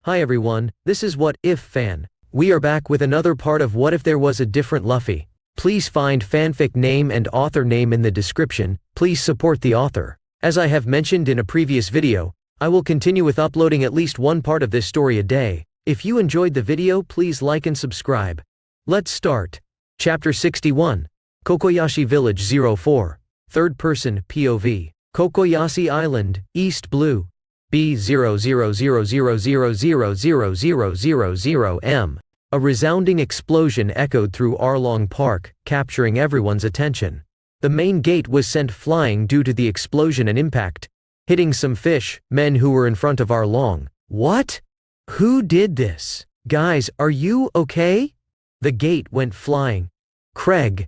Hi everyone, this is What If Fan. We are back with another part of What If There Was a Different Luffy. Please find fanfic name and author name in the description. Please support the author. As I have mentioned in a previous video, I will continue with uploading at least one part of this story a day. If you enjoyed the video, please like and subscribe. Let's start. Chapter 61. Kokoyashi Village 04. Third person POV. Kokoyashi Island, East Blue. B0000000000M. A resounding explosion echoed through Arlong Park, capturing everyone's attention. The main gate was sent flying due to the explosion and impact, hitting some men who were in front of Arlong. What? Who did this? Guys, are you okay? The gate went flying. Craig.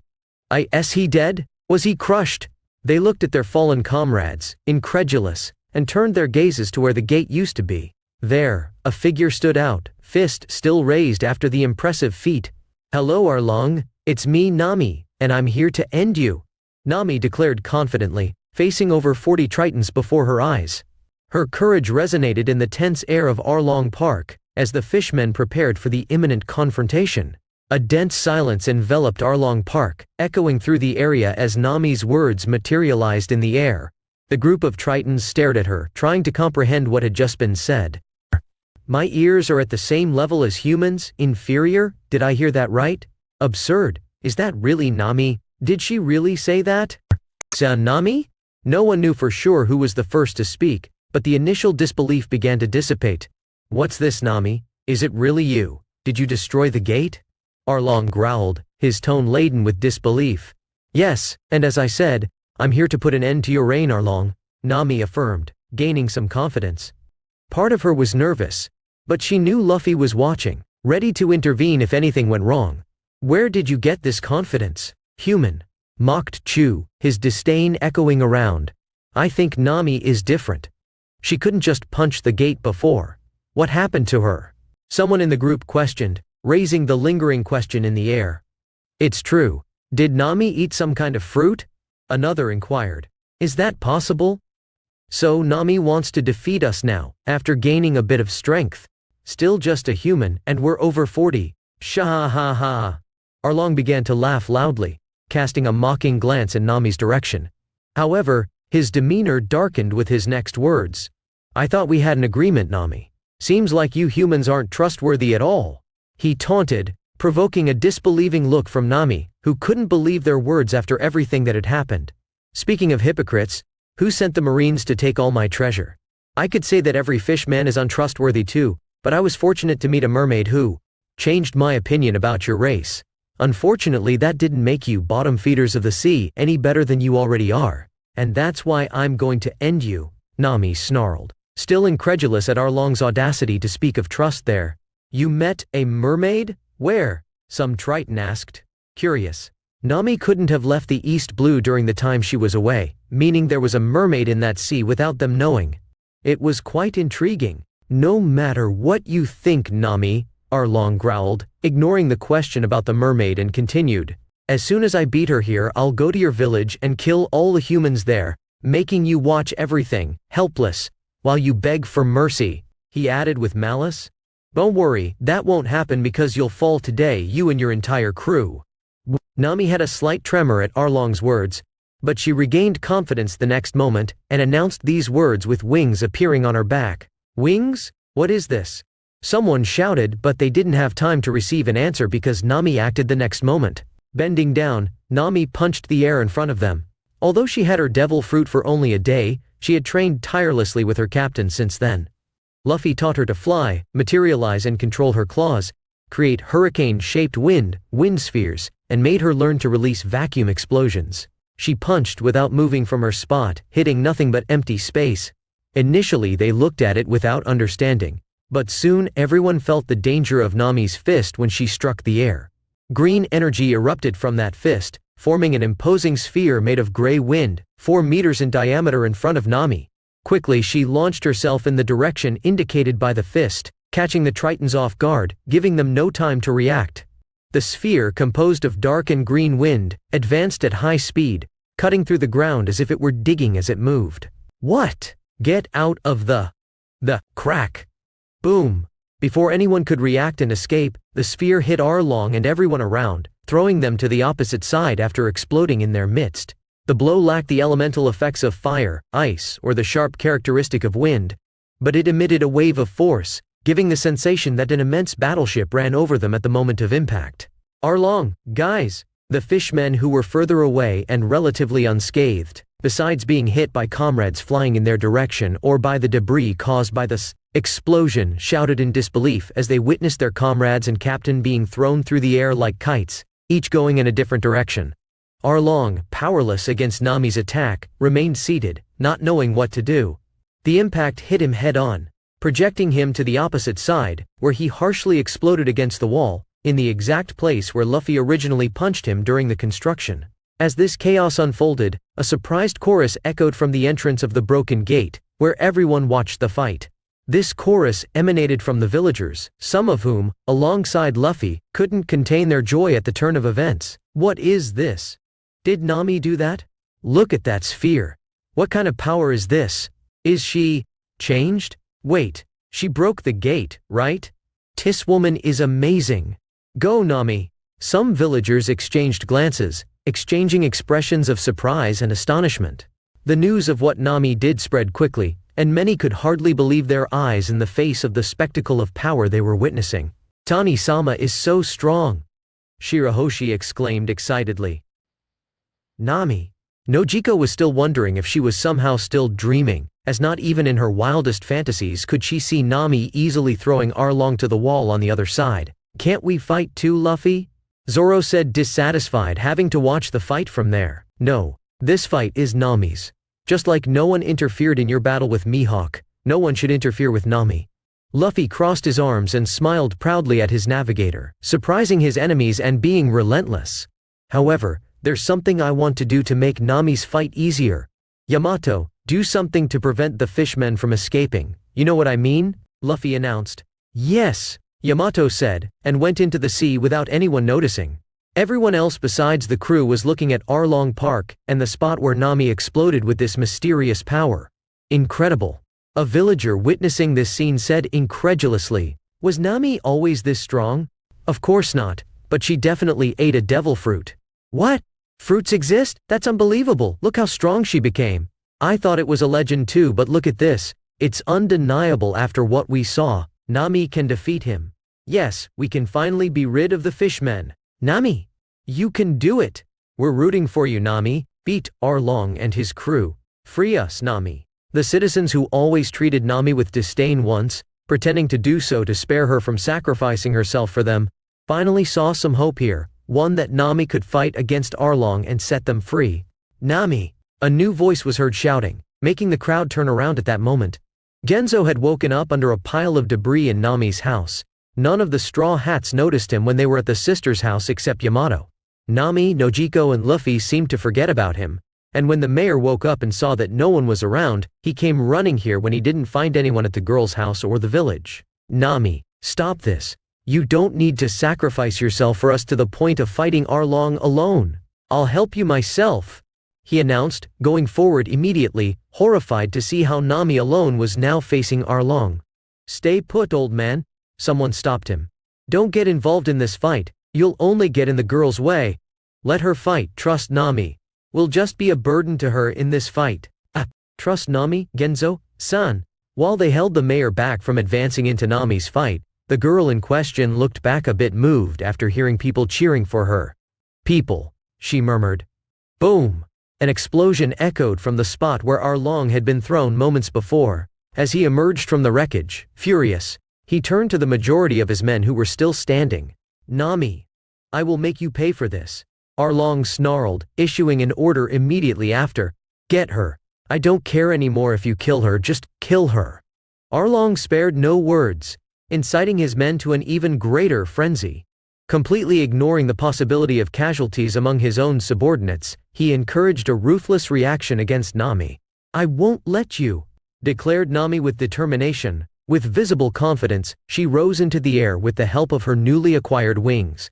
Is he dead? Was he crushed? They looked at their fallen comrades, incredulous, and turned their gazes to where the gate used to be. There, a figure stood out, fist still raised after the impressive feat. Hello Arlong, it's me Nami, and I'm here to end you. Nami declared confidently, facing over 40 Tritons before her eyes. Her courage resonated in the tense air of Arlong Park, as the fishmen prepared for the imminent confrontation. A dense silence enveloped Arlong Park, echoing through the area as Nami's words materialized in the air. The group of Tritons stared at her, trying to comprehend what had just been said. My ears are at the same level as humans, inferior? Did I hear that right? Absurd. Is that really Nami? Did she really say that? Nami? No one knew for sure who was the first to speak, but the initial disbelief began to dissipate. What's this, Nami? Is it really you? Did you destroy the gate? Arlong growled, his tone laden with disbelief. Yes, and as I said, I'm here to put an end to your reign, Arlong, Nami affirmed, gaining some confidence. Part of her was nervous, but she knew Luffy was watching, ready to intervene if anything went wrong. Where did you get this confidence? Human, mocked Chu, his disdain echoing around. I think Nami is different. She couldn't just punch the gate before. What happened to her? Someone in the group questioned, raising the lingering question in the air. It's true. Did Nami eat some kind of fruit? Another inquired. Is that possible? So Nami wants to defeat us now, after gaining a bit of strength. Still just a human, and we're over 40. Shahaha. Arlong began to laugh loudly, casting a mocking glance in Nami's direction. However, his demeanor darkened with his next words. I thought we had an agreement, Nami. Seems like you humans aren't trustworthy at all. He taunted, provoking a disbelieving look from Nami, who couldn't believe their words after everything that had happened. Speaking of hypocrites, who sent the Marines to take all my treasure? I could say that every fishman is untrustworthy too, but I was fortunate to meet a mermaid who changed my opinion about your race. Unfortunately, that didn't make you bottom feeders of the sea any better than you already are. And that's why I'm going to end you, Nami snarled, still incredulous at Arlong's audacity to speak of trust there. You met a mermaid? Where? Some Triton asked, curious. Nami couldn't have left the East Blue during the time she was away, meaning there was a mermaid in that sea without them knowing. It was quite intriguing. No matter what you think, Nami, Arlong growled, ignoring the question about the mermaid and continued. As soon as I beat her here, I'll go to your village and kill all the humans there, making you watch everything, helpless, while you beg for mercy, he added with malice. Don't worry, that won't happen because you'll fall today, you and your entire crew. Nami had a slight tremor at Arlong's words, but she regained confidence the next moment, and announced these words with wings appearing on her back. Wings? What is this? Someone shouted, but they didn't have time to receive an answer because Nami acted the next moment. Bending down, Nami punched the air in front of them. Although she had her devil fruit for only a day, she had trained tirelessly with her captain since then. Luffy taught her to fly, materialize and control her claws, create hurricane-shaped wind spheres, and made her learn to release vacuum explosions. She punched without moving from her spot, hitting nothing but empty space. Initially they looked at it without understanding, but soon everyone felt the danger of Nami's fist when she struck the air. Green energy erupted from that fist, forming an imposing sphere made of gray wind, 4 meters in diameter in front of Nami. Quickly she launched herself in the direction indicated by the fist, catching the Tritons off guard, giving them no time to react. The sphere, composed of dark and green wind, advanced at high speed, cutting through the ground as if it were digging as it moved. What? Get out of the crack. Boom. Before anyone could react and escape, the sphere hit Arlong and everyone around, throwing them to the opposite side after exploding in their midst. The blow lacked the elemental effects of fire, ice, or the sharp characteristic of wind, but it emitted a wave of force, giving the sensation that an immense battleship ran over them at the moment of impact. Arlong, guys! The fishmen who were further away and relatively unscathed, besides being hit by comrades flying in their direction or by the debris caused by the explosion, shouted in disbelief as they witnessed their comrades and captain being thrown through the air like kites, each going in a different direction. Arlong, powerless against Nami's attack, remained seated, not knowing what to do. The impact hit him head-on, projecting him to the opposite side, where he harshly exploded against the wall, in the exact place where Luffy originally punched him during the construction. As this chaos unfolded, a surprised chorus echoed from the entrance of the broken gate, where everyone watched the fight. This chorus emanated from the villagers, some of whom, alongside Luffy, couldn't contain their joy at the turn of events. What is this? Did Nami do that? Look at that sphere. What kind of power is this? Is she changed? Wait, she broke the gate, right? This woman is amazing. Go Nami. Some villagers exchanged glances, exchanging expressions of surprise and astonishment. The news of what Nami did spread quickly, and many could hardly believe their eyes in the face of the spectacle of power they were witnessing. Tani-sama is so strong! Shirahoshi exclaimed excitedly. Nami. Nojiko was still wondering if she was somehow still dreaming, as not even in her wildest fantasies could she see Nami easily throwing Arlong to the wall on the other side. Can't we fight too, Luffy? Zoro said, dissatisfied having to watch the fight from there. No, this fight is Nami's. Just like no one interfered in your battle with Mihawk, no one should interfere with Nami. Luffy crossed his arms and smiled proudly at his navigator, surprising his enemies and being relentless. However, there's something I want to do to make Nami's fight easier. Yamato, do something to prevent the fishmen from escaping, you know what I mean? Luffy announced. Yes, Yamato said, and went into the sea without anyone noticing. Everyone else besides the crew was looking at Arlong Park and the spot where Nami exploded with this mysterious power. Incredible. A villager witnessing this scene said incredulously, was Nami always this strong? Of course not, but she definitely ate a devil fruit. What? Fruits exist? That's unbelievable, look how strong she became. I thought it was a legend too, but look at this. It's undeniable after what we saw. Nami can defeat him. Yes, we can finally be rid of the fishmen. Nami! You can do it! We're rooting for you, Nami. Beat Arlong and his crew. Free us, Nami. The citizens who always treated Nami with disdain once, pretending to do so to spare her from sacrificing herself for them, finally saw some hope here, one that Nami could fight against Arlong and set them free. Nami! A new voice was heard shouting, making the crowd turn around at that moment. Genzo had woken up under a pile of debris in Nami's house. None of the Straw Hats noticed him when they were at the sister's house except Yamato. Nami, Nojiko and Luffy seemed to forget about him, and when the mayor woke up and saw that no one was around, he came running here when he didn't find anyone at the girl's house or the village. Nami, stop this. You don't need to sacrifice yourself for us to the point of fighting Arlong alone. I'll help you myself, he announced, going forward immediately, horrified to see how Nami alone was now facing Arlong. Stay put, old man. Someone stopped him. Don't get involved in this fight, you'll only get in the girl's way. Let her fight, trust Nami. We'll just be a burden to her in this fight. Trust Nami, Genzo-san? While they held the mayor back from advancing into Nami's fight, the girl in question looked back a bit moved after hearing people cheering for her. People, she murmured. Boom! An explosion echoed from the spot where Arlong had been thrown moments before. As he emerged from the wreckage, furious, he turned to the majority of his men who were still standing. Nami! I will make you pay for this. Arlong snarled, issuing an order immediately after. Get her. I don't care anymore if you kill her, just kill her. Arlong spared no words, inciting his men to an even greater frenzy. Completely ignoring the possibility of casualties among his own subordinates, he encouraged a ruthless reaction against Nami. I won't let you, declared Nami with determination. With visible confidence, she rose into the air with the help of her newly acquired wings.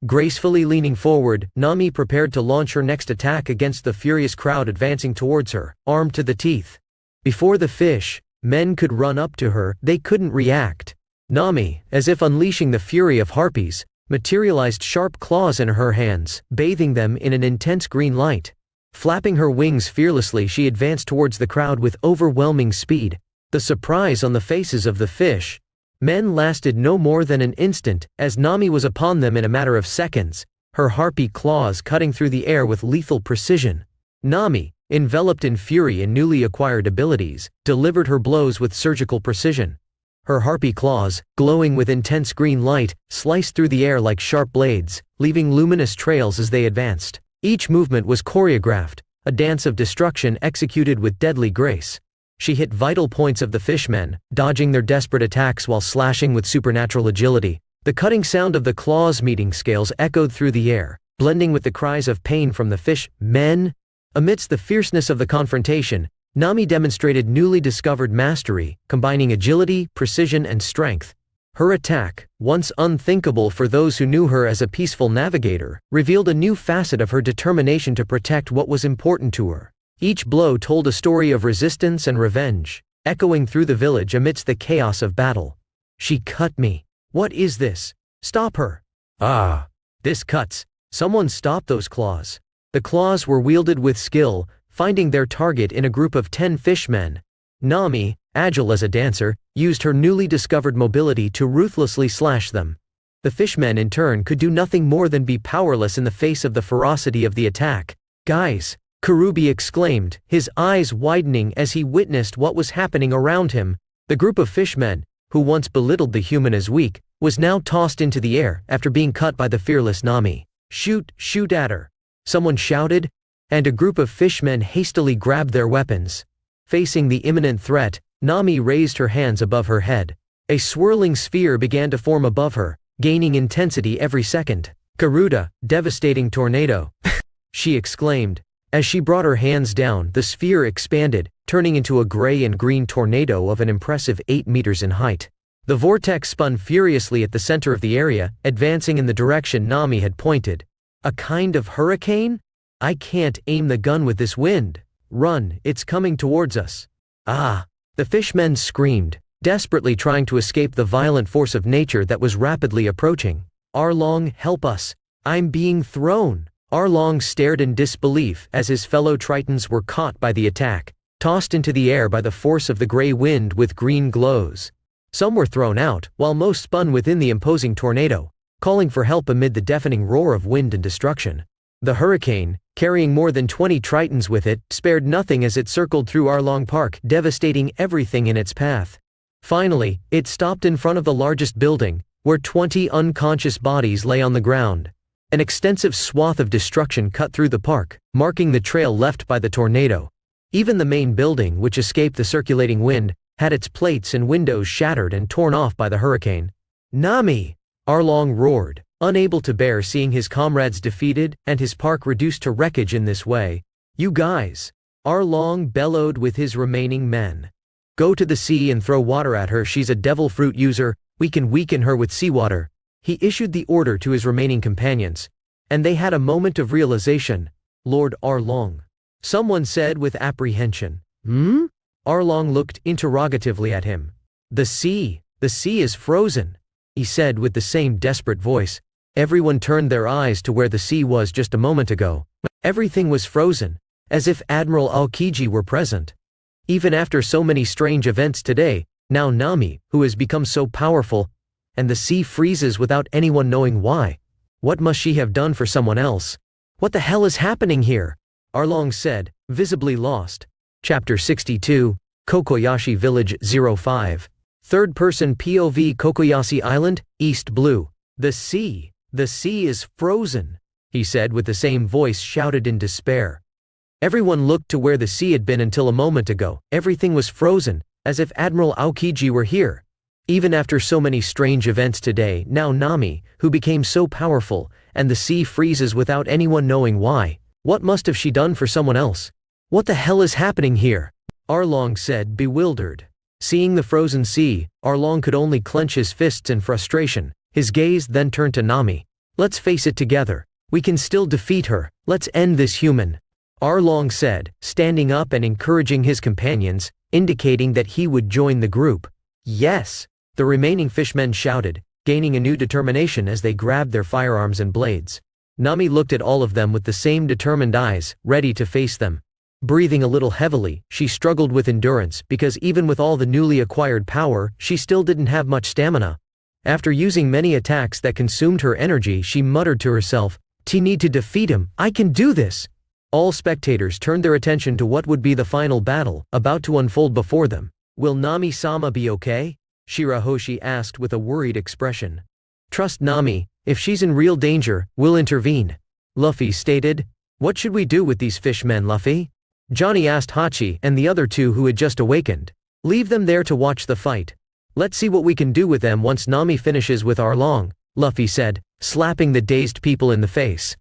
Gracefully leaning forward, Nami prepared to launch her next attack against the furious crowd advancing towards her, armed to the teeth. Before the men could run up to her, they couldn't react. Nami, as if unleashing the fury of harpies, materialized sharp claws in her hands, bathing them in an intense green light. Flapping her wings fearlessly, she advanced towards the crowd with overwhelming speed. The surprise on the faces of the fish men lasted no more than an instant, as Nami was upon them in a matter of seconds, her harpy claws cutting through the air with lethal precision. Nami, enveloped in fury and newly acquired abilities, delivered her blows with surgical precision. Her harpy claws, glowing with intense green light, sliced through the air like sharp blades, leaving luminous trails as they advanced. Each movement was choreographed, a dance of destruction executed with deadly grace. She hit vital points of the fishmen, dodging their desperate attacks while slashing with supernatural agility. The cutting sound of the claws meeting scales echoed through the air, blending with the cries of pain from the fish men. Amidst the fierceness of the confrontation, Nami demonstrated newly discovered mastery, combining agility, precision, and strength. Her attack, once unthinkable for those who knew her as a peaceful navigator, revealed a new facet of her determination to protect what was important to her. Each blow told a story of resistance and revenge, echoing through the village amidst the chaos of battle. She cut me. What is this? Stop her. Ah. This cuts. Someone stop those claws. The claws were wielded with skill, finding their target in a group of 10 fishmen. Nami, agile as a dancer, used her newly discovered mobility to ruthlessly slash them. The fishmen in turn could do nothing more than be powerless in the face of the ferocity of the attack. Guys! Karubi exclaimed, his eyes widening as he witnessed what was happening around him. The group of fishmen, who once belittled the human as weak, was now tossed into the air after being cut by the fearless Nami. Shoot, shoot at her! Someone shouted, and a group of fishmen hastily grabbed their weapons. Facing the imminent threat, Nami raised her hands above her head. A swirling sphere began to form above her, gaining intensity every second. Garuda, devastating tornado! She exclaimed. As she brought her hands down, the sphere expanded, turning into a gray and green tornado of an impressive 8 meters in height. The vortex spun furiously at the center of the area, advancing in the direction Nami had pointed. A kind of hurricane? I can't aim the gun with this wind. Run, it's coming towards us. Ah! The fishmen screamed, desperately trying to escape the violent force of nature that was rapidly approaching. Arlong, help us! I'm being thrown! Arlong stared in disbelief as his fellow Tritons were caught by the attack, tossed into the air by the force of the gray wind with green glows. Some were thrown out, while most spun within the imposing tornado, calling for help amid the deafening roar of wind and destruction. The hurricane, carrying more than 20 Tritons with it, spared nothing as it circled through Arlong Park, devastating everything in its path. Finally, it stopped in front of the largest building, where 20 unconscious bodies lay on the ground. An extensive swath of destruction cut through the park, marking the trail left by the tornado. Even the main building, which escaped the circulating wind, had its plates and windows shattered and torn off by the hurricane. Nami! Arlong roared, unable to bear seeing his comrades defeated and his park reduced to wreckage in this way. You guys! Arlong bellowed with his remaining men. Go to the sea and throw water at her. She's a devil fruit user. We can weaken her with seawater. He issued the order to his remaining companions, and they had a moment of realization. Lord Arlong. Someone said with apprehension. Arlong looked interrogatively at him. The sea is frozen, he said with the same desperate voice. Everyone turned their eyes to where the sea was just a moment ago. Everything was frozen, as if Admiral Aokiji were present. Even after so many strange events today, now Nami, who has become so powerful, and the sea freezes without anyone knowing why. What must she have done for someone else? What the hell is happening here? Arlong said, visibly lost. Chapter 62, Kokoyashi Village 05. Third-person POV Kokoyashi Island, East Blue. The sea is frozen, he said with the same voice shouted in despair. Everyone looked to where the sea had been until a moment ago. Everything was frozen, as if Admiral Aokiji were here. Even after so many strange events today, now Nami, who became so powerful, and the sea freezes without anyone knowing why. What must have she done for someone else? What the hell is happening here? Arlong said, bewildered. Seeing the frozen sea, Arlong could only clench his fists in frustration. His gaze then turned to Nami. Let's face it together. We can still defeat her. Let's end this human. Arlong said, standing up and encouraging his companions, indicating that he would join the group. Yes. The remaining fishmen shouted, gaining a new determination as they grabbed their firearms and blades. Nami looked at all of them with the same determined eyes, ready to face them. Breathing a little heavily, she struggled with endurance because even with all the newly acquired power, she still didn't have much stamina. After using many attacks that consumed her energy, she muttered to herself, "I need to defeat him, I can do this!" All spectators turned their attention to what would be the final battle, about to unfold before them. "Will Nami-sama be okay?" Shirahoshi asked with a worried expression. "Trust Nami, if she's in real danger, we'll intervene," Luffy stated. "What should we do with these fishmen, Luffy?" Johnny asked Hachi and the other two who had just awakened. "Leave them there to watch the fight. Let's see what we can do with them once Nami finishes with Arlong," Luffy said, slapping the dazed people in the face.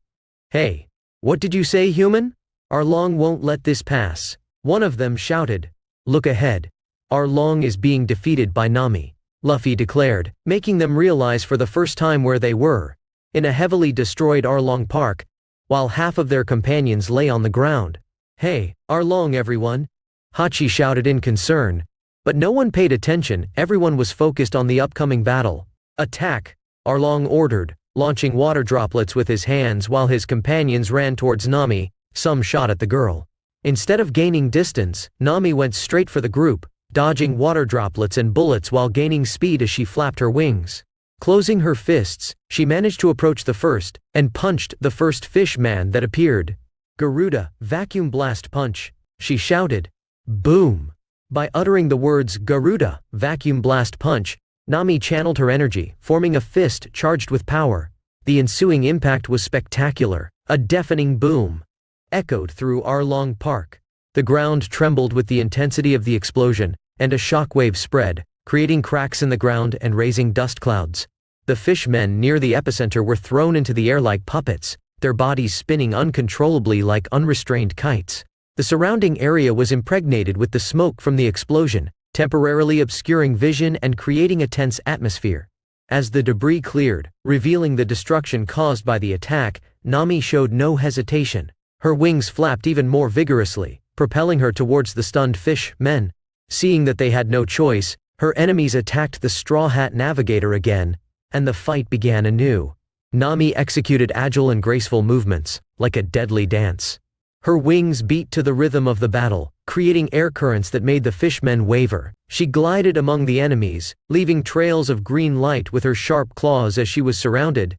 "Hey, what did you say, human? Arlong won't let this pass," one of them shouted. "Look ahead. Arlong is being defeated by Nami," Luffy declared, making them realize for the first time where they were. In a heavily destroyed Arlong Park, while half of their companions lay on the ground. "Hey, Arlong everyone!" Hachi shouted in concern. But no one paid attention, everyone was focused on the upcoming battle. "Attack!" Arlong ordered, launching water droplets with his hands while his companions ran towards Nami. Some shot at the girl. Instead of gaining distance, Nami went straight for the group, dodging water droplets and bullets while gaining speed as she flapped her wings. Closing her fists, she managed to approach the first, and punched the first fish man that appeared. "Garuda, vacuum blast punch," she shouted. Boom! By uttering the words Garuda, vacuum blast punch, Nami channeled her energy, forming a fist charged with power. The ensuing impact was spectacular. A deafening boom echoed through Arlong Park. The ground trembled with the intensity of the explosion, and a shockwave spread, creating cracks in the ground and raising dust clouds. The fishmen near the epicenter were thrown into the air like puppets, their bodies spinning uncontrollably like unrestrained kites. The surrounding area was impregnated with the smoke from the explosion, temporarily obscuring vision and creating a tense atmosphere. As the debris cleared, revealing the destruction caused by the attack, Nami showed no hesitation. Her wings flapped even more vigorously, propelling her towards the stunned fish men. Seeing that they had no choice, her enemies attacked the Straw Hat Navigator again, and the fight began anew. Nami executed agile and graceful movements, like a deadly dance. Her wings beat to the rhythm of the battle, creating air currents that made the fishmen waver. She glided among the enemies, leaving trails of green light with her sharp claws as she was surrounded.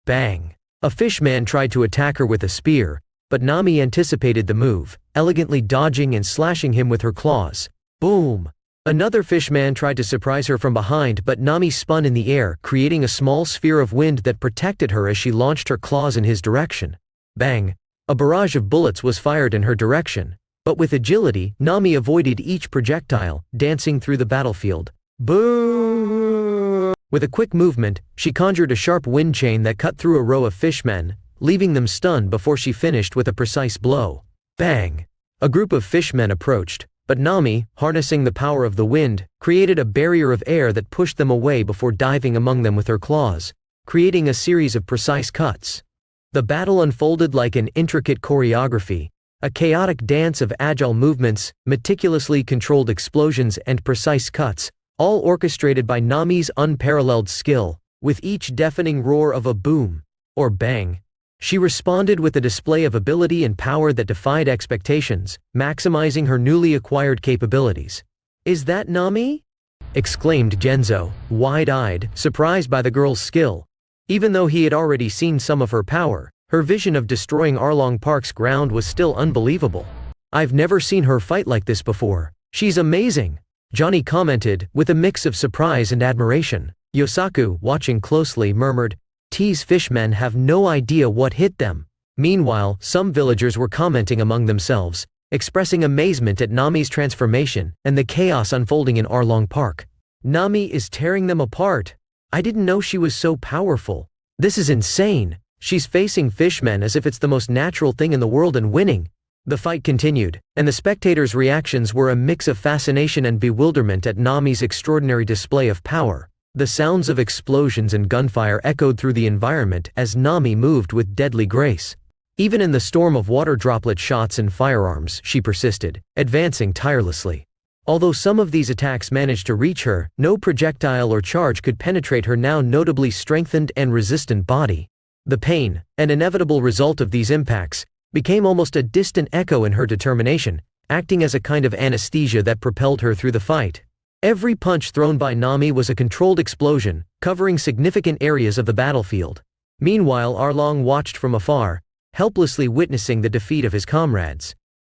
Bang! A fishman tried to attack her with a spear, but Nami anticipated the move, elegantly dodging and slashing him with her claws. Boom! Another fishman tried to surprise her from behind, but Nami spun in the air, creating a small sphere of wind that protected her as she launched her claws in his direction. Bang! A barrage of bullets was fired in her direction. But with agility, Nami avoided each projectile, dancing through the battlefield. Boom! With a quick movement, she conjured a sharp wind chain that cut through a row of fishmen, leaving them stunned before she finished with a precise blow. Bang! A group of fishmen approached, but Nami, harnessing the power of the wind, created a barrier of air that pushed them away before diving among them with her claws, creating a series of precise cuts. The battle unfolded like an intricate choreography, a chaotic dance of agile movements, meticulously controlled explosions and precise cuts, all orchestrated by Nami's unparalleled skill. With each deafening roar of a boom, or bang, she responded with a display of ability and power that defied expectations, maximizing her newly acquired capabilities. "Is that Nami?" exclaimed Genzo, wide-eyed, surprised by the girl's skill. Even though he had already seen some of her power, her vision of destroying Arlong Park's ground was still unbelievable. "I've never seen her fight like this before. She's amazing," Johnny commented, with a mix of surprise and admiration. Yosaku, watching closely, murmured, "These fishmen have no idea what hit them." Meanwhile, some villagers were commenting among themselves, expressing amazement at Nami's transformation and the chaos unfolding in Arlong Park. "Nami is tearing them apart. I didn't know she was so powerful. This is insane. She's facing fishmen as if it's the most natural thing in the world and winning." The fight continued, and the spectators' reactions were a mix of fascination and bewilderment at Nami's extraordinary display of power. The sounds of explosions and gunfire echoed through the environment as Nami moved with deadly grace. Even in the storm of water droplet shots and firearms, she persisted, advancing tirelessly. Although some of these attacks managed to reach her, no projectile or charge could penetrate her now notably strengthened and resistant body. The pain, an inevitable result of these impacts, became almost a distant echo in her determination, acting as a kind of anesthesia that propelled her through the fight. Every punch thrown by Nami was a controlled explosion, covering significant areas of the battlefield. Meanwhile, Arlong watched from afar, helplessly witnessing the defeat of his comrades.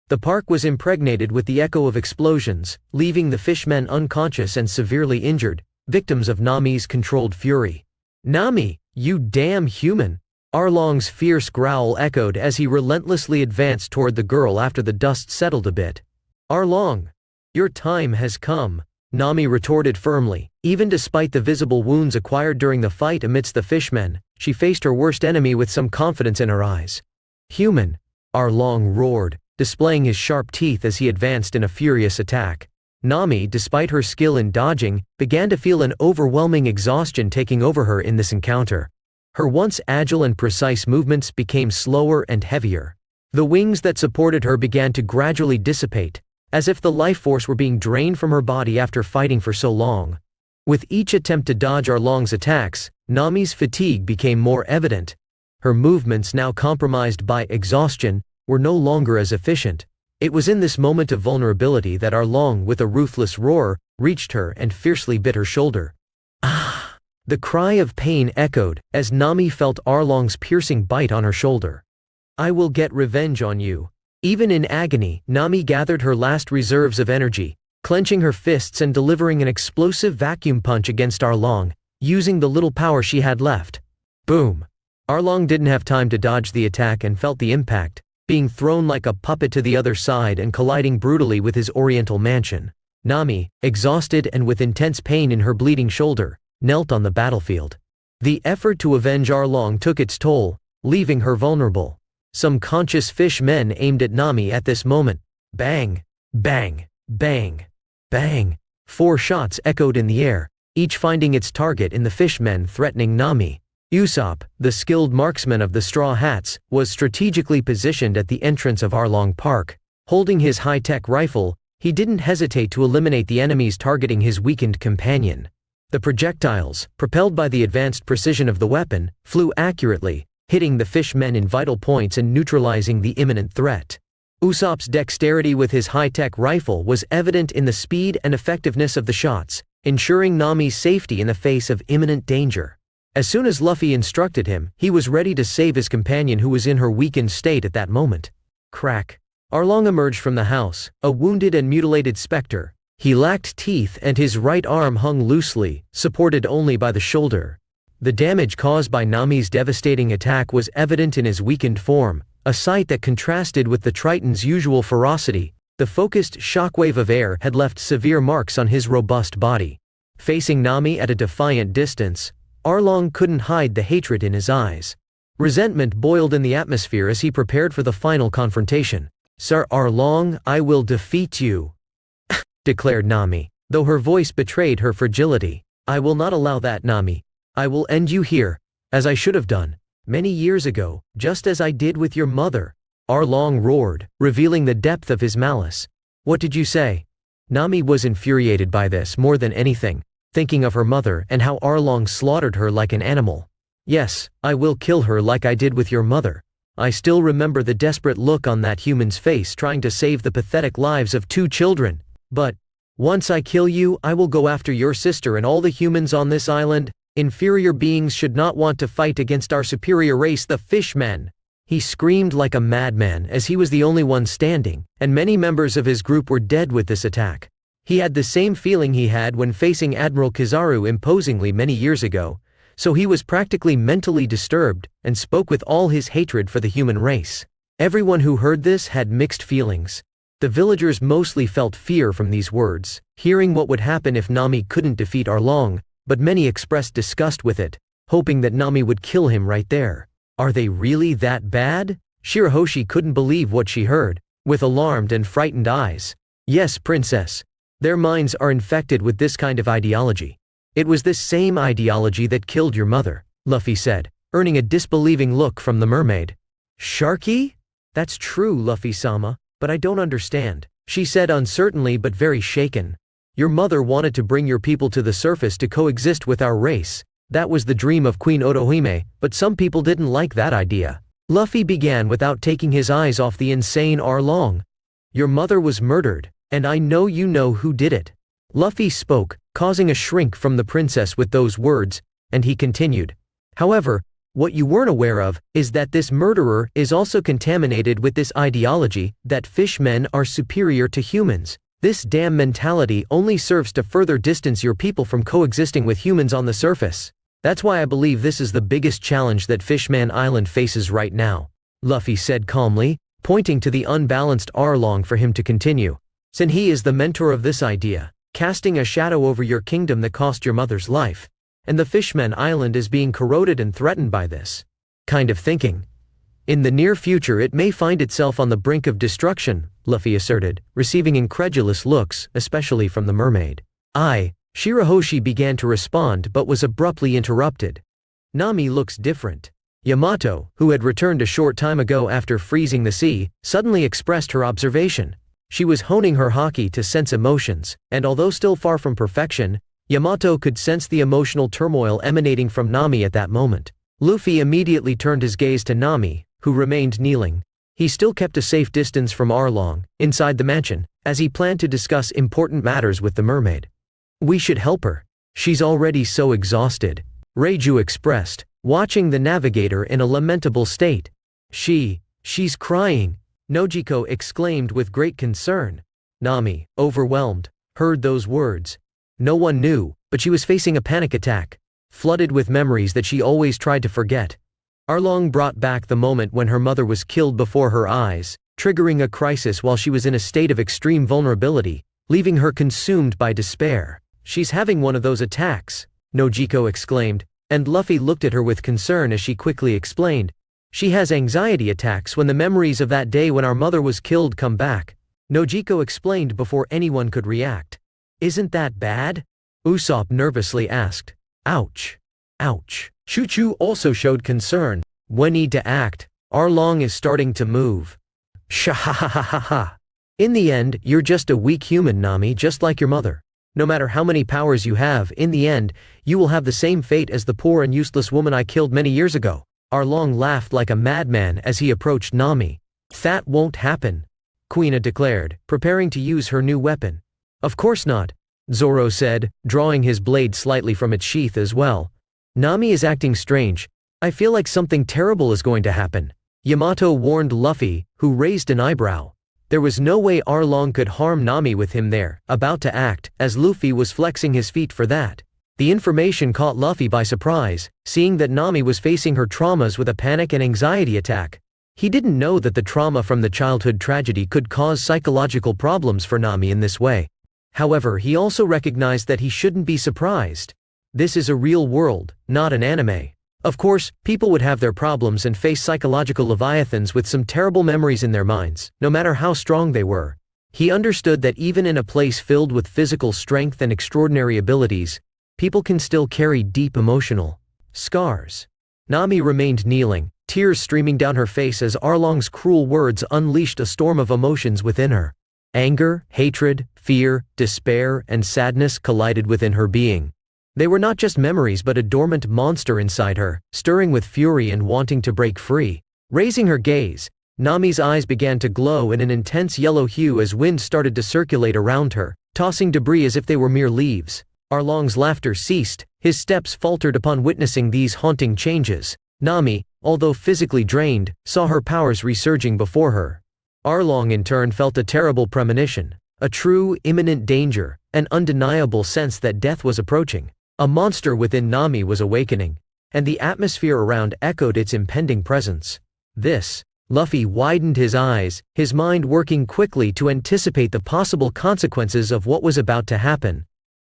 The park was impregnated with the echo of explosions, leaving the fishmen unconscious and severely injured, victims of Nami's controlled fury. "Nami, you damn human!" Arlong's fierce growl echoed as he relentlessly advanced toward the girl after the dust settled a bit. "Arlong, your time has come," Nami retorted firmly. Even despite the visible wounds acquired during the fight amidst the fishmen, she faced her worst enemy with some confidence in her eyes. "Human!" Arlong roared, displaying his sharp teeth as he advanced in a furious attack. Nami, despite her skill in dodging, began to feel an overwhelming exhaustion taking over her in this encounter. Her once agile and precise movements became slower and heavier. The wings that supported her began to gradually dissipate, as if the life force were being drained from her body after fighting for so long. With each attempt to dodge Arlong's attacks, Nami's fatigue became more evident. Her movements, now compromised by exhaustion, were no longer as efficient. It was in this moment of vulnerability that Arlong, with a ruthless roar, reached her and fiercely bit her shoulder. "Ah!" The cry of pain echoed, as Nami felt Arlong's piercing bite on her shoulder. "I will get revenge on you." Even in agony, Nami gathered her last reserves of energy, clenching her fists and delivering an explosive vacuum punch against Arlong, using the little power she had left. Boom! Arlong didn't have time to dodge the attack and felt the impact, being thrown like a puppet to the other side and colliding brutally with his oriental mansion. Nami, exhausted and with intense pain in her bleeding shoulder, knelt on the battlefield. The effort to avenge Arlong took its toll, leaving her vulnerable. Some conscious fish men aimed at Nami at this moment. Bang! Bang! Bang! Bang! 4 shots echoed in the air, each finding its target in the fishmen threatening Nami. Usopp, the skilled marksman of the Straw Hats, was strategically positioned at the entrance of Arlong Park. Holding his high-tech rifle, he didn't hesitate to eliminate the enemies targeting his weakened companion. The projectiles, propelled by the advanced precision of the weapon, flew accurately, hitting the fishmen in vital points and neutralizing the imminent threat. Usopp's dexterity with his high-tech rifle was evident in the speed and effectiveness of the shots, ensuring Nami's safety in the face of imminent danger. As soon as Luffy instructed him, he was ready to save his companion who was in her weakened state at that moment. Crack! Arlong emerged from the house, a wounded and mutilated specter. He lacked teeth and his right arm hung loosely, supported only by the shoulder. The damage caused by Nami's devastating attack was evident in his weakened form, a sight that contrasted with the Triton's usual ferocity. The focused shockwave of air had left severe marks on his robust body. Facing Nami at a defiant distance, Arlong couldn't hide the hatred in his eyes. Resentment boiled in the atmosphere as he prepared for the final confrontation. "Sir Arlong, I will defeat you," declared Nami, though her voice betrayed her fragility. "I will not allow that, Nami. I will end you here, as I should have done, many years ago, just as I did with your mother," Arlong roared, revealing the depth of his malice. "What did you say?" Nami was infuriated by this more than anything, thinking of her mother and how Arlong slaughtered her like an animal. "Yes, I will kill her like I did with your mother." I still remember the desperate look on that human's face trying to save the pathetic lives of 2 children. "But once I kill you, I will go after your sister and all the humans on this island. Inferior beings should not want to fight against our superior race, the fishmen." He screamed like a madman as he was the only one standing, and many members of his group were dead with this attack. He had the same feeling he had when facing Admiral Kizaru imposingly many years ago, so he was practically mentally disturbed, and spoke with all his hatred for the human race. Everyone who heard this had mixed feelings. The villagers mostly felt fear from these words, hearing what would happen if Nami couldn't defeat Arlong, but many expressed disgust with it, hoping that Nami would kill him right there. Are they really that bad? Shirahoshi couldn't believe what she heard, with alarmed and frightened eyes. "Yes, princess. Their minds are infected with this kind of ideology. It was this same ideology that killed your mother," Luffy said, earning a disbelieving look from the mermaid. "Sharky? That's true, Luffy-sama, but I don't understand. She said uncertainly but very shaken. Your mother wanted to bring your people to the surface to coexist with our race. That was the dream of Queen Otohime, but some people didn't like that idea. Luffy began without taking his eyes off the insane Arlong. Your mother was murdered, and I know you know who did it. Luffy spoke, causing a shrink from the princess with those words, and he continued. However, what you weren't aware of is that this murderer is also contaminated with this ideology that fishmen are superior to humans. This damn mentality only serves to further distance your people from coexisting with humans on the surface. That's why I believe this is the biggest challenge that Fishman Island faces right now, Luffy said calmly, pointing to the unbalanced Arlong for him to continue. Since he is the mentor of this idea, casting a shadow over your kingdom that cost your mother's life. And the Fishman Island is being corroded and threatened by this kind of thinking. In the near future it may find itself on the brink of destruction, Luffy asserted, receiving incredulous looks, especially from the mermaid. Shirahoshi began to respond but was abruptly interrupted. Nami looks different. Yamato, who had returned a short time ago after freezing the sea, suddenly expressed her observation. She was honing her haki to sense emotions, and although still far from perfection, Yamato could sense the emotional turmoil emanating from Nami at that moment. Luffy immediately turned his gaze to Nami, who remained kneeling. He still kept a safe distance from Arlong, inside the mansion, as he planned to discuss important matters with the mermaid. We should help her. She's already so exhausted, Reiju expressed, watching the navigator in a lamentable state. She's crying, Nojiko exclaimed with great concern. Nami, overwhelmed, heard those words. No one knew, but she was facing a panic attack, flooded with memories that she always tried to forget. Arlong brought back the moment when her mother was killed before her eyes, triggering a crisis while she was in a state of extreme vulnerability, leaving her consumed by despair. She's having one of those attacks, Nojiko exclaimed, and Luffy looked at her with concern as she quickly explained. She has anxiety attacks when the memories of that day when our mother was killed come back, Nojiko explained before anyone could react. Isn't that bad? Usopp nervously asked. Ouch. Ouch. Chuchu also showed concern. We need to act. Arlong is starting to move. Shahahahaha. In the end, you're just a weak human, Nami, just like your mother. No matter how many powers you have, in the end, you will have the same fate as the poor and useless woman I killed many years ago. Arlong laughed like a madman as he approached Nami. That won't happen, Kuina declared, preparing to use her new weapon. Of course not, Zoro said, drawing his blade slightly from its sheath as well. Nami is acting strange. I feel like something terrible is going to happen, Yamato warned Luffy, who raised an eyebrow. There was no way Arlong could harm Nami with him there, about to act, as Luffy was flexing his feet for that. The information caught Luffy by surprise, seeing that Nami was facing her traumas with a panic and anxiety attack. He didn't know that the trauma from the childhood tragedy could cause psychological problems for Nami in this way. However, he also recognized that he shouldn't be surprised. This is a real world, not an anime. Of course, people would have their problems and face psychological leviathans with some terrible memories in their minds, no matter how strong they were. He understood that even in a place filled with physical strength and extraordinary abilities, people can still carry deep emotional scars. Nami remained kneeling, tears streaming down her face as Arlong's cruel words unleashed a storm of emotions within her. Anger, hatred, fear, despair, and sadness collided within her being. They were not just memories but a dormant monster inside her, stirring with fury and wanting to break free. Raising her gaze, Nami's eyes began to glow in an intense yellow hue as wind started to circulate around her, tossing debris as if they were mere leaves. Arlong's laughter ceased, his steps faltered upon witnessing these haunting changes. Nami, although physically drained, saw her powers resurging before her. Arlong in turn felt a terrible premonition, a true, imminent danger, an undeniable sense that death was approaching. A monster within Nami was awakening, and the atmosphere around echoed its impending presence. Luffy widened his eyes, his mind working quickly to anticipate the possible consequences of what was about to happen.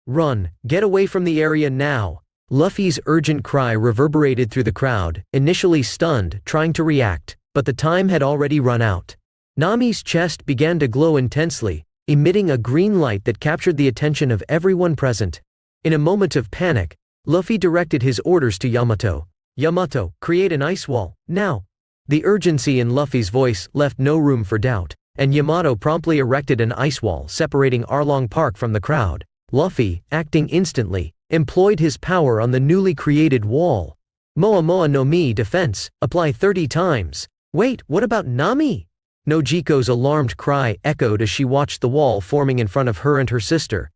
Run, get away from the area now! Luffy's urgent cry reverberated through the crowd, initially stunned, trying to react, but the time had already run out. Nami's chest began to glow intensely, emitting a green light that captured the attention of everyone present. In a moment of panic, Luffy directed his orders to Yamato. Yamato, create an ice wall, now! The urgency in Luffy's voice left no room for doubt. and Yamato promptly erected an ice wall separating Arlong Park from the crowd. Luffy, acting instantly, employed his power on the newly created wall. Moa Moa no Mi defense, apply 30 times. Wait, what about Nami? Nojiko's alarmed cry echoed as she watched the wall forming in front of her and her sister.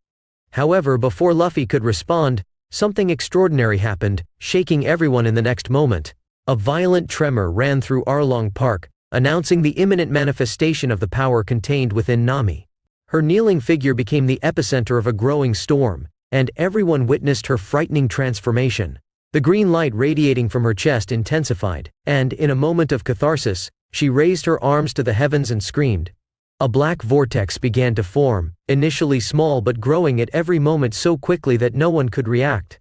However, before Luffy could respond, something extraordinary happened, shaking everyone in the next moment. A violent tremor ran through Arlong Park, announcing the imminent manifestation of the power contained within Nami. Her kneeling figure became the epicenter of a growing storm, and everyone witnessed her frightening transformation. The green light radiating from her chest intensified, and, in a moment of catharsis, she raised her arms to the heavens and screamed. A black vortex began to form, initially small but growing at every moment so quickly that no one could react.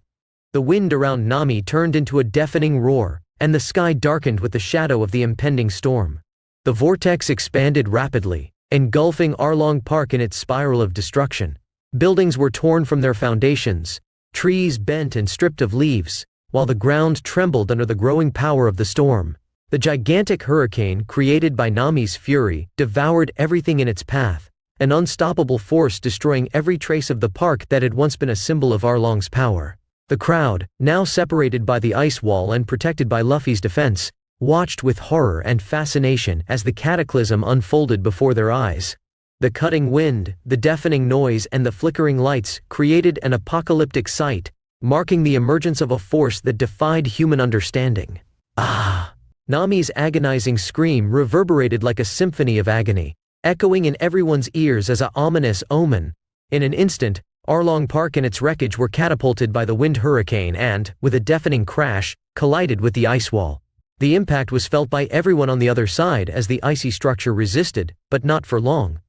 The wind around Nami turned into a deafening roar, and the sky darkened with the shadow of the impending storm. The vortex expanded rapidly, engulfing Arlong Park in its spiral of destruction. Buildings were torn from their foundations, trees bent and stripped of leaves, while the ground trembled under the growing power of the storm. The gigantic hurricane created by Nami's fury devoured everything in its path, an unstoppable force destroying every trace of the park that had once been a symbol of Arlong's power. The crowd, now separated by the ice wall and protected by Luffy's defense, watched with horror and fascination as the cataclysm unfolded before their eyes. The cutting wind, the deafening noise and the flickering lights created an apocalyptic sight, marking the emergence of a force that defied human understanding. Ah! Nami's agonizing scream reverberated like a symphony of agony, echoing in everyone's ears as an ominous omen. In an instant, Arlong Park and its wreckage were catapulted by the wind hurricane and, with a deafening crash, collided with the ice wall. The impact was felt by everyone on the other side as the icy structure resisted, but not for long.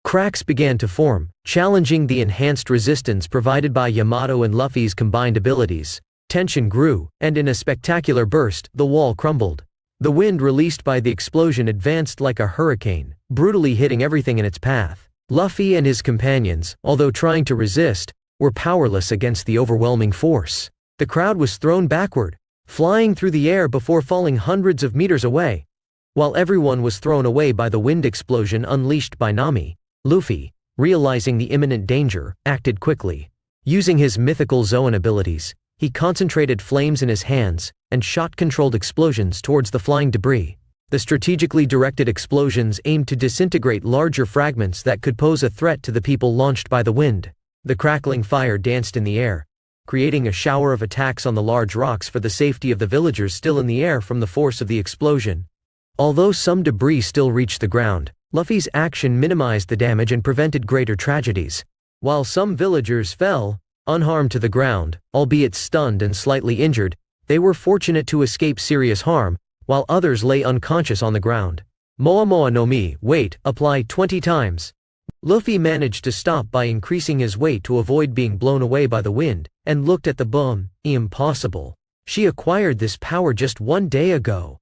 Cracks began to form, challenging the enhanced resistance provided by Yamato and Luffy's combined abilities. Tension grew, and in a spectacular burst, the wall crumbled. The wind released by the explosion advanced like a hurricane, brutally hitting everything in its path. Luffy and his companions, although trying to resist, were powerless against the overwhelming force. The crowd was thrown backward, flying through the air before falling hundreds of meters away. While everyone was thrown away by the wind explosion unleashed by Nami, Luffy, realizing the imminent danger, acted quickly. Using his mythical Zoan abilities, he concentrated flames in his hands and shot controlled explosions towards the flying debris. The strategically directed explosions aimed to disintegrate larger fragments that could pose a threat to the people launched by the wind. The crackling fire danced in the air, creating a shower of attacks on the large rocks for the safety of the villagers still in the air from the force of the explosion. Although some debris still reached the ground, Luffy's action minimized the damage and prevented greater tragedies. While some villagers fell, unharmed to the ground, albeit stunned and slightly injured, they were fortunate to escape serious harm, while others lay unconscious on the ground. Moa Moa no Mi, weight, apply 20 times. Luffy managed to stop by increasing his weight to avoid being blown away by the wind, and looked at the boom. Impossible. She acquired this power just 1 day ago.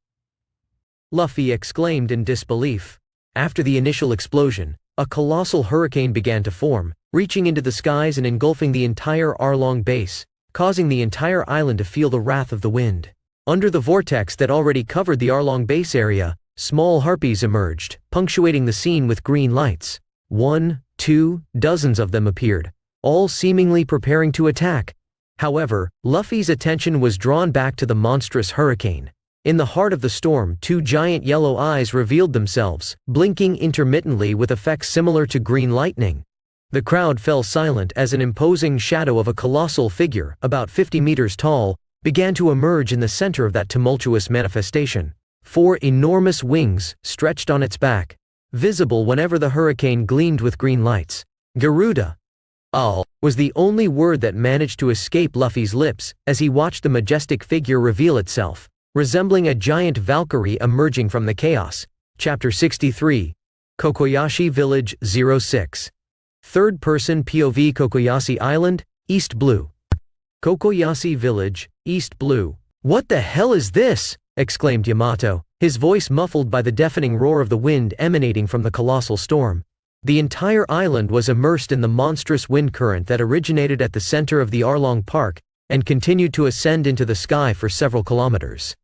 Luffy exclaimed in disbelief. After the initial explosion, a colossal hurricane began to form, reaching into the skies and engulfing the entire Arlong base, causing the entire island to feel the wrath of the wind. Under the vortex that already covered the Arlong base area, small harpies emerged, punctuating the scene with green lights. 1, 2, dozens of them appeared, all seemingly preparing to attack. However, Luffy's attention was drawn back to the monstrous hurricane. In the heart of the storm, 2 giant yellow eyes revealed themselves, blinking intermittently with effects similar to green lightning. The crowd fell silent as an imposing shadow of a colossal figure, about 50 meters tall, began to emerge in the center of that tumultuous manifestation. 4 enormous wings stretched on its back, visible whenever the hurricane gleamed with green lights. Garuda was the only word that managed to escape Luffy's lips as he watched the majestic figure reveal itself, resembling a giant Valkyrie emerging from the chaos. Chapter 63. Kokoyashi Village 06. Third-person POV. Kokoyashi Island, East Blue. Kokoyashi Village, East Blue. "What the hell is this?" exclaimed Yamato, his voice muffled by the deafening roar of the wind emanating from the colossal storm. The entire island was immersed in the monstrous wind current that originated at the center of the Arlong Park and continued to ascend into the sky for several kilometers.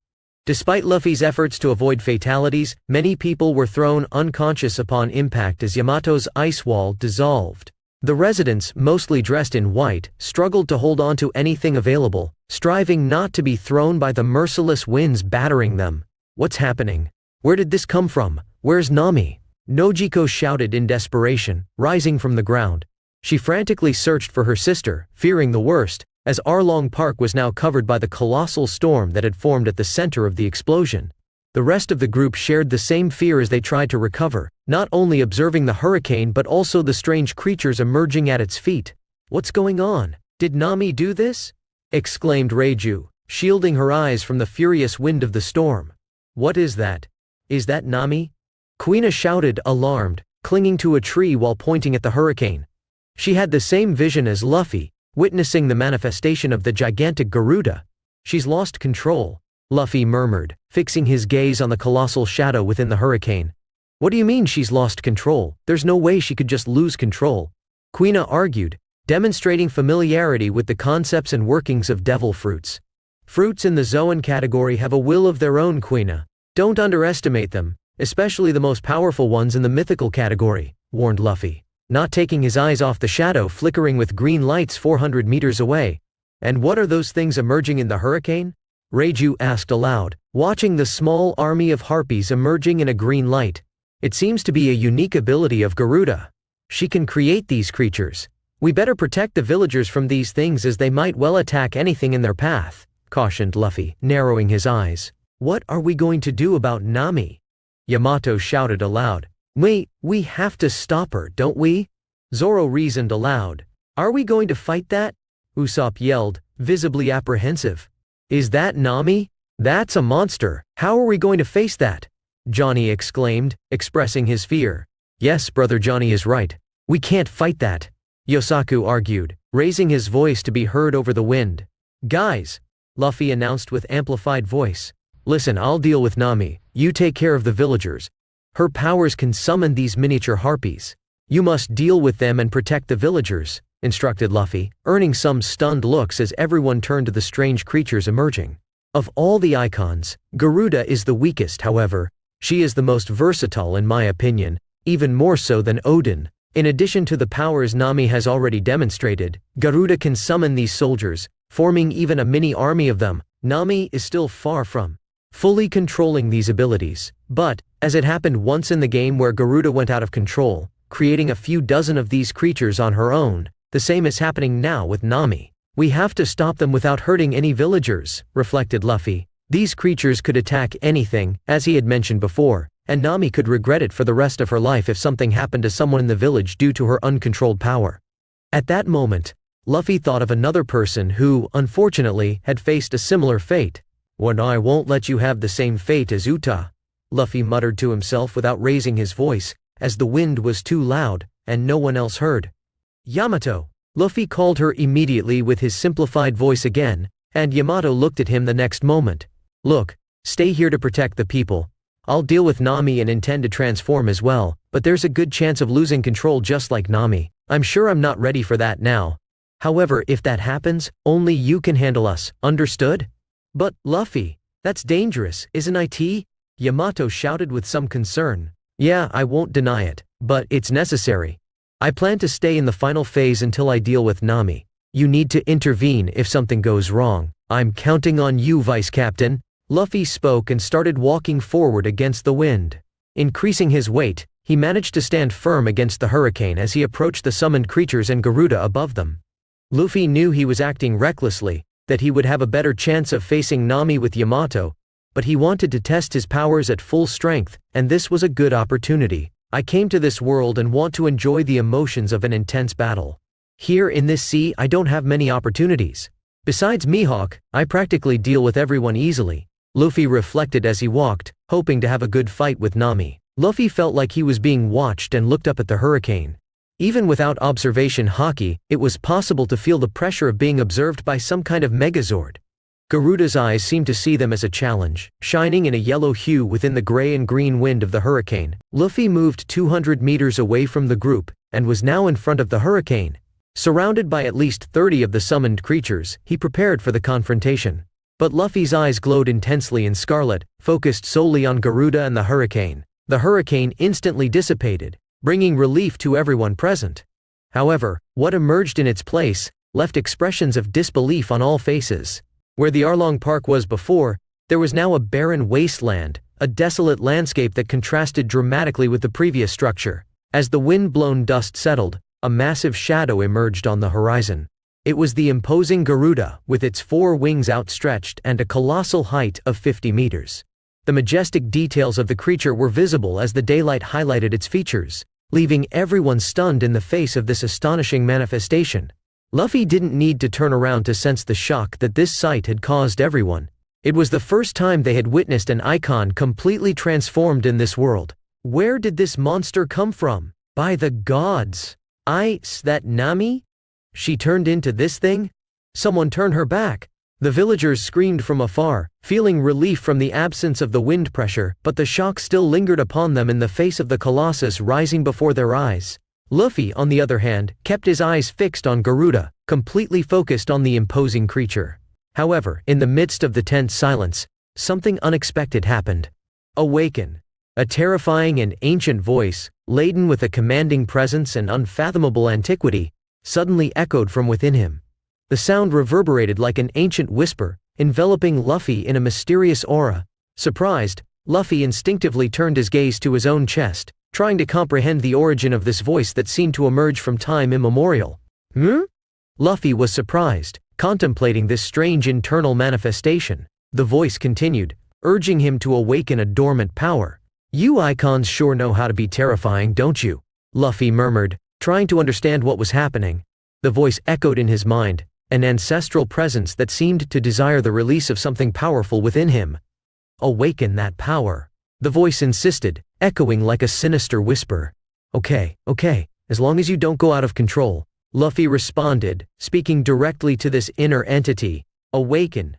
Despite Luffy's efforts to avoid fatalities, many people were thrown unconscious upon impact as Yamato's ice wall dissolved. The residents, mostly dressed in white, struggled to hold on to anything available, striving not to be thrown by the merciless winds battering them. What's happening? Where did this come from? Where's Nami? Nojiko shouted in desperation, rising from the ground. She frantically searched for her sister, fearing the worst, as Arlong Park was now covered by the colossal storm that had formed at the center of the explosion. The rest of the group shared the same fear as they tried to recover, not only observing the hurricane but also the strange creatures emerging at its feet. "What's going on? Did Nami do this?" exclaimed Reiju, shielding her eyes from the furious wind of the storm. "What is that? Is that Nami?" Kuina shouted, alarmed, clinging to a tree while pointing at the hurricane. She had the same vision as Luffy, witnessing the manifestation of the gigantic Garuda. "She's lost control," Luffy murmured, fixing his gaze on the colossal shadow within the hurricane. "What do you mean she's lost control? There's no way she could just lose control," Kuina argued, demonstrating familiarity with the concepts and workings of devil fruits. "Fruits in the Zoan category have a will of their own, Kuina. Don't underestimate them, especially the most powerful ones in the mythical category," warned Luffy, not taking his eyes off the shadow flickering with green lights 400 meters away. "And what are those things emerging in the hurricane?" Reiju asked aloud, watching the small army of harpies emerging in a green light. "It seems to be a unique ability of Garuda. She can create these creatures. We better protect the villagers from these things as they might well attack anything in their path," cautioned Luffy, narrowing his eyes. "What are we going to do about Nami?" Yamato shouted aloud. We have to stop her, don't we?" Zoro reasoned aloud. "Are we going to fight that?" Usopp yelled, visibly apprehensive. "Is that Nami? That's a monster. How are we going to face that?" Johnny exclaimed, expressing his fear. "Yes, brother Johnny is right. We can't fight that," Yosaku argued, raising his voice to be heard over the wind. "Guys," Luffy announced with amplified voice. "Listen, I'll deal with Nami. You take care of the villagers. Her powers can summon these miniature harpies. You must deal with them and protect the villagers," instructed Luffy, earning some stunned looks as everyone turned to the strange creatures emerging. Of all the icons, Garuda is the weakest, however. She is the most versatile in my opinion, even more so than Odin. In addition to the powers Nami has already demonstrated, Garuda can summon these soldiers, forming even a mini army of them. Nami is still far from fully controlling these abilities, but, as it happened once in the game where Garuda went out of control, creating a few dozen of these creatures on her own, the same is happening now with Nami. "We have to stop them without hurting any villagers," reflected Luffy. These creatures could attack anything, as he had mentioned before, and Nami could regret it for the rest of her life if something happened to someone in the village due to her uncontrolled power. At that moment, Luffy thought of another person who, unfortunately, had faced a similar fate. "When I won't let you have the same fate as Uta," Luffy muttered to himself without raising his voice, as the wind was too loud, and no one else heard. "Yamato!" Luffy called her immediately with his simplified voice again, and Yamato looked at him the next moment. "Look, stay here to protect the people. I'll deal with Nami and intend to transform as well, but there's a good chance of losing control just like Nami. I'm sure I'm not ready for that now. However, if that happens, only you can handle us, understood?" "But, Luffy, that's dangerous, isn't it?" Yamato shouted with some concern. "Yeah, I won't deny it, but it's necessary. I plan to stay in the final phase until I deal with Nami. You need to intervene if something goes wrong. I'm counting on you, Vice Captain." Luffy spoke and started walking forward against the wind. Increasing his weight, he managed to stand firm against the hurricane as he approached the summoned creatures and Garuda above them. Luffy knew he was acting recklessly, that he would have a better chance of facing Nami with Yamato, but he wanted to test his powers at full strength, and this was a good opportunity. "I came to this world and want to enjoy the emotions of an intense battle. Here in this sea I don't have many opportunities. Besides Mihawk, I practically deal with everyone easily," Luffy reflected as he walked, hoping to have a good fight with Nami. Luffy felt like he was being watched and looked up at the hurricane. Even without observation haki, it was possible to feel the pressure of being observed by some kind of Megazord. Garuda's eyes seemed to see them as a challenge, shining in a yellow hue within the gray and green wind of the hurricane. Luffy moved 200 meters away from the group, and was now in front of the hurricane. Surrounded by at least 30 of the summoned creatures, he prepared for the confrontation. But Luffy's eyes glowed intensely in scarlet, focused solely on Garuda and the hurricane. The hurricane instantly dissipated, bringing relief to everyone present. However, what emerged in its place left expressions of disbelief on all faces. Where the Arlong Park was before, there was now a barren wasteland, a desolate landscape that contrasted dramatically with the previous structure. As the wind-blown dust settled, a massive shadow emerged on the horizon. It was the imposing Garuda, with its 4 wings outstretched and a colossal height of 50 meters. The majestic details of the creature were visible as the daylight highlighted its features, leaving everyone stunned in the face of this astonishing manifestation. Luffy didn't need to turn around to sense the shock that this sight had caused everyone. It was the first time they had witnessed an icon completely transformed in this world. Where did this monster come from? By the gods! That Nami? She turned into this thing? Someone turn her back! The villagers screamed from afar, feeling relief from the absence of the wind pressure, but the shock still lingered upon them in the face of the colossus rising before their eyes. Luffy, on the other hand, kept his eyes fixed on Garuda, completely focused on the imposing creature. However, in the midst of the tense silence, something unexpected happened. Awaken! A terrifying and ancient voice, laden with a commanding presence and unfathomable antiquity, suddenly echoed from within him. The sound reverberated like an ancient whisper, enveloping Luffy in a mysterious aura. Surprised, Luffy instinctively turned his gaze to his own chest, trying to comprehend the origin of this voice that seemed to emerge from time immemorial. Luffy was surprised, contemplating this strange internal manifestation. The voice continued, urging him to awaken a dormant power. "You icons sure know how to be terrifying, don't you?" Luffy murmured, trying to understand what was happening. The voice echoed in his mind, an ancestral presence that seemed to desire the release of something powerful within him. "Awaken that power," the voice insisted, echoing like a sinister whisper. Okay, as long as you don't go out of control," Luffy responded, speaking directly to this inner entity. "Awaken.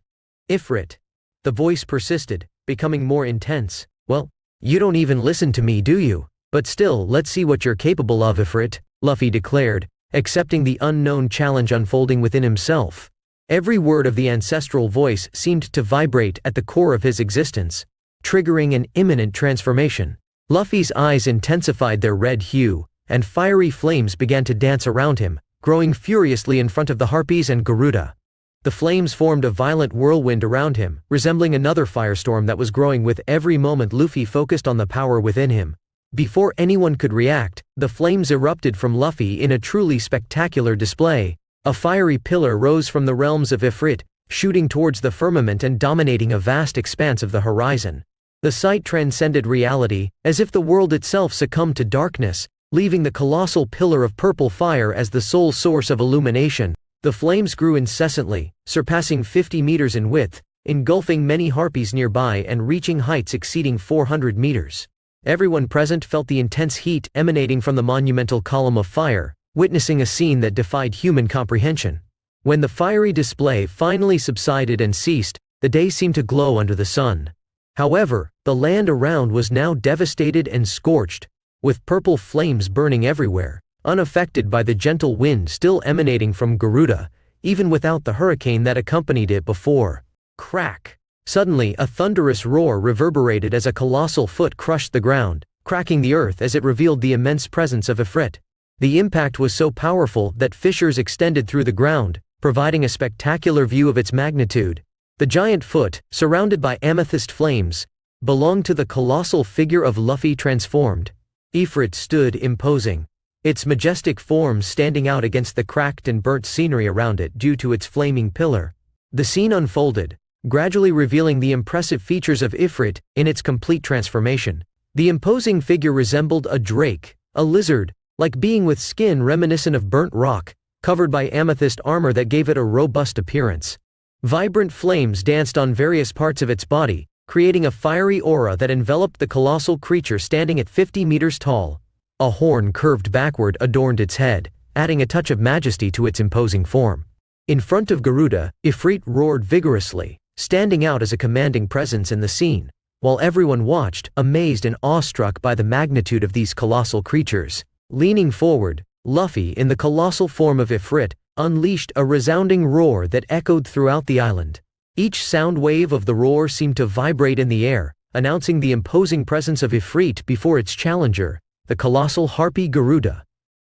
Ifrit." The voice persisted, becoming more intense. "Well, you don't even listen to me, do you? But still, let's see what you're capable of, Ifrit," Luffy declared, accepting the unknown challenge unfolding within himself. Every word of the ancestral voice seemed to vibrate at the core of his existence, triggering an imminent transformation. Luffy's eyes intensified their red hue, and fiery flames began to dance around him, growing furiously in front of the Harpies and Garuda. The flames formed a violent whirlwind around him, resembling another firestorm that was growing with every moment Luffy focused on the power within him. Before anyone could react, the flames erupted from Luffy in a truly spectacular display. A fiery pillar rose from the realms of Ifrit, shooting towards the firmament and dominating a vast expanse of the horizon. The sight transcended reality, as if the world itself succumbed to darkness, leaving the colossal pillar of purple fire as the sole source of illumination. The flames grew incessantly, surpassing 50 meters in width, engulfing many harpies nearby and reaching heights exceeding 400 meters. Everyone present felt the intense heat emanating from the monumental column of fire, witnessing a scene that defied human comprehension. When the fiery display finally subsided and ceased, the day seemed to glow under the sun. However, the land around was now devastated and scorched, with purple flames burning everywhere, unaffected by the gentle wind still emanating from Garuda, even without the hurricane that accompanied it before. Crack! Suddenly, a thunderous roar reverberated as a colossal foot crushed the ground, cracking the earth as it revealed the immense presence of Ifrit. The impact was so powerful that fissures extended through the ground, providing a spectacular view of its magnitude. The giant foot, surrounded by amethyst flames, belonged to the colossal figure of Luffy transformed. Ifrit stood imposing, its majestic form standing out against the cracked and burnt scenery around it due to its flaming pillar. The scene unfolded, gradually revealing the impressive features of Ifrit in its complete transformation. The imposing figure resembled a drake, a lizard-like being with skin reminiscent of burnt rock, covered by amethyst armor that gave it a robust appearance. Vibrant flames danced on various parts of its body, creating a fiery aura that enveloped the colossal creature standing at 50 meters tall. A horn curved backward adorned its head, adding a touch of majesty to its imposing form. In front of Garuda, Ifrit roared vigorously, standing out as a commanding presence in the scene, while everyone watched, amazed and awestruck by the magnitude of these colossal creatures. Leaning forward, Luffy, in the colossal form of Ifrit, unleashed a resounding roar that echoed throughout the island. Each sound wave of the roar seemed to vibrate in the air, announcing the imposing presence of Ifrit before its challenger, the colossal harpy Garuda.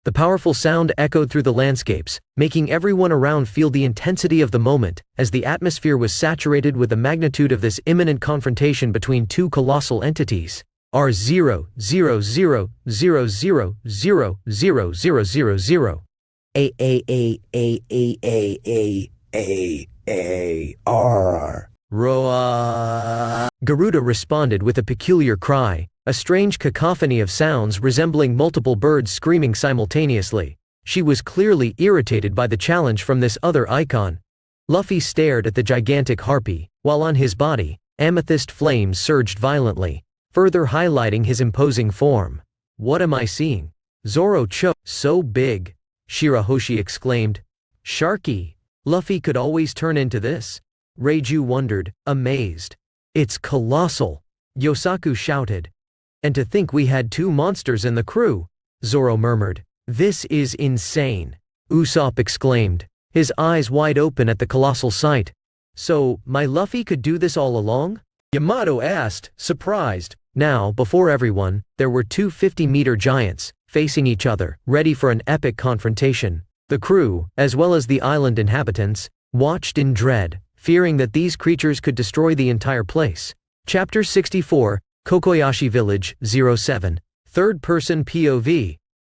The powerful sound echoed through the landscapes, making everyone around feel the intensity of the moment, as the atmosphere was saturated with the magnitude of this imminent confrontation between two colossal entities. R00000000000. A-A-A-A-A-A-A-A-R. Roar. Garuda responded with a peculiar cry, a strange cacophony of sounds resembling multiple birds screaming simultaneously. She was clearly irritated by the challenge from this other icon. Luffy stared at the gigantic harpy, while on his body, amethyst flames surged violently, further highlighting his imposing form. What am I seeing? Zoro choked. So big, Shirahoshi exclaimed. Sharky. Luffy could always turn into this? Reiju wondered, amazed. It's colossal, Yosaku shouted. And to think we had two monsters in the crew, Zoro murmured. This is insane, Usopp exclaimed, his eyes wide open at the colossal sight. So, my Luffy could do this all along? Yamato asked, surprised. Now, before everyone, there were two 50-meter giants, facing each other, ready for an epic confrontation. The crew, as well as the island inhabitants, watched in dread, fearing that these creatures could destroy the entire place. Chapter 64, Kokoyashi Village, 07. Third-person POV.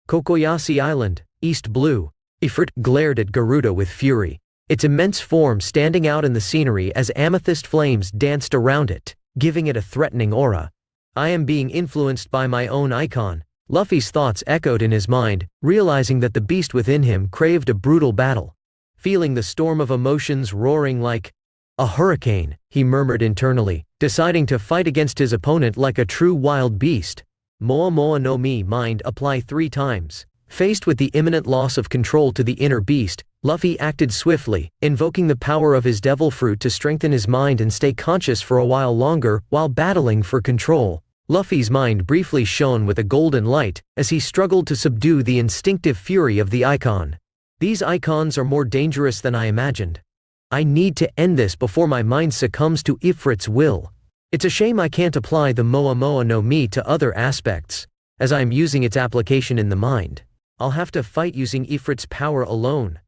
Kokoyashi Island, East Blue. Ifrit glared at Garuda with fury, its immense form standing out in the scenery as amethyst flames danced around it, giving it a threatening aura. I am being influenced by my own icon. Luffy's thoughts echoed in his mind, realizing that the beast within him craved a brutal battle. Feeling the storm of emotions roaring like a hurricane, he murmured internally, deciding to fight against his opponent like a true wild beast. Moa Moa no Mi mind apply 3 times. Faced with the imminent loss of control to the inner beast, Luffy acted swiftly, invoking the power of his devil fruit to strengthen his mind and stay conscious for a while longer while battling for control. Luffy's mind briefly shone with a golden light as he struggled to subdue the instinctive fury of the icon. These icons are more dangerous than I imagined. I need to end this before my mind succumbs to Ifrit's will. It's a shame I can't apply the Moa Moa no Mi to other aspects, as I am using its application in the mind. I'll have to fight using Ifrit's power alone.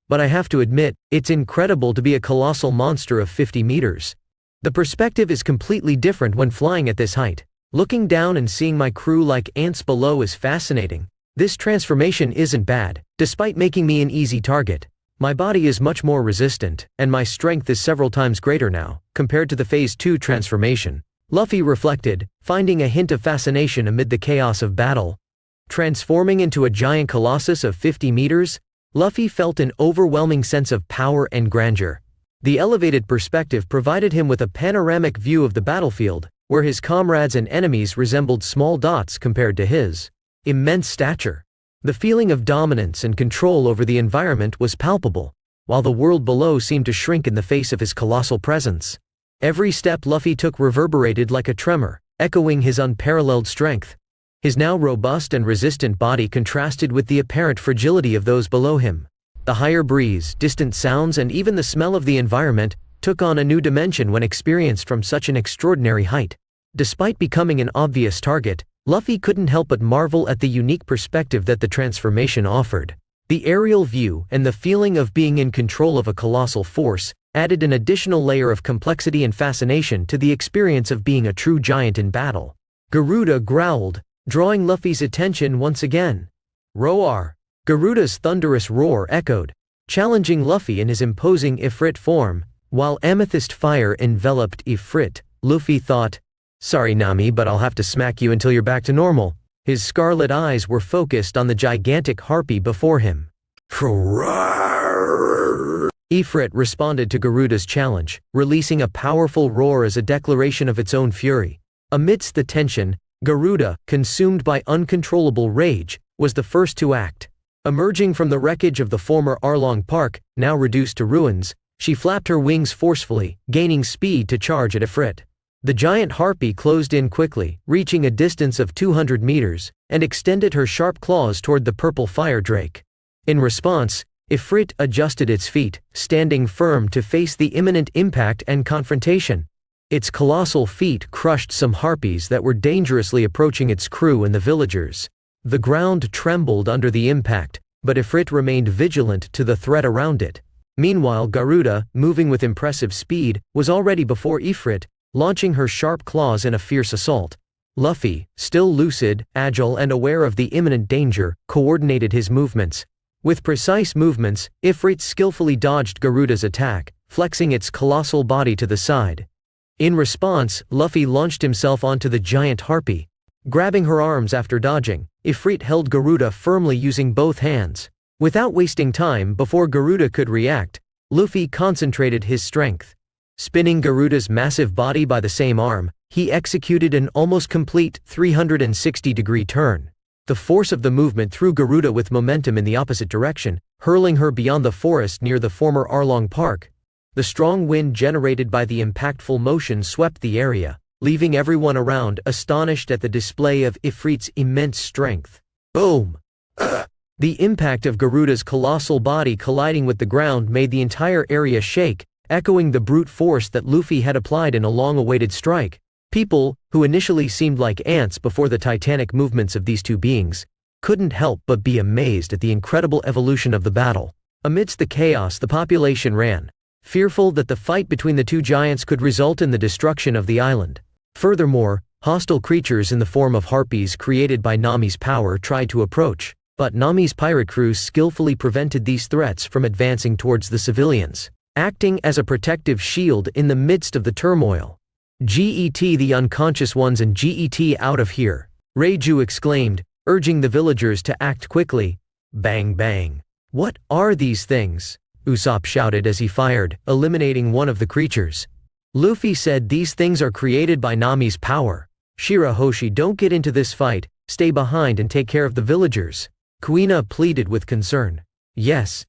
But I have to admit, it's incredible to be a colossal monster of 50 meters. The perspective is completely different when flying at this height. Looking down and seeing my crew like ants below is fascinating. This transformation isn't bad, despite making me an easy target. My body is much more resistant, and my strength is several times greater now, compared to the Phase 2 transformation. Luffy reflected, finding a hint of fascination amid the chaos of battle. Transforming into a giant colossus of 50 meters, Luffy felt an overwhelming sense of power and grandeur. The elevated perspective provided him with a panoramic view of the battlefield, where his comrades and enemies resembled small dots compared to his immense stature. The feeling of dominance and control over the environment was palpable, while the world below seemed to shrink in the face of his colossal presence. Every step Luffy took reverberated like a tremor, echoing his unparalleled strength. His now robust and resistant body contrasted with the apparent fragility of those below him. The higher breeze, distant sounds, and even the smell of the environment took on a new dimension when experienced from such an extraordinary height. Despite becoming an obvious target, Luffy couldn't help but marvel at the unique perspective that the transformation offered. The aerial view and the feeling of being in control of a colossal force added an additional layer of complexity and fascination to the experience of being a true giant in battle. Garuda growled, drawing Luffy's attention once again. Roar! Garuda's thunderous roar echoed, challenging Luffy in his imposing Ifrit form. While amethyst fire enveloped Ifrit, Luffy thought, "Sorry Nami, but I'll have to smack you until you're back to normal." His scarlet eyes were focused on the gigantic harpy before him. Ifrit responded to Garuda's challenge, releasing a powerful roar as a declaration of its own fury. Amidst the tension, Garuda, consumed by uncontrollable rage, was the first to act. Emerging from the wreckage of the former Arlong Park, now reduced to ruins, she flapped her wings forcefully, gaining speed to charge at Ifrit. The giant harpy closed in quickly, reaching a distance of 200 meters, and extended her sharp claws toward the purple fire drake. In response, Ifrit adjusted its feet, standing firm to face the imminent impact and confrontation. Its colossal feet crushed some harpies that were dangerously approaching its crew and the villagers. The ground trembled under the impact, but Ifrit remained vigilant to the threat around it. Meanwhile, Garuda, moving with impressive speed, was already before Ifrit, launching her sharp claws in a fierce assault. Luffy, still lucid, agile and aware of the imminent danger, coordinated his movements. With precise movements, Ifrit skillfully dodged Garuda's attack, flexing its colossal body to the side. In response, Luffy launched himself onto the giant harpy. Grabbing her arms after dodging, Ifrit held Garuda firmly using both hands. Without wasting time before Garuda could react, Luffy concentrated his strength. Spinning Garuda's massive body by the same arm, he executed an almost complete 360-degree turn. The force of the movement threw Garuda with momentum in the opposite direction, hurling her beyond the forest near the former Arlong Park. The strong wind generated by the impactful motion swept the area, leaving everyone around astonished at the display of Ifrit's immense strength. Boom! The impact of Garuda's colossal body colliding with the ground made the entire area shake, echoing the brute force that Luffy had applied in a long-awaited strike. People, who initially seemed like ants before the titanic movements of these two beings, couldn't help but be amazed at the incredible evolution of the battle. Amidst the chaos, the population ran, fearful that the fight between the two giants could result in the destruction of the island. Furthermore, hostile creatures in the form of harpies created by Nami's power tried to approach, but Nami's pirate crew skillfully prevented these threats from advancing towards the civilians, acting as a protective shield in the midst of the turmoil. "Get the unconscious ones and get out of here," Reiju exclaimed, urging the villagers to act quickly. Bang bang. "What are these things?" Usopp shouted as he fired, eliminating one of the creatures. Luffy said these things are created by Nami's power. "Shirahoshi, don't get into this fight, stay behind and take care of the villagers," Kuina pleaded with concern. Yes.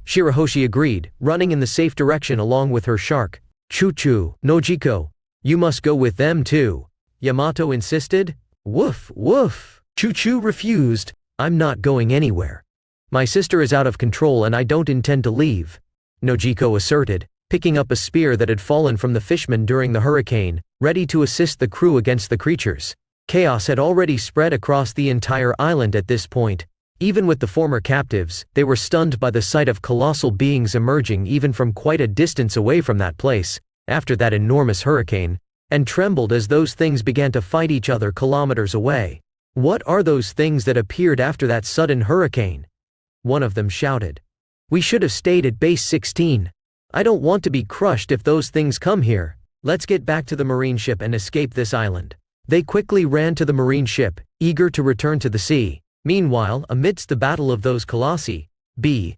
Shirahoshi agreed, running in the safe direction along with her shark. "Choo-choo, Nojiko, you must go with them too," Yamato insisted. "Woof, woof." Choo-choo refused. "I'm not going anywhere. My sister is out of control and I don't intend to leave," Nojiko asserted, picking up a spear that had fallen from the fishman during the hurricane, ready to assist the crew against the creatures. Chaos had already spread across the entire island at this point. Even with the former captives, they were stunned by the sight of colossal beings emerging even from quite a distance away from that place, after that enormous hurricane, and trembled as those things began to fight each other kilometers away. "What are those things that appeared after that sudden hurricane?" one of them shouted. "We should have stayed at base 16. I don't want to be crushed if those things come here. Let's get back to the marine ship and escape this island." They quickly ran to the marine ship, eager to return to the sea. Meanwhile, amidst the battle of those colossi, the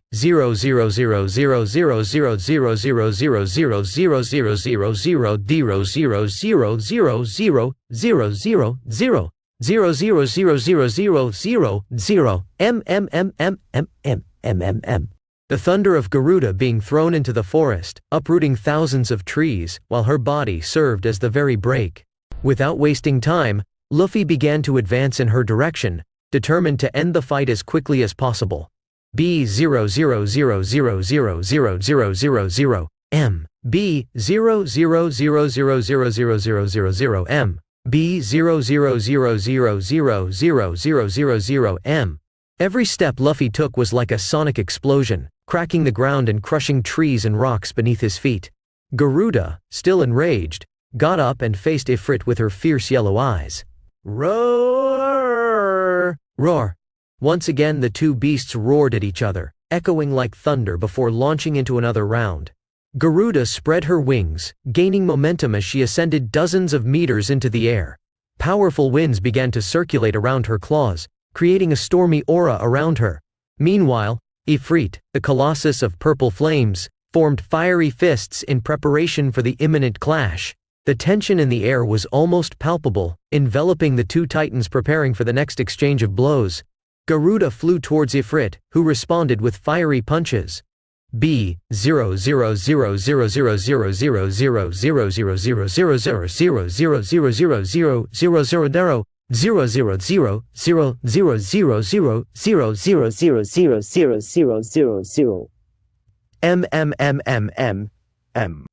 thunder of Garuda being thrown into the forest, uprooting thousands of trees, while her body served as the very brake. Without wasting time, Luffy began to advance in her direction, determined to end the fight as quickly as possible. B0000000000M B0000000000M B0000000000M. Every step Luffy took was like a sonic explosion, cracking the ground and crushing trees and rocks beneath his feet. Garuda, still enraged, got up and faced Ifrit with her fierce yellow eyes. Roar! Roar! Once again the two beasts roared at each other, echoing like thunder before launching into another round. Garuda spread her wings, gaining momentum as she ascended dozens of meters into the air. Powerful winds began to circulate around her claws, creating a stormy aura around her. Meanwhile, Ifrit, the colossus of purple flames, formed fiery fists in preparation for the imminent clash. The tension in the air was almost palpable, enveloping the two titans preparing for the next exchange of blows. Garuda flew towards Ifrit, who responded with fiery punches. B000000000000000000000000000000000000 0.000000000000000. MMMMMM.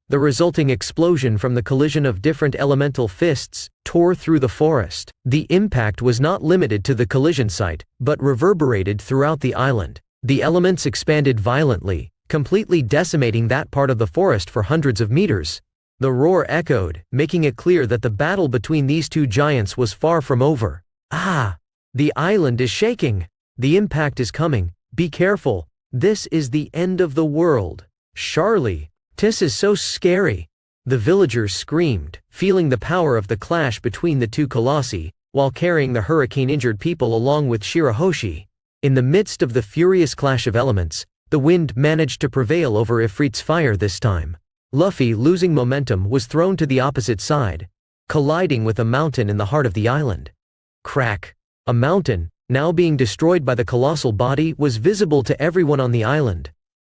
The resulting explosion from the collision of different elemental fists tore through the forest. The impact was not limited to the collision site, but reverberated throughout the island. The elements expanded violently, completely decimating that part of the forest for hundreds of meters. The roar echoed, making it clear that the battle between these two giants was far from over. Ah! The island is shaking! The impact is coming, be careful! This is the end of the world! Charlie! This is so scary! The villagers screamed, feeling the power of the clash between the two colossi, while carrying the hurricane-injured people along with Shirahoshi. In the midst of the furious clash of elements, the wind managed to prevail over Ifrit's fire this time. Luffy, losing momentum, was thrown to the opposite side, colliding with a mountain in the heart of the island. Crack! A mountain, now being destroyed by the colossal body, was visible to everyone on the island.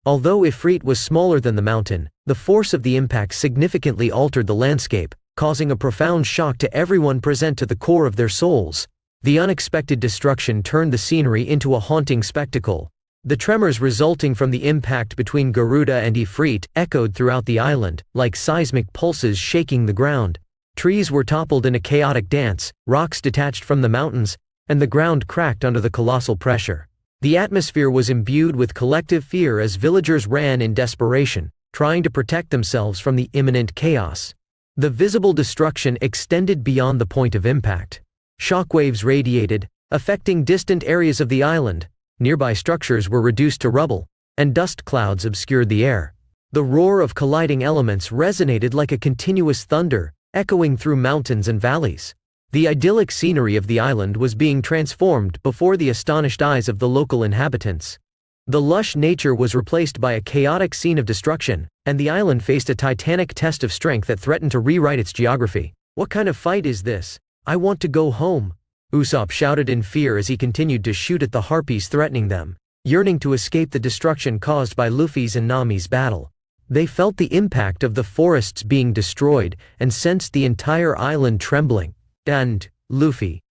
Although Ifrit was smaller than the mountain, the force of the impact significantly altered the landscape, causing a profound shock to everyone present to the core of their souls. The unexpected destruction turned the scenery into a haunting spectacle. The tremors resulting from the impact between Garuda and Ifrit echoed throughout the island, like seismic pulses shaking the ground. Trees were toppled in a chaotic dance, rocks detached from the mountains, and the ground cracked under the colossal pressure. The atmosphere was imbued with collective fear as villagers ran in desperation, trying to protect themselves from the imminent chaos. The visible destruction extended beyond the point of impact. Shockwaves radiated, affecting distant areas of the island. Nearby structures were reduced to rubble, and dust clouds obscured the air. The roar of colliding elements resonated like a continuous thunder, echoing through mountains and valleys. The idyllic scenery of the island was being transformed before the astonished eyes of the local inhabitants. The lush nature was replaced by a chaotic scene of destruction, and the island faced a titanic test of strength that threatened to rewrite its geography. What kind of fight is this? I want to go home, Usopp shouted in fear as he continued to shoot at the harpies threatening them, yearning to escape the destruction caused by Luffy's and Nami's battle. They felt the impact of the forests being destroyed and sensed the entire island trembling. And, Luffy,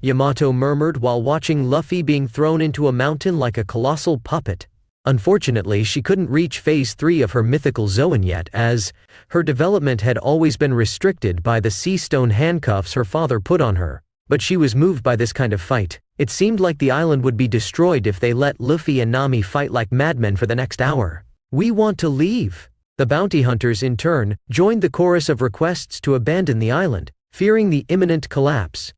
Yamato murmured while watching Luffy being thrown into a mountain like a colossal puppet. Unfortunately, she couldn't reach phase 3 of her mythical Zoan yet, as her development had always been restricted by the sea stone handcuffs her father put on her. But she was moved by this kind of fight. It seemed like the island would be destroyed if they let Luffy and Nami fight like madmen for the next hour. We want to leave. The bounty hunters, in turn, joined the chorus of requests to abandon the island, fearing the imminent collapse.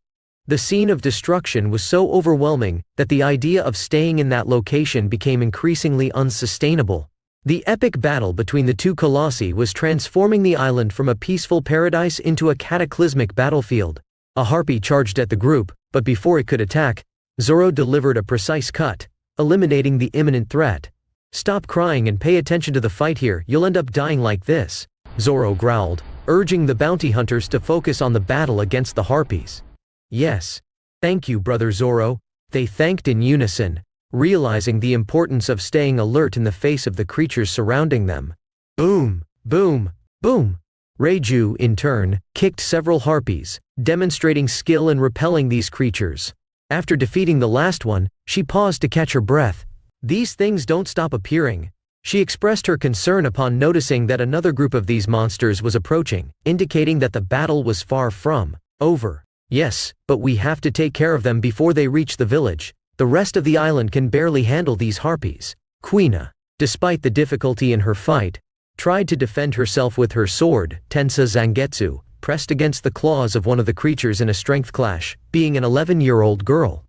The scene of destruction was so overwhelming that the idea of staying in that location became increasingly unsustainable. The epic battle between the two colossi was transforming the island from a peaceful paradise into a cataclysmic battlefield. A harpy charged at the group, but before it could attack, Zoro delivered a precise cut, eliminating the imminent threat. Stop crying and pay attention to the fight here, you'll end up dying like this, Zoro growled, urging the bounty hunters to focus on the battle against the harpies. Yes. Thank you, brother Zoro, they thanked in unison, realizing the importance of staying alert in the face of the creatures surrounding them. Boom, boom, boom. Reiju, in turn, kicked several harpies, demonstrating skill in repelling these creatures. After defeating the last one, she paused to catch her breath. These things don't stop appearing. She expressed her concern upon noticing that another group of these monsters was approaching, indicating that the battle was far from over. Yes, but we have to take care of them before they reach the village. The rest of the island can barely handle these harpies. Kuina, despite the difficulty in her fight, tried to defend herself with her sword. Tensa Zangetsu pressed against the claws of one of the creatures in a strength clash, being an 11-year-old girl.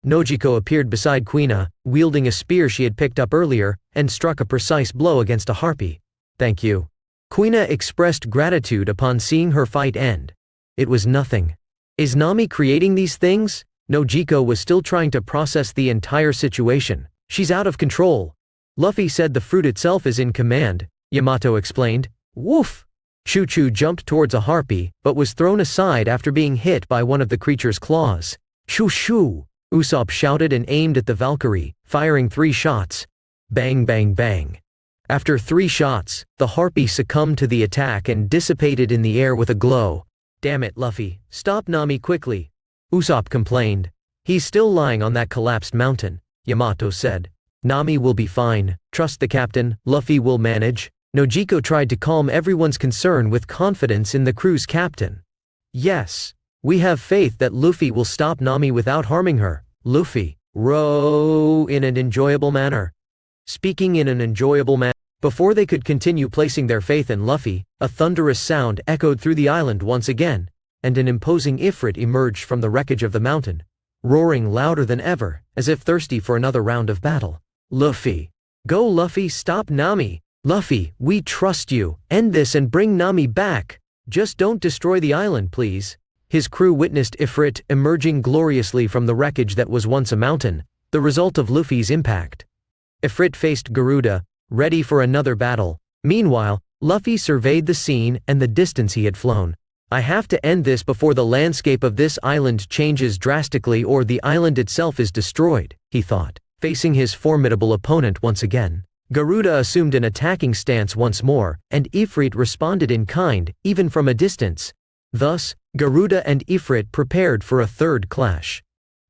Nojiko appeared beside Kuina, wielding a spear she had picked up earlier, and struck a precise blow against a harpy. Thank you. Kuina expressed gratitude upon seeing her fight end. It was nothing. Is Nami creating these things? Nojiko was still trying to process the entire situation. She's out of control. Luffy said the fruit itself is in command, Yamato explained. Woof! Choo-Choo jumped towards a harpy, but was thrown aside after being hit by one of the creature's claws. Shoo-Shoo! Usopp shouted and aimed at the Valkyrie, firing 3 shots. Bang bang bang. After 3 shots, the harpy succumbed to the attack and dissipated in the air with a glow. Damn it, Luffy, stop Nami quickly, Usopp complained. He's still lying on that collapsed mountain, Yamato said. Nami will be fine, trust the captain, Luffy will manage. Nojiko tried to calm everyone's concern with confidence in the crew's captain. Yes. We have faith that Luffy will stop Nami without harming her. Luffy, row in an enjoyable manner. Speaking in an enjoyable manner. Before they could continue placing their faith in Luffy, a thunderous sound echoed through the island once again, and an imposing Ifrit emerged from the wreckage of the mountain, roaring louder than ever, as if thirsty for another round of battle. Luffy. Go Luffy, stop Nami. Luffy, we trust you, end this and bring Nami back. Just don't destroy the island, please. His crew witnessed Ifrit emerging gloriously from the wreckage that was once a mountain, the result of Luffy's impact. Ifrit faced Garuda, ready for another battle. Meanwhile, Luffy surveyed the scene and the distance he had flown. I have to end this before the landscape of this island changes drastically or the island itself is destroyed, he thought, facing his formidable opponent once again. Garuda assumed an attacking stance once more, and Ifrit responded in kind, even from a distance. Thus, Garuda and Ifrit prepared for a third clash.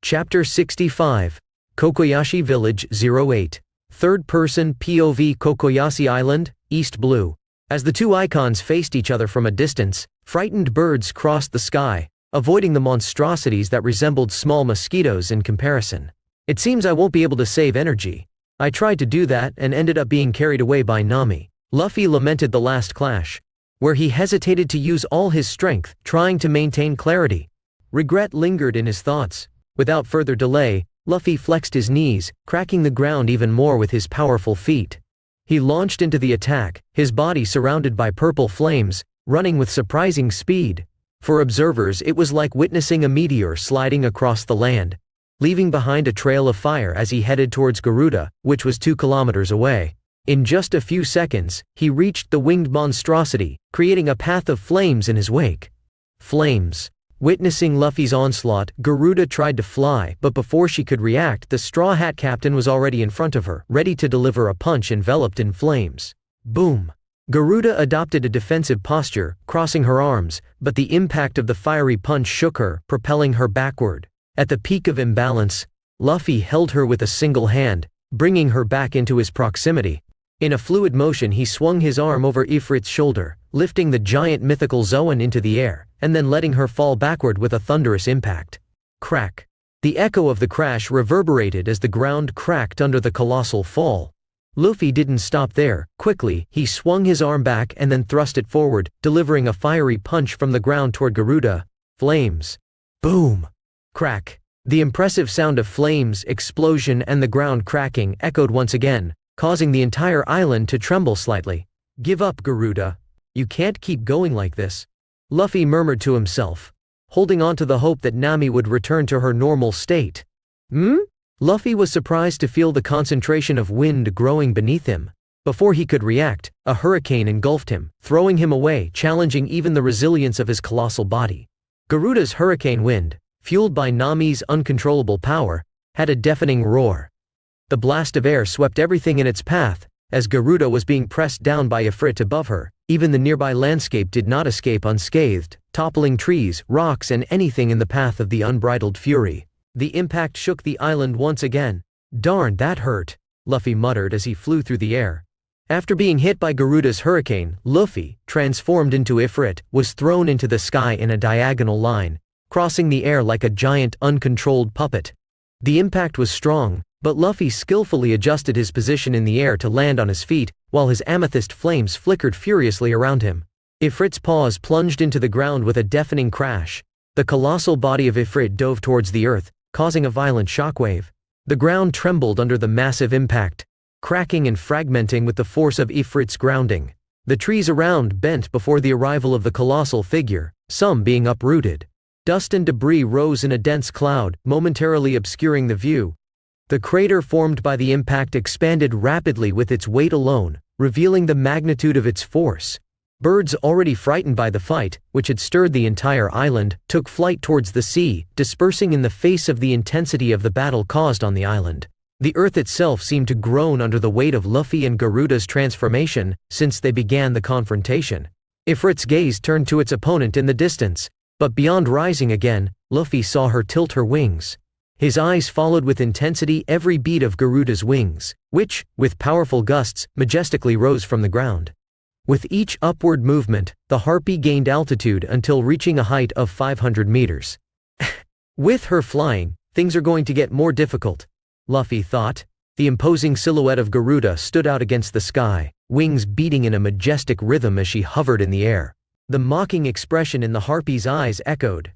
Chapter 65. Kokoyashi Village 08. Third-person POV Kokoyashi Island, East Blue. As the two icons faced each other from a distance, frightened birds crossed the sky, avoiding the monstrosities that resembled small mosquitoes in comparison. It seems I won't be able to save energy. I tried to do that and ended up being carried away by Nami. Luffy lamented the last clash, where he hesitated to use all his strength, trying to maintain clarity. Regret lingered in his thoughts. Without further delay, Luffy flexed his knees, cracking the ground even more with his powerful feet. He launched into the attack, his body surrounded by purple flames, running with surprising speed. For observers, it was like witnessing a meteor sliding across the land, leaving behind a trail of fire as he headed towards Garuda, which was 2 kilometers away. In just a few seconds, he reached the winged monstrosity, creating a path of flames in his wake. Flames. Witnessing Luffy's onslaught, Garuda tried to fly, but before she could react, the Straw Hat Captain was already in front of her, ready to deliver a punch enveloped in flames. Boom. Garuda adopted a defensive posture, crossing her arms, but the impact of the fiery punch shook her, propelling her backward. At the peak of imbalance, Luffy held her with a single hand, bringing her back into his proximity. In a fluid motion he swung his arm over Ifrit's shoulder, lifting the giant mythical Zoan into the air, and then letting her fall backward with a thunderous impact. Crack. The echo of the crash reverberated as the ground cracked under the colossal fall. Luffy didn't stop there. Quickly, he swung his arm back and then thrust it forward, delivering a fiery punch from the ground toward Garuda. Flames. Boom. Crack. The impressive sound of flames, explosion and the ground cracking echoed once again, causing the entire island to tremble slightly. Give up, Garuda. You can't keep going like this. Luffy murmured to himself, holding on to the hope that Nami would return to her normal state. Luffy was surprised to feel the concentration of wind growing beneath him. Before he could react, a hurricane engulfed him, throwing him away, challenging even the resilience of his colossal body. Garuda's hurricane wind, fueled by Nami's uncontrollable power, had a deafening roar. The blast of air swept everything in its path. As Garuda was being pressed down by Ifrit above her, even the nearby landscape did not escape unscathed, toppling trees, rocks and anything in the path of the unbridled fury. The impact shook the island once again. Darn, that hurt, Luffy muttered as he flew through the air. After being hit by Garuda's hurricane, Luffy, transformed into Ifrit, was thrown into the sky in a diagonal line, crossing the air like a giant, uncontrolled puppet. The impact was strong, but Luffy skillfully adjusted his position in the air to land on his feet, while his amethyst flames flickered furiously around him. Ifrit's paws plunged into the ground with a deafening crash. The colossal body of Ifrit dove towards the earth, causing a violent shockwave. The ground trembled under the massive impact, cracking and fragmenting with the force of Ifrit's grounding. The trees around bent before the arrival of the colossal figure, some being uprooted. Dust and debris rose in a dense cloud, momentarily obscuring the view. The crater formed by the impact expanded rapidly with its weight alone, revealing the magnitude of its force. Birds already frightened by the fight, which had stirred the entire island, took flight towards the sea, dispersing in the face of the intensity of the battle caused on the island. The earth itself seemed to groan under the weight of Luffy and Garuda's transformation, since they began the confrontation. Ifrit's gaze turned to its opponent in the distance, but beyond rising again, Luffy saw her tilt her wings. His eyes followed with intensity every beat of Garuda's wings, which, with powerful gusts, majestically rose from the ground. With each upward movement, the harpy gained altitude until reaching a height of 500 meters. With her flying, things are going to get more difficult, Luffy thought. The imposing silhouette of Garuda stood out against the sky, wings beating in a majestic rhythm as she hovered in the air. The mocking expression in the harpy's eyes echoed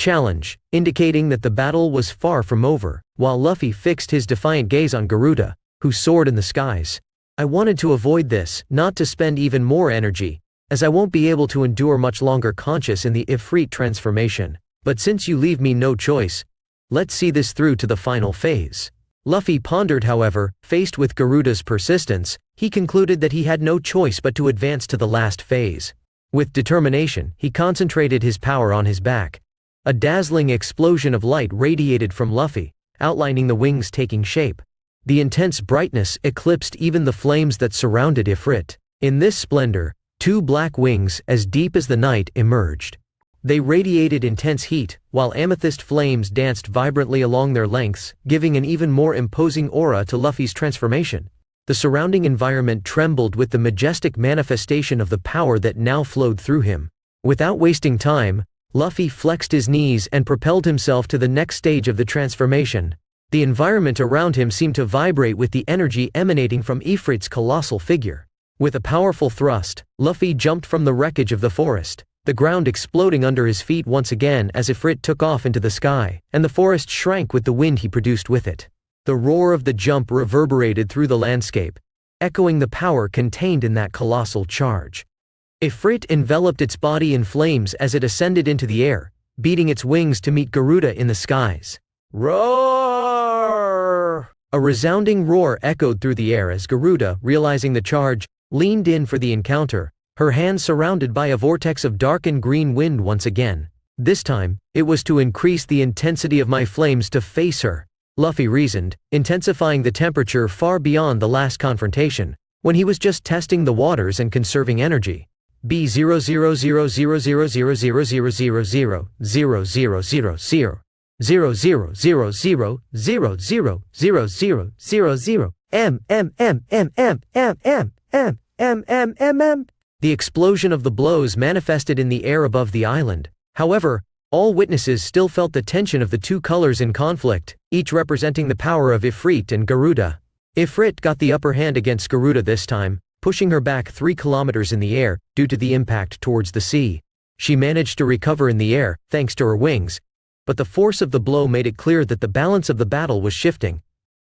challenge, indicating that the battle was far from over, while Luffy fixed his defiant gaze on Garuda, who soared in the skies. I wanted to avoid this, not to spend even more energy, as I won't be able to endure much longer conscious in the Ifrit transformation. But since you leave me no choice, let's see this through to the final phase. Luffy pondered, however, faced with Garuda's persistence, he concluded that he had no choice but to advance to the last phase. With determination, he concentrated his power on his back. A dazzling explosion of light radiated from Luffy, outlining the wings taking shape. The intense brightness eclipsed even the flames that surrounded Ifrit. In this splendor, two black wings, as deep as the night, emerged. They radiated intense heat, while amethyst flames danced vibrantly along their lengths, giving an even more imposing aura to Luffy's transformation. The surrounding environment trembled with the majestic manifestation of the power that now flowed through him. Without wasting time, Luffy flexed his knees and propelled himself to the next stage of the transformation. The environment around him seemed to vibrate with the energy emanating from Ifrit's colossal figure. With a powerful thrust, Luffy jumped from the wreckage of the forest, the ground exploding under his feet once again as Ifrit took off into the sky, and the forest shrank with the wind he produced with it. The roar of the jump reverberated through the landscape, echoing the power contained in that colossal charge. Ifrit enveloped its body in flames as it ascended into the air, beating its wings to meet Garuda in the skies. Roar! A resounding roar echoed through the air as Garuda, realizing the charge, leaned in for the encounter, her hands surrounded by a vortex of dark and green wind once again. This time, it was to increase the intensity of my flames to face her, Luffy reasoned, intensifying the temperature far beyond the last confrontation, when he was just testing the waters and conserving energy. B000000000000000000000000 The explosion of the blows manifested in the air above the island. However, all witnesses still felt the tension of the two colors in conflict, each representing the power of Ifrit and Garuda. Ifrit got the upper hand against Garuda this time, pushing her back 3 kilometers in the air due to the impact towards the sea. She managed to recover in the air, thanks to her wings, but the force of the blow made it clear that the balance of the battle was shifting.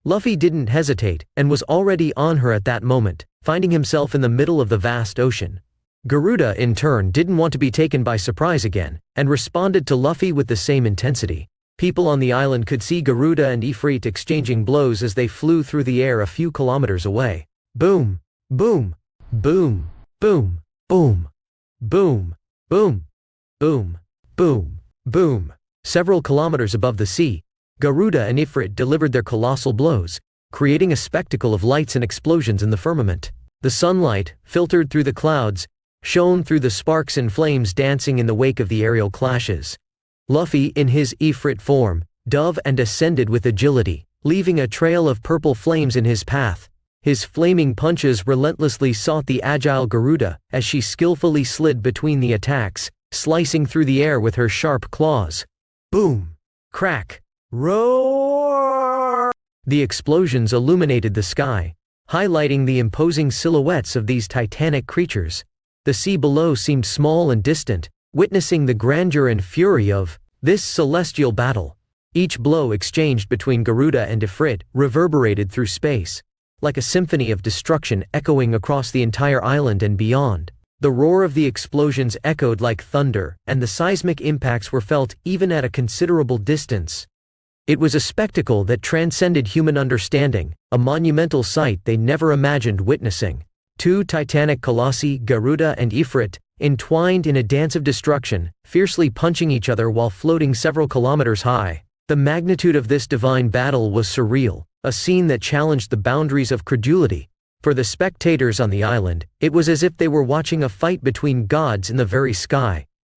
Luffy didn't hesitate, and was already on her at that moment, finding himself in the middle of the vast ocean. Garuda, in turn, didn't want to be taken by surprise again, and responded to Luffy with the same intensity. People on the island could see Garuda and Ifrit exchanging blows as they flew through the air a few kilometers away. Boom! Boom! Boom! Boom! Boom! Boom! Boom! Boom! Boom! Boom! Several kilometers above the sea, Garuda and Ifrit delivered their colossal blows, creating a spectacle of lights and explosions in the firmament. The sunlight, filtered through the clouds, shone through the sparks and flames dancing in the wake of the aerial clashes. Luffy, in his Ifrit form, dove and ascended with agility, leaving a trail of purple flames in his path. His flaming punches relentlessly sought the agile Garuda as she skillfully slid between the attacks, slicing through the air with her sharp claws. Boom! Crack! Roar! The explosions illuminated the sky, highlighting the imposing silhouettes of these titanic creatures. The sea below seemed small and distant, witnessing the grandeur and fury of this celestial battle. Each blow exchanged between Garuda and Ifrit reverberated through space, like a symphony of destruction echoing across the entire island and beyond. The roar of the explosions echoed like thunder, and the seismic impacts were felt even at a considerable distance. It was a spectacle that transcended human understanding, a monumental sight they never imagined witnessing. Two titanic colossi, Garuda and Ifrit, entwined in a dance of destruction, fiercely punching each other while floating several kilometers high. The magnitude of this divine battle was surreal, a scene that challenged the boundaries of credulity. For the spectators on the island, it was as if they were watching a fight between gods in the very sky.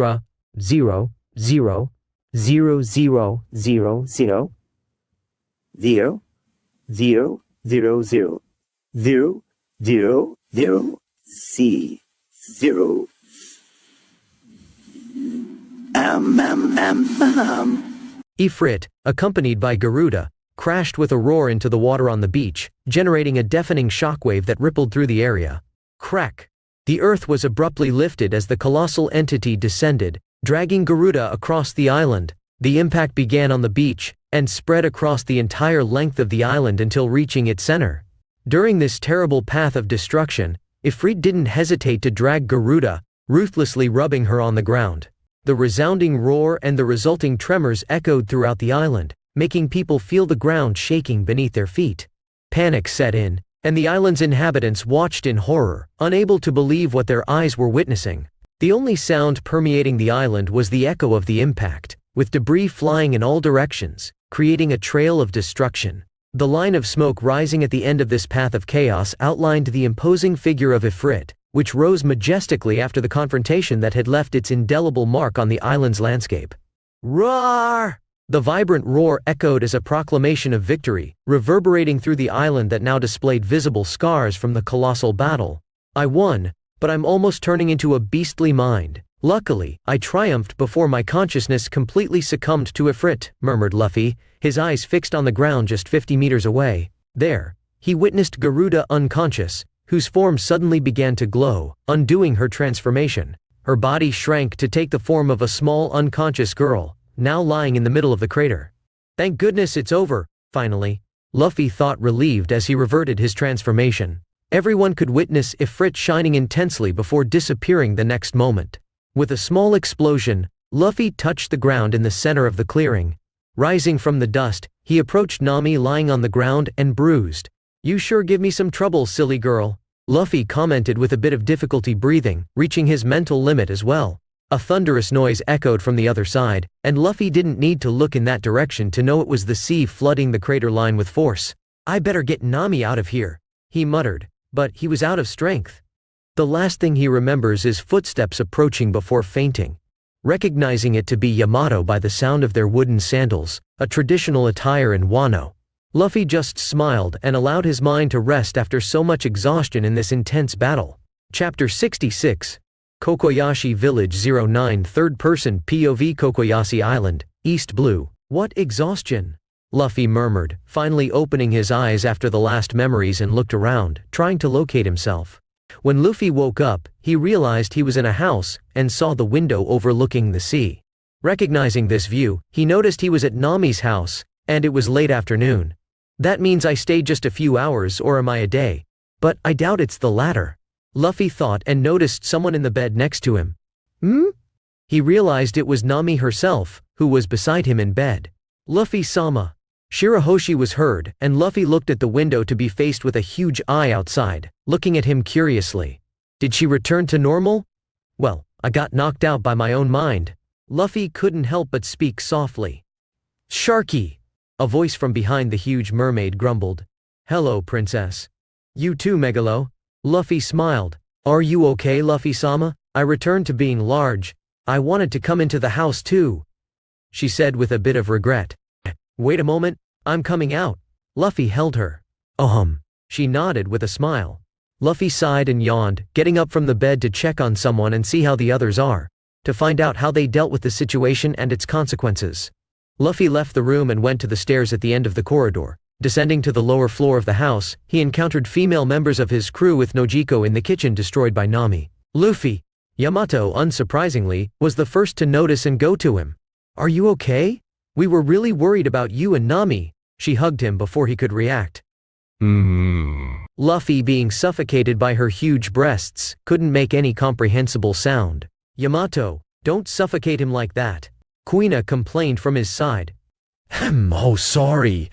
0, 0, 0, 0, 0, 0, 0, 0, 0, 0, 0, 0, 0, 0, C, 0. Ifrit, accompanied by Garuda, crashed with a roar into the water on the beach, generating a deafening shockwave that rippled through the area. Crack! The earth was abruptly lifted as the colossal entity descended, dragging Garuda across the island. The impact began on the beach, and spread across the entire length of the island until reaching its center. During this terrible path of destruction, Ifrit didn't hesitate to drag Garuda, ruthlessly rubbing her on the ground. The resounding roar and the resulting tremors echoed throughout the island, making people feel the ground shaking beneath their feet. Panic set in, and the island's inhabitants watched in horror, unable to believe what their eyes were witnessing. The only sound permeating the island was the echo of the impact, with debris flying in all directions, creating a trail of destruction. The line of smoke rising at the end of this path of chaos outlined the imposing figure of Ifrit, which rose majestically after the confrontation that had left its indelible mark on the island's landscape. Roar! The vibrant roar echoed as a proclamation of victory, reverberating through the island that now displayed visible scars from the colossal battle. I won, but I'm almost turning into a beastly mind. Luckily, I triumphed before my consciousness completely succumbed to Ifrit, murmured Luffy, his eyes fixed on the ground just 50 meters away. There, he witnessed Garuda unconscious, whose form suddenly began to glow, undoing her transformation. Her body shrank to take the form of a small unconscious girl, now lying in the middle of the crater. Thank goodness it's over, finally, Luffy thought, relieved as he reverted his transformation. Everyone could witness Ifrit shining intensely before disappearing the next moment. With a small explosion, Luffy touched the ground in the center of the clearing. Rising from the dust, he approached Nami lying on the ground and bruised. You sure give me some trouble, silly girl, Luffy commented with a bit of difficulty breathing, reaching his mental limit as well. A thunderous noise echoed from the other side, and Luffy didn't need to look in that direction to know it was the sea flooding the crater line with force. I better get Nami out of here, he muttered, but he was out of strength. The last thing he remembers is footsteps approaching before fainting. Recognizing it to be Yamato by the sound of their wooden sandals, a traditional attire in Wano, Luffy just smiled and allowed his mind to rest after so much exhaustion in this intense battle. Chapter 66. Kokoyashi Village 09 Third-person POV Kokoyashi Island, East Blue. What exhaustion? Luffy murmured, finally opening his eyes after the last memories and looked around, trying to locate himself. When Luffy woke up, he realized he was in a house, and saw the window overlooking the sea. Recognizing this view, he noticed he was at Nami's house, and it was late afternoon. That means I stayed just a few hours, or am I a day? But I doubt it's the latter. Luffy thought and noticed someone in the bed next to him. He realized it was Nami herself, who was beside him in bed. Luffy-sama. Shirahoshi was heard, and Luffy looked at the window to be faced with a huge eye outside, looking at him curiously. Did she return to normal? Well, I got knocked out by my own mind. Luffy couldn't help but speak softly. Sharky! A voice from behind the huge mermaid grumbled. Hello, princess. You too, Megalo. Luffy smiled. Are you okay, Luffy-sama? I returned to being large. I wanted to come into the house too, she said with a bit of regret. Wait a moment, I'm coming out. Luffy held her. She nodded with a smile. Luffy sighed and yawned, getting up from the bed to check on someone and see how the others are, to find out how they dealt with the situation and its consequences. Luffy left the room and went to the stairs at the end of the corridor. Descending to the lower floor of the house, he encountered female members of his crew with Nojiko in the kitchen destroyed by Nami. Luffy. Yamato, unsurprisingly, was the first to notice and go to him. Are you okay? We were really worried about you and Nami. She hugged him before he could react. Luffy, being suffocated by her huge breasts, couldn't make any comprehensible sound. Yamato, don't suffocate him like that. Kuina complained from his side. Oh, sorry.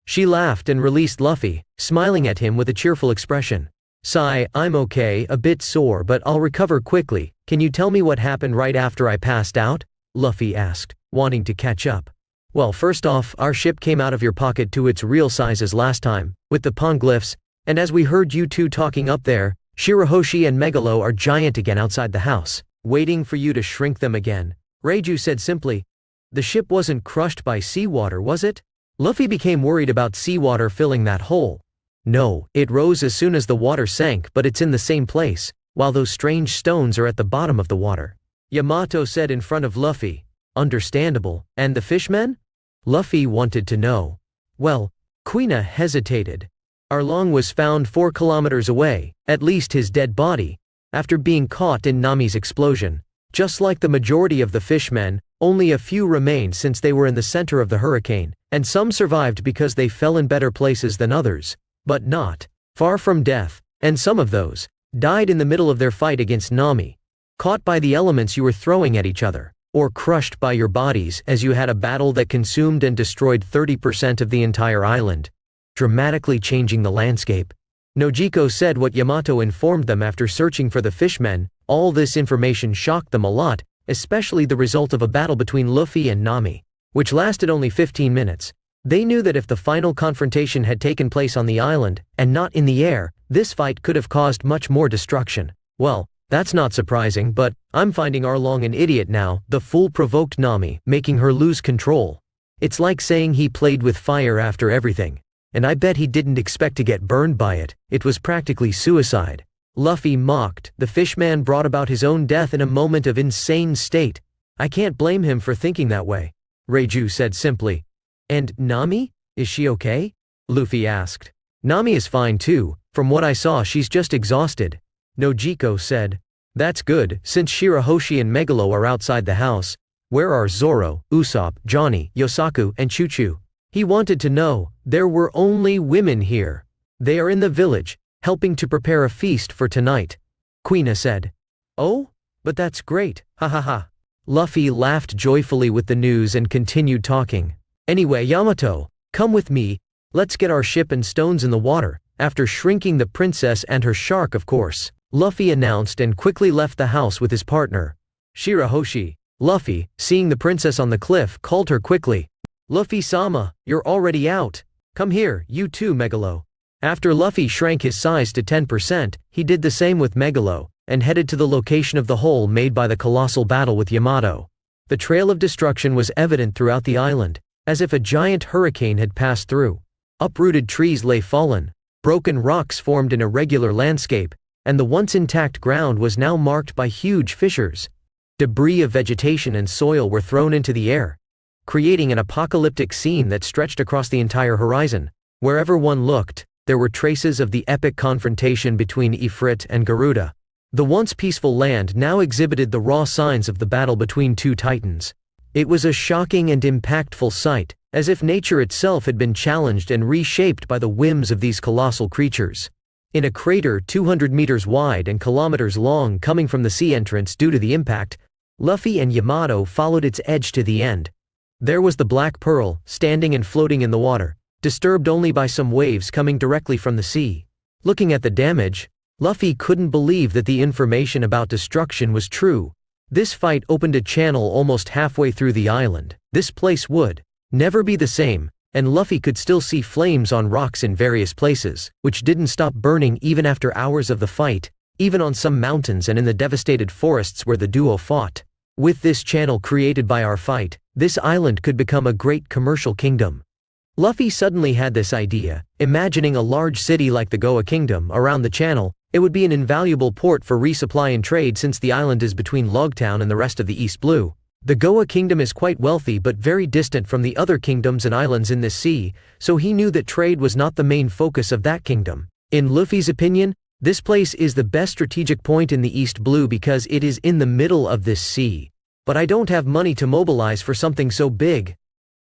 She laughed and released Luffy, smiling at him with a cheerful expression. Sigh, I'm okay, a bit sore but I'll recover quickly. Can you tell me what happened right after I passed out? Luffy asked, wanting to catch up. Well, first off, our ship came out of your pocket to its real size as last time, with the poneglyphs, and as we heard you two talking up there, Shirahoshi and Megalo are giant again outside the house, waiting for you to shrink them again. Reiju said simply. The ship wasn't crushed by seawater, was it? Luffy became worried about seawater filling that hole. No, it rose as soon as the water sank, but it's in the same place, while those strange stones are at the bottom of the water. Yamato said in front of Luffy. Understandable. And the fishmen? Luffy wanted to know. Well, Kuina hesitated. Arlong was found 4 kilometers away, at least his dead body, after being caught in Nami's explosion. Just like the majority of the fishmen, only a few remained since they were in the center of the hurricane, and some survived because they fell in better places than others, but not far from death, and some of those died in the middle of their fight against Nami, caught by the elements you were throwing at each other, or crushed by your bodies as you had a battle that consumed and destroyed 30% of the entire island, dramatically changing the landscape. Nojiko said what Yamato informed them after searching for the fishmen. All this information shocked them a lot, especially the result of a battle between Luffy and Nami, which lasted only 15 minutes. They knew that if the final confrontation had taken place on the island, and not in the air, this fight could have caused much more destruction. Well, that's not surprising, but I'm finding Arlong an idiot now. The fool provoked Nami, making her lose control. It's like saying he played with fire after everything. And I bet he didn't expect to get burned by it. It was practically suicide. Luffy mocked. The fishman brought about his own death in a moment of insane state. I can't blame him for thinking that way, Reiju said simply. And Nami? Is she okay? Luffy asked. Nami is fine too. From what I saw, she's just exhausted. Nojiko said. That's good, since Shirahoshi and Megalo are outside the house. Where are Zoro, Usopp, Johnny, Yosaku, and Chuchu? He wanted to know. There were only women here. They are in the village, helping to prepare a feast for tonight, Kuina said. Oh? But that's great, ha ha ha. Luffy laughed joyfully with the news and continued talking. Anyway, Yamato, come with me. Let's get our ship and stones in the water, after shrinking the princess and her shark, of course, Luffy announced and quickly left the house with his partner. Shirahoshi. Luffy, seeing the princess on the cliff, called her quickly. Luffy-sama, you're already out. Come here, you too, Megalo. After Luffy shrank his size to 10%, he did the same with Megalo, and headed to the location of the hole made by the colossal battle with Yamato. The trail of destruction was evident throughout the island, as if a giant hurricane had passed through. Uprooted trees lay fallen, broken rocks formed an irregular landscape, and the once intact ground was now marked by huge fissures. Debris of vegetation and soil were thrown into the air, creating an apocalyptic scene that stretched across the entire horizon. Wherever one looked, there were traces of the epic confrontation between Ifrit and Garuda. The once peaceful land now exhibited the raw signs of the battle between two titans. It was a shocking and impactful sight, as if nature itself had been challenged and reshaped by the whims of these colossal creatures. In a crater 200 meters wide and kilometers long coming from the sea entrance due to the impact, Luffy and Yamato followed its edge to the end. There was the Black Pearl, standing and floating in the water, disturbed only by some waves coming directly from the sea. Looking at the damage, Luffy couldn't believe that the information about destruction was true. This fight opened a channel almost halfway through the island. This place would never be the same, and Luffy could still see flames on rocks in various places, which didn't stop burning even after hours of the fight, even on some mountains and in the devastated forests where the duo fought. With this channel created by our fight, this island could become a great commercial kingdom. Luffy suddenly had this idea, imagining a large city like the Goa Kingdom around the channel. It would be an invaluable port for resupply and trade since the island is between Logtown and the rest of the East Blue. The Goa Kingdom is quite wealthy but very distant from the other kingdoms and islands in this sea, so he knew that trade was not the main focus of that kingdom. In Luffy's opinion, this place is the best strategic point in the East Blue because it is in the middle of this sea. But I don't have money to mobilize for something so big.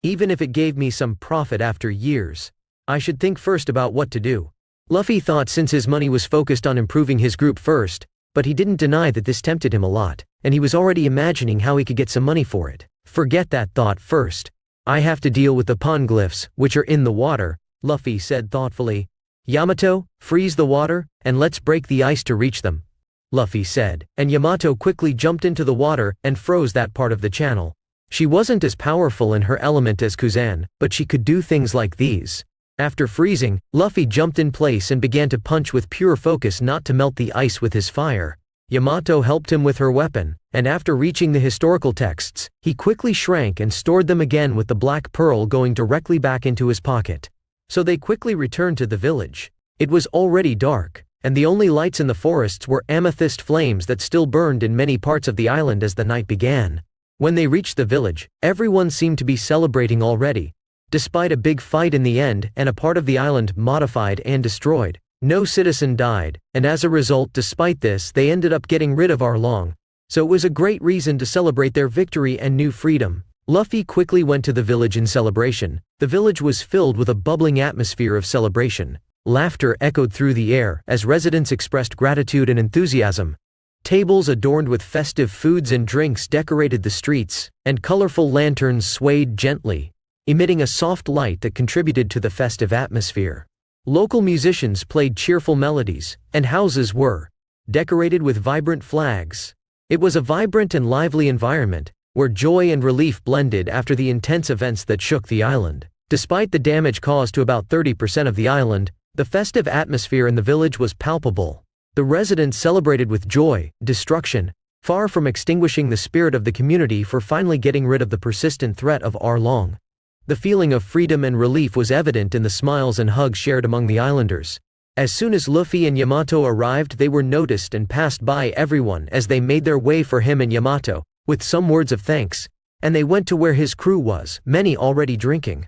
Even if it gave me some profit after years, I should think first about what to do. Luffy thought since his money was focused on improving his group first, but he didn't deny that this tempted him a lot, and he was already imagining how he could get some money for it. Forget that thought first. I have to deal with the poneglyphs, which are in the water, Luffy said thoughtfully. Yamato, freeze the water, and let's break the ice to reach them, Luffy said, and Yamato quickly jumped into the water and froze that part of the channel. She wasn't as powerful in her element as Kuzan, but she could do things like these. After freezing, Luffy jumped in place and began to punch with pure focus not to melt the ice with his fire. Yamato helped him with her weapon, and after reaching the historical texts, he quickly shrank and stored them again with the Black Pearl going directly back into his pocket. So they quickly returned to the village. It was already dark, and the only lights in the forests were amethyst flames that still burned in many parts of the island as the night began. When they reached the village, everyone seemed to be celebrating already. Despite a big fight in the end and a part of the island modified and destroyed, no citizen died, and as a result despite this they ended up getting rid of Arlong. So it was a great reason to celebrate their victory and new freedom. Luffy quickly went to the village in celebration. The village was filled with a bubbling atmosphere of celebration. Laughter echoed through the air as residents expressed gratitude and enthusiasm. Tables adorned with festive foods and drinks decorated the streets, and colorful lanterns swayed gently, emitting a soft light that contributed to the festive atmosphere. Local musicians played cheerful melodies, and houses were decorated with vibrant flags. It was a vibrant and lively environment, where joy and relief blended after the intense events that shook the island. Despite the damage caused to about 30% of the island, the festive atmosphere in the village was palpable. The residents celebrated with joy, destruction, far from extinguishing the spirit of the community for finally getting rid of the persistent threat of Arlong. The feeling of freedom and relief was evident in the smiles and hugs shared among the islanders. As soon as Luffy and Yamato arrived, they were noticed and passed by everyone as they made their way for him and Yamato, with some words of thanks, and they went to where his crew was, many already drinking.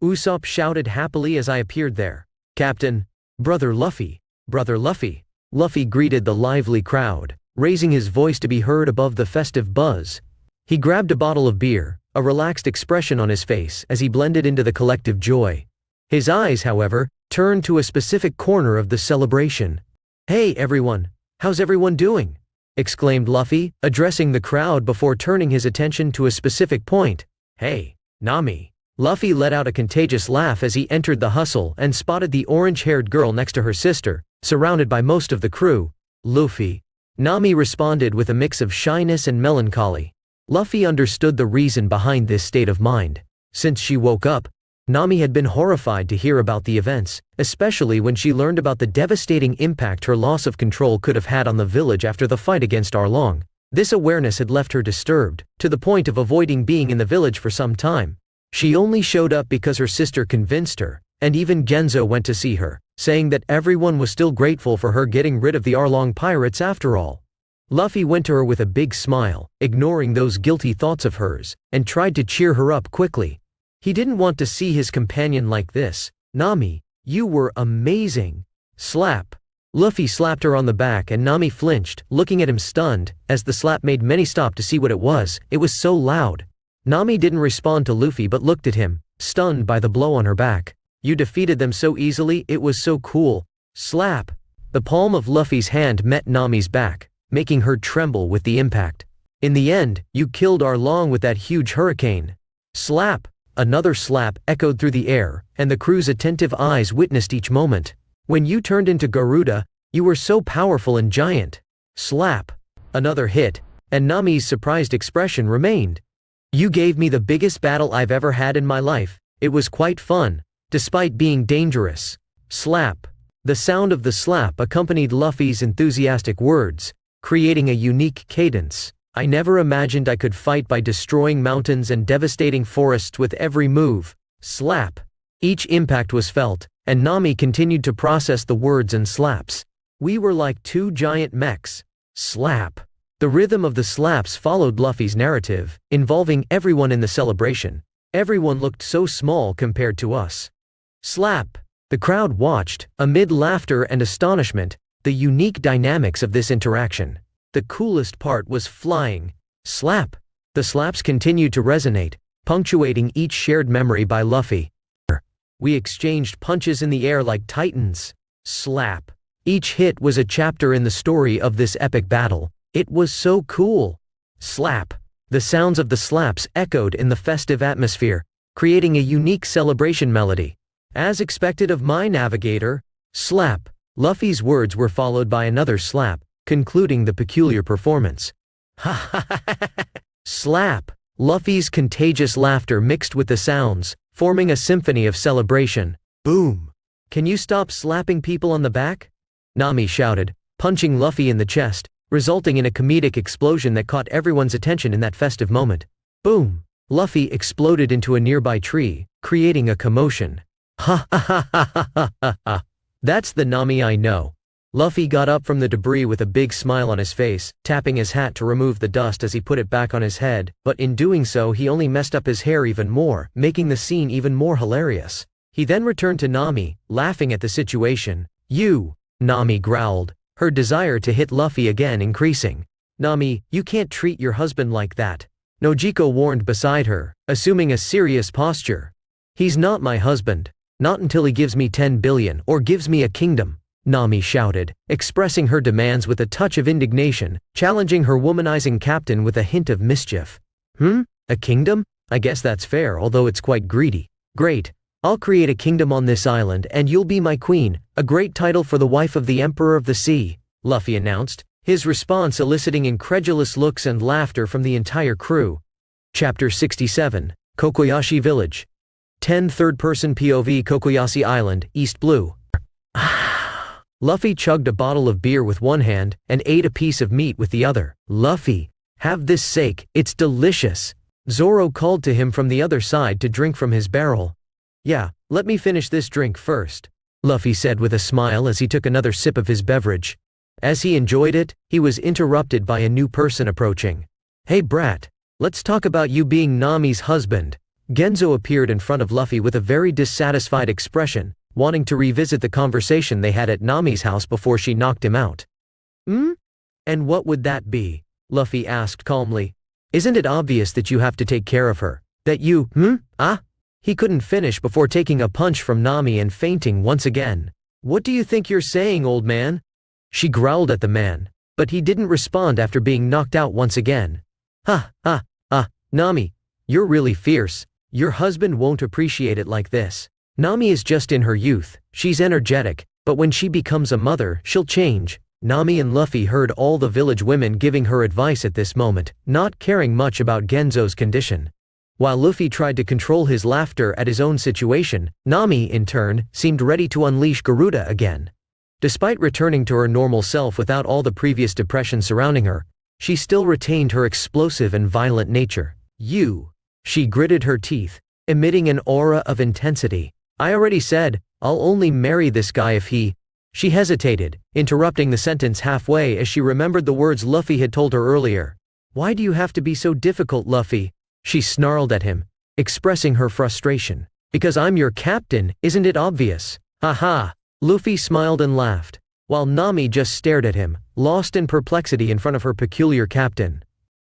Usopp shouted happily as I appeared there. Captain, Brother Luffy, Brother Luffy. Luffy greeted the lively crowd, raising his voice to be heard above the festive buzz. He grabbed a bottle of beer, a relaxed expression on his face as he blended into the collective joy. His eyes, however, turned to a specific corner of the celebration. Hey everyone, how's everyone doing? Exclaimed Luffy, addressing the crowd before turning his attention to a specific point. Hey, Nami. Luffy let out a contagious laugh as he entered the hustle and spotted the orange-haired girl next to her sister, surrounded by most of the crew. Luffy. Nami responded with a mix of shyness and melancholy. Luffy understood the reason behind this state of mind. Since she woke up, Nami had been horrified to hear about the events, especially when she learned about the devastating impact her loss of control could have had on the village after the fight against Arlong. This awareness had left her disturbed, to the point of avoiding being in the village for some time. She only showed up because her sister convinced her, And even Genzo went to see her, saying that everyone was still grateful for her getting rid of the Arlong pirates after all. Luffy went to her with a big smile, ignoring those guilty thoughts of hers, and tried to cheer her up quickly. He didn't want to see his companion like this. "Nami, you were amazing." Slap. Luffy slapped her on the back and Nami flinched, looking at him stunned, as the slap made many stop to see what it was so loud. Nami didn't respond to Luffy but looked at him, stunned by the blow on her back. "You defeated them so easily, it was so cool." Slap. The palm of Luffy's hand met Nami's back, making her tremble with the impact. "In the end, you killed Arlong with that huge hurricane." Slap. Another slap echoed through the air, and the crew's attentive eyes witnessed each moment. "When you turned into Garuda, you were so powerful and giant." Slap. Another hit, and Nami's surprised expression remained. "You gave me the biggest battle I've ever had in my life. It was quite fun, despite being dangerous." Slap. The sound of the slap accompanied Luffy's enthusiastic words, creating a unique cadence. "I never imagined I could fight by destroying mountains and devastating forests with every move." Slap. Each impact was felt, and Nami continued to process the words and slaps. "We were like two giant mechs." Slap. The rhythm of the slaps followed Luffy's narrative, involving everyone in the celebration. "Everyone looked so small compared to us." Slap. The crowd watched, amid laughter and astonishment, the unique dynamics of this interaction. The coolest part was flying. Slap. The slaps continued to resonate, punctuating each shared memory by Luffy. "We exchanged punches in the air like titans." Slap. Each hit was a chapter in the story of this epic battle. "It was so cool." Slap. The sounds of the slaps echoed in the festive atmosphere, creating a unique celebration melody. "As expected of my navigator." Slap. Luffy's words were followed by another slap, concluding the peculiar performance. "Ha ha ha ha ha." Slap. Luffy's contagious laughter mixed with the sounds, forming a symphony of celebration. Boom. "Can you stop slapping people on the back?" Nami shouted, punching Luffy in the chest, resulting in a comedic explosion that caught everyone's attention in that festive moment. Boom. Luffy exploded into a nearby tree, creating a commotion. "Ha ha ha ha ha ha ha ha. That's the Nami I know." Luffy got up from the debris with a big smile on his face, tapping his hat to remove the dust as he put it back on his head, but in doing so he only messed up his hair even more, making the scene even more hilarious. He then returned to Nami, laughing at the situation. "You," Nami growled, her desire to hit Luffy again increasing. "Nami, you can't treat your husband like that." Nojiko warned beside her, assuming a serious posture. "He's not my husband. Not until he gives me 10 billion or gives me a kingdom." Nami shouted, expressing her demands with a touch of indignation, challenging her womanizing captain with a hint of mischief. A kingdom? I guess that's fair, although it's quite greedy." "Great. I'll create a kingdom on this island and you'll be my queen, a great title for the wife of the Emperor of the Sea," Luffy announced, his response eliciting incredulous looks and laughter from the entire crew. Chapter 67, Kokoyashi Village. 10 Third-person POV Kokoyashi Island, East Blue. Luffy chugged a bottle of beer with one hand and ate a piece of meat with the other. "Luffy, have this sake, it's delicious." Zoro called to him from the other side to drink from his barrel. "Yeah, let me finish this drink first," Luffy said with a smile as he took another sip of his beverage. As he enjoyed it, he was interrupted by a new person approaching. "Hey brat, let's talk about you being Nami's husband." Genzo appeared in front of Luffy with a very dissatisfied expression, wanting to revisit the conversation they had at Nami's house before she knocked him out. "And what would that be?" Luffy asked calmly. "Isn't it obvious that you have to take care of her? That you, He couldn't finish before taking a punch from Nami and fainting once again. "What do you think you're saying, old man?" She growled at the man, but he didn't respond after being knocked out once again. Nami, you're really fierce. Your husband won't appreciate it like this. Nami is just in her youth, she's energetic, but when she becomes a mother, she'll change." Nami and Luffy heard all the village women giving her advice at this moment, not caring much about Genzo's condition. While Luffy tried to control his laughter at his own situation, Nami, in turn, seemed ready to unleash Garuda again. Despite returning to her normal self without all the previous depression surrounding her, she still retained her explosive and violent nature. "You." She gritted her teeth, emitting an aura of intensity. I already said, I'll only marry this guy if he. She hesitated, interrupting the sentence halfway as she remembered the words Luffy had told her earlier. Why do you have to be so difficult, Luffy? She snarled at him, expressing her frustration. Because I'm your captain, isn't it obvious? Haha. Luffy smiled and laughed, while Nami just stared at him, lost in perplexity in front of her peculiar captain.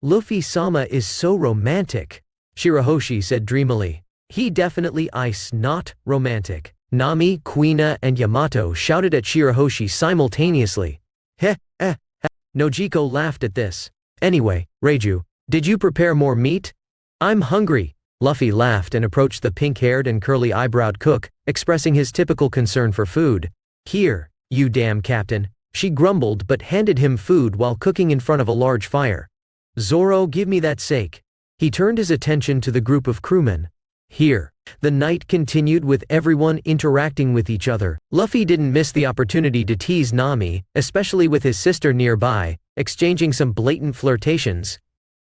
Luffy-sama is so romantic, Shirahoshi said dreamily. He definitely is not romantic. Nami, Kuina, and Yamato shouted at Shirahoshi simultaneously. Heh. Nojiko laughed at this. Anyway, Reiju, did you prepare more meat? I'm hungry. Luffy laughed and approached the pink-haired and curly-eyebrowed cook, expressing his typical concern for food. Here, you damn captain, she grumbled but handed him food while cooking in front of a large fire. Zoro, give me that steak. He turned his attention to the group of crewmen. Here. The night continued with everyone interacting with each other. Luffy didn't miss the opportunity to tease Nami, especially with his sister nearby, exchanging some blatant flirtations.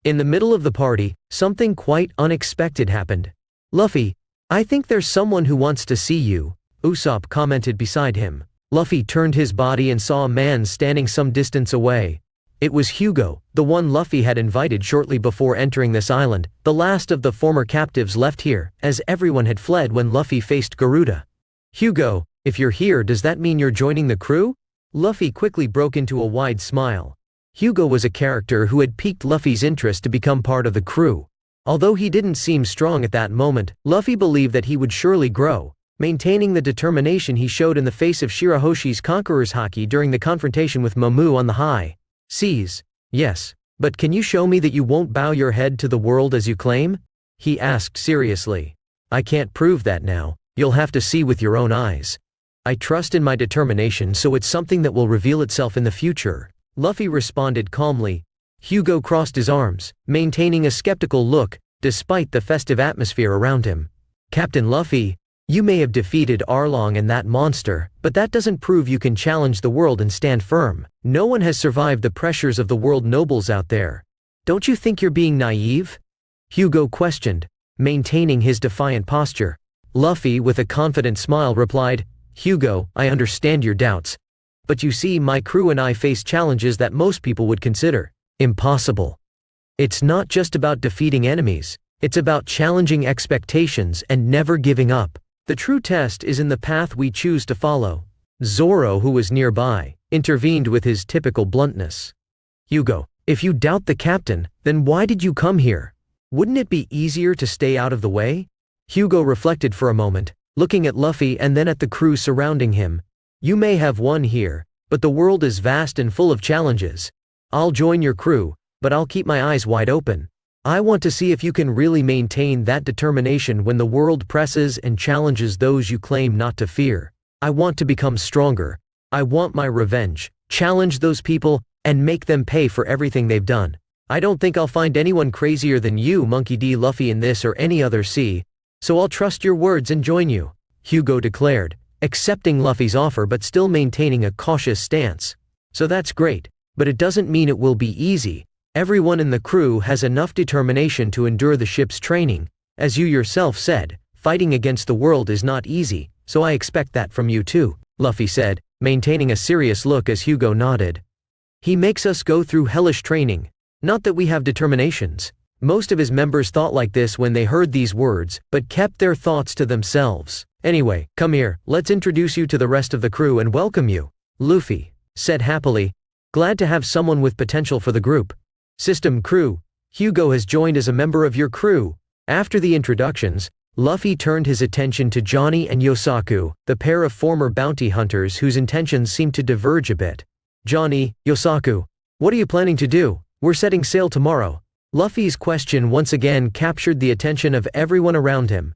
In the middle of the party, something quite unexpected happened. Luffy, I think there's someone who wants to see you, Usopp commented beside him. Luffy turned his body and saw a man standing some distance away. It was Hugo, the one Luffy had invited shortly before entering this island, the last of the former captives left here, as everyone had fled when Luffy faced Garuda. Hugo, if you're here, does that mean you're joining the crew? Luffy quickly broke into a wide smile. Hugo was a character who had piqued Luffy's interest to become part of the crew. Although he didn't seem strong at that moment, Luffy believed that he would surely grow, maintaining the determination he showed in the face of Shirahoshi's Conqueror's Haki during the confrontation with Momu on the high seas. Yes, but can you show me that you won't bow your head to the world as you claim? He asked seriously. I can't prove that now, you'll have to see with your own eyes. I trust in my determination, so it's something that will reveal itself in the future. Luffy responded calmly. Hugo crossed his arms, maintaining a skeptical look, despite the festive atmosphere around him. Captain Luffy, you may have defeated Arlong and that monster, but that doesn't prove you can challenge the world and stand firm. No one has survived the pressures of the world nobles out there. Don't you think you're being naive? Hugo questioned, maintaining his defiant posture. Luffy, with a confident smile, replied, Hugo, I understand your doubts. But you see, my crew and I face challenges that most people would consider impossible. It's not just about defeating enemies, it's about challenging expectations and never giving up. The true test is in the path we choose to follow. Zoro, who was nearby, intervened with his typical bluntness. Hugo, if you doubt the captain, then why did you come here? Wouldn't it be easier to stay out of the way? Hugo reflected for a moment, looking at Luffy and then at the crew surrounding him. You may have won here, but the world is vast and full of challenges. I'll join your crew, but I'll keep my eyes wide open. I want to see if you can really maintain that determination when the world presses and challenges those you claim not to fear. I want to become stronger. I want my revenge, challenge those people, and make them pay for everything they've done. I don't think I'll find anyone crazier than you, Monkey D. Luffy, in this or any other sea, so I'll trust your words and join you, Hugo declared, accepting Luffy's offer but still maintaining a cautious stance. So that's great, but it doesn't mean it will be easy. Everyone in the crew has enough determination to endure the ship's training. As you yourself said, fighting against the world is not easy, so I expect that from you too, Luffy said, maintaining a serious look as Hugo nodded. He makes us go through hellish training. Not that we have determinations. Most of his members thought like this when they heard these words, but kept their thoughts to themselves. Anyway, come here, let's introduce you to the rest of the crew and welcome you, Luffy said happily, glad to have someone with potential for the group. System crew, Hugo has joined as a member of your crew. After the introductions, Luffy turned his attention to Johnny and Yosaku, the pair of former bounty hunters whose intentions seemed to diverge a bit. Johnny, Yosaku, what are you planning to do? We're setting sail tomorrow. Luffy's question once again captured the attention of everyone around him.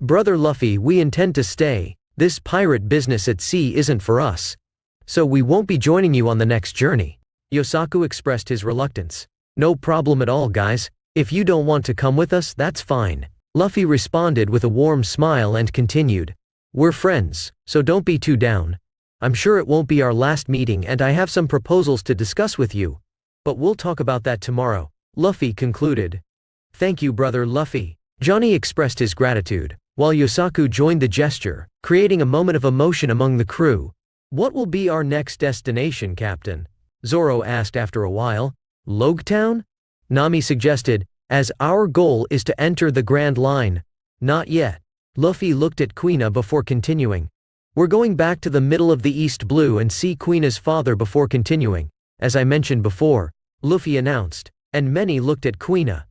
Brother Luffy, we intend to stay. This pirate business at sea isn't for us. So we won't be joining you on the next journey. Yosaku expressed his reluctance. No problem at all, guys. If you don't want to come with us, that's fine. Luffy responded with a warm smile and continued. We're friends, so don't be too down. I'm sure it won't be our last meeting and I have some proposals to discuss with you. But we'll talk about that tomorrow, Luffy concluded. Thank you, brother Luffy. Johnny expressed his gratitude. while Yosaku joined the gesture, creating a moment of emotion among the crew. "What will be our next destination, Captain?" Zoro asked after a while. "Logtown?" Nami suggested, "as our goal is to enter the Grand Line." "Not yet." Luffy looked at Quina before continuing. "We're going back to the middle of the East Blue and see Quina's father before continuing, as I mentioned before," Luffy announced, and many looked at Quina.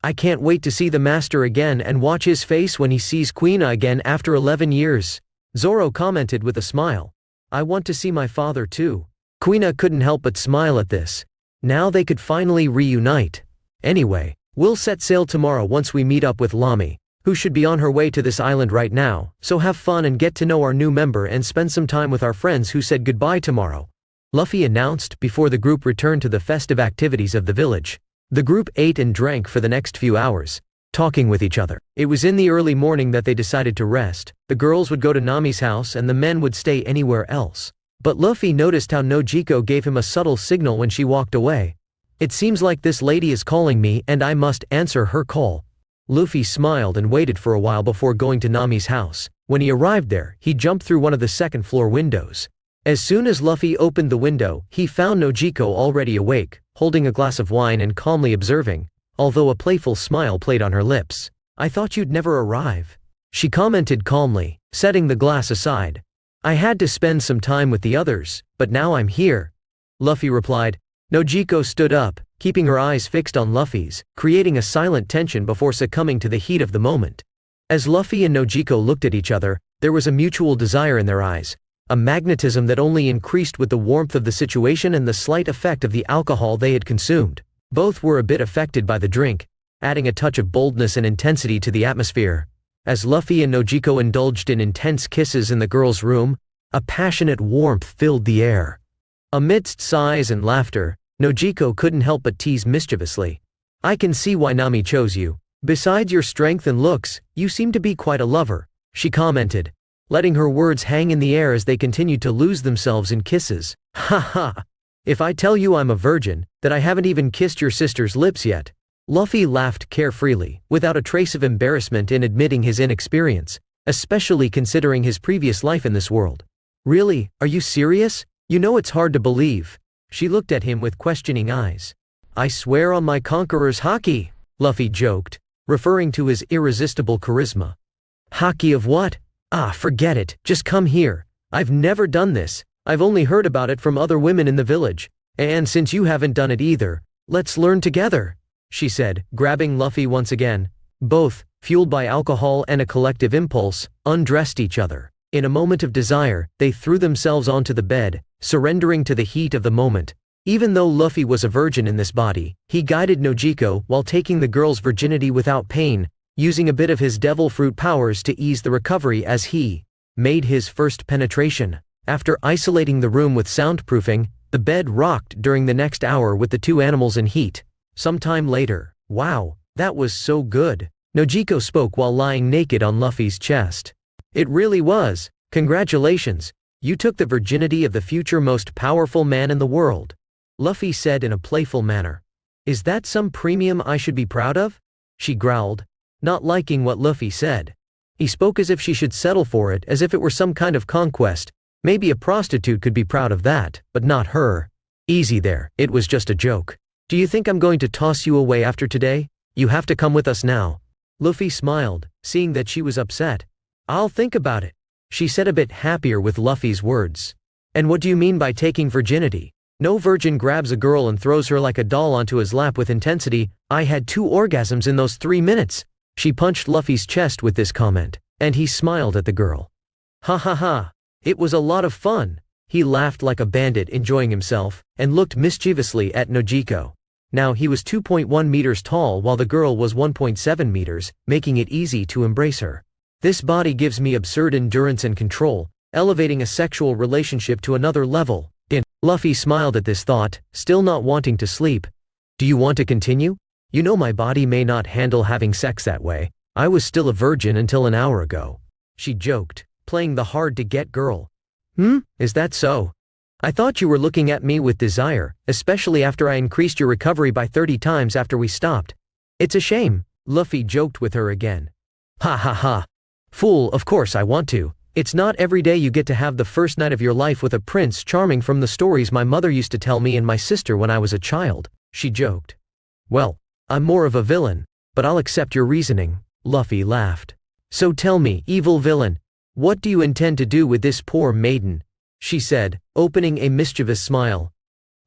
"I can't wait to see the master again and watch his face when he sees Quina again after 11 years," Zoro commented with a smile. "I want to see my father too." Quina couldn't help but smile at this. Now they could finally reunite. "Anyway, we'll set sail tomorrow once we meet up with Lami, who should be on her way to this island right now, so have fun and get to know our new member and spend some time with our friends who said goodbye tomorrow," Luffy announced before the group returned to the festive activities of the village. The group ate and drank for the next few hours, talking with each other. It was in the early morning that they decided to rest. The girls would go to Nami's house and the men would stay anywhere else. But Luffy noticed how Nojiko gave him a subtle signal when she walked away. "It seems like this lady is calling me and I must answer her call." Luffy smiled and waited for a while before going to Nami's house. When he arrived there, he jumped through one of the second-floor windows. As soon as Luffy opened the window, he found Nojiko already awake, holding a glass of wine and calmly observing, although a playful smile played on her lips. "I thought you'd never arrive," she commented calmly, setting the glass aside. "I had to spend some time with the others, but now I'm here," Luffy replied. Nojiko stood up, keeping her eyes fixed on Luffy's, creating a silent tension before succumbing to the heat of the moment. As Luffy and Nojiko looked at each other, there was a mutual desire in their eyes, a magnetism that only increased with the warmth of the situation and the slight effect of the alcohol they had consumed. Both were a bit affected by the drink, adding a touch of boldness and intensity to the atmosphere. As Luffy and Nojiko indulged in intense kisses in the girls' room, a passionate warmth filled the air. Amidst sighs and laughter, Nojiko couldn't help but tease mischievously. "I can see why Nami chose you. Besides your strength and looks, you seem to be quite a lover," she commented, letting her words hang in the air as they continued to lose themselves in kisses. "Ha ha! If I tell you I'm a virgin, that I haven't even kissed your sister's lips yet." Luffy laughed carefreely, without a trace of embarrassment in admitting his inexperience, especially considering his previous life in this world. "Really, are you serious? You know it's hard to believe." She looked at him with questioning eyes. "I swear on my conqueror's haki," Luffy joked, referring to his irresistible charisma. "Haki of what? Ah, forget it, just come here. I've never done this, I've only heard about it from other women in the village, and since you haven't done it either, let's learn together," she said, grabbing Luffy once again. Both, fueled by alcohol and a collective impulse, undressed each other. In a moment of desire, they threw themselves onto the bed, surrendering to the heat of the moment. Even though Luffy was a virgin in this body, he guided Nojiko while taking the girl's virginity without pain, using a bit of his devil fruit powers to ease the recovery as he made his first penetration. After isolating the room with soundproofing, the bed rocked during the next hour with the two animals in heat. Sometime later, "Wow, that was so good," Nojiko spoke while lying naked on Luffy's chest. "It really was. Congratulations. You took the virginity of the future most powerful man in the world," Luffy said in a playful manner. "Is that some premium I should be proud of?" she growled, not liking what Luffy said. He spoke as if she should settle for it, as if it were some kind of conquest. Maybe a prostitute could be proud of that, but not her. "Easy there, it was just a joke. Do you think I'm going to toss you away after today? You have to come with us now." Luffy smiled, seeing that she was upset. "I'll think about it," she said, a bit happier with Luffy's words. "And what do you mean by taking virginity? No virgin grabs a girl and throws her like a doll onto his lap with intensity. I had 2 orgasms in those 3 minutes. She punched Luffy's chest with this comment, and he smiled at the girl. "Ha ha ha. It was a lot of fun." He laughed like a bandit enjoying himself, and looked mischievously at Nojiko. Now he was 2.1 meters tall while the girl was 1.7 meters, making it easy to embrace her. "This body gives me absurd endurance and control, elevating a sexual relationship to another level." Luffy smiled at this thought, still not wanting to sleep. "Do you want to continue? You know my body may not handle having sex that way. I was still a virgin until an hour ago," she joked, playing the hard-to-get girl. Is that so? I thought you were looking at me with desire, especially after I increased your recovery by 30 times after we stopped. It's a shame," Luffy joked with her again. "Ha ha ha. Fool, of course I want to. It's not every day you get to have the first night of your life with a Prince Charming from the stories my mother used to tell me and my sister when I was a child, she joked. Well, I'm more of a villain, but I'll accept your reasoning, Luffy laughed. So tell me, evil villain, what do you intend to do with this poor maiden? She said, opening a mischievous smile.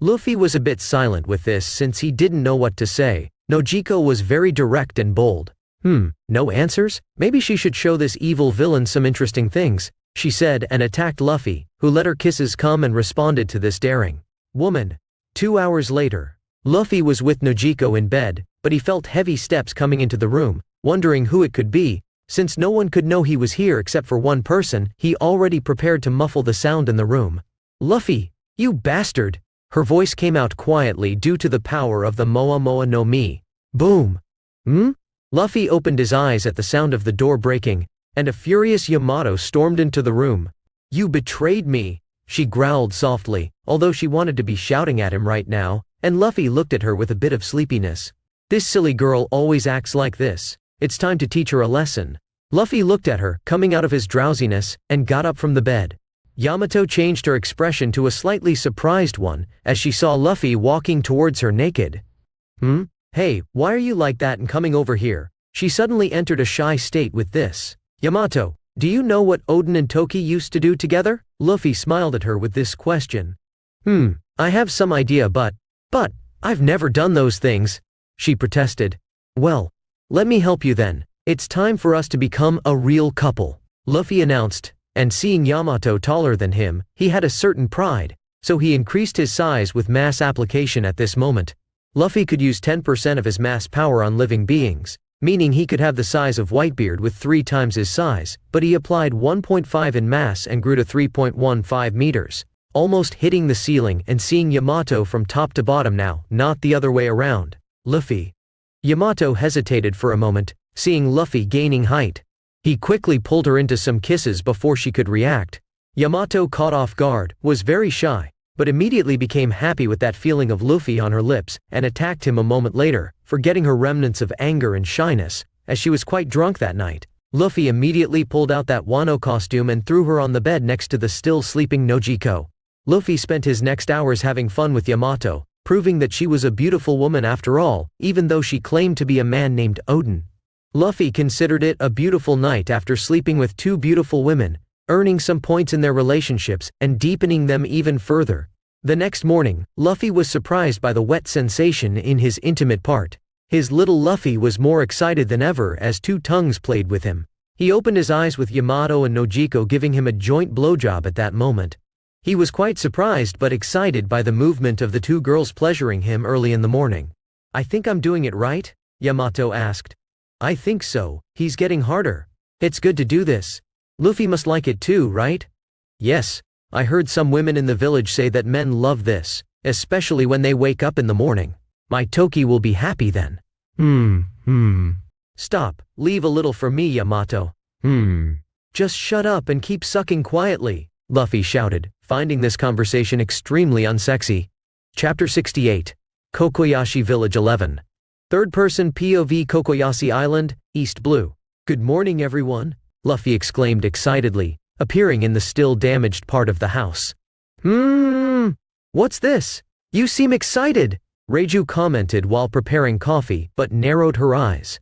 Luffy was a bit silent with this since he didn't know what to say. Nojiko was very direct and bold. No answers? Maybe she should show this evil villain some interesting things, she said and attacked Luffy, who let her kisses come and responded to this daring woman. 2 hours later, Luffy was with Nojiko in bed, but he felt heavy steps coming into the room, wondering who it could be. Since no one could know he was here except for one person, he already prepared to muffle the sound in the room. Luffy, you bastard! Her voice came out quietly due to the power of the Moa Moa no Mi. Boom! Luffy opened his eyes at the sound of the door breaking, and a furious Yamato stormed into the room. You betrayed me, she growled softly, although she wanted to be shouting at him right now, and Luffy looked at her with a bit of sleepiness. This silly girl always acts like this. It's time to teach her a lesson. Luffy looked at her, coming out of his drowsiness, and got up from the bed. Yamato changed her expression to a slightly surprised one, as she saw Luffy walking towards her naked. Hey, why are you like that and coming over here? She suddenly entered a shy state with this. Yamato, do you know what Oden and Toki used to do together? Luffy smiled at her with this question. I have some idea but I've never done those things, she protested. Well, let me help you then. It's time for us to become a real couple, Luffy announced, and seeing Yamato taller than him, he had a certain pride, so he increased his size with mass application at this moment. Luffy could use 10% of his mass power on living beings, meaning he could have the size of Whitebeard with 3 times his size, but he applied 1.5 in mass and grew to 3.15 meters, almost hitting the ceiling and seeing Yamato from top to bottom now, not the other way around. Luffy. Yamato hesitated for a moment, seeing Luffy gaining height. He quickly pulled her into some kisses before she could react. Yamato, caught off guard, was very shy, but immediately became happy with that feeling of Luffy on her lips and attacked him a moment later, forgetting her remnants of anger and shyness, as she was quite drunk that night. Luffy immediately pulled out that Wano costume and threw her on the bed next to the still sleeping Nojiko. Luffy spent his next hours having fun with Yamato, proving that she was a beautiful woman after all, even though she claimed to be a man named Oden. Luffy considered it a beautiful night after sleeping with 2 beautiful women, earning some points in their relationships and deepening them even further. The next morning, Luffy was surprised by the wet sensation in his intimate part. His little Luffy was more excited than ever as 2 tongues played with him. He opened his eyes with Yamato and Nojiko giving him a joint blowjob at that moment. He was quite surprised but excited by the movement of the 2 girls pleasuring him early in the morning. I think I'm doing it right? Yamato asked. I think so, he's getting harder. It's good to do this. Luffy must like it too, right? Yes, I heard some women in the village say that men love this, especially when they wake up in the morning. My Toki will be happy then. Stop, leave a little for me, Yamato. Just shut up and keep sucking quietly, Luffy shouted, finding this conversation extremely unsexy. Chapter 68. Kokoyashi Village 11. Third-person POV Kokoyashi Island, East Blue. Good morning everyone, Luffy exclaimed excitedly, appearing in the still damaged part of the house. What's this? You seem excited, Reiju commented while preparing coffee but narrowed her eyes.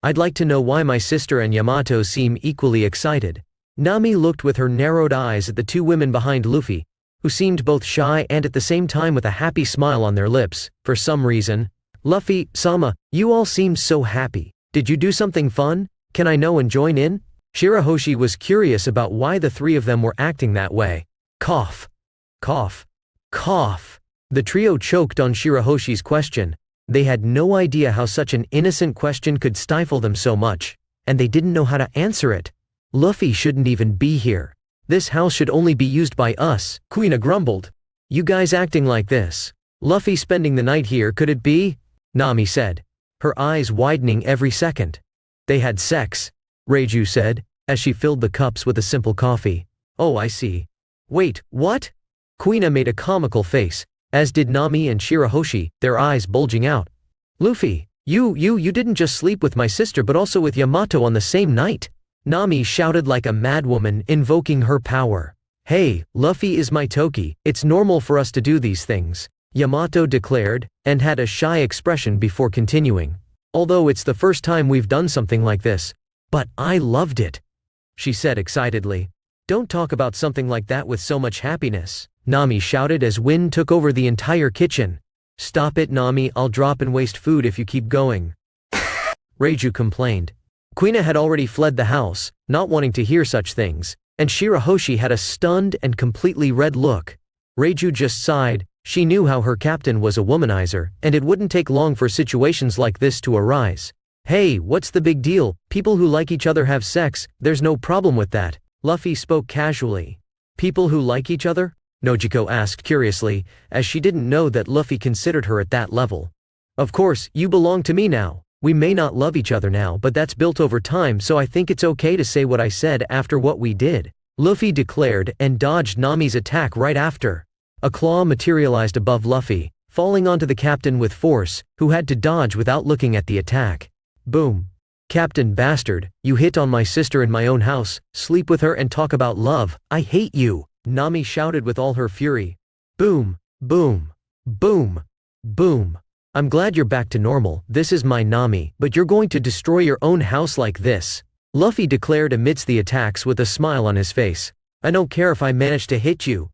I'd like to know why my sister and Yamato seem equally excited. Nami looked with her narrowed eyes at the 2 women behind Luffy, who seemed both shy and at the same time with a happy smile on their lips, for some reason. Luffy-sama, you all seem so happy. Did you do something fun? Can I know and join in? Shirahoshi was curious about why the 3 of them were acting that way. Cough. Cough. Cough. The trio choked on Shirahoshi's question. They had no idea how such an innocent question could stifle them so much, and they didn't know how to answer it. Luffy shouldn't even be here. This house should only be used by us, Kuina grumbled. You guys acting like this. Luffy spending the night here, could it be? Nami said, her eyes widening every second. They had sex, Reiju said, as she filled the cups with a simple coffee. Oh, I see. Wait, what? Kuina made a comical face, as did Nami and Shirahoshi, their eyes bulging out. Luffy, you didn't just sleep with my sister but also with Yamato on the same night? Nami shouted like a madwoman, invoking her power. Hey, Luffy is my Toki, it's normal for us to do these things, Yamato declared, and had a shy expression before continuing. Although it's the first time we've done something like this. But I loved it, she said excitedly. Don't talk about something like that with so much happiness, Nami shouted as wind took over the entire kitchen. Stop it, Nami, I'll drop and waste food if you keep going, Reiju complained. Kuina had already fled the house, not wanting to hear such things, and Shirahoshi had a stunned and completely red look. Reiju just sighed. She knew how her captain was a womanizer, and it wouldn't take long for situations like this to arise. Hey, what's the big deal? People who like each other have sex, there's no problem with that, Luffy spoke casually. People who like each other? Nojiko asked curiously, as she didn't know that Luffy considered her at that level. Of course, you belong to me now. We may not love each other now, but that's built over time, so I think it's okay to say what I said after what we did, Luffy declared and dodged Nami's attack right after. A claw materialized above Luffy, falling onto the captain with force, who had to dodge without looking at the attack. Boom. Captain bastard, you hit on my sister in my own house, sleep with her and talk about love, I hate you, Nami shouted with all her fury. Boom, boom, boom, boom. I'm glad you're back to normal, this is my Nami, but you're going to destroy your own house like this, Luffy declared amidst the attacks with a smile on his face. I don't care if I manage to hit you.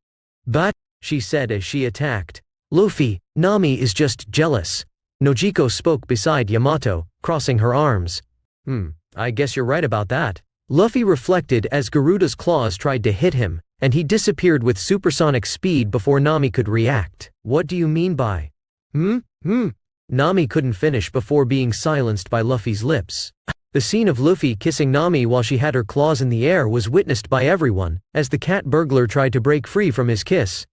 But, she said as she attacked. Luffy, Nami is just jealous. Nojiko spoke beside Yamato, crossing her arms. I guess you're right about that. Luffy reflected as Garuda's claws tried to hit him, and he disappeared with supersonic speed before Nami could react. What do you mean by? Nami couldn't finish before being silenced by Luffy's lips. The scene of Luffy kissing Nami while she had her claws in the air was witnessed by everyone, as the cat burglar tried to break free from his kiss.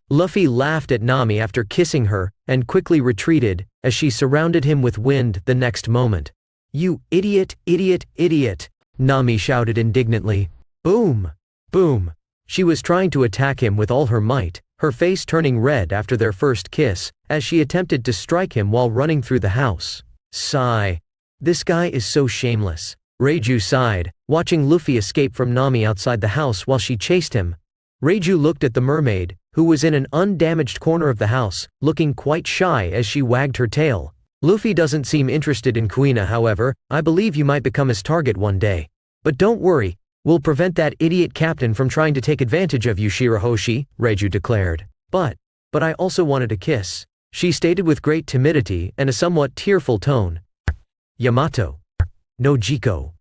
Luffy laughed at Nami after kissing her, and quickly retreated, as she surrounded him with wind the next moment. You idiot, idiot, idiot, Nami shouted indignantly. Boom! Boom! She was trying to attack him with all her might, her face turning red after their first kiss, as she attempted to strike him while running through the house. Sigh. This guy is so shameless. Reiju sighed, watching Luffy escape from Nami outside the house while she chased him. Reiju looked at the mermaid, who was in an undamaged corner of the house, looking quite shy as she wagged her tail. Luffy doesn't seem interested in Kuina, however. I believe you might become his target one day. But don't worry, we'll prevent that idiot captain from trying to take advantage of you, Shirahoshi, Reiju declared. But I also wanted a kiss, she stated with great timidity and a somewhat tearful tone. Yamato. Nojiko.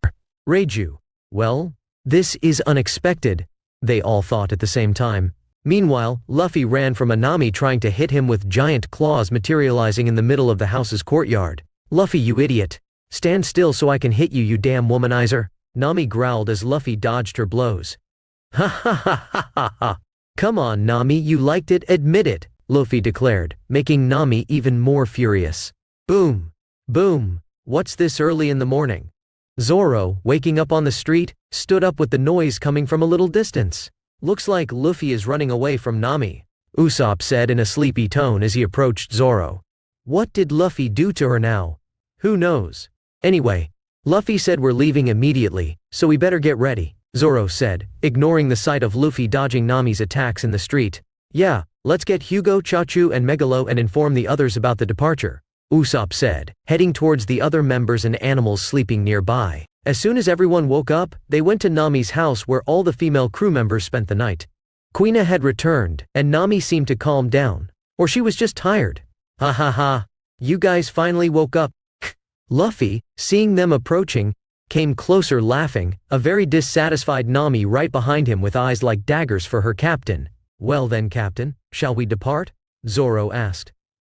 Reiju. Well, this is unexpected, they all thought at the same time. Meanwhile, Luffy ran from Nami trying to hit him with giant claws materializing in the middle of the house's courtyard. Luffy, you idiot. Stand still so I can hit you, you damn womanizer, Nami growled as Luffy dodged her blows. Ha ha ha ha ha ha. Come on, Nami, you liked it, admit it, Luffy declared, making Nami even more furious. Boom. Boom. What's this early in the morning? Zoro, waking up on the street, stood up with the noise coming from a little distance. Looks like Luffy is running away from Nami, Usopp said in a sleepy tone as he approached Zoro. What did Luffy do to her now? Who knows? Anyway, Luffy said we're leaving immediately, so we better get ready, Zoro said, ignoring the sight of Luffy dodging Nami's attacks in the street. Yeah, let's get Hugo, Chachu and Megalo and inform the others about the departure, Usopp said, heading towards the other members and animals sleeping nearby. As soon as everyone woke up, they went to Nami's house where all the female crew members spent the night. Kuina had returned, and Nami seemed to calm down. Or she was just tired. Ha ha ha. You guys finally woke up. Luffy, seeing them approaching, came closer laughing, a very dissatisfied Nami right behind him with eyes like daggers for her captain. Well then, Captain, shall we depart? Zoro asked.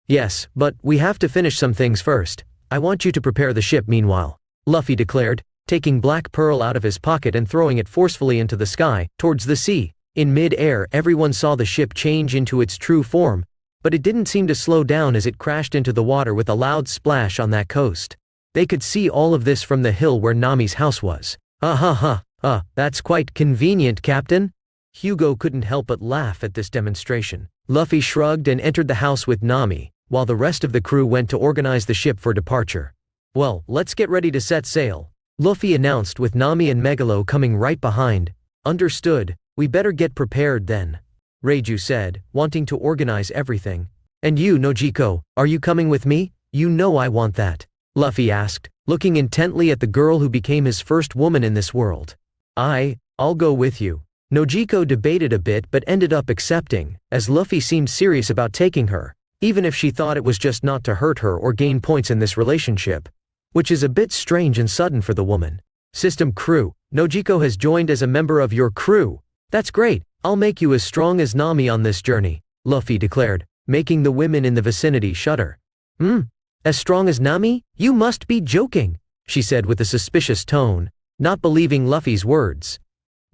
Yes, but we have to finish some things first. I want you to prepare the ship meanwhile, Luffy declared, taking Black Pearl out of his pocket and throwing it forcefully into the sky, towards the sea. In mid-air, everyone saw the ship change into its true form, but it didn't seem to slow down as it crashed into the water with a loud splash on that coast. They could see all of this from the hill where Nami's house was. That's quite convenient, Captain. Hugo couldn't help but laugh at this demonstration. Luffy shrugged and entered the house with Nami, while the rest of the crew went to organize the ship for departure. Well, let's get ready to set sail. Luffy announced with Nami and Megalo coming right behind. Understood, we better get prepared then. Reiju said, wanting to organize everything. And you, Nojiko, are you coming with me? You know I want that. Luffy asked, looking intently at the girl who became his first woman in this world. I'll go with you. Nojiko debated a bit but ended up accepting, as Luffy seemed serious about taking her, even if she thought it was just not to hurt her or gain points in this relationship. Which is a bit strange and sudden for the woman. System crew, Nojiko has joined as a member of your crew. That's great, I'll make you as strong as Nami on this journey, Luffy declared, making the women in the vicinity shudder. As strong as Nami? You must be joking, she said with a suspicious tone, not believing Luffy's words.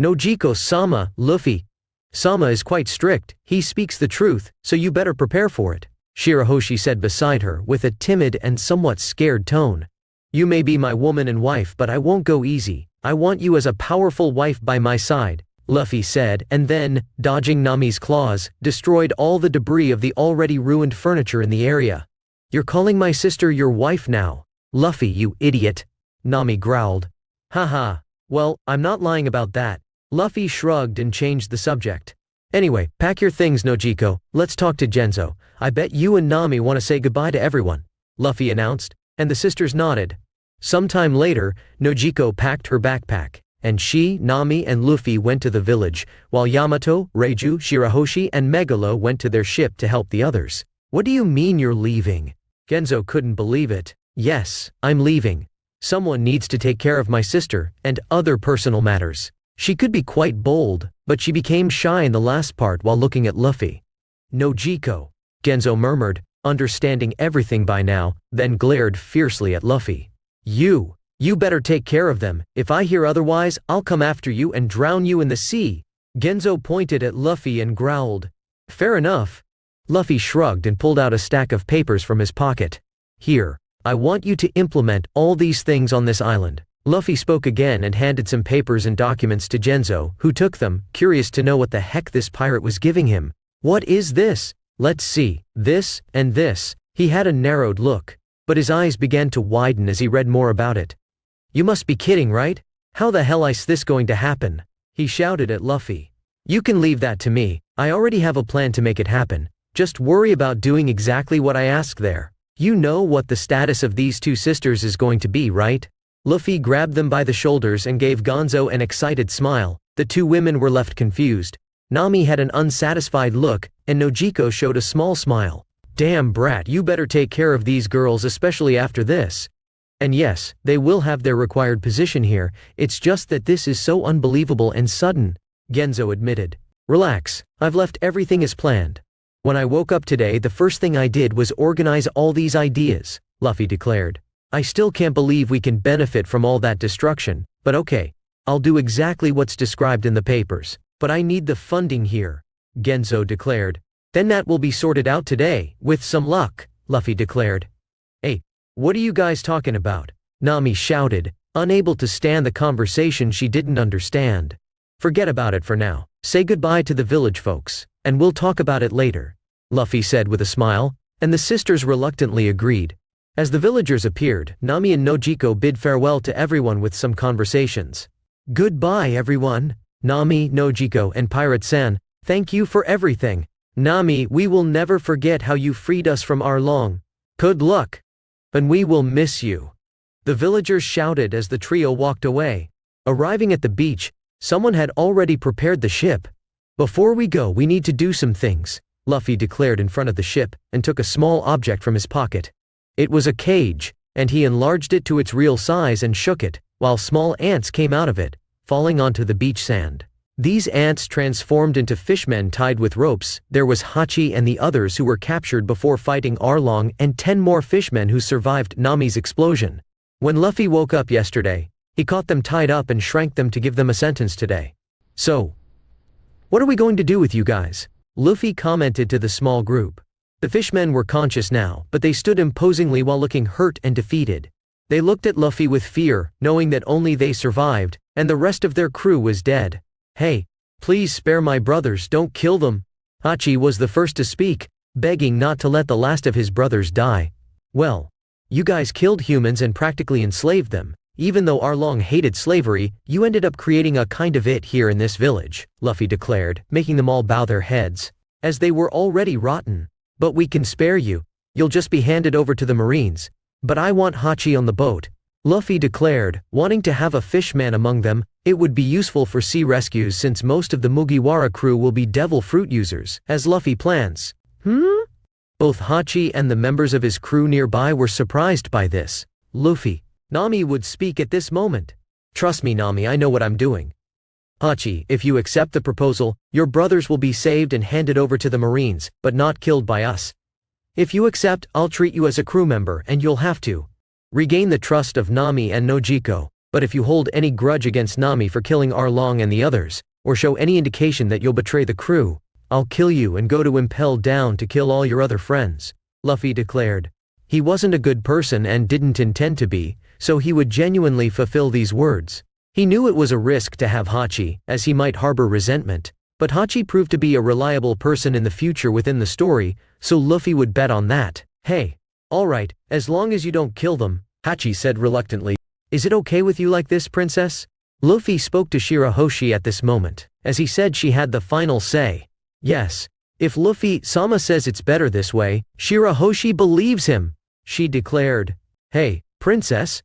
Nojiko-sama, Luffy. Sama is quite strict, he speaks the truth, so you better prepare for it, Shirahoshi said beside her with a timid and somewhat scared tone. You may be my woman and wife but I won't go easy, I want you as a powerful wife by my side, Luffy said and then, dodging Nami's claws, destroyed all the debris of the already ruined furniture in the area. You're calling my sister your wife now? Luffy, you idiot, Nami growled. Haha, well, I'm not lying about that. Luffy shrugged and changed the subject. Anyway, pack your things Nojiko, let's talk to Genzo. I bet you and Nami want to say goodbye to everyone, Luffy announced, and the sisters nodded. Sometime later, Nojiko packed her backpack, and she, Nami and Luffy went to the village, while Yamato, Reiju, Shirahoshi and Megalo went to their ship to help the others. What do you mean you're leaving? Genzo couldn't believe it. Yes, I'm leaving. Someone needs to take care of my sister, and other personal matters. She could be quite bold, but she became shy in the last part while looking at Luffy. Nojiko, Genzo murmured, understanding everything by now, then glared fiercely at Luffy. You better take care of them, if I hear otherwise, I'll come after you and drown you in the sea. Genzo pointed at Luffy and growled. Fair enough. Luffy shrugged and pulled out a stack of papers from his pocket. Here, I want you to implement all these things on this island. Luffy spoke again and handed some papers and documents to Genzo, who took them, curious to know what the heck this pirate was giving him. What is this? Let's see, this, and this. He had a narrowed look, but his eyes began to widen as he read more about it. You must be kidding, right? How the hell is this going to happen? He shouted at Luffy. You can leave that to me, I already have a plan to make it happen. Just worry about doing exactly what I ask there. You know what the status of these two sisters is going to be, right? Luffy grabbed them by the shoulders and gave Gonzo an excited smile. The two women were left confused. Nami had an unsatisfied look, and Nojiko showed a small smile. Damn brat, you better take care of these girls especially after this. And yes, they will have their required position here, it's just that this is so unbelievable and sudden, Genzo admitted. Relax, I've left everything as planned. When I woke up today the first thing I did was organize all these ideas, Luffy declared. I still can't believe we can benefit from all that destruction, but okay, I'll do exactly what's described in the papers. But I need the funding here, Genzo declared. Then that will be sorted out today, with some luck, Luffy declared. Hey, what are you guys talking about? Nami shouted, unable to stand the conversation she didn't understand. Forget about it for now, say goodbye to the village folks, and we'll talk about it later, Luffy said with a smile, and the sisters reluctantly agreed. As the villagers appeared, Nami and Nojiko bid farewell to everyone with some conversations. Goodbye everyone. Nami, Nojiko and Pirate-san, thank you for everything. Nami, we will never forget how you freed us from Arlong. Good luck. And we will miss you. The villagers shouted as the trio walked away. Arriving at the beach, someone had already prepared the ship. Before we go we need to do some things, Luffy declared in front of the ship, and took a small object from his pocket. It was a cage, and he enlarged it to its real size and shook it, while small ants came out of it, falling onto the beach sand. These ants transformed into fishmen tied with ropes. There was Hachi and the others who were captured before fighting Arlong, and 10 more fishmen who survived Nami's explosion. When Luffy woke up yesterday, he caught them tied up and shrank them to give them a sentence today. So, what are we going to do with you guys? Luffy commented to the small group. The fishmen were conscious now, but they stood imposingly while looking hurt and defeated. They looked at Luffy with fear, knowing that only they survived, and the rest of their crew was dead. Hey, please spare my brothers, don't kill them. Hachi was the first to speak, begging not to let the last of his brothers die. Well, you guys killed humans and practically enslaved them. Even though Arlong hated slavery, you ended up creating a kind of it here in this village, Luffy declared, making them all bow their heads, as they were already rotten. But we can spare you. You'll just be handed over to the Marines. But I want Hachi on the boat, Luffy declared, wanting to have a fishman among them. It would be useful for sea rescues since most of the Mugiwara crew will be devil fruit users, as Luffy plans. Both Hachi and the members of his crew nearby were surprised by this. Luffy. Nami would speak at this moment. Trust me, Nami, I know what I'm doing. Hachi, if you accept the proposal, your brothers will be saved and handed over to the Marines, but not killed by us. If you accept, I'll treat you as a crew member and you'll have to regain the trust of Nami and Nojiko, but if you hold any grudge against Nami for killing Arlong and the others, or show any indication that you'll betray the crew, I'll kill you and go to Impel Down to kill all your other friends, Luffy declared. He wasn't a good person and didn't intend to be, so he would genuinely fulfill these words. He knew it was a risk to have Hachi, as he might harbor resentment, but Hachi proved to be a reliable person in the future within the story, so Luffy would bet on that. Hey. Alright, as long as you don't kill them, Hachi said reluctantly. Is it okay with you like this, princess? Luffy spoke to Shirahoshi at this moment, as he said she had the final say. Yes. If Luffy-sama says it's better this way, Shirahoshi believes him, she declared. Hey, princess?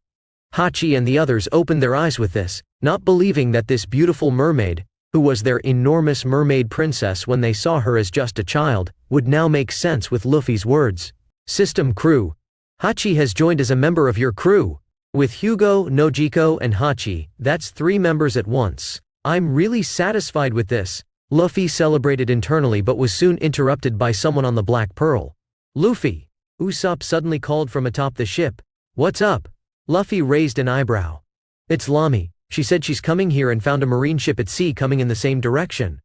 Hachi and the others opened their eyes with this, not believing that this beautiful mermaid, who was their enormous mermaid princess when they saw her as just a child, would now make sense with Luffy's words. System crew. Hachi has joined as a member of your crew. With Hugo, Nojiko, and Hachi, that's 3 members at once. I'm really satisfied with this. Luffy celebrated internally but was soon interrupted by someone on the Black Pearl. Luffy. Usopp suddenly called from atop the ship. What's up? Luffy raised an eyebrow. It's Lami. She said she's coming here and found a marine ship at sea coming in the same direction.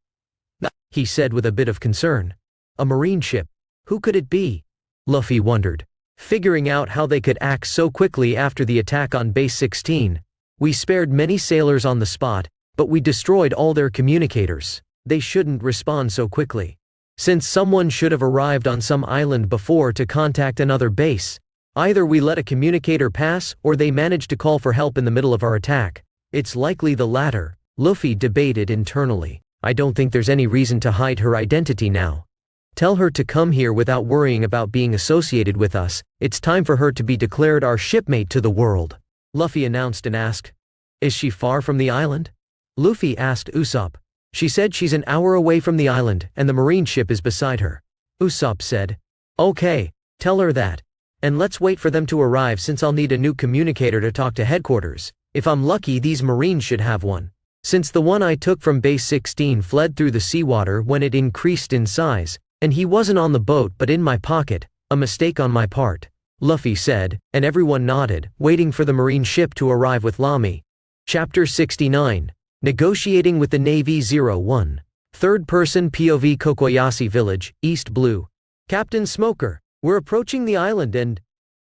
He said with a bit of concern. A marine ship? Who could it be? Luffy wondered. Figuring out how they could act so quickly after the attack on Base 16. We spared many sailors on the spot, but we destroyed all their communicators. They shouldn't respond so quickly. Since someone should have arrived on some island before to contact another base. Either we let a communicator pass or they managed to call for help in the middle of our attack. It's likely the latter, Luffy debated internally. I don't think there's any reason to hide her identity now. Tell her to come here without worrying about being associated with us. It's time for her to be declared our shipmate to the world, Luffy announced and asked. Is she far from the island? Luffy asked Usopp. She said she's an hour away from the island and the marine ship is beside her. Usopp said. Okay, tell her that. And let's wait for them to arrive since I'll need a new communicator to talk to headquarters. If I'm lucky, these Marines should have one. Since the one I took from Base 16 fled through the seawater when it increased in size, and he wasn't on the boat but in my pocket, a mistake on my part, Luffy said, and everyone nodded, waiting for the marine ship to arrive with Lami. Chapter 69. Negotiating with the Navy 01. Third-person POV Kokoyashi Village, East Blue. Captain Smoker, we're approaching the island and…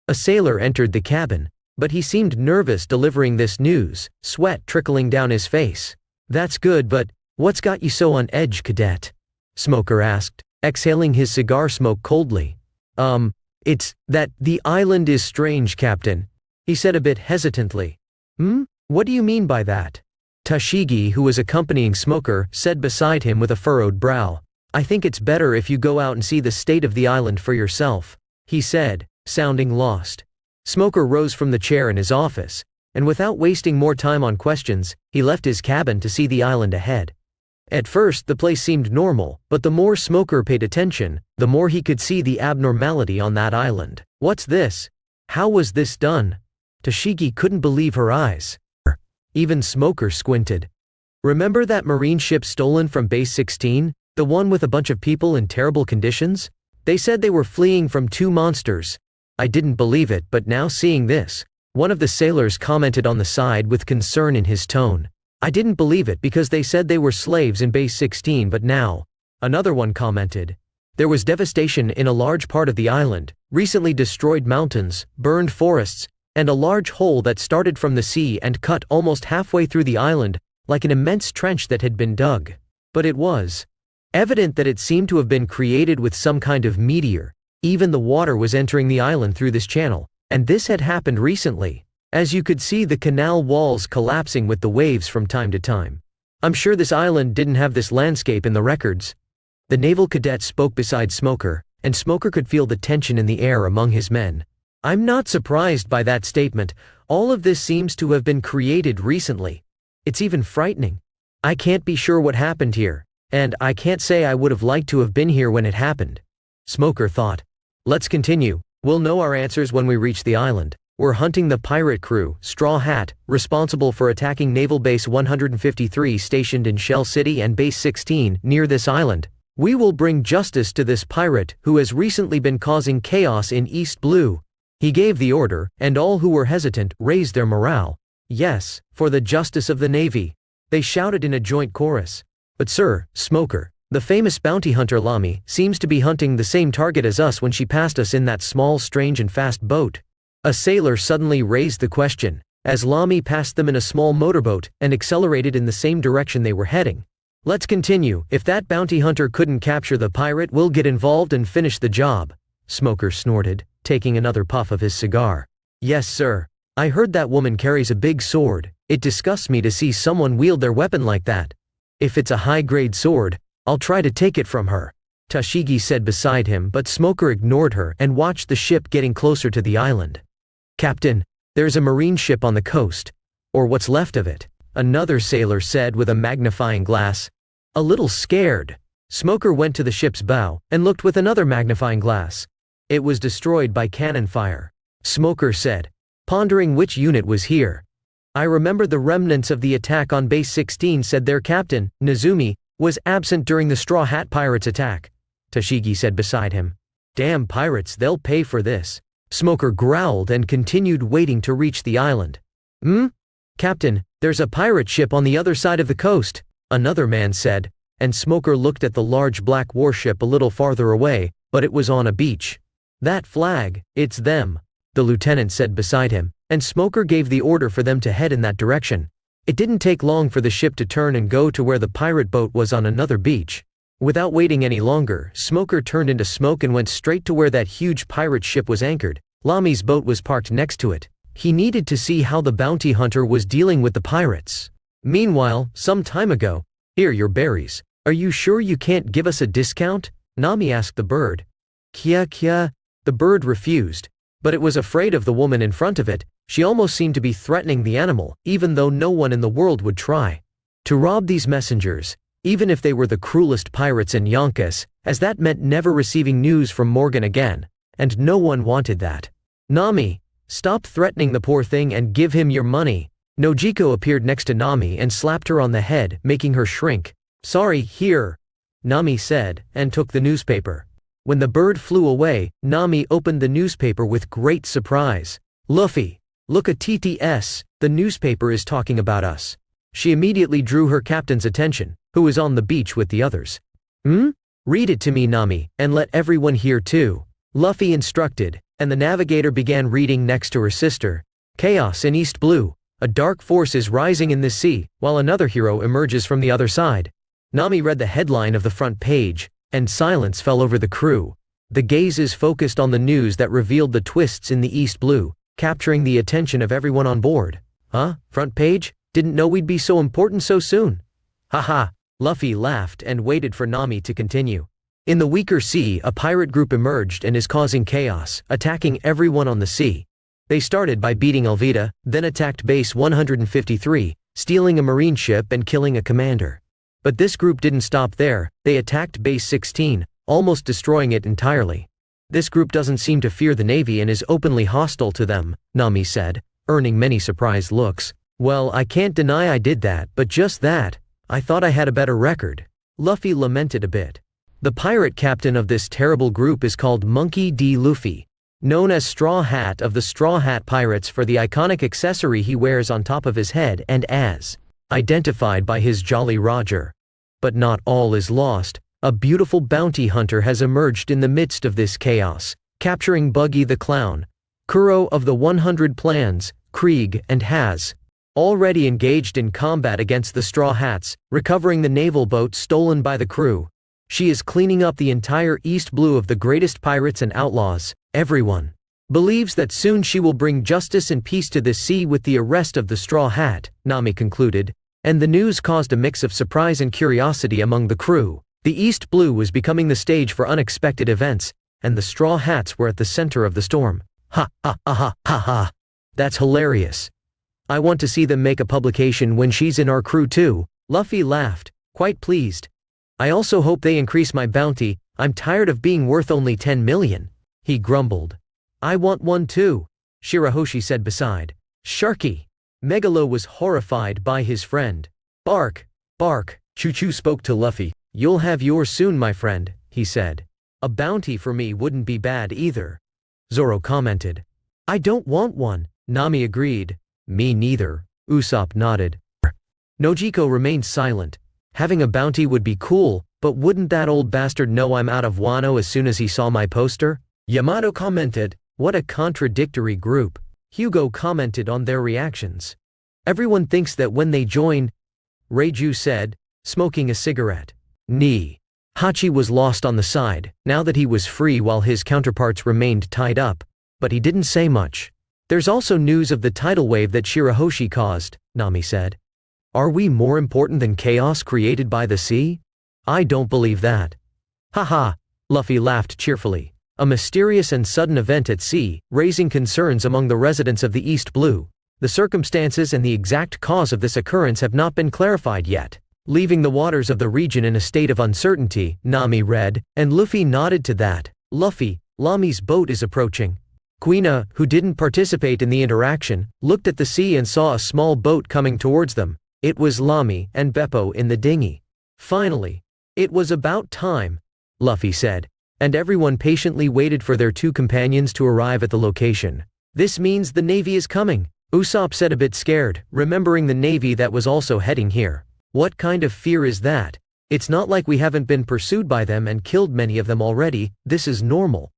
A sailor entered the cabin, but he seemed nervous delivering this news, sweat trickling down his face. That's good, but what's got you so on edge, cadet? Smoker asked, exhaling his cigar smoke coldly. It's that the island is strange, Captain, he said a bit hesitantly. What do you mean by that? Tashigi, who was accompanying Smoker, said beside him with a furrowed brow. I think it's better if you go out and see the state of the island for yourself, he said, sounding lost. Smoker rose from the chair in his office, and without wasting more time on questions, he left his cabin to see the island ahead. At first the place seemed normal, but the more Smoker paid attention, the more he could see the abnormality on that island. What's this? How was this done? Tashigi couldn't believe her eyes. Even Smoker squinted. Remember that marine ship stolen from Base 16? The one with a bunch of people in terrible conditions? They said they were fleeing from 2 monsters. I didn't believe it, but now seeing this, one of the sailors commented on the side with concern in his tone. I didn't believe it because they said they were slaves in Base 16, but now, another one commented. There was devastation in a large part of the island, recently destroyed mountains, burned forests, and a large hole that started from the sea and cut almost halfway through the island, like an immense trench that had been dug. But it was evident that it seemed to have been created with some kind of meteor. Even the water was entering the island through this channel, and this had happened recently. as you could see the canal walls collapsing with the waves from time to time. I'm sure this island didn't have this landscape in the records. The naval cadet spoke beside Smoker, and Smoker could feel the tension in the air among his men. I'm not surprised by that statement. All of this seems to have been created recently. It's even frightening. I can't be sure what happened here, and I can't say I would have liked to have been here when it happened. Smoker thought. Let's continue. We'll know our answers when we reach the island. We're hunting the pirate crew, Straw Hat, responsible for attacking Naval Base 153 stationed in Shell City and Base 16 near this island. We will bring justice to this pirate who has recently been causing chaos in East Blue. He gave the order, and all who were hesitant raised their morale. Yes, for the justice of the Navy. They shouted in a joint chorus. But sir, Smoker, the famous bounty hunter Lami seems to be hunting the same target as us when she passed us in that small, strange and fast boat. A sailor suddenly raised the question, as Lami passed them in a small motorboat and accelerated in the same direction they were heading. Let's continue. If that bounty hunter couldn't capture the pirate, we'll get involved and finish the job. Smoker snorted, taking another puff of his cigar. Yes, sir. I heard that woman carries a big sword. It disgusts me to see someone wield their weapon like that. If it's a high-grade sword, I'll try to take it from her. Tashigi said beside him, but Smoker ignored her and watched the ship getting closer to the island. Captain, there's a marine ship on the coast. Or what's left of it, another sailor said with a magnifying glass. A little scared. Smoker went to the ship's bow and looked with another magnifying glass. It was destroyed by cannon fire. Smoker said, pondering which unit was here. I remember the remnants of the attack on Base 16, said their captain, Nezumi, was absent during the Straw Hat Pirates attack. Tashigi said beside him. Damn pirates, they'll pay for this. Smoker growled and continued waiting to reach the island. Captain, there's a pirate ship on the other side of the coast, another man said, and Smoker looked at the large black warship a little farther away, but it was on a beach. That flag, it's them, the lieutenant said beside him, and Smoker gave the order for them to head in that direction. It didn't take long for the ship to turn and go to where the pirate boat was on another beach. Without waiting any longer, Smoker turned into smoke and went straight to where that huge pirate ship was anchored. Lami's boat was parked next to it. He needed to see how the bounty hunter was dealing with the pirates. Meanwhile, some time ago, here your berries. Are you sure you can't give us a discount? Nami asked the bird. Kia. The bird refused, but it was afraid of the woman in front of it. She almost seemed to be threatening the animal, even though no one in the world would try to rob these messengers, even if they were the cruelest pirates in Yonkers, as that meant never receiving news from Morgan again, and no one wanted that. Nami, stop threatening the poor thing and give him your money. Nojiko appeared next to Nami and slapped her on the head, making her shrink. Sorry, here, Nami said, and took the newspaper. When the bird flew away, Nami opened the newspaper with great surprise. Luffy, look at TTS, the newspaper is talking about us. She immediately drew her captain's attention, who was on the beach with the others. Read it to me, Nami, and let everyone hear too. Luffy instructed, and the navigator began reading next to her sister. Chaos in East Blue. A dark force is rising in this sea, while another hero emerges from the other side. Nami read the headline of the front page, and silence fell over the crew. The gazes focused on the news that revealed the twists in the East Blue, capturing the attention of everyone on board. Front page? Didn't know we'd be so important so soon. Haha. Luffy laughed and waited for Nami to continue. In the weaker sea, a pirate group emerged and is causing chaos, attacking everyone on the sea. They started by beating Alvida, then attacked Base 153, stealing a marine ship and killing a commander. But this group didn't stop there. They attacked Base 16, almost destroying it entirely. This group doesn't seem to fear the Navy and is openly hostile to them, Nami said, earning many surprised looks. Well, I can't deny I did that, but just that. I thought I had a better record. Luffy lamented a bit. The pirate captain of this terrible group is called Monkey D. Luffy, known as Straw Hat of the Straw Hat Pirates for the iconic accessory he wears on top of his head and as identified by his Jolly Roger. But not all is lost. A beautiful bounty hunter has emerged in the midst of this chaos, capturing Buggy the Clown, Kuro of the 100 Plans, Krieg, and has already engaged in combat against the Straw Hats, recovering the naval boat stolen by the crew. She is cleaning up the entire East Blue of the greatest pirates and outlaws. Everyone Believes that soon she will bring justice and peace to this sea with the arrest of the Straw Hat, Nami concluded, and the news caused a mix of surprise and curiosity among the crew. The East Blue was becoming the stage for unexpected events, and the Straw Hats were at the center of the storm. Ha ha ha ha ha ha. That's hilarious. I want to see them make a publication when she's in our crew too. Luffy laughed, quite pleased. I also hope they increase my bounty. I'm tired of being worth only 10 million. He grumbled. I want one too, Shirahoshi said beside. Sharky. Megalo was horrified by his friend. Bark, bark. Choo-Choo spoke to Luffy. You'll have yours soon, my friend, he said. A bounty for me wouldn't be bad either. Zoro commented. I don't want one, Nami agreed. Me neither, Usopp nodded. Nojiko remained silent. Having a bounty would be cool, but wouldn't that old bastard know I'm out of Wano as soon as he saw my poster? Yamato commented. What a contradictory group. Hugo commented on their reactions. Everyone thinks that when they join, Reiju said, smoking a cigarette. Hachi was lost on the side, now that he was free while his counterparts remained tied up, but he didn't say much. There's also news of the tidal wave that Shirahoshi caused, Nami said. Are we more important than chaos created by the sea? I don't believe that. Haha, Luffy laughed cheerfully. A mysterious and sudden event at sea, raising concerns among the residents of the East Blue. The circumstances and the exact cause of this occurrence have not been clarified yet. Leaving the waters of the region in a state of uncertainty, Nami read, and Luffy nodded to that. Luffy, Lami's boat is approaching. Kuina, who didn't participate in the interaction, looked at the sea and saw a small boat coming towards them. It was Lami and Beppo in the dinghy. Finally. It was about time, Luffy said, and everyone patiently waited for their two companions to arrive at the location. This means the Navy is coming, Usopp said a bit scared, remembering the Navy that was also heading here. What kind of fear is that? It's not like we haven't been pursued by them and killed many of them already, this is normal.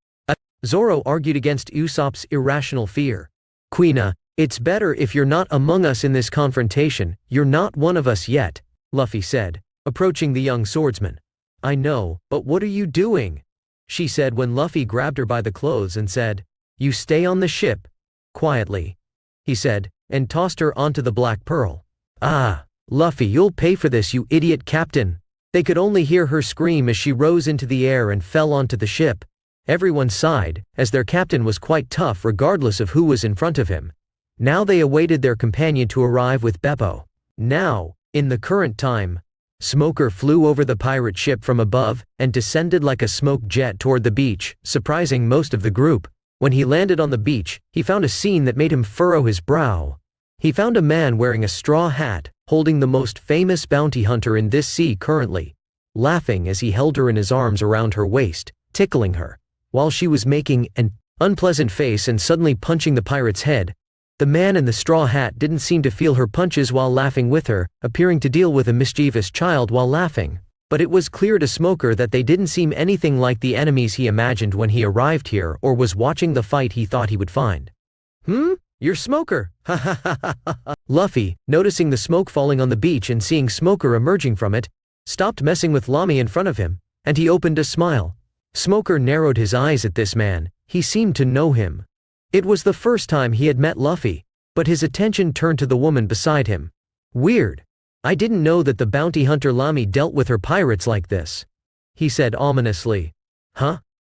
Zoro argued against Usopp's irrational fear. Kuina, it's better if you're not among us in this confrontation, you're not one of us yet, Luffy said, approaching the young swordsman. I know, but what are you doing? She said when Luffy grabbed her by the clothes and said, You stay on the ship. Quietly. He said, and tossed her onto the Black Pearl. Ah, Luffy, you'll pay for this, you idiot captain. They could only hear her scream as she rose into the air and fell onto the ship. Everyone sighed, as their captain was quite tough regardless of who was in front of him. Now they awaited their companion to arrive with Beppo. Now, in the current time, Smoker flew over the pirate ship from above and descended like a smoke jet toward the beach, surprising most of the group. When he landed on the beach, he found a scene that made him furrow his brow. He found a man wearing a straw hat, holding the most famous bounty hunter in this sea currently, laughing as he held her in his arms around her waist, tickling her, while she was making an unpleasant face and suddenly punching the pirate's head. The man in the straw hat didn't seem to feel her punches while laughing with her, appearing to deal with a mischievous child while laughing. But it was clear to Smoker that they didn't seem anything like the enemies he imagined when he arrived here or was watching the fight he thought he would find. You're Smoker, ha ha ha ha ha. Luffy, noticing the smoke falling on the beach and seeing Smoker emerging from it, stopped messing with Lami in front of him, and he opened a smile. Smoker narrowed his eyes at this man, he seemed to know him. It was the first time he had met Luffy, but his attention turned to the woman beside him. Weird. I didn't know that the bounty hunter Lami dealt with her pirates like this, he said ominously. Huh?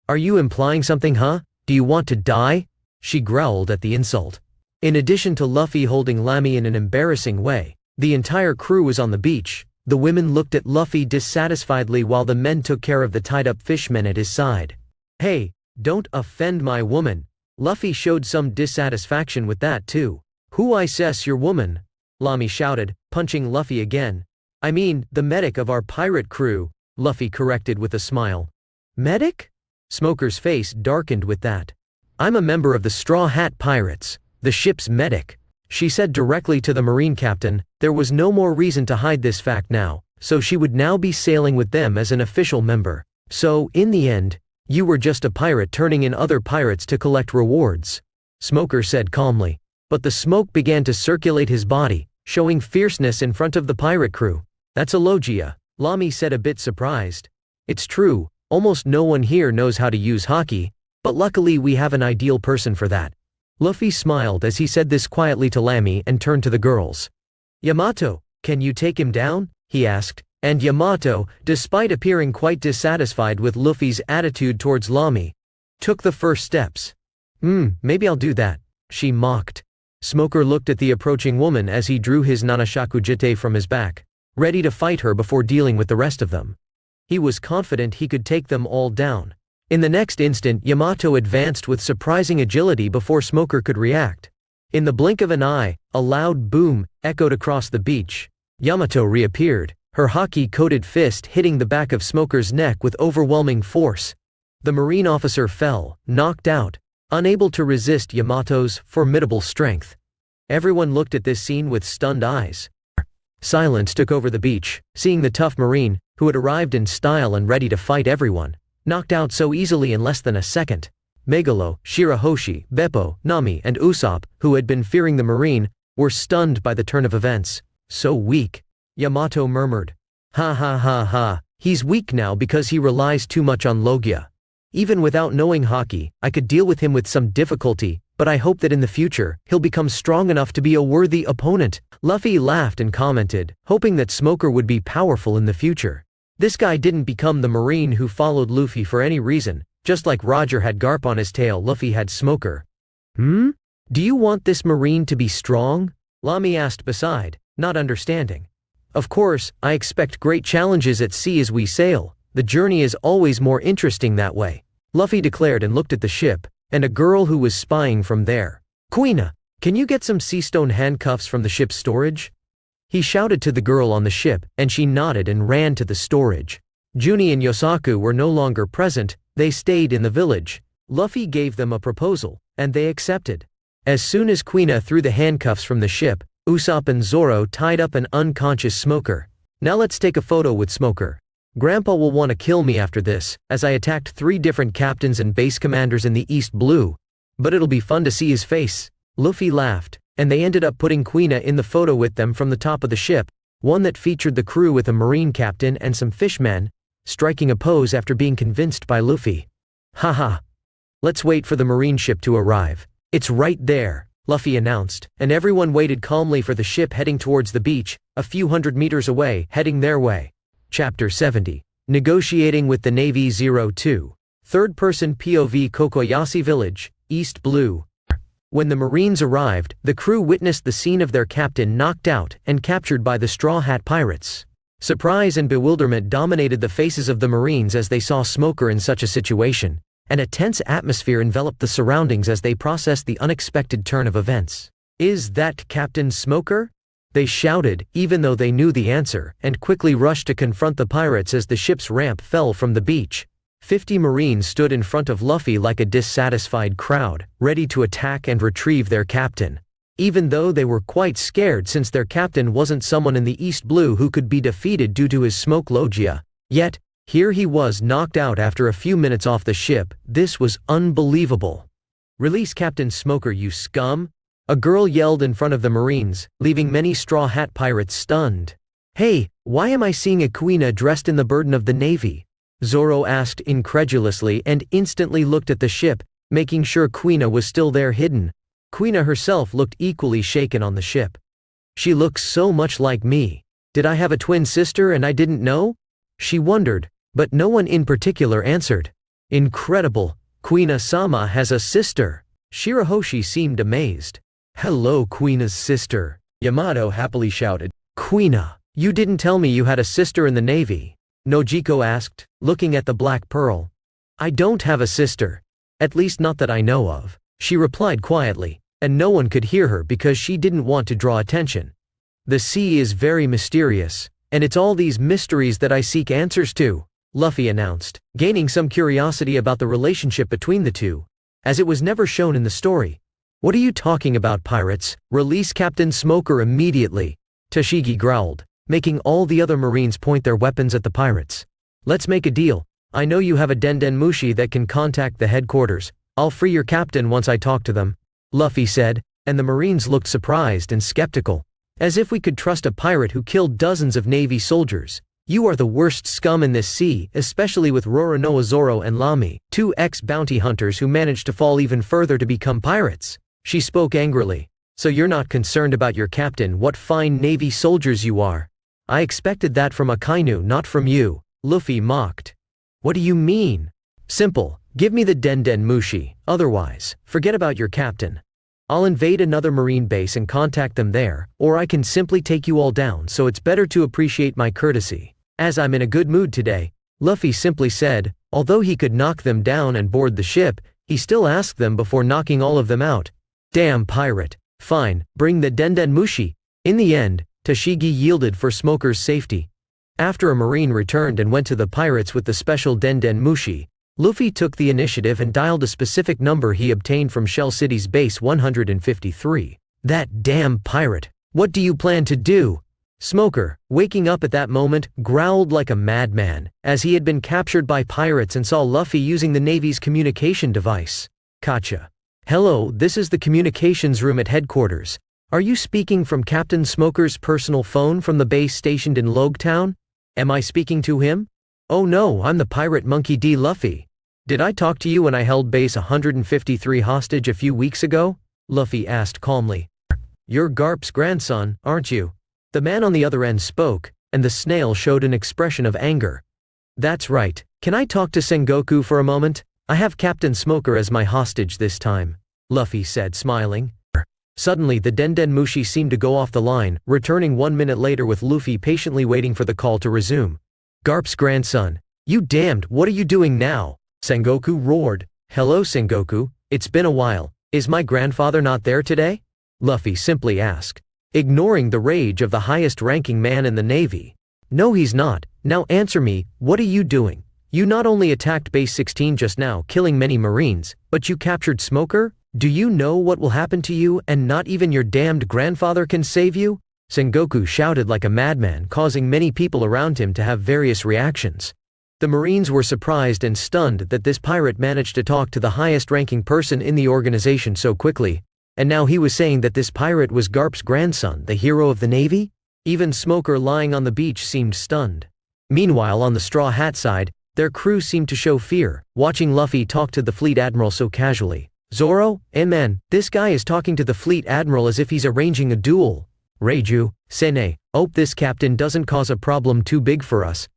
Are you implying something, huh? Do you want to die? She growled at the insult. In addition to Luffy holding Lami in an embarrassing way, the entire crew was on the beach. The women looked at Luffy dissatisfiedly while the men took care of the tied-up fishmen at his side. Hey, don't offend my woman. Luffy showed some dissatisfaction with that too. Who I says your woman? Lami shouted, punching Luffy again. I mean, the medic of our pirate crew, Luffy corrected with a smile. Medic? Smoker's face darkened with that. I'm a member of the Straw Hat Pirates, the ship's medic. She said directly to the Marine captain. There was no more reason to hide this fact now, so she would now be sailing with them as an official member. So, in the end, you were just a pirate turning in other pirates to collect rewards, Smoker said calmly. But the smoke began to circulate his body, showing fierceness in front of the pirate crew. That's a logia, Lami said a bit surprised. It's true, almost no one here knows how to use haki. But luckily we have an ideal person for that. Luffy smiled as he said this quietly to Lamy and turned to the girls. Yamato, can you take him down? He asked, and Yamato, despite appearing quite dissatisfied with Luffy's attitude towards Lamy, took the first steps. Maybe I'll do that, she mocked. Smoker looked at the approaching woman as he drew his Nanashakujite from his back, ready to fight her before dealing with the rest of them. He was confident he could take them all down. In the next instant, Yamato advanced with surprising agility before Smoker could react. In the blink of an eye, a loud boom echoed across the beach. Yamato reappeared, her hockey-coated fist hitting the back of Smoker's neck with overwhelming force. The Marine officer fell, knocked out, unable to resist Yamato's formidable strength. Everyone looked at this scene with stunned eyes. Silence took over the beach, seeing the tough Marine, who had arrived in style and ready to fight everyone, knocked out so easily in less than a second. Megalo, Shirahoshi, Beppo, Nami and Usopp, who had been fearing the Marine, were stunned by the turn of events. So weak. Yamato murmured. Ha ha ha ha, he's weak now because he relies too much on Logia. Even without knowing hockey, I could deal with him with some difficulty, but I hope that in the future, he'll become strong enough to be a worthy opponent. Luffy laughed and commented, hoping that Smoker would be powerful in the future. This guy didn't become the Marine who followed Luffy for any reason, just like Roger had Garp on his tail, Luffy had Smoker. Do you want this Marine to be strong? Lamy asked beside, not understanding. Of course, I expect great challenges at sea as we sail. The journey is always more interesting that way, Luffy declared and looked at the ship, and a girl who was spying from there. Quina, can you get some sea stone handcuffs from the ship's storage? He shouted to the girl on the ship, and she nodded and ran to the storage. Junie and Yosaku were no longer present, they stayed in the village. Luffy gave them a proposal, and they accepted. As soon as Quina threw the handcuffs from the ship, Usopp and Zoro tied up an unconscious Smoker. Now let's take a photo with Smoker. Grandpa will want to kill me after this, as I attacked 3 different captains and base commanders in the East Blue. But it'll be fun to see his face. Luffy laughed, and they ended up putting Quina in the photo with them from the top of the ship, one that featured the crew with a Marine captain and some fishmen, striking a pose after being convinced by Luffy. Haha. Let's wait for the Marine ship to arrive. It's right there, Luffy announced, and everyone waited calmly for the ship heading towards the beach, a few hundred meters away, heading their way. Chapter 70. Negotiating with the Navy 02. Third-person POV Kokoyashi Village, East Blue. When the Marines arrived, the crew witnessed the scene of their captain knocked out and captured by the Straw Hat Pirates. Surprise and bewilderment dominated the faces of the Marines as they saw Smoker in such a situation, and a tense atmosphere enveloped the surroundings as they processed the unexpected turn of events. Is that Captain Smoker? They shouted, even though they knew the answer, and quickly rushed to confront the pirates as the ship's ramp fell from the beach. 50 Marines stood in front of Luffy like a dissatisfied crowd, ready to attack and retrieve their captain. Even though they were quite scared since their captain wasn't someone in the East Blue who could be defeated due to his smoke logia. Yet, here he was knocked out after a few minutes off the ship. This was unbelievable. Release Captain Smoker, you scum! A girl yelled in front of the Marines, leaving many Straw Hat Pirates stunned. Hey, why am I seeing a Quina dressed in the burden of the Navy? Zoro asked incredulously and instantly looked at the ship, making sure Quina was still there hidden. Quina herself looked equally shaken on the ship. She looks so much like me. Did I have a twin sister and I didn't know? She wondered, but no one in particular answered. Incredible, Quina-sama has a sister. Shirahoshi seemed amazed. Hello, Quina's sister, Yamato happily shouted. Quina, you didn't tell me you had a sister in the Navy, Nojiko asked, looking at the Black Pearl. I don't have a sister. At least not that I know of, she replied quietly, and no one could hear her because she didn't want to draw attention. The sea is very mysterious, and it's all these mysteries that I seek answers to, Luffy announced, gaining some curiosity about the relationship between the two, as it was never shown in the story. What are you talking about, pirates? Release Captain Smoker immediately, Tashigi growled, making all the other Marines point their weapons at the pirates. Let's make a deal. I know you have a Dendenmushi that can contact the headquarters. I'll free your captain once I talk to them, Luffy said, and the Marines looked surprised and skeptical. As if we could trust a pirate who killed dozens of Navy soldiers. You are the worst scum in this sea, especially with Roronoa Zoro and Lamy, 2 ex-bounty hunters who managed to fall even further to become pirates. She spoke angrily. So you're not concerned about your captain? What fine Navy soldiers you are. I expected that from Akainu, not from you, Luffy mocked. What do you mean? Simple, give me the Denden Mushi, otherwise, forget about your captain. I'll invade another marine base and contact them there, or I can simply take you all down, so it's better to appreciate my courtesy. As I'm in a good mood today, Luffy simply said. Although he could knock them down and board the ship, he still asked them before knocking all of them out. Damn pirate. Fine, bring the Denden Mushi. In the end, Tashigi yielded for Smoker's safety. After a marine returned and went to the pirates with the special Denden Mushi, Luffy took the initiative and dialed a specific number he obtained from Shell City's base 153. That damn pirate. What do you plan to do? Smoker, waking up at that moment, growled like a madman, as he had been captured by pirates and saw Luffy using the Navy's communication device. Kacha. Hello, this is the communications room at headquarters. Are you speaking from Captain Smoker's personal phone from the base stationed in Logtown? Am I speaking to him? Oh no, I'm the pirate Monkey D. Luffy. Did I talk to you when I held base 153 hostage a few weeks ago? Luffy asked calmly. You're Garp's grandson, aren't you? The man on the other end spoke, and the snail showed an expression of anger. That's right. Can I talk to Sengoku for a moment? I have Captain Smoker as my hostage this time, Luffy said, smiling. Suddenly the Denden Mushi seemed to go off the line, returning 1 minute later with Luffy patiently waiting for the call to resume. Garp's grandson. You damned, what are you doing now? Sengoku roared. Hello Sengoku, it's been a while. Is my grandfather not there today? Luffy simply asked, ignoring the rage of the highest-ranking man in the Navy. No, he's not. Now answer me, what are you doing? You not only attacked Base 16 just now, killing many Marines, but you captured Smoker? Do you know what will happen to you, and not even your damned grandfather can save you? Sengoku shouted like a madman, causing many people around him to have various reactions. The Marines were surprised and stunned that this pirate managed to talk to the highest-ranking person in the organization so quickly. And now he was saying that this pirate was Garp's grandson, the hero of the Navy? Even Smoker lying on the beach seemed stunned. Meanwhile, on the Straw Hat side, their crew seemed to show fear, watching Luffy talk to the fleet admiral so casually. Zoro, man, this guy is talking to the fleet admiral as if he's arranging a duel. Reiju, Sene, hope this captain doesn't cause a problem too big for us.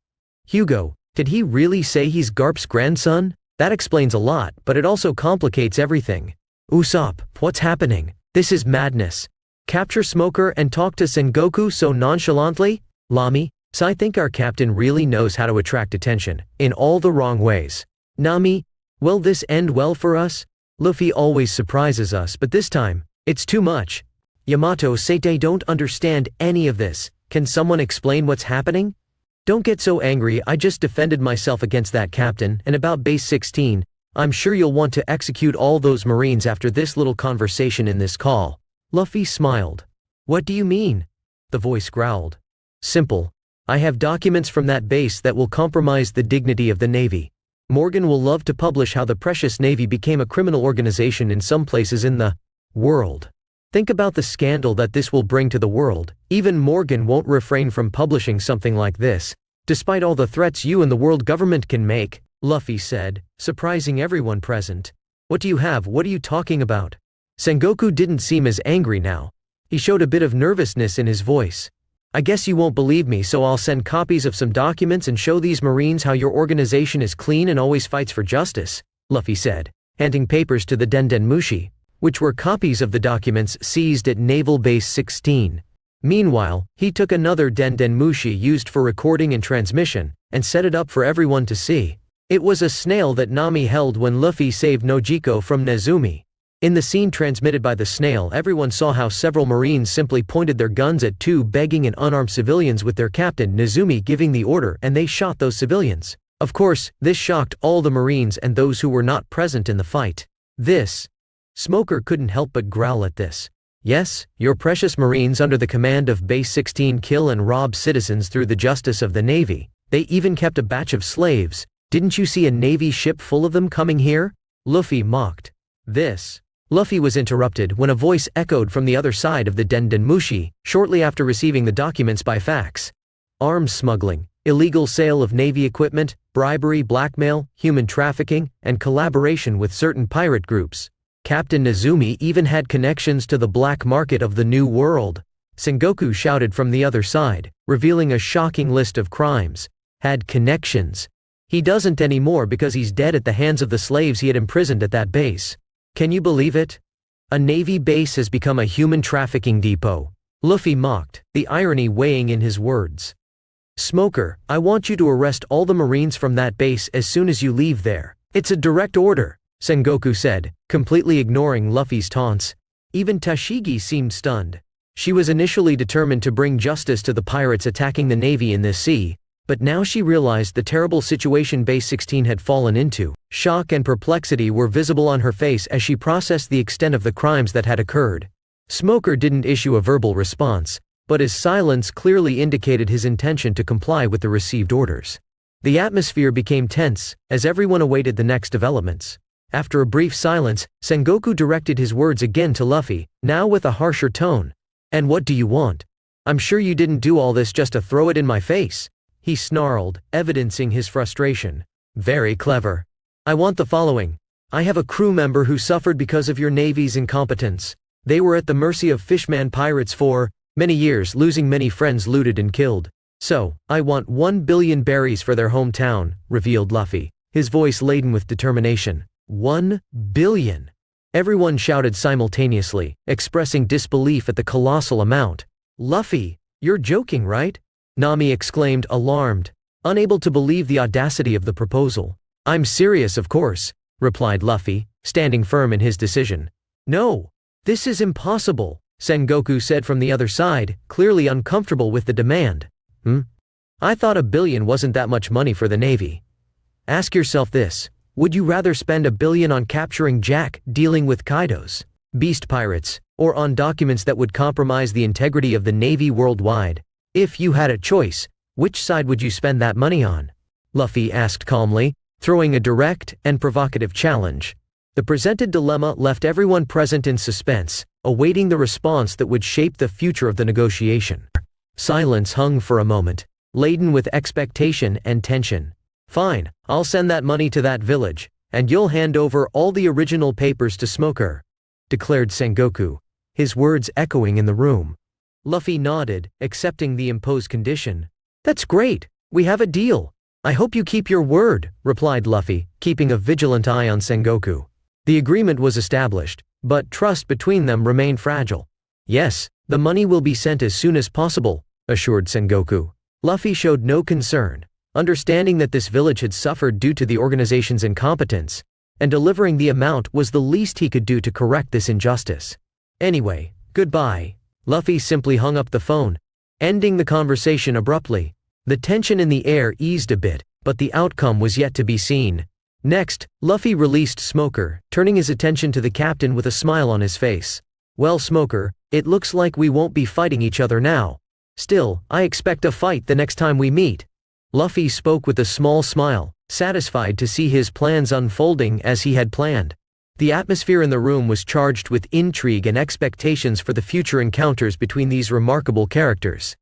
Hugo, did he really say he's Garp's grandson? That explains a lot, but it also complicates everything. Usopp, what's happening? This is madness. Capture Smoker and talk to Sengoku so nonchalantly? Lamy, so I think our captain really knows how to attract attention, in all the wrong ways. Nami, will this end well for us? Luffy always surprises us, but this time, it's too much. Yamato Sete don't understand any of this. Can someone explain what's happening? Don't get so angry, I just defended myself against that captain, and about Base 16, I'm sure you'll want to execute all those Marines after this little conversation in this call. Luffy smiled. What do you mean? The voice growled. Simple. I have documents from that base that will compromise the dignity of the Navy. Morgan will love to publish how the precious Navy became a criminal organization in some places in the world. Think about the scandal that this will bring to the world. Even Morgan won't refrain from publishing something like this, despite all the threats you and the world government can make, Luffy said, surprising everyone present. What do you have? What are you talking about? Sengoku didn't seem as angry now. He showed a bit of nervousness in his voice. I guess you won't believe me, so I'll send copies of some documents and show these Marines how your organization is clean and always fights for justice, Luffy said, handing papers to the Denden Mushi, which were copies of the documents seized at Naval Base 16. Meanwhile, he took another Denden Mushi used for recording and transmission, and set it up for everyone to see. It was a snail that Nami held when Luffy saved Nojiko from Nezumi. In the scene transmitted by the snail, everyone saw how several Marines simply pointed their guns at 2 begging and unarmed civilians with their captain Nezumi giving the order, and they shot those civilians. Of course, this shocked all the Marines and those who were not present in the fight. Smoker couldn't help but growl at this. Yes, your precious Marines under the command of Base 16 kill and rob citizens through the justice of the Navy. They even kept a batch of slaves. Didn't you see a Navy ship full of them coming here? Luffy mocked. Luffy was interrupted when a voice echoed from the other side of the Denden Mushi, shortly after receiving the documents by fax. Arms smuggling. illegal sale of Navy equipment, bribery, blackmail, human trafficking, and collaboration with certain pirate groups. Captain Nezumi even had connections to the black market of the New World. Sengoku shouted from the other side, revealing a shocking list of crimes. Had connections. He doesn't anymore because he's dead at the hands of the slaves he had imprisoned at that base. Can you believe it? A Navy base has become a human trafficking depot. Luffy mocked, the irony weighing in his words. Smoker, I want you to arrest all the Marines from that base as soon as you leave there. It's a direct order, Sengoku said, completely ignoring Luffy's taunts. Even Tashigi seemed stunned. She was initially determined to bring justice to the pirates attacking the Navy in this sea, but now she realized the terrible situation Base 16 had fallen into. Shock and perplexity were visible on her face as she processed the extent of the crimes that had occurred. Smoker didn't issue a verbal response, but his silence clearly indicated his intention to comply with the received orders. The atmosphere became tense, as everyone awaited the next developments. After a brief silence, Sengoku directed his words again to Luffy, now with a harsher tone. And what do you want? I'm sure you didn't do all this just to throw it in my face. He snarled, evidencing his frustration. Very clever. I want the following. I have a crew member who suffered because of your Navy's incompetence. They were at the mercy of fishman pirates for many years, losing many friends looted and killed. So, I want 1 billion berries for their hometown, revealed Luffy, his voice laden with determination. 1 billion. Everyone shouted simultaneously, expressing disbelief at the colossal amount. Luffy, you're joking, right? Nami exclaimed, alarmed, unable to believe the audacity of the proposal. I'm serious, of course, replied Luffy, standing firm in his decision. No, this is impossible, Sengoku said from the other side, clearly uncomfortable with the demand. I thought 1 billion wasn't that much money for the Navy. Ask yourself this. Would you rather spend 1 billion on capturing Jack, dealing with Kaido's beast pirates, or on documents that would compromise the integrity of the Navy worldwide? If you had a choice, which side would you spend that money on? Luffy asked calmly, throwing a direct and provocative challenge. The presented dilemma left everyone present in suspense, awaiting the response that would shape the future of the negotiation. Silence hung for a moment, laden with expectation and tension. Fine, I'll send that money to that village, and you'll hand over all the original papers to Smoker, declared Sengoku, his words echoing in the room. Luffy nodded, accepting the imposed condition. That's great, we have a deal. I hope you keep your word, replied Luffy, keeping a vigilant eye on Sengoku. The agreement was established, but trust between them remained fragile. Yes, the money will be sent as soon as possible, assured Sengoku. Luffy showed no concern, understanding that this village had suffered due to the organization's incompetence, and delivering the amount was the least he could do to correct this injustice. Anyway, goodbye. Luffy simply hung up the phone, ending the conversation abruptly. The tension in the air eased a bit, but the outcome was yet to be seen. Next, Luffy released Smoker, turning his attention to the captain with a smile on his face. Well, Smoker, it looks like we won't be fighting each other now. Still, I expect a fight the next time we meet. Luffy spoke with a small smile, satisfied to see his plans unfolding as he had planned. The atmosphere in the room was charged with intrigue and expectations for the future encounters between these remarkable characters.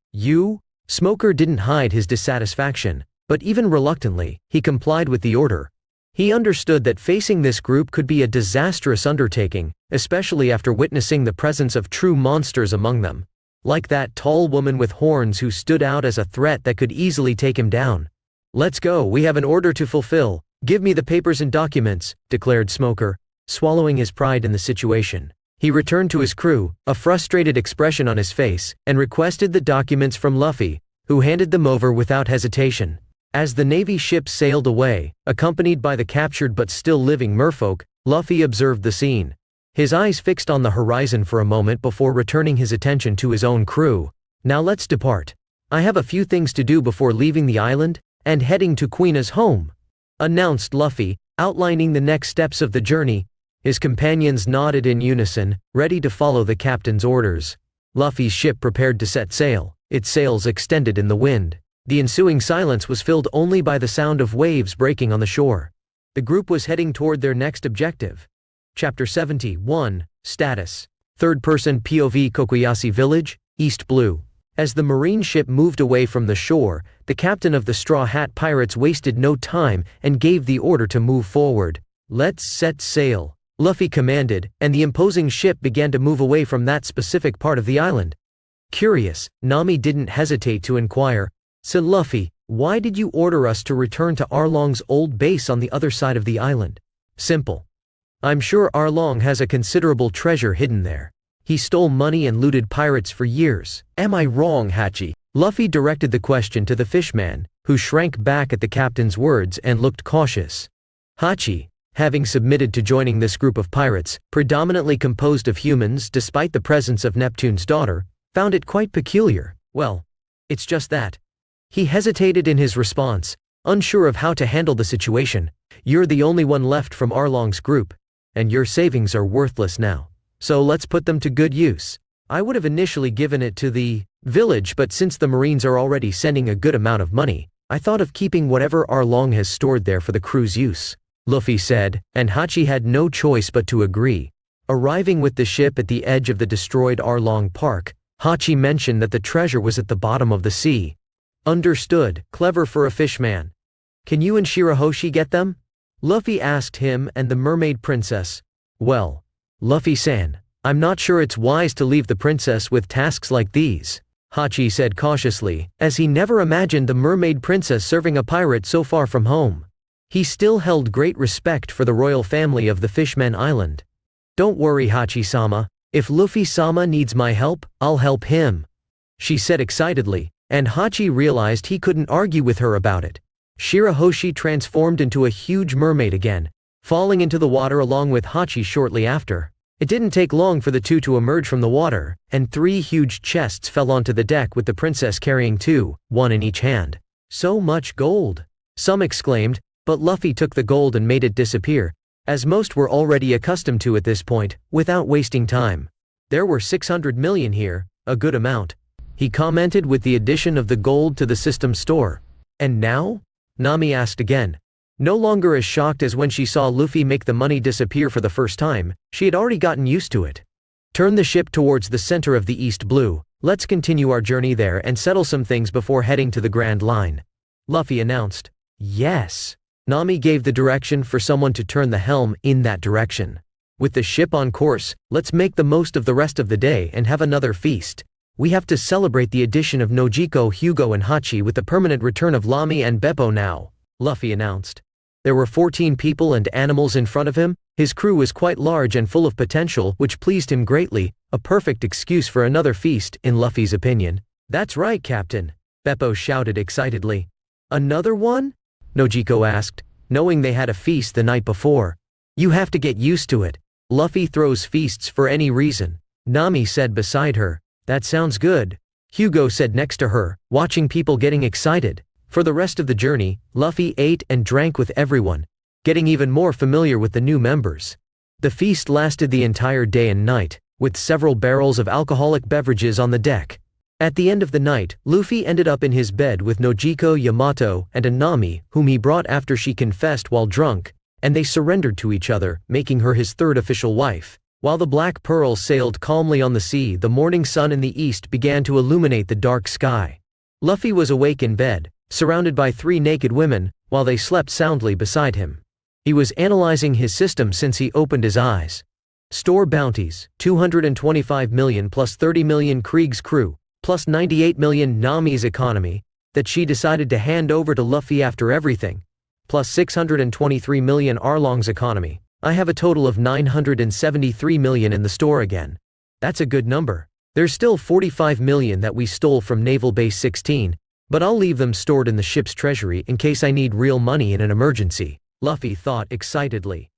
Smoker didn't hide his dissatisfaction, but even reluctantly, he complied with the order. He understood that facing this group could be a disastrous undertaking, especially after witnessing the presence of true monsters among them. Like that tall woman with horns who stood out as a threat that could easily take him down. Let's go, we have an order to fulfill. Give me the papers and documents, declared Smoker, swallowing his pride in the situation. He returned to his crew, a frustrated expression on his face, and requested the documents from Luffy, who handed them over without hesitation. As the Navy ship sailed away, accompanied by the captured but still living merfolk, Luffy observed the scene. His eyes fixed on the horizon for a moment before returning his attention to his own crew. Now let's depart. I have a few things to do before leaving the island, and heading to Queena's home, announced Luffy, outlining the next steps of the journey. His companions nodded in unison, ready to follow the captain's orders. Luffy's ship prepared to set sail, its sails extended in the wind. The ensuing silence was filled only by the sound of waves breaking on the shore. The group was heading toward their next objective. Chapter 71, Status. Third-person POV Kokoyashi Village, East Blue. As the marine ship moved away from the shore, the captain of the Straw Hat Pirates wasted no time and gave the order to move forward. "Let's set sail," Luffy commanded, and the imposing ship began to move away from that specific part of the island. Curious, Nami didn't hesitate to inquire, "So Luffy, why did you order us to return to Arlong's old base on the other side of the island?" "Simple. I'm sure Arlong has a considerable treasure hidden there. He stole money and looted pirates for years. Am I wrong, Hachi?" Luffy directed the question to the fishman, who shrank back at the captain's words and looked cautious. Hachi, having submitted to joining this group of pirates, predominantly composed of humans despite the presence of Neptune's daughter, found it quite peculiar. "Well, it's just that." He hesitated in his response, unsure of how to handle the situation. "You're the only one left from Arlong's group, and your savings are worthless now. So let's put them to good use. I would have initially given it to the village, but since the Marines are already sending a good amount of money, I thought of keeping whatever Arlong has stored there for the crew's use," Luffy said, and Hachi had no choice but to agree. Arriving with the ship at the edge of the destroyed Arlong Park, Hachi mentioned that the treasure was at the bottom of the sea. "Understood, clever for a fishman. Can you and Shirahoshi get them?" Luffy asked him and the mermaid princess. "Well, Luffy-san, I'm not sure it's wise to leave the princess with tasks like these," Hachi said cautiously, as he never imagined the mermaid princess serving a pirate so far from home. He still held great respect for the royal family of the Fishman Island. "Don't worry, Hachi-sama. If Luffy-sama needs my help, I'll help him," she said excitedly, and Hachi realized he couldn't argue with her about it. Shirahoshi transformed into a huge mermaid again, falling into the water along with Hachi shortly after. It didn't take long for the two to emerge from the water, and 3 huge chests fell onto the deck with the princess carrying 2, one in each hand. "So much gold!" some exclaimed, but Luffy took the gold and made it disappear, as most were already accustomed to at this point, without wasting time. "There were 600 million here, a good amount," he commented with the addition of the gold to the system store. "And now?" Nami asked again. No longer as shocked as when she saw Luffy make the money disappear for the first time, she had already gotten used to it. "Turn the ship towards the center of the East Blue. Let's continue our journey there and settle some things before heading to the Grand Line," Luffy announced. "Yes." Nami gave the direction for someone to turn the helm in that direction. "With the ship on course, let's make the most of the rest of the day and have another feast. We have to celebrate the addition of Nojiko, Hugo and Hachi with the permanent return of Lami and Beppo now," Luffy announced. There were 14 people and animals in front of him. His crew was quite large and full of potential, which pleased him greatly, a perfect excuse for another feast, in Luffy's opinion. "That's right, Captain," Beppo shouted excitedly. "Another one?" Nojiko asked, knowing they had a feast the night before. "You have to get used to it. Luffy throws feasts for any reason," Nami said beside her. "That sounds good," Hugo said next to her, watching people getting excited. For the rest of the journey, Luffy ate and drank with everyone, getting even more familiar with the new members. The feast lasted the entire day and night, with several barrels of alcoholic beverages on the deck. At the end of the night, Luffy ended up in his bed with Nojiko, Yamato, and Anami, whom he brought after she confessed while drunk, and they surrendered to each other, making her his 3rd official wife. While the Black Pearl sailed calmly on the sea, the morning sun in the east began to illuminate the dark sky. Luffy was awake in bed, surrounded by 3 naked women, while they slept soundly beside him. He was analyzing his system since he opened his eyes. Store bounties, 225 million plus 30 million Krieg's crew, plus 98 million Nami's economy, that she decided to hand over to Luffy after everything, plus 623 million Arlong's economy. I have a total of 973 million in the store again. That's a good number. There's still 45 million that we stole from Naval Base 16, but I'll leave them stored in the ship's treasury in case I need real money in an emergency, Luffy thought excitedly.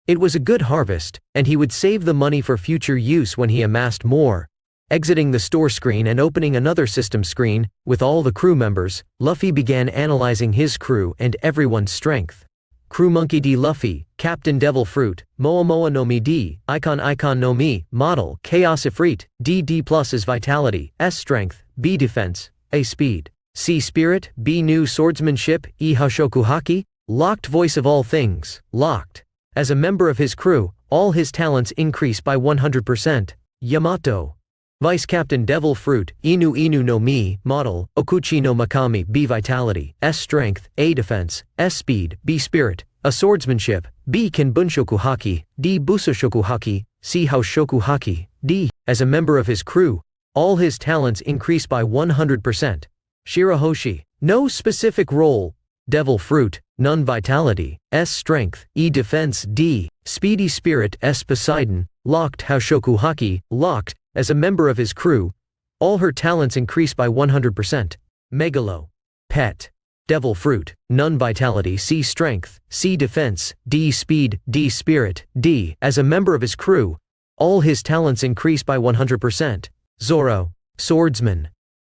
It was a good harvest, and he would save the money for future use when he amassed more. Exiting the store screen and opening another system screen, with all the crew members, Luffy began analyzing his crew and everyone's strength. Crew Monkey D Luffy, Captain Devil Fruit, Moa Moa no Mi D, Icon no Mi, Model, Chaos Ifrit, D plus is Vitality, S Strength, B Defense, A Speed, C Spirit, B New Swordsmanship, E Hoshoku Haki, Locked Voice of All Things, Locked. As a member of his crew, all his talents increase by 100%. Yamato. Vice Captain Devil Fruit, Inu Inu no Mi, Model, Okuchi no Makami, B Vitality, S Strength, A Defense, S Speed, B Spirit, A Swordsmanship, B Kinbunshoku Haki, D Busoshoku Haki, C Houshoku Haki, D. As a member of his crew, all his talents increase by 100%. Shirahoshi, no specific role. Devil Fruit, none Vitality, S Strength, E Defense, D. Speedy Spirit, S Poseidon, locked Houshoku Haki, locked. As a member of his crew, all her talents increase by 100%. Megalo, Pet, Devil Fruit, none Vitality, C Strength, C Defense, D Speed, D Spirit, D. As a member of his crew, all his talents increase by 100%. Zoro, Swordsman,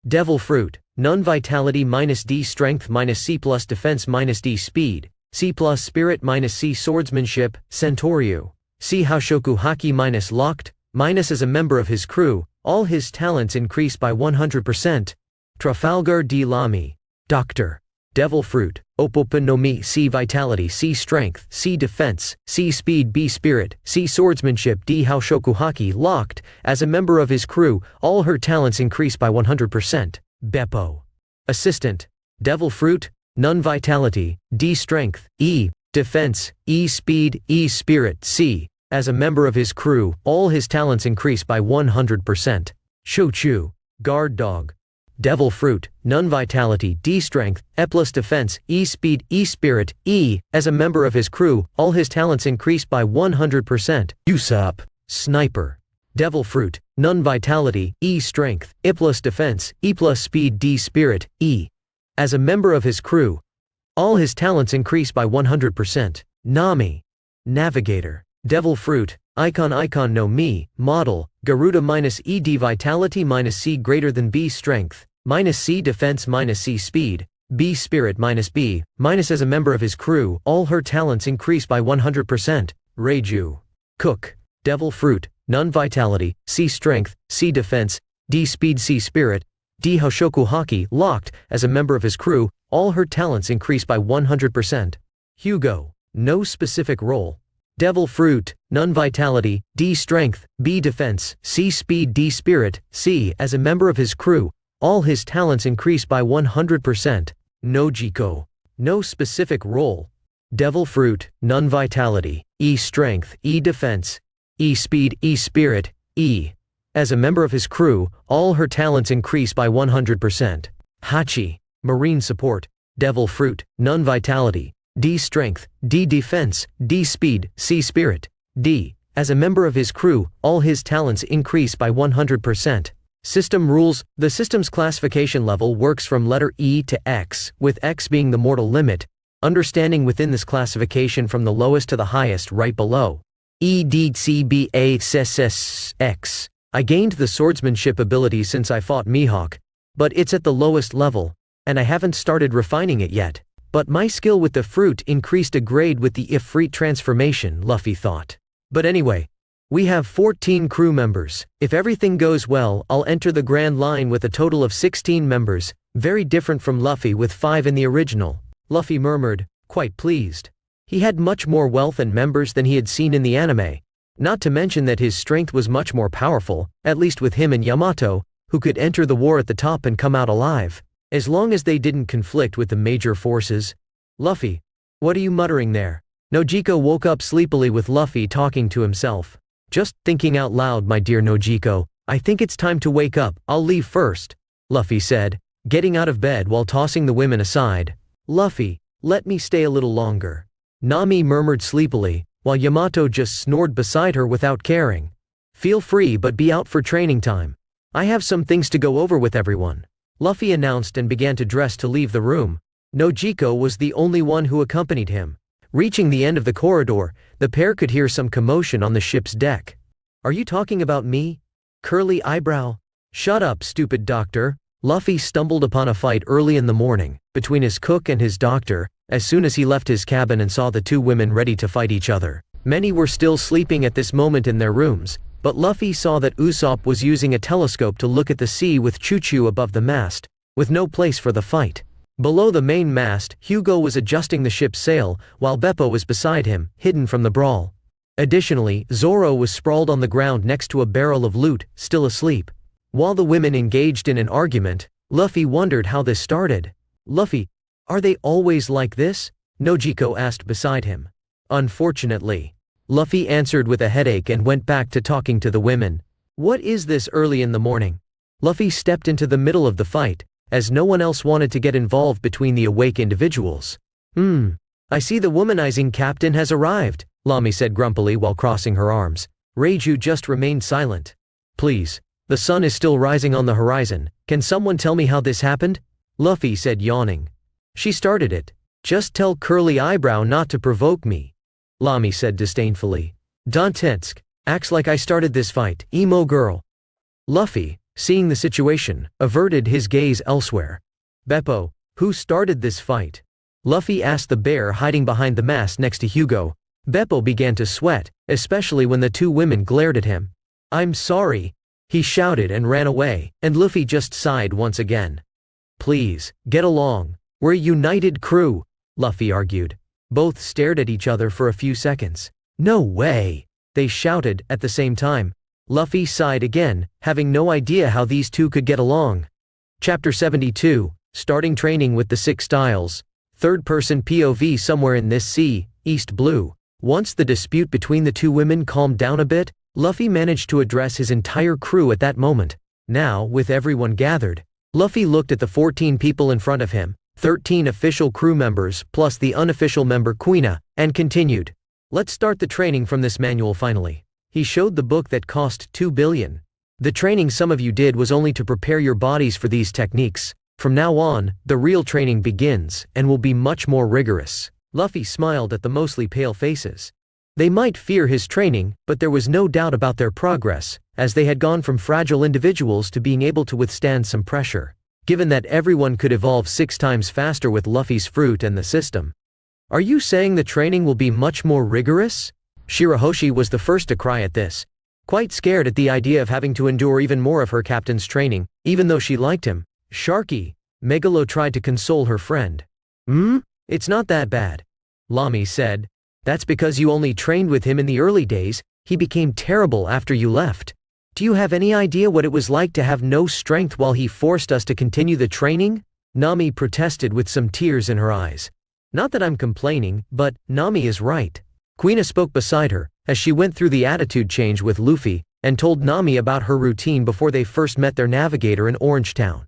Devil Fruit, none Vitality minus D Strength minus C plus Defense minus D Speed, C plus Spirit minus C Swordsmanship, Centoryu, C Houshoku Haki minus Locked, minus as a member of his crew, all his talents increase by 100%. Trafalgar D Lamy, Doctor, Devil Fruit, Opopen no Mi, C Vitality, C Strength, C Defense, C Speed, B Spirit, C Swordsmanship, D Houshoku Haki, locked. As a member of his crew, all her talents increase by 100%. Beppo, Assistant, Devil Fruit, none Vitality, D Strength, E Defense, E Speed, E Spirit, C. As a member of his crew, all his talents increase by 100%. Shochu, Guard Dog, Devil Fruit, none Vitality, D Strength, E plus Defense, E Speed, E Spirit, E. As a member of his crew, all his talents increase by 100%. Usopp, Sniper, Devil Fruit, none Vitality, E Strength, E plus Defense, E plus Speed, D Spirit, E. As a member of his crew, all his talents increase by 100%. Nami, Navigator, Devil Fruit, Icon no Mi, Model, Garuda minus ED Vitality minus C greater than B Strength, minus C Defense minus C Speed, B Spirit minus B, minus as a member of his crew, all her talents increase by 100%. Reiju, Cook, Devil Fruit, none Vitality, C Strength, C Defense, D Speed, C Spirit, D Houshoku Haki, locked. As a member of his crew, all her talents increase by 100%. Hugo, no specific role. Devil Fruit, none Vitality, D Strength, B Defense, C Speed, D Spirit, C. As a member of his crew, all his talents increase by 100%. Nojiko, no specific role. Devil Fruit, none Vitality, E Strength, E Defense, E Speed, E Spirit, E. As a member of his crew, all her talents increase by 100%. Hachi, Marine Support, Devil Fruit, none Vitality, D Strength, D Defense, D Speed, C Spirit, D. As a member of his crew, all his talents increase by 100%. System rules. The system's classification level works from letter E to X, with X being the mortal limit. Understanding within this classification from the lowest to the highest right below. E D C B A S S S X. I gained the swordsmanship ability since I fought Mihawk, but it's at the lowest level, and I haven't started refining it yet. But my skill with the fruit increased a grade with the Ifrit transformation, Luffy thought. But anyway, we have 14 crew members. If everything goes well, I'll enter the Grand Line with a total of 16 members, very different from Luffy with 5 in the original. Luffy murmured, quite pleased. He had much more wealth and members than he had seen in the anime. Not to mention that his strength was much more powerful, at least with him and Yamato, who could enter the war at the top and come out alive. As long as they didn't conflict with the major forces. Luffy, what are you muttering there? Nojiko woke up sleepily with Luffy talking to himself. Just thinking out loud, my dear Nojiko. I think it's time to wake up. I'll leave first, Luffy said, getting out of bed while tossing the women aside. Luffy, let me stay a little longer. Nami murmured sleepily, while Yamato just snored beside her without caring. Feel free, but be out for training time. I have some things to go over with everyone, Luffy announced and began to dress to leave the room. Nojiko was the only one who accompanied him. Reaching the end of the corridor, the pair could hear some commotion on the ship's deck. Are you talking about me? Curly eyebrow. Shut up, stupid doctor. Luffy stumbled upon a fight early in the morning, between his cook and his doctor, as soon as he left his cabin and saw the two women ready to fight each other. Many were still sleeping at this moment in their rooms, but Luffy saw that Usopp was using a telescope to look at the sea with Choo-Choo above the mast, with no place for the fight. Below the main mast, Hugo was adjusting the ship's sail, while Beppo was beside him, hidden from the brawl. Additionally, Zoro was sprawled on the ground next to a barrel of loot, still asleep. While the women engaged in an argument, Luffy wondered how this started. "Luffy, are they always like this?" Nojiko asked beside him. "Unfortunately." Luffy answered with a headache and went back to talking to the women. "What is this early in the morning?" Luffy stepped into the middle of the fight, as no one else wanted to get involved between the awake individuals. I see the womanizing captain has arrived," Lami said grumpily while crossing her arms. Reiju just remained silent. "Please. The sun is still rising on the horizon. Can someone tell me how this happened?" Luffy said, yawning. "She started it. Just tell Curly Eyebrow not to provoke me," Lami said disdainfully. "Dantetsk, acts like I started this fight, emo girl." Luffy, seeing the situation, averted his gaze elsewhere. "Beppo, who started this fight?" Luffy asked the bear hiding behind the mast next to Hugo. Beppo began to sweat, especially when the two women glared at him. "I'm sorry," he shouted and ran away, and Luffy just sighed once again. "Please, get along. We're a united crew," Luffy argued. Both stared at each other for a few seconds. "No way," they shouted at the same time. Luffy sighed again, having no idea how these two could get along. Chapter 72, Starting Training with the Six Styles. Third-person POV. Somewhere in this sea, East Blue. Once the dispute between the two women calmed down a bit, Luffy managed to address his entire crew at that moment. Now, with everyone gathered, Luffy looked at the 14 people in front of him, 13 official crew members plus the unofficial member Quina, and continued. "Let's start the training from this manual finally." He showed the book that cost 2 billion. "The training some of you did was only to prepare your bodies for these techniques. From now on, the real training begins, and will be much more rigorous." Luffy smiled at the mostly pale faces. They might fear his training, but there was no doubt about their progress, as they had gone from fragile individuals to being able to withstand some pressure. Given that everyone could evolve 6 times faster with Luffy's fruit and the system. "Are you saying the training will be much more rigorous?" Shirahoshi was the first to cry at this. Quite scared at the idea of having to endure even more of her captain's training, even though she liked him. "Sharky," Megalo tried to console her friend. It's not that bad," Lami said. "That's because you only trained with him in the early days. He became terrible after you left. Do you have any idea what it was like to have no strength while he forced us to continue the training?" Nami protested with some tears in her eyes. "Not that I'm complaining, but Nami is right." Quina spoke beside her, as she went through the attitude change with Luffy, and told Nami about her routine before they first met their navigator in Orange Town.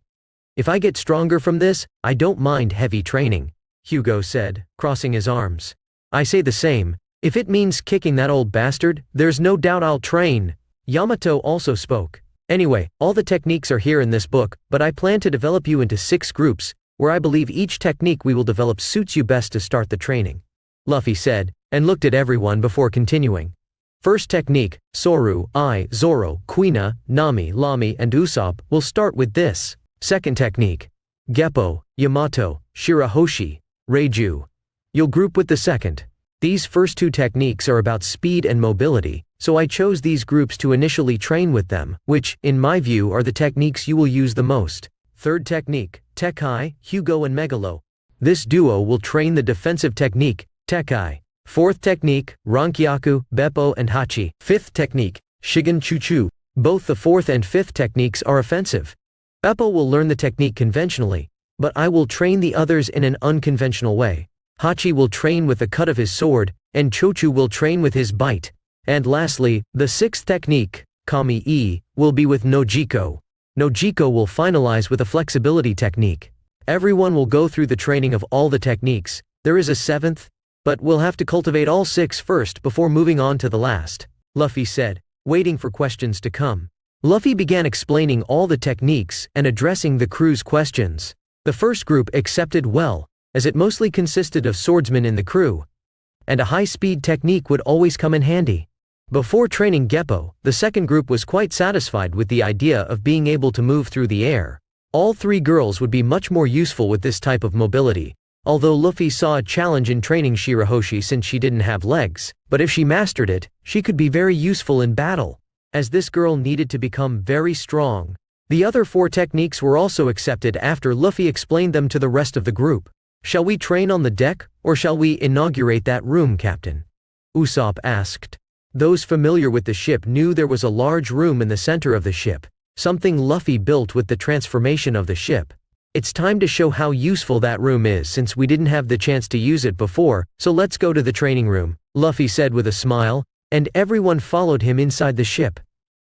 "If I get stronger from this, I don't mind heavy training," Hugo said, crossing his arms. "I say the same. If it means kicking that old bastard, there's no doubt I'll train." Yamato also spoke. "Anyway, all the techniques are here in this book, but I plan to develop you into 6 groups, where I believe each technique we will develop suits you best to start the training," Luffy said, and looked at everyone before continuing. "First technique, Soru, Zoro, Quina, Nami, Lami, and Usopp will start with this. Second technique, Geppo, Yamato, Shirahoshi, Reiju. You'll group with the second. These first 2 techniques are about speed and mobility, so I chose these groups to initially train with them, which, in my view, are the techniques you will use the most. Third technique, Tekai, Hugo and Megalo. This duo will train the defensive technique, Tekai. Fourth technique, Rankyaku, Beppo and Hachi. Fifth technique, Shigen Chuchu. Both the fourth and fifth techniques are offensive. Beppo will learn the technique conventionally, but I will train the others in an unconventional way. Hachi will train with the cut of his sword, and Chochu will train with his bite. And lastly, the sixth technique, Kami-e, will be with Nojiko. Nojiko will finalize with a flexibility technique. Everyone will go through the training of all the techniques. There is a seventh, but we'll have to cultivate all 6 first before moving on to the last, Luffy said, waiting for questions to come. Luffy began explaining all the techniques and addressing the crew's questions. The first group accepted well, as it mostly consisted of swordsmen in the crew, and a high-speed technique would always come in handy. Before training Geppo, the second group was quite satisfied with the idea of being able to move through the air. All 3 girls would be much more useful with this type of mobility, although Luffy saw a challenge in training Shirahoshi since she didn't have legs, but if she mastered it, she could be very useful in battle, as this girl needed to become very strong. The other 4 techniques were also accepted after Luffy explained them to the rest of the group. "Shall we train on the deck, or shall we inaugurate that room, Captain?" Usopp asked. Those familiar with the ship knew there was a large room in the center of the ship. something Luffy built with the transformation of the ship. It's time to show how useful that room is since we didn't have the chance to use it before, so let's go to the training room, Luffy said with a smile, and everyone followed him inside the ship.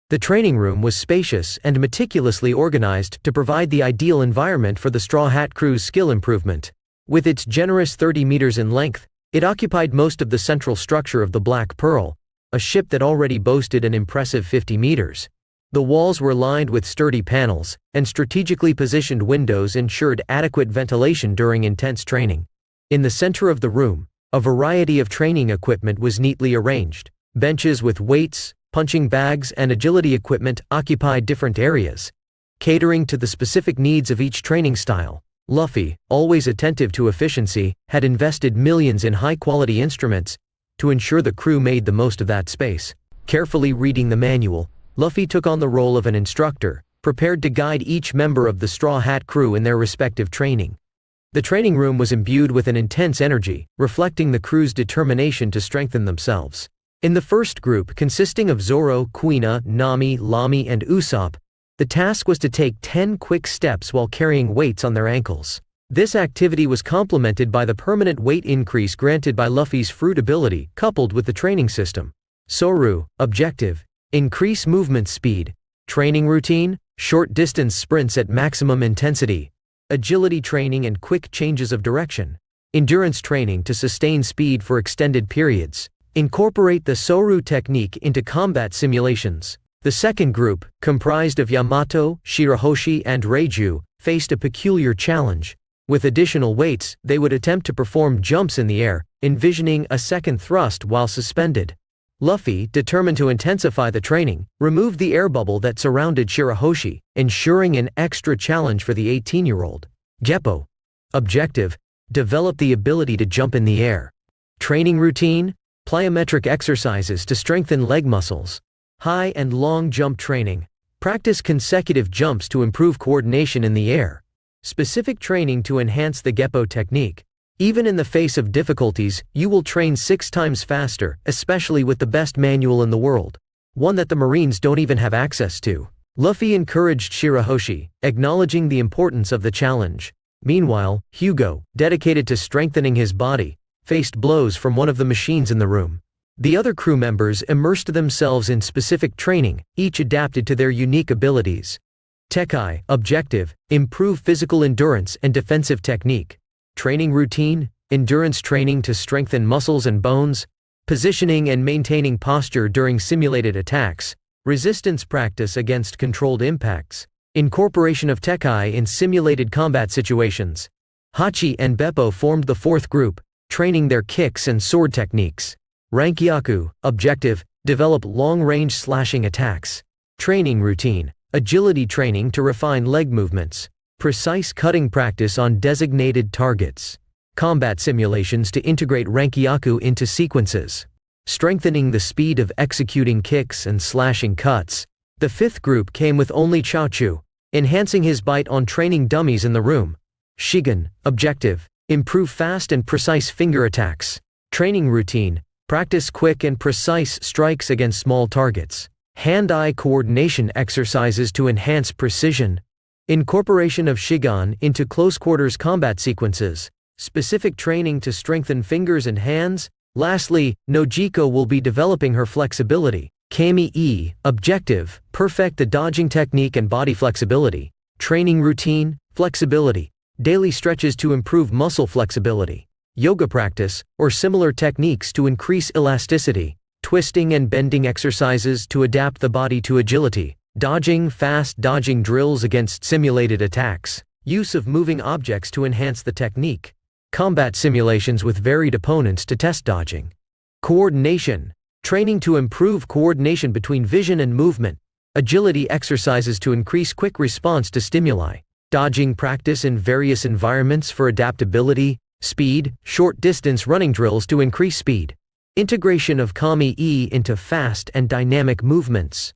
The training room was spacious and meticulously organized to provide the ideal environment for the Straw Hat crew's skill improvement. With its generous 30 meters in length, it occupied most of the central structure of the Black Pearl, a ship that already boasted an impressive 50 meters. The walls were lined with sturdy panels, and strategically positioned windows ensured adequate ventilation during intense training. In the center of the room, a variety of training equipment was neatly arranged. Benches with weights, punching bags, and agility equipment occupied different areas, catering to the specific needs of each training style. Luffy, always attentive to efficiency, had invested millions in high-quality instruments to ensure the crew made the most of that space. Carefully reading the manual, Luffy took on the role of an instructor, prepared to guide each member of the Straw Hat crew in their respective training. The training room was imbued with an intense energy, reflecting the crew's determination to strengthen themselves. In the first group, consisting of Zoro, Kuina, Nami, Lamy, and Usopp, the task was to take 10 quick steps while carrying weights on their ankles. This activity was complemented by the permanent weight increase granted by Luffy's fruit ability, coupled with the training system. Soru, objective: increase movement speed. Training routine: short distance sprints at maximum intensity. Agility training and quick changes of direction. Endurance training to sustain speed for extended periods. Incorporate the Soru technique into combat simulations. The second group, comprised of Yamato, Shirahoshi, and Reiju, faced a peculiar challenge. With additional weights, they would attempt to perform jumps in the air, envisioning a second thrust while suspended. Luffy, determined to intensify the training, removed the air bubble that surrounded Shirahoshi, ensuring an extra challenge for the 18-year-old. Geppo. Objective: develop the ability to jump in the air. Training routine: plyometric exercises to strengthen leg muscles. High and long jump training. Practice consecutive jumps to improve coordination in the air. Specific training to enhance the Geppo technique. Even in the face of difficulties, you will train 6 times faster, especially with the best manual in the world. One that the Marines don't even have access to. Luffy encouraged Shirahoshi, acknowledging the importance of the challenge. Meanwhile, Hugo, dedicated to strengthening his body, faced blows from one of the machines in the room. The other crew members immersed themselves in specific training, each adapted to their unique abilities. Tekai, objective: improve physical endurance and defensive technique. Training routine: endurance training to strengthen muscles and bones. Positioning and maintaining posture during simulated attacks. Resistance practice against controlled impacts. Incorporation of Tekai in simulated combat situations. Hachi and Beppo formed the fourth group, training their kicks and sword techniques. Rankyaku, objective: develop long-range slashing attacks. Training routine: agility training to refine leg movements. Precise cutting practice on designated targets. Combat simulations to integrate Rankyaku into sequences. Strengthening the speed of executing kicks and slashing cuts. The fifth group came with only Chaochu, enhancing his bite on training dummies in the room. Shigen, objective: improve fast and precise finger attacks. Training routine: practice quick and precise strikes against small targets. Hand-eye coordination exercises to enhance precision. Incorporation of Shigan into close-quarters combat sequences. Specific training to strengthen fingers and hands. Lastly, Nojiko will be developing her flexibility. Kami-e, objective: perfect the dodging technique and body flexibility. Training routine: flexibility. Daily stretches to improve muscle flexibility. Yoga practice, or similar techniques to increase elasticity. Twisting and bending exercises to adapt the body to agility. Dodging, fast dodging drills against simulated attacks. Use of moving objects to enhance the technique. Combat simulations with varied opponents to test dodging. Coordination. Training to improve coordination between vision and movement. Agility exercises to increase quick response to stimuli. Dodging practice in various environments for adaptability. Speed, short distance running drills to increase speed. Integration of Kami-e into fast and dynamic movements.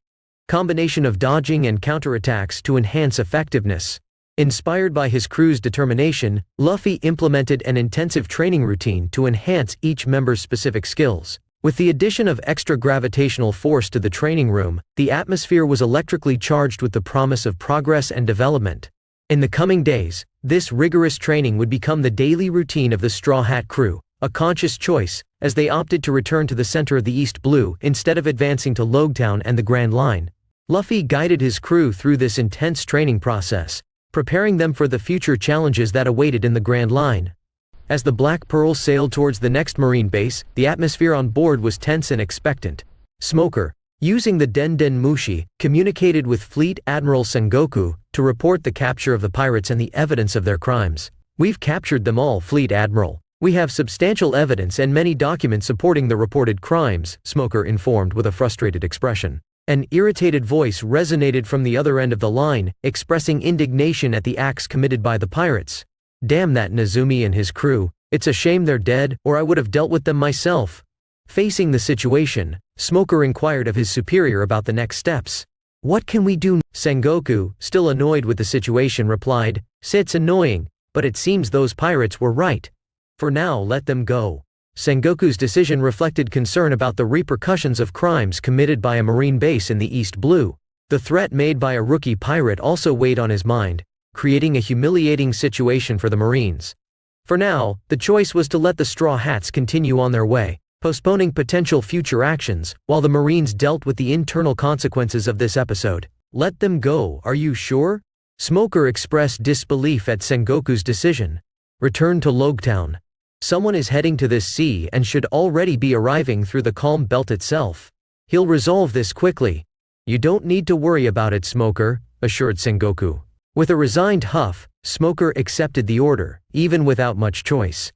Combination of dodging and counterattacks to enhance effectiveness. Inspired by his crew's determination, Luffy implemented an intensive training routine to enhance each member's specific skills. With the addition of extra gravitational force to the training room, the atmosphere was electrically charged with the promise of progress and development. In the coming days, this rigorous training would become the daily routine of the Straw Hat crew, a conscious choice, as they opted to return to the center of the East Blue instead of advancing to Logtown and the Grand Line. Luffy guided his crew through this intense training process, preparing them for the future challenges that awaited in the Grand Line. As the Black Pearl sailed towards the next marine base, the atmosphere on board was tense and expectant. Smoker, using the Den Den Mushi, communicated with Fleet Admiral Sengoku to report the capture of the pirates and the evidence of their crimes. "We've captured them all, Fleet Admiral. We have substantial evidence and many documents supporting the reported crimes," Smoker informed with a frustrated expression. An irritated voice resonated from the other end of the line, expressing indignation at the acts committed by the pirates. "Damn that Nezumi and his crew. It's a shame they're dead, or I would have dealt with them myself." Facing the situation, Smoker inquired of his superior about the next steps. "What can we do?" Sengoku, still annoyed with the situation, replied, "It's annoying, but it seems those pirates were right. For now, let them go." Sengoku's decision reflected concern about the repercussions of crimes committed by a marine base in the East Blue. The threat made by a rookie pirate also weighed on his mind, creating a humiliating situation for the Marines. For now, the choice was to let the Straw Hats continue on their way, postponing potential future actions, while the Marines dealt with the internal consequences of this episode. "Let them go, are you sure?" Smoker expressed disbelief at Sengoku's decision. "Return to Logtown. Someone is heading to this sea and should already be arriving through the calm belt itself. He'll resolve this quickly." "You don't need to worry about it, Smoker," assured Sengoku. With a resigned huff, Smoker accepted the order, even without much choice.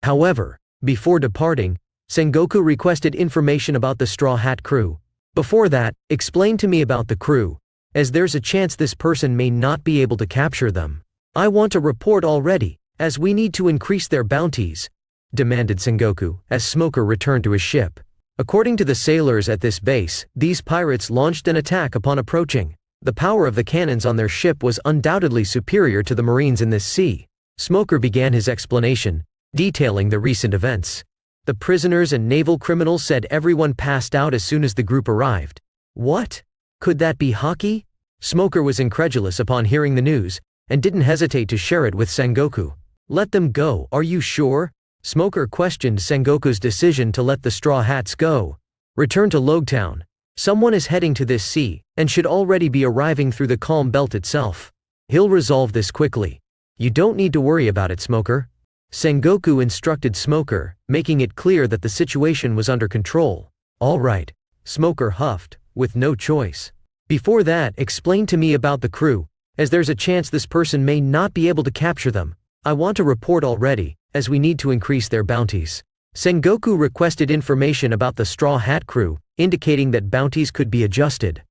However, before departing, Sengoku requested information about the Straw Hat crew. "Before that, explain to me about the crew, as there's a chance this person may not be able to capture them. I want a report already, as we need to increase their bounties," demanded Sengoku, as Smoker returned to his ship. According to the sailors at this base, these pirates launched an attack upon approaching. The power of the cannons on their ship was undoubtedly superior to the Marines in this sea. Smoker began his explanation, detailing the recent events. "The prisoners and naval criminals said everyone passed out as soon as the group arrived." "What? Could that be Haki?" Smoker was incredulous upon hearing the news, and didn't hesitate to share it with Sengoku. "Let them go, are you sure?" Smoker questioned Sengoku's decision to let the Straw Hats go. "Return to Logtown. Someone is heading to this sea, and should already be arriving through the calm belt itself. He'll resolve this quickly. You don't need to worry about it, Smoker." Sengoku instructed Smoker, making it clear that the situation was under control. "All right," Smoker huffed, with no choice. "Before that, explain to me about the crew, as there's a chance this person may not be able to capture them. I want a report already, as we need to increase their bounties." Sengoku requested information about the Straw Hat crew, indicating that bounties could be adjusted.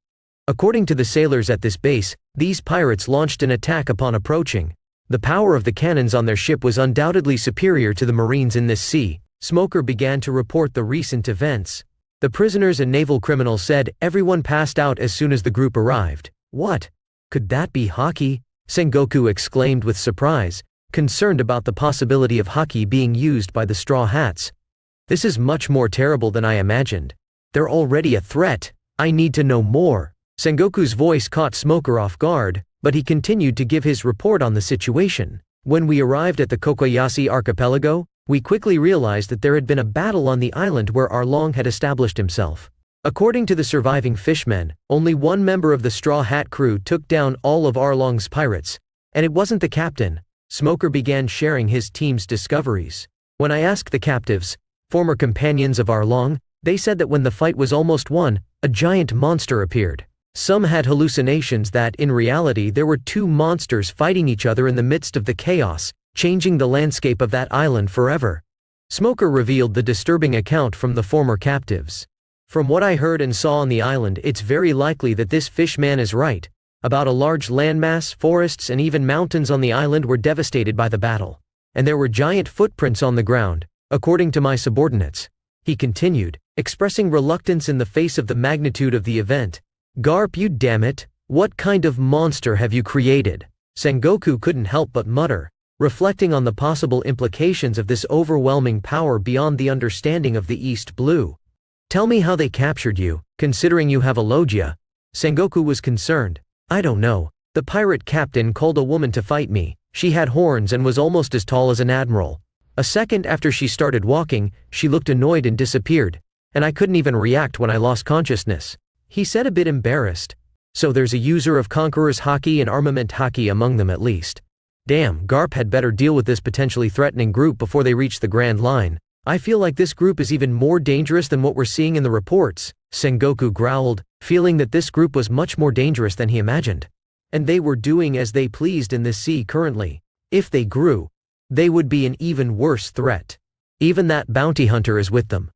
According to the sailors at this base, these pirates launched an attack upon approaching. The power of the cannons on their ship was undoubtedly superior to the Marines in this sea. Smoker began to report the recent events. "The prisoners and naval criminals said everyone passed out as soon as the group arrived." "What? Could that be Haki?" Sengoku exclaimed with surprise, concerned about the possibility of Haki being used by the Straw Hats. "This is much more terrible than I imagined. They're already a threat. I need to know more." Sengoku's voice caught Smoker off guard, but he continued to give his report on the situation. "When we arrived at the Kokoyashi archipelago, we quickly realized that there had been a battle on the island where Arlong had established himself. According to the surviving fishmen, only one member of the Straw Hat crew took down all of Arlong's pirates, and it wasn't the captain." Smoker began sharing his team's discoveries. "When I asked the captives, former companions of Arlong, they said that when the fight was almost won, a giant monster appeared. Some had hallucinations that, in reality, there were two monsters fighting each other in the midst of the chaos, changing the landscape of that island forever." Smoker revealed the disturbing account from the former captives. "From what I heard and saw on the island, it's very likely that this fishman is right. About a large landmass, forests and even mountains on the island were devastated by the battle. And there were giant footprints on the ground, according to my subordinates," he continued, expressing reluctance in the face of the magnitude of the event. "Garp, you damn it, what kind of monster have you created?" Sengoku couldn't help but mutter, reflecting on the possible implications of this overwhelming power beyond the understanding of the East Blue. Tell me how they captured you, considering you have a logia. Sengoku was concerned. I don't know. The pirate captain called a woman to fight me. She had horns and was almost as tall as an admiral. A second after she started walking, she looked annoyed and disappeared, and I couldn't even react when I lost consciousness. He said, a bit embarrassed. So there's a user of Conqueror's Haki and Armament Haki among them at least. Damn, Garp had better deal with this potentially threatening group before they reach the Grand Line. I feel like this group is even more dangerous than what we're seeing in the reports, Sengoku growled, feeling that this group was much more dangerous than he imagined. And they were doing as they pleased in this sea currently. If they grew, they would be an even worse threat. Even that bounty hunter is with them.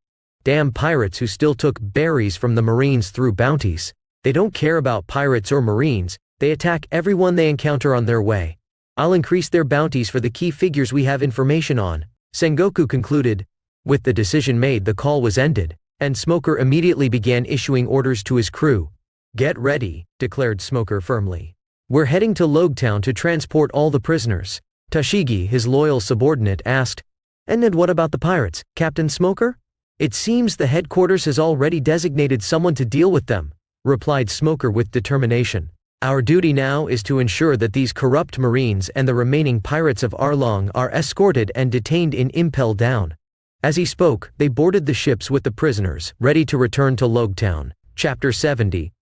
Damn pirates who still took berries from the Marines through bounties. They don't care about pirates or Marines, they attack everyone they encounter on their way. I'll increase their bounties for the key figures we have information on, Sengoku concluded. With the decision made, the call was ended, and Smoker immediately began issuing orders to his crew. Get ready, declared Smoker firmly. We're heading to Logetown to transport all the prisoners. Tashigi, his loyal subordinate, asked, And what about the pirates, Captain Smoker? It seems the headquarters has already designated someone to deal with them, replied Smoker with determination. Our duty now is to ensure that these corrupt Marines and the remaining pirates of Arlong are escorted and detained in Impel Down. As he spoke, they boarded the ships with the prisoners, ready to return to Logetown. Chapter 70.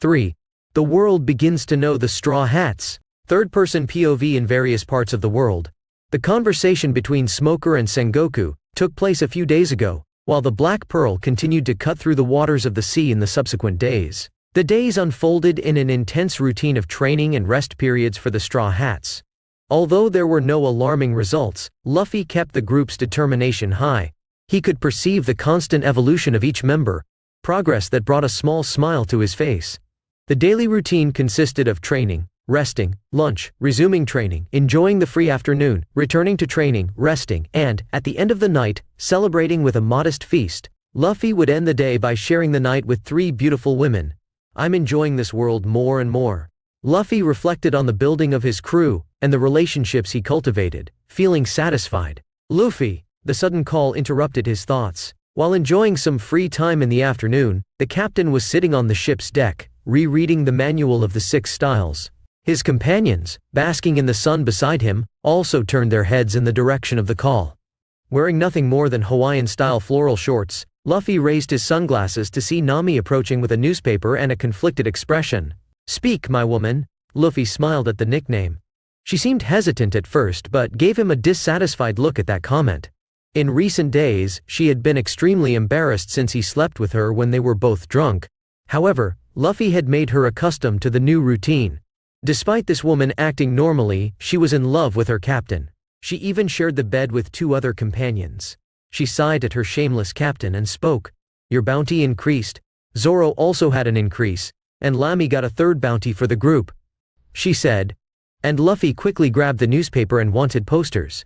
3. The world begins to know the Straw Hats. Third-person POV in various parts of the world. The conversation between Smoker and Sengoku took place a few days ago, while the Black Pearl continued to cut through the waters of the sea in the subsequent days. The days unfolded in an intense routine of training and rest periods for the Straw Hats. Although there were no alarming results, Luffy kept the group's determination high. He could perceive the constant evolution of each member, progress that brought a small smile to his face. The daily routine consisted of training, resting, lunch, resuming training, enjoying the free afternoon, returning to training, resting, and, at the end of the night, celebrating with a modest feast. Luffy would end the day by sharing the night with 3 beautiful women. I'm enjoying this world more and more. Luffy reflected on the building of his crew and the relationships he cultivated, feeling satisfied. Luffy, the sudden call interrupted his thoughts. While enjoying some free time in the afternoon, the captain was sitting on the ship's deck, rereading the manual of the 6 styles. His companions, basking in the sun beside him, also turned their heads in the direction of the call. Wearing nothing more than Hawaiian-style floral shorts, Luffy raised his sunglasses to see Nami approaching with a newspaper and a conflicted expression. Speak, my woman. Luffy smiled at the nickname. She seemed hesitant at first but gave him a dissatisfied look at that comment. In recent days, she had been extremely embarrassed since he slept with her when they were both drunk. However, Luffy had made her accustomed to the new routine. Despite this woman acting normally, she was in love with her captain. She even shared the bed with 2 other companions. She sighed at her shameless captain and spoke. Your bounty increased. Zoro also had an increase, and Lamy got a 3rd bounty for the group, she said. And Luffy quickly grabbed the newspaper and wanted posters.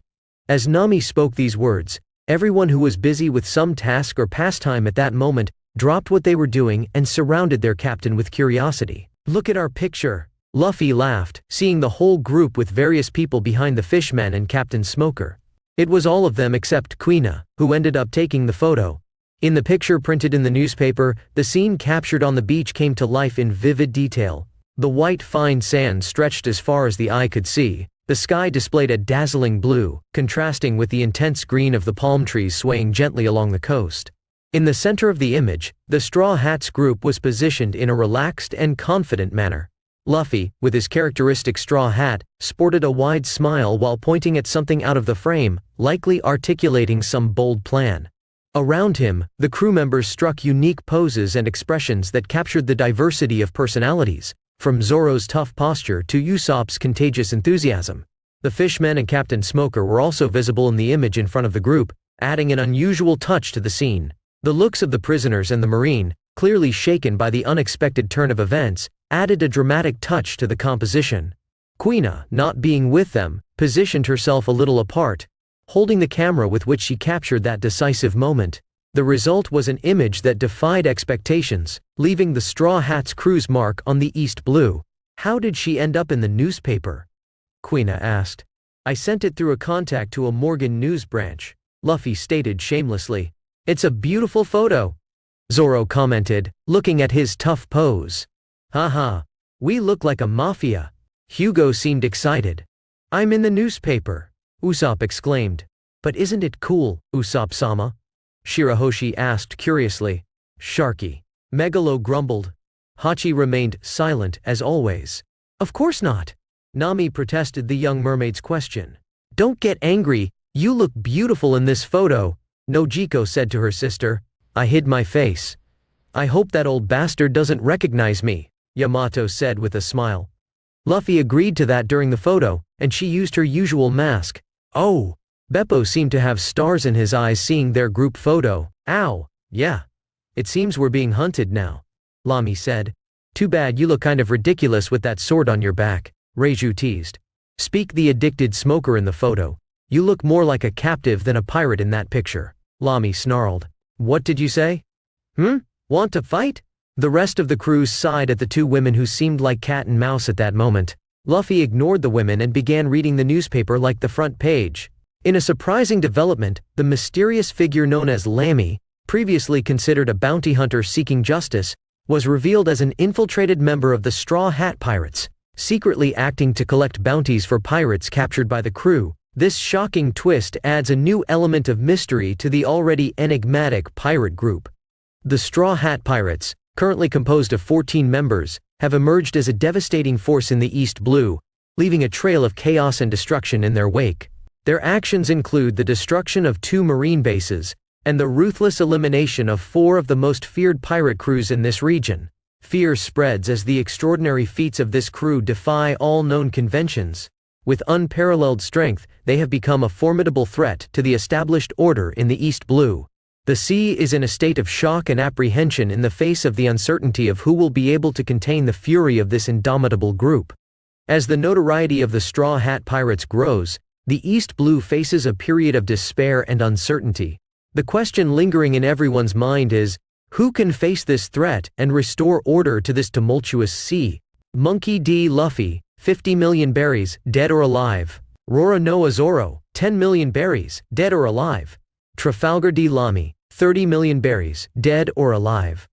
As Nami spoke these words, everyone who was busy with some task or pastime at that moment dropped what they were doing and surrounded their captain with curiosity. Look at our picture. Luffy laughed, seeing the whole group with various people behind the fishmen and Captain Smoker. It was all of them except Quina, who ended up taking the photo. In the picture printed in the newspaper, the scene captured on the beach came to life in vivid detail. The white fine sand stretched as far as the eye could see. The sky displayed a dazzling blue, contrasting with the intense green of the palm trees swaying gently along the coast. In the center of the image, the Straw Hats group was positioned in a relaxed and confident manner. Luffy, with his characteristic straw hat, sported a wide smile while pointing at something out of the frame, likely articulating some bold plan. Around him, the crew members struck unique poses and expressions that captured the diversity of personalities, from Zoro's tough posture to Usopp's contagious enthusiasm. The fishmen and Captain Smoker were also visible in the image in front of the group, adding an unusual touch to the scene. The looks of the prisoners and the Marine, clearly shaken by the unexpected turn of events, added a dramatic touch to the composition. Quina, not being with them, positioned herself a little apart, holding the camera with which she captured that decisive moment. The result was an image that defied expectations, leaving the Straw Hats crew's mark on the East Blue. How did she end up in the newspaper? Quina asked. I sent it through a contact to a Morgan News branch, Luffy stated shamelessly. It's a beautiful photo. Zoro commented, looking at his tough pose. Haha, we look like a mafia. Hugo seemed excited. I'm in the newspaper, Usopp exclaimed. But isn't it cool, Usopp-sama? Shirahoshi asked curiously. Sharky. Megalo grumbled. Hachi remained silent as always. Of course not. Nami protested the young mermaid's question. Don't get angry, you look beautiful in this photo, Nojiko said to her sister. I hid my face. I hope that old bastard doesn't recognize me, Yamato said with a smile. Luffy agreed to that during the photo, and she used her usual mask. Oh! Beppo seemed to have stars in his eyes seeing their group photo. Ow! Yeah. It seems we're being hunted now, Lami said. Too bad you look kind of ridiculous with that sword on your back, Reiju teased. Speak the addicted smoker in the photo. You look more like a captive than a pirate in that picture, Lami snarled. What did you say? Want to fight? The rest of the crew sighed at the two women who seemed like cat and mouse at that moment. Luffy ignored the women and began reading the newspaper like the front page. In a surprising development, the mysterious figure known as Lammy, previously considered a bounty hunter seeking justice, was revealed as an infiltrated member of the Straw Hat Pirates, secretly acting to collect bounties for pirates captured by the crew. This shocking twist adds a new element of mystery to the already enigmatic pirate group. The Straw Hat Pirates, currently composed of 14 members, have emerged as a devastating force in the East Blue, leaving a trail of chaos and destruction in their wake. Their actions include the destruction of 2 marine bases, and the ruthless elimination of 4 of the most feared pirate crews in this region. Fear spreads as the extraordinary feats of this crew defy all known conventions. With unparalleled strength, they have become a formidable threat to the established order in the East Blue. The sea is in a state of shock and apprehension in the face of the uncertainty of who will be able to contain the fury of this indomitable group. As the notoriety of the Straw Hat Pirates grows, the East Blue faces a period of despair and uncertainty. The question lingering in everyone's mind is, who can face this threat and restore order to this tumultuous sea? Monkey D. Luffy, 50 million berries, dead or alive. Rora Noa Zoro, 10 million berries, dead or alive. Trafalgar D. Lamy, 30 million berries, dead or alive.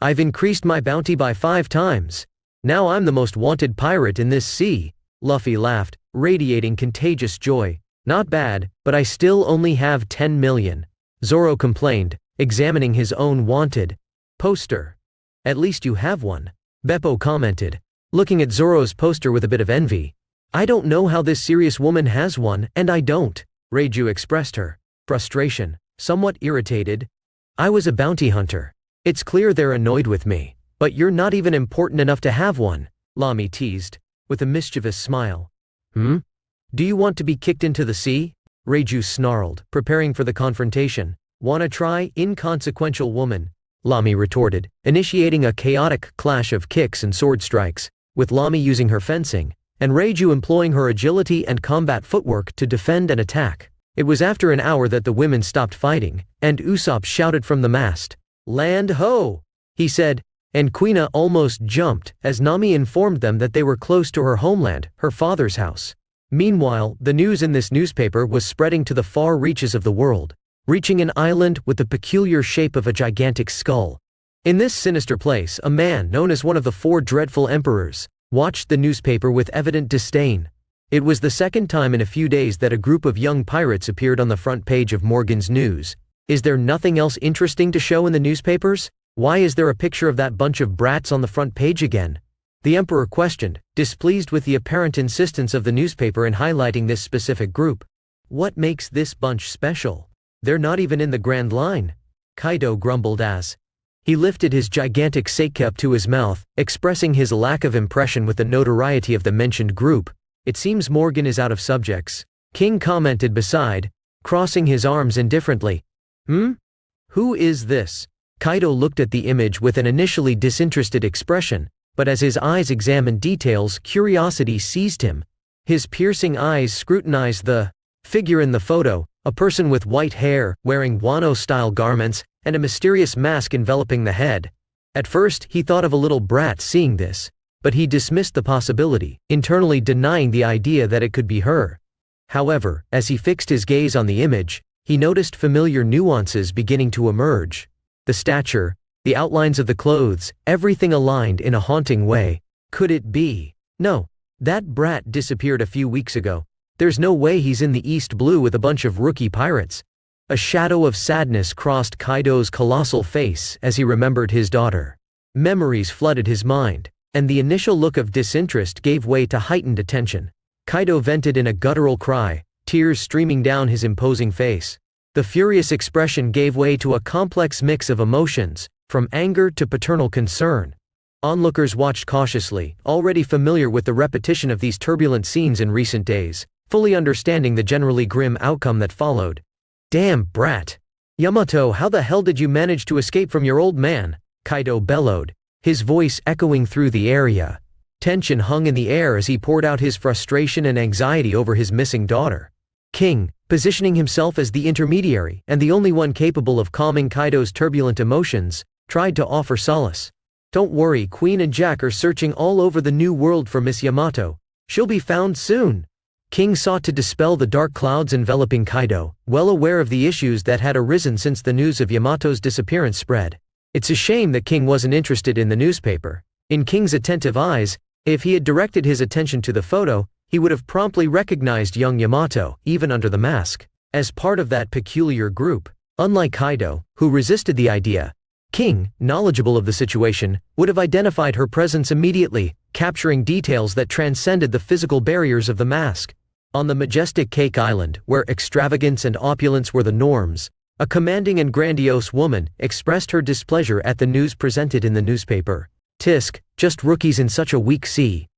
I've increased my bounty by 5 times. Now I'm the most wanted pirate in this sea. Luffy laughed, radiating contagious joy. Not bad, but I still only have 10 million. Zoro complained, examining his own wanted poster. At least you have one, Beppo commented, looking at Zoro's poster with a bit of envy. I don't know how this serious woman has one, and I don't, Reiju expressed her frustration, somewhat irritated. I was a bounty hunter. It's clear they're annoyed with me. But you're not even important enough to have one, Lamy teased, with a mischievous smile. Do you want to be kicked into the sea? Reiju snarled, preparing for the confrontation. Wanna try, inconsequential woman? Lamy retorted, initiating a chaotic clash of kicks and sword strikes, with Lamy using her fencing, and Reiju employing her agility and combat footwork to defend and attack. It was after an hour that the women stopped fighting, and Usopp shouted from the mast, "Land ho!" he said, and Kuina almost jumped as Nami informed them that they were close to her homeland, her father's house. Meanwhile, the news in this newspaper was spreading to the far reaches of the world, reaching an island with the peculiar shape of a gigantic skull. In this sinister place, a man known as one of the 4 dreadful emperors watched the newspaper with evident disdain. It was the second time in a few days that a group of young pirates appeared on the front page of Morgan's News. Is there nothing else interesting to show in the newspapers? Why is there a picture of that bunch of brats on the front page again? The emperor questioned, displeased with the apparent insistence of the newspaper in highlighting this specific group. What makes this bunch special? They're not even in the Grand Line. Kaido grumbled as he lifted his gigantic sake up to his mouth, expressing his lack of impression with the notoriety of the mentioned group. It seems Morgan is out of subjects. King commented beside, crossing his arms indifferently. Who is this? Kaido looked at the image with an initially disinterested expression, but as his eyes examined details, curiosity seized him. His piercing eyes scrutinized the figure in the photo, a person with white hair, wearing Wano-style garments, and a mysterious mask enveloping the head. At first, he thought of a little brat seeing this, but he dismissed the possibility, internally denying the idea that it could be her. However, as he fixed his gaze on the image, he noticed familiar nuances beginning to emerge. The stature, The outlines of the clothes, everything aligned in a haunting way. Could it be? No. That brat disappeared a few weeks ago. There's no way he's in the East Blue with a bunch of rookie pirates. A shadow of sadness crossed Kaido's colossal face as he remembered his daughter. Memories flooded his mind, and the initial look of disinterest gave way to heightened attention. Kaido vented in a guttural cry, tears streaming down his imposing face. The furious expression gave way to a complex mix of emotions, from anger to paternal concern. Onlookers watched cautiously, already familiar with the repetition of these turbulent scenes in recent days, fully understanding the generally grim outcome that followed. "Damn brat! Yamato, how the hell did you manage to escape from your old man?" Kaido bellowed, his voice echoing through the area. Tension hung in the air as he poured out his frustration and anxiety over his missing daughter. King, positioning himself as the intermediary and the only one capable of calming Kaido's turbulent emotions, tried to offer solace. "Don't worry, Queen and Jack are searching all over the New World for Miss Yamato. She'll be found soon." King sought to dispel the dark clouds enveloping Kaido, well aware of the issues that had arisen since the news of Yamato's disappearance spread. It's a shame that King wasn't interested in the newspaper. In King's attentive eyes, if he had directed his attention to the photo, he would have promptly recognized young Yamato, even under the mask, as part of that peculiar group. Unlike Kaido, who resisted the idea, King, knowledgeable of the situation, would have identified her presence immediately, capturing details that transcended the physical barriers of the mask. On the majestic Cake Island, where extravagance and opulence were the norms, a commanding and grandiose woman expressed her displeasure at the news presented in the newspaper. "Tisk, just rookies in such a weak sea.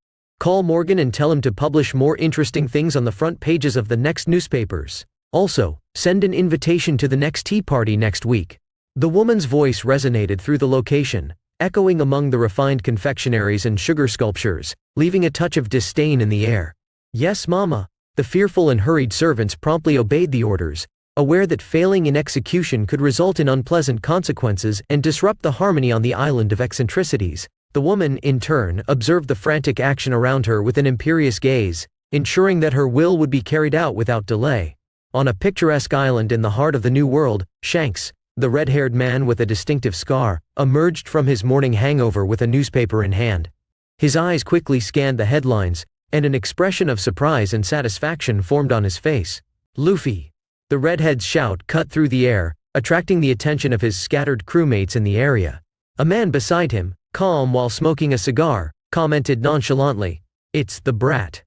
Call Morgan and tell him to publish more interesting things on the front pages of the next newspapers. Also, send an invitation to the next tea party next week." The woman's voice resonated through the location, echoing among the refined confectionaries and sugar sculptures, leaving a touch of disdain in the air. "Yes, Mama." The fearful and hurried servants promptly obeyed the orders, aware that failing in execution could result in unpleasant consequences and disrupt the harmony on the island of eccentricities. The woman, in turn, observed the frantic action around her with an imperious gaze, ensuring that her will would be carried out without delay. On a picturesque island in the heart of the New World, Shanks, the red-haired man with a distinctive scar, emerged from his morning hangover with a newspaper in hand. His eyes quickly scanned the headlines, and an expression of surprise and satisfaction formed on his face. "Luffy!" The redhead's shout cut through the air, attracting the attention of his scattered crewmates in the area. A man beside him, calm while smoking a cigar, commented nonchalantly, "It's the brat.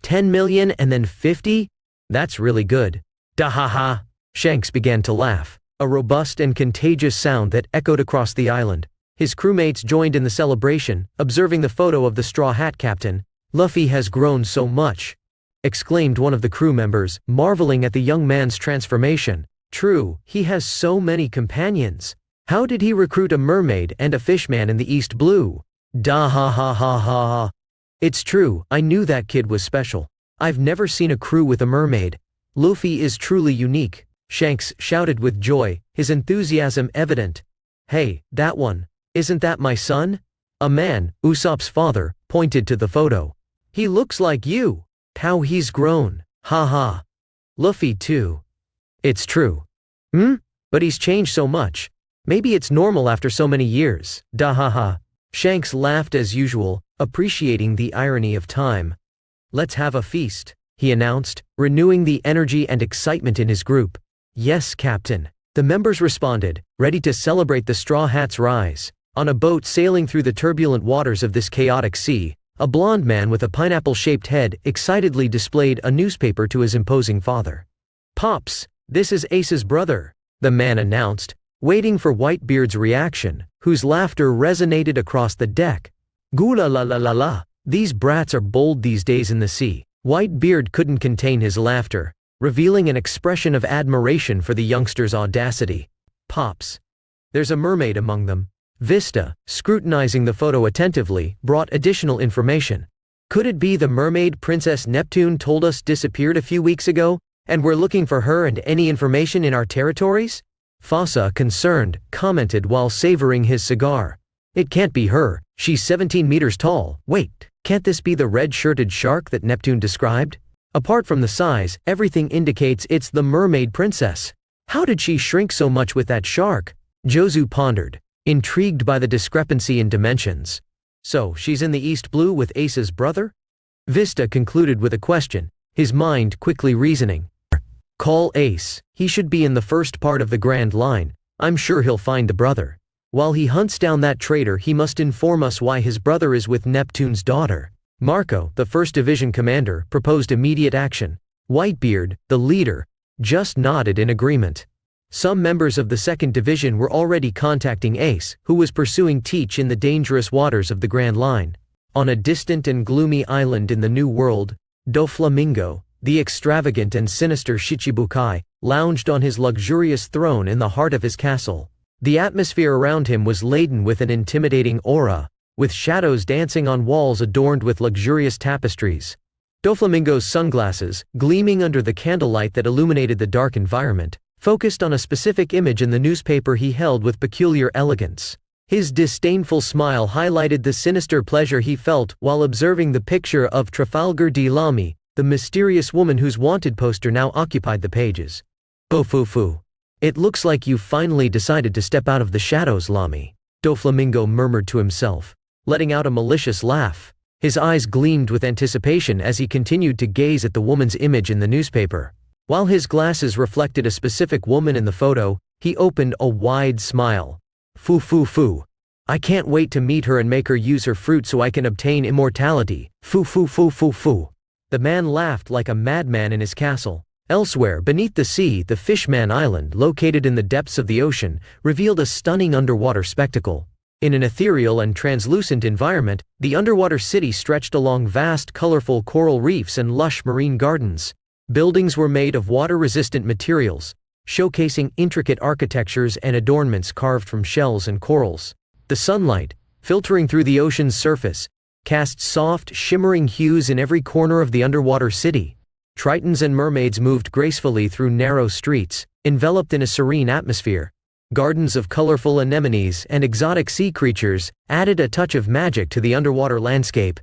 10 million and then 50? That's really good. Dahaha." Shanks began to laugh, a robust and contagious sound that echoed across the island. His crewmates joined in the celebration, observing the photo of the Straw Hat Captain. "Luffy has grown so much," exclaimed one of the crew members, marveling at the young man's transformation. "True, he has so many companions. How did he recruit a mermaid and a fishman in the East Blue? Da ha ha ha ha. It's true, I knew that kid was special. I've never seen a crew with a mermaid. Luffy is truly unique." Shanks shouted with joy, his enthusiasm evident. "Hey, that one. Isn't that my son?" A man, Usopp's father, pointed to the photo. "He looks like you. How he's grown. Ha ha. Luffy too." "It's true." But he's changed so much. Maybe it's normal after so many years. Da ha ha." Shanks laughed as usual, appreciating the irony of time. "Let's have a feast," he announced, renewing the energy and excitement in his group. "Yes, Captain." The members responded, ready to celebrate the Straw Hat's rise. On a boat sailing through the turbulent waters of this chaotic sea, a blond man with a pineapple-shaped head excitedly displayed a newspaper to his imposing father. "Pops, this is Ace's brother," the man announced, waiting for Whitebeard's reaction, whose laughter resonated across the deck. "Gula la la la la, these brats are bold these days in the sea." Whitebeard couldn't contain his laughter, revealing an expression of admiration for the youngster's audacity. "Pops, there's a mermaid among them." Vista, scrutinizing the photo attentively, brought additional information. "Could it be the mermaid Princess Neptune told us disappeared a few weeks ago, and we're looking for her and any information in our territories?" Fossa, concerned, commented while savoring his cigar. "It can't be her, she's 17 meters tall. Wait, can't this be the red-shirted shark that Neptune described? Apart from the size, everything indicates it's the mermaid princess. How did she shrink so much with that shark?" Jozu pondered, intrigued by the discrepancy in dimensions. So, she's in the East Blue with Ace's brother? Vista concluded with a question, his mind quickly reasoning. Call Ace, he should be in the first part of the Grand Line, I'm sure he'll find the brother. While he hunts down that traitor, he must inform us why his brother is with Neptune's daughter. Marco, the 1st Division commander, proposed immediate action. Whitebeard, the leader, just nodded in agreement. Some members of the 2nd Division were already contacting Ace, who was pursuing Teach in the dangerous waters of the Grand Line. On a distant and gloomy island in the New World, Doflamingo, the extravagant and sinister Shichibukai, lounged on his luxurious throne in the heart of his castle. The atmosphere around him was laden with an intimidating aura, with shadows dancing on walls adorned with luxurious tapestries. Doflamingo's sunglasses, gleaming under the candlelight that illuminated the dark environment, focused on a specific image in the newspaper he held with peculiar elegance. His disdainful smile highlighted the sinister pleasure he felt while observing the picture of Trafalgar de Lamy, the mysterious woman whose wanted poster now occupied the pages. Bofufu. It looks like you've finally decided to step out of the shadows, Lamy, Doflamingo murmured to himself, letting out a malicious laugh. His eyes gleamed with anticipation as he continued to gaze at the woman's image in the newspaper. While his glasses reflected a specific woman in the photo, he opened a wide smile. Fu. I can't wait to meet her and make her use her fruit so I can obtain immortality. Fu. The man laughed like a madman in his castle. Elsewhere, beneath the sea, the Fishman Island, located in the depths of the ocean, revealed a stunning underwater spectacle. In an ethereal and translucent environment, the underwater city stretched along vast, colorful coral reefs and lush marine gardens. Buildings were made of water-resistant materials, showcasing intricate architectures and adornments carved from shells and corals. The sunlight, filtering through the ocean's surface, cast soft, shimmering hues in every corner of the underwater city. Tritons and mermaids moved gracefully through narrow streets, enveloped in a serene atmosphere. Gardens of colorful anemones and exotic sea creatures added a touch of magic to the underwater landscape.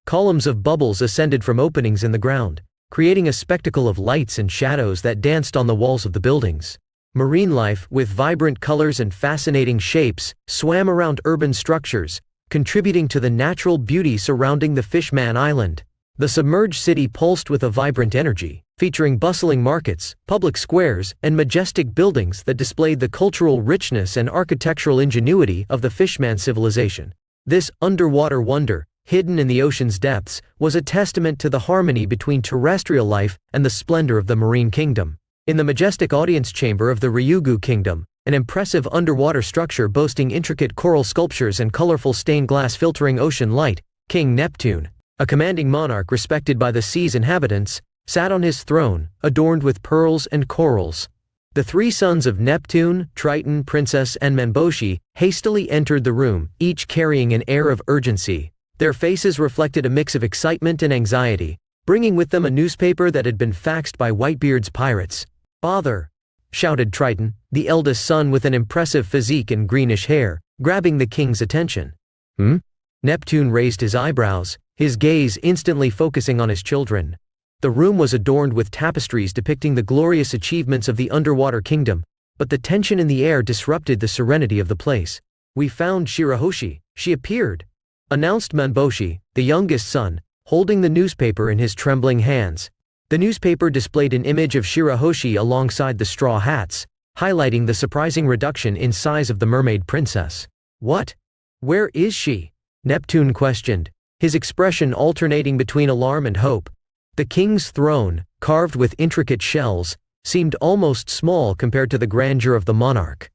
Columns of bubbles ascended from openings in the ground, creating a spectacle of lights and shadows that danced on the walls of the buildings. Marine life, with vibrant colors and fascinating shapes, swam around urban structures, contributing to the natural beauty surrounding the Fishman Island. The submerged city pulsed with a vibrant energy, featuring bustling markets, public squares, and majestic buildings that displayed the cultural richness and architectural ingenuity of the Fishman civilization. This underwater wonder, hidden in the ocean's depths, was a testament to the harmony between terrestrial life and the splendor of the marine kingdom. In the majestic audience chamber of the Ryugu Kingdom, an impressive underwater structure boasting intricate coral sculptures and colorful stained glass filtering ocean light, King Neptune, a commanding monarch respected by the sea's inhabitants, sat on his throne, adorned with pearls and corals. The 3 sons of Neptune, Triton, Princess, and Manboshi hastily entered the room, each carrying an air of urgency. Their faces reflected a mix of excitement and anxiety, bringing with them a newspaper that had been faxed by Whitebeard's pirates. "Father!" shouted Triton, the eldest son with an impressive physique and greenish hair, grabbing the king's attention. Neptune raised his eyebrows, his gaze instantly focusing on his children. The room was adorned with tapestries depicting the glorious achievements of the underwater kingdom, but the tension in the air disrupted the serenity of the place. "We found Shirahoshi, she appeared," announced Manboshi, the youngest son, holding the newspaper in his trembling hands. The newspaper displayed an image of Shirahoshi alongside the straw hats, highlighting the surprising reduction in size of the mermaid princess. "What? Where is she?" Neptune questioned, his expression alternating between alarm and hope. The king's throne, carved with intricate shells, seemed almost small compared to the grandeur of the monarch.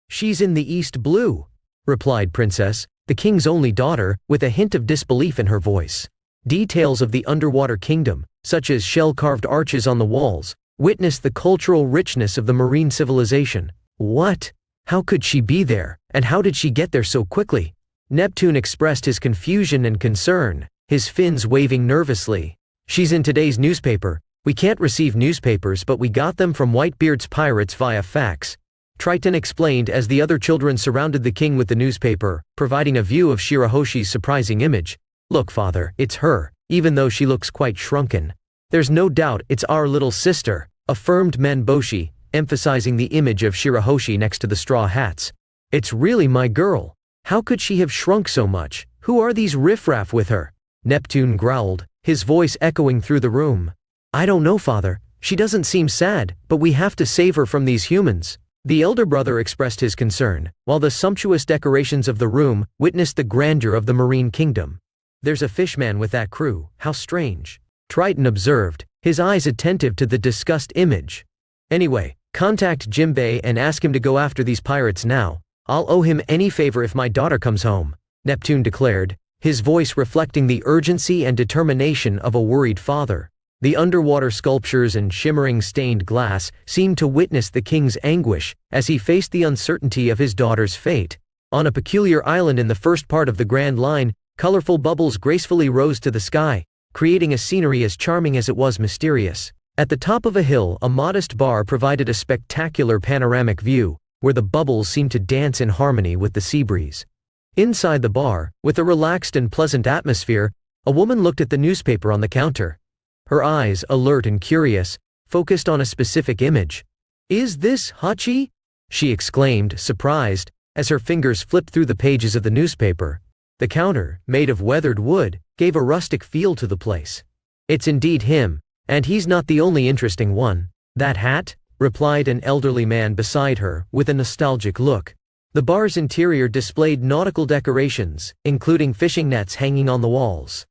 "She's in the East Blue," replied Princess, the king's only daughter, with a hint of disbelief in her voice. Details of the underwater kingdom, such as shell-carved arches on the walls, witnessed the cultural richness of the marine civilization. "What? How could she be there, and how did she get there so quickly?" Neptune expressed his confusion and concern, his fins waving nervously. "She's in today's newspaper. We can't receive newspapers, but we got them from Whitebeard's pirates via fax," Triton explained as the other children surrounded the king with the newspaper, providing a view of Shirahoshi's surprising image. "Look, father, it's her, even though she looks quite shrunken." "There's no doubt it's our little sister," affirmed Manboshi, emphasizing the image of Shirahoshi next to the straw hats. It's really my girl. How could she have shrunk so much? Who are these riffraff with her? Neptune growled, his voice echoing through the room. I don't know, father. She doesn't seem sad, but we have to save her from these humans. The elder brother expressed his concern, while the sumptuous decorations of the room witnessed the grandeur of the marine kingdom. There's a fishman with that crew, how strange. Triton observed, his eyes attentive to the discussed image. Anyway, contact Jimbei and ask him to go after these pirates now. I'll owe him any favor if my daughter comes home, Neptune declared, his voice reflecting the urgency and determination of a worried father. The underwater sculptures and shimmering stained glass seemed to witness the king's anguish as he faced the uncertainty of his daughter's fate. On a peculiar island in the first part of the Grand Line, colorful bubbles gracefully rose to the sky, creating a scenery as charming as it was mysterious. At the top of a hill, a modest bar provided a spectacular panoramic view, where the bubbles seemed to dance in harmony with the sea breeze. Inside the bar, with a relaxed and pleasant atmosphere, a woman looked at the newspaper on the counter. Her eyes, alert and curious, focused on a specific image. Is this Hachi? She exclaimed, surprised, as her fingers flipped through the pages of the newspaper. The counter, made of weathered wood, gave a rustic feel to the place. It's indeed him, and he's not the only interesting one. That hat? Replied an elderly man beside her, with a nostalgic look. The bar's interior displayed nautical decorations, including fishing nets hanging on the walls.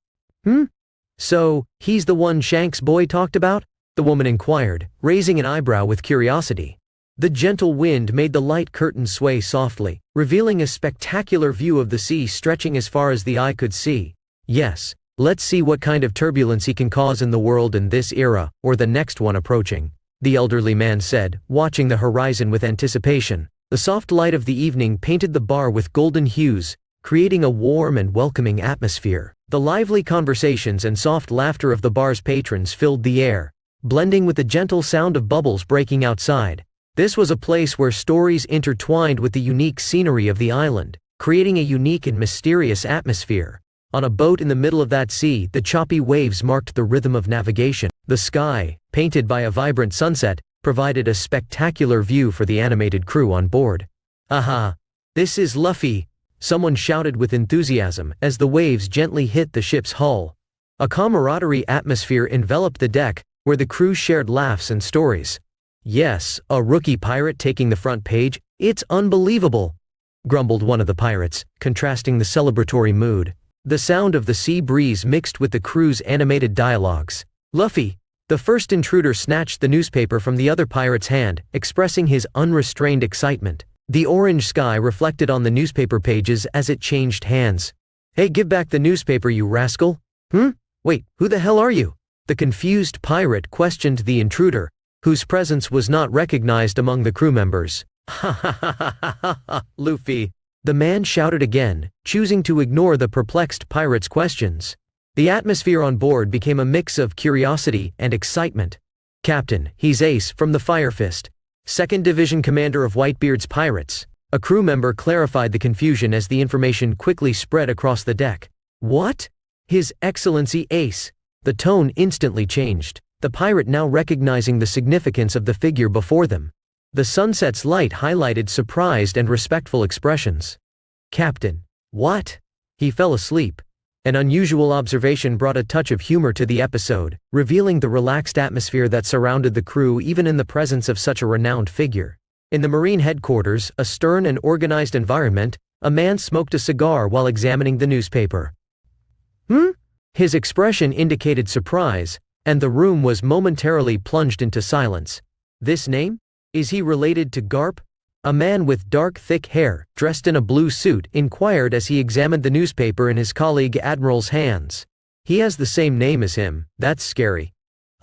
So, he's the one Shank's boy talked about? The woman inquired, raising an eyebrow with curiosity. The gentle wind made the light curtain sway softly, revealing a spectacular view of the sea stretching as far as the eye could see. Yes, let's see what kind of turbulence he can cause in the world in this era, or the next one approaching, the elderly man said, watching the horizon with anticipation. The soft light of the evening painted the bar with golden hues, creating a warm and welcoming atmosphere. The lively conversations and soft laughter of the bar's patrons filled the air, blending with the gentle sound of bubbles breaking outside. This was a place where stories intertwined with the unique scenery of the island, creating a unique and mysterious atmosphere. On a boat in the middle of that sea, the choppy waves marked the rhythm of navigation. The sky, painted by a vibrant sunset, provided a spectacular view for the animated crew on board. Aha! This is Luffy! Someone shouted with enthusiasm as the waves gently hit the ship's hull. A camaraderie atmosphere enveloped the deck, where the crew shared laughs and stories. Yes, a rookie pirate taking the front page, it's unbelievable, grumbled one of the pirates, contrasting the celebratory mood. The sound of the sea breeze mixed with the crew's animated dialogues. Luffy, the first intruder, snatched the newspaper from the other pirate's hand, expressing his unrestrained excitement. The orange sky reflected on the newspaper pages as it changed hands. Hey, give back the newspaper, you rascal! Wait, who the hell are you? The confused pirate questioned the intruder, whose presence was not recognized among the crew members. Ha ha ha ha ha ha, Luffy! The man shouted again, choosing to ignore the perplexed pirate's questions. The atmosphere on board became a mix of curiosity and excitement. Captain, he's Ace from the Fire Fist, 2nd Division Commander of Whitebeard's Pirates. A crew member clarified the confusion as the information quickly spread across the deck. What? His Excellency Ace. The tone instantly changed, the pirate now recognizing the significance of the figure before them. The sunset's light highlighted surprised and respectful expressions. Captain. What? He fell asleep. An unusual observation brought a touch of humor to the episode, revealing the relaxed atmosphere that surrounded the crew even in the presence of such a renowned figure. In the Marine headquarters, a stern and organized environment, a man smoked a cigar while examining the newspaper. His expression indicated surprise, and the room was momentarily plunged into silence. This name? Is he related to Garp? A man with dark, thick hair, dressed in a blue suit, inquired as he examined the newspaper in his colleague Admiral's hands. He has the same name as him, that's scary.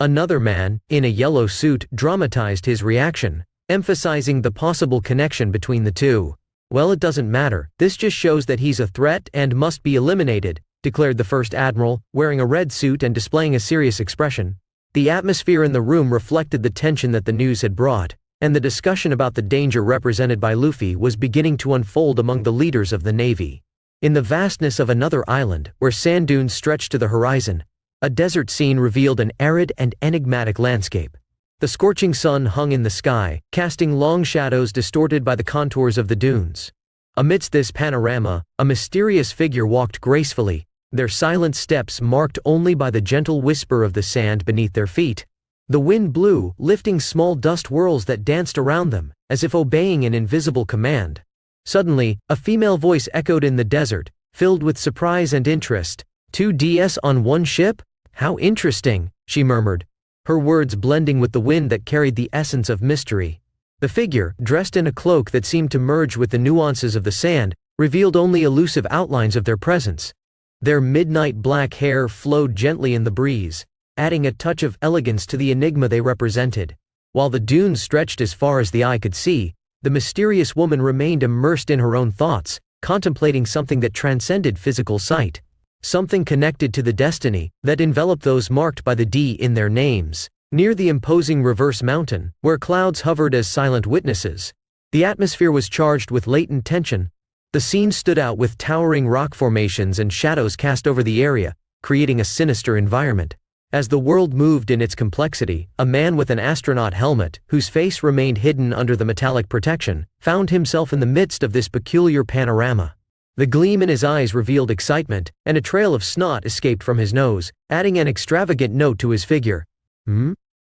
Another man, in a yellow suit, dramatized his reaction, emphasizing the possible connection between the two. Well, it doesn't matter, this just shows that he's a threat and must be eliminated, declared the first admiral, wearing a red suit and displaying a serious expression. The atmosphere in the room reflected the tension that the news had brought, and the discussion about the danger represented by Luffy was beginning to unfold among the leaders of the Navy. In the vastness of another island, where sand dunes stretched to the horizon, a desert scene revealed an arid and enigmatic landscape. The scorching sun hung in the sky, casting long shadows distorted by the contours of the dunes. Amidst this panorama, a mysterious figure walked gracefully, their silent steps marked only by the gentle whisper of the sand beneath their feet. The wind blew, lifting small dust whirls that danced around them, as if obeying an invisible command. Suddenly, a female voice echoed in the desert, filled with surprise and interest. 2DS on one ship? How interesting, she murmured, her words blending with the wind that carried the essence of mystery. The figure, dressed in a cloak that seemed to merge with the nuances of the sand, revealed only elusive outlines of their presence. Their midnight black hair flowed gently in the breeze, adding a touch of elegance to the enigma they represented. While the dunes stretched as far as the eye could see, the mysterious woman remained immersed in her own thoughts, contemplating something that transcended physical sight. Something connected to the destiny that enveloped those marked by the D in their names. Near the imposing reverse mountain, where clouds hovered as silent witnesses, the atmosphere was charged with latent tension. The scene stood out with towering rock formations and shadows cast over the area, creating a sinister environment. As the world moved in its complexity, a man with an astronaut helmet, whose face remained hidden under the metallic protection, found himself in the midst of this peculiar panorama. The gleam in his eyes revealed excitement, and a trail of snot escaped from his nose, adding an extravagant note to his figure.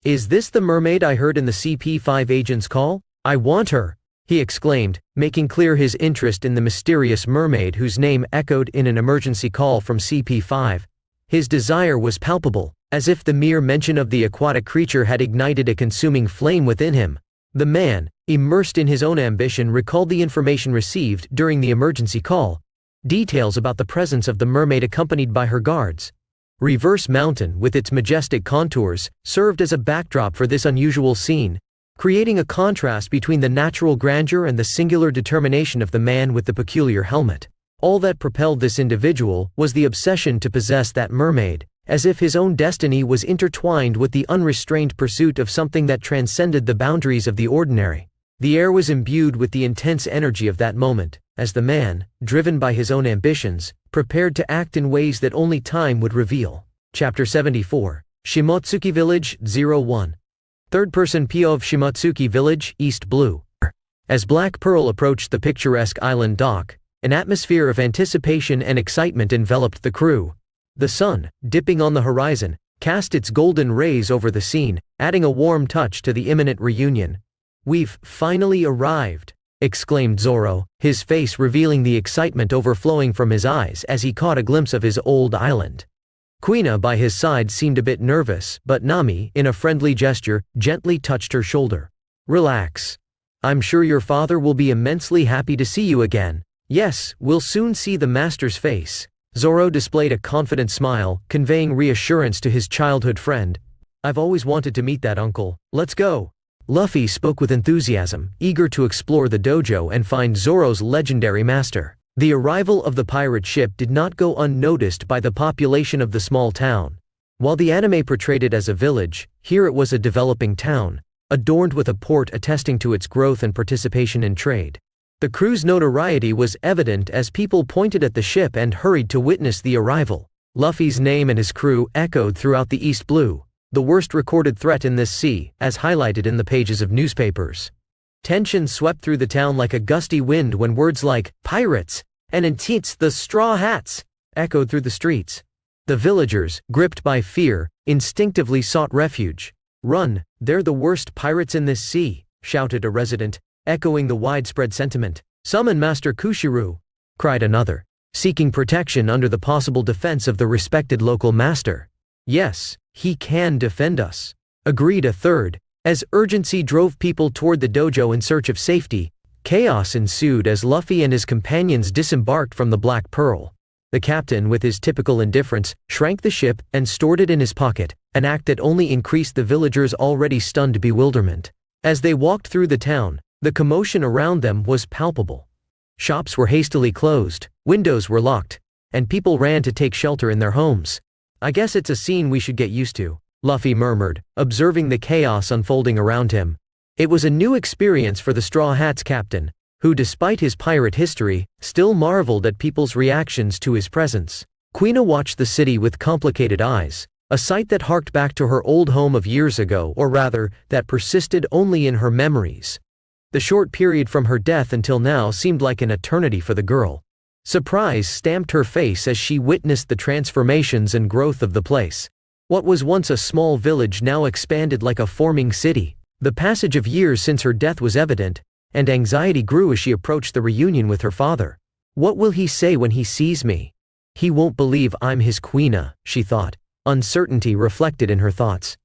Is this the mermaid I heard in the CP5 agent's call? I want her, he exclaimed, making clear his interest in the mysterious mermaid whose name echoed in an emergency call from CP5. His desire was palpable, as if the mere mention of the aquatic creature had ignited a consuming flame within him. The man, immersed in his own ambition, recalled the information received during the emergency call. Details about the presence of the mermaid accompanied by her guards. Reverse Mountain, with its majestic contours, served as a backdrop for this unusual scene, creating a contrast between the natural grandeur and the singular determination of the man with the peculiar helmet. All that propelled this individual was the obsession to possess that mermaid, as if his own destiny was intertwined with the unrestrained pursuit of something that transcended the boundaries of the ordinary. The air was imbued with the intense energy of that moment, as the man, driven by his own ambitions, prepared to act in ways that only time would reveal. Chapter 74. Shimotsuki Village, 01. Third-person POV Shimotsuki Village, East Blue. As Black Pearl approached the picturesque island dock, an atmosphere of anticipation and excitement enveloped the crew. The sun, dipping on the horizon, cast its golden rays over the scene, adding a warm touch to the imminent reunion. "We've finally arrived," exclaimed Zoro, his face revealing the excitement overflowing from his eyes as he caught a glimpse of his old island. Kuina by his side seemed a bit nervous, but Nami, in a friendly gesture, gently touched her shoulder. "Relax. I'm sure your father will be immensely happy to see you again. Yes, we'll soon see the master's face." Zoro displayed a confident smile, conveying reassurance to his childhood friend. "I've always wanted to meet that uncle. Let's go." Luffy spoke with enthusiasm, eager to explore the dojo and find Zoro's legendary master. The arrival of the pirate ship did not go unnoticed by the population of the small town. While the anime portrayed it as a village, here it was a developing town, adorned with a port attesting to its growth and participation in trade. The crew's notoriety was evident as people pointed at the ship and hurried to witness the arrival. Luffy's name and his crew echoed throughout the East Blue, the worst recorded threat in this sea, as highlighted in the pages of newspapers. Tension swept through the town like a gusty wind when words like "pirates" and "intense the straw hats" echoed through the streets. The villagers, gripped by fear, instinctively sought refuge. "Run, they're the worst pirates in this sea," shouted a resident, echoing the widespread sentiment. "Summon Master Kushiru," cried another, seeking protection under the possible defense of the respected local master. "Yes, he can defend us," agreed a third. As urgency drove people toward the dojo in search of safety, chaos ensued as Luffy and his companions disembarked from the Black Pearl. The captain, with his typical indifference, shrank the ship and stored it in his pocket, an act that only increased the villagers' already stunned bewilderment. As they walked through the town, the commotion around them was palpable. Shops were hastily closed, windows were locked, and people ran to take shelter in their homes. "I guess it's a scene we should get used to," Luffy murmured, observing the chaos unfolding around him. It was a new experience for the Straw Hats captain, who, despite his pirate history, still marveled at people's reactions to his presence. Kuina watched the city with complicated eyes, a sight that harked back to her old home of years ago, or rather, that persisted only in her memories. The short period from her death until now seemed like an eternity for the girl. Surprise stamped her face as she witnessed the transformations and growth of the place. What was once a small village now expanded like a forming city. The passage of years since her death was evident, and anxiety grew as she approached the reunion with her father. What will he say when he sees me? He won't believe I'm his queena, she thought. Uncertainty reflected in her thoughts.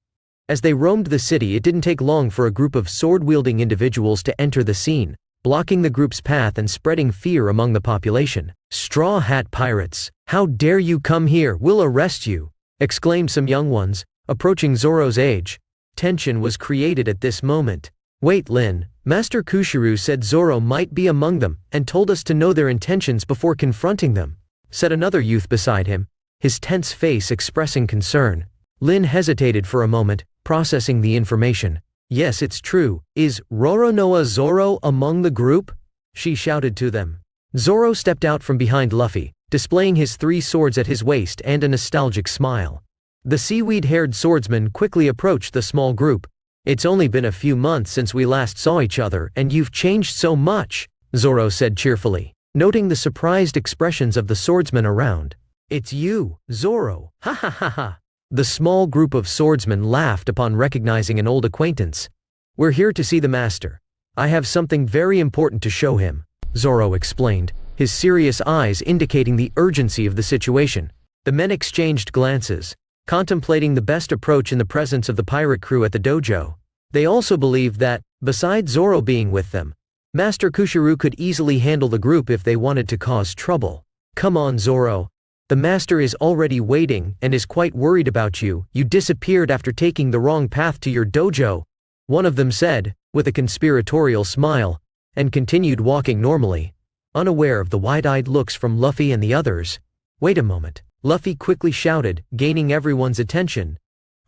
As they roamed the city, it didn't take long for a group of sword-wielding individuals to enter the scene, blocking the group's path and spreading fear among the population. "Straw Hat Pirates! How dare you come here? We'll arrest you!" exclaimed some young ones, approaching Zoro's age. Tension was created at this moment. "Wait, Lin, Master Kushiru said Zoro might be among them, and told us to know their intentions before confronting them," said another youth beside him, his tense face expressing concern. Lin hesitated for a moment, processing the information. "Yes, it's true. Is Roronoa Zoro among the group?" she shouted to them. Zoro stepped out from behind Luffy, displaying his 3 swords at his waist and a nostalgic smile. The seaweed-haired swordsman quickly approached the small group. "It's only been a few months since we last saw each other, and you've changed so much," Zoro said cheerfully, noting the surprised expressions of the swordsmen around. "It's you, Zoro, ha ha ha ha." The small group of swordsmen laughed upon recognizing an old acquaintance. "We're here to see the master. I have something very important to show him," Zoro explained, his serious eyes indicating the urgency of the situation. The men exchanged glances, contemplating the best approach in the presence of the pirate crew at the dojo. They also believed that, besides Zoro being with them, Master Kushiru could easily handle the group if they wanted to cause trouble. "Come on, Zoro. The master is already waiting and is quite worried about you. You disappeared after taking the wrong path to your dojo," one of them said, with a conspiratorial smile, and continued walking normally, unaware of the wide-eyed looks from Luffy and the others. "Wait a moment," Luffy quickly shouted, gaining everyone's attention.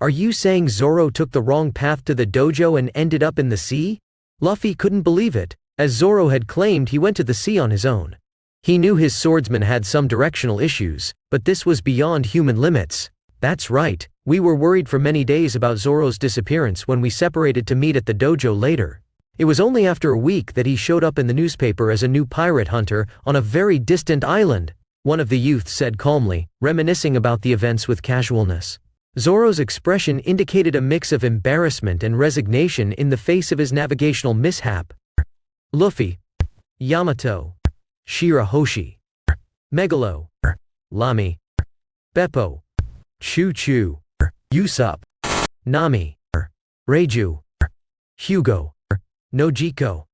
"Are you saying Zoro took the wrong path to the dojo and ended up in the sea?" Luffy couldn't believe it, as Zoro had claimed he went to the sea on his own. He knew his swordsman had some directional issues, but this was beyond human limits. "That's right, we were worried for many days about Zoro's disappearance when we separated to meet at the dojo later. It was only after a week that he showed up in the newspaper as a new pirate hunter on a very distant island," one of the youths said calmly, reminiscing about the events with casualness. Zoro's expression indicated a mix of embarrassment and resignation in the face of his navigational mishap. Luffy, Yamato, Shirahoshi, Megalo, Lamy, Beppo, Choo-Choo, Usopp, Nami, Reiju, Hugo, Nojiko,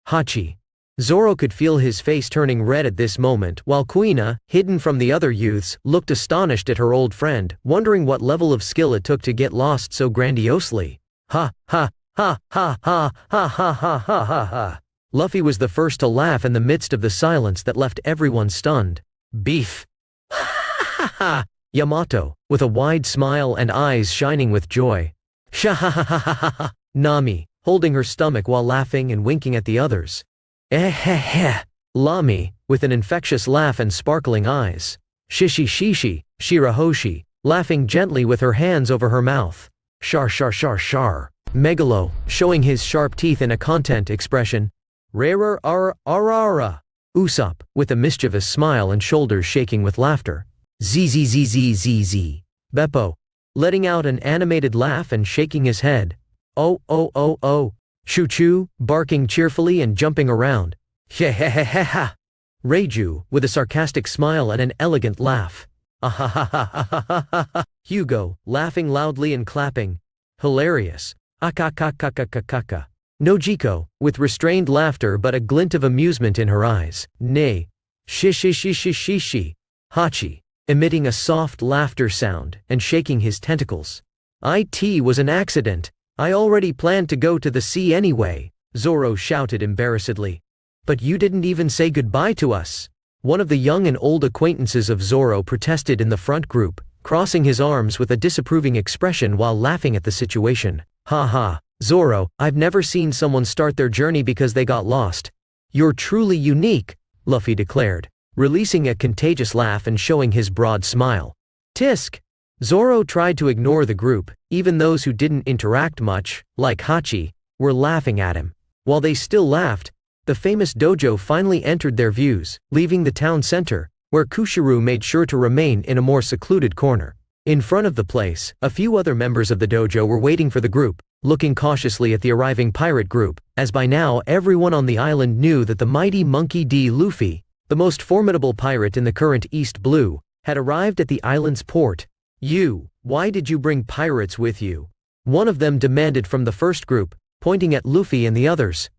Hachi. Zoro could feel his face turning red at this moment, while Kuina, hidden from the other youths, looked astonished at her old friend, wondering what level of skill it took to get lost so grandiosely. "Ha ha ha ha ha ha ha ha ha ha ha." Luffy was the first to laugh in the midst of the silence that left everyone stunned. "Beef." "Ha ha ha." Yamato, with a wide smile and eyes shining with joy. "Sha ha ha ha ha ha ha." Nami, holding her stomach while laughing and winking at the others. "Eh heh heh." Lamy, with an infectious laugh and sparkling eyes. "Shishi shishi." Shirahoshi, laughing gently with her hands over her mouth. "Shar shar shar shar." Megalo, showing his sharp teeth in a content expression. "Rarer ar arara." Usopp, with a mischievous smile and shoulders shaking with laughter. "Zzzzzzz." Beppo, letting out an animated laugh and shaking his head. "Oh oh oh oh." Choo-Choo, barking cheerfully and jumping around. "Heheheheha." Reiju, with a sarcastic smile and an elegant laugh. "Ahahahahahaha." Hugo, laughing loudly and clapping. "Hilarious." "Akakakakakakaka." Nojiko, with restrained laughter but a glint of amusement in her eyes. "Nay." "Shishishishishishi." Hachi, emitting a soft laughter sound and shaking his tentacles. "It was an accident. I already planned to go to the sea anyway," Zoro shouted embarrassedly. "But you didn't even say goodbye to us." One of the young and old acquaintances of Zoro protested in the front group, crossing his arms with a disapproving expression while laughing at the situation. "Ha ha, Zoro, I've never seen someone start their journey because they got lost. You're truly unique," Luffy declared, releasing a contagious laugh and showing his broad smile. "Tisk." Zoro tried to ignore the group, even those who didn't interact much, like Hachi, were laughing at him. While they still laughed, the famous dojo finally entered their views, leaving the town center, where Kushiru made sure to remain in a more secluded corner. In front of the place, a few other members of the dojo were waiting for the group, looking cautiously at the arriving pirate group, as by now everyone on the island knew that the mighty Monkey D. Luffy, the most formidable pirate in the current East Blue, had arrived at the island's port. Why did you bring pirates with you? One of them demanded from the first group, pointing at Luffy and the others.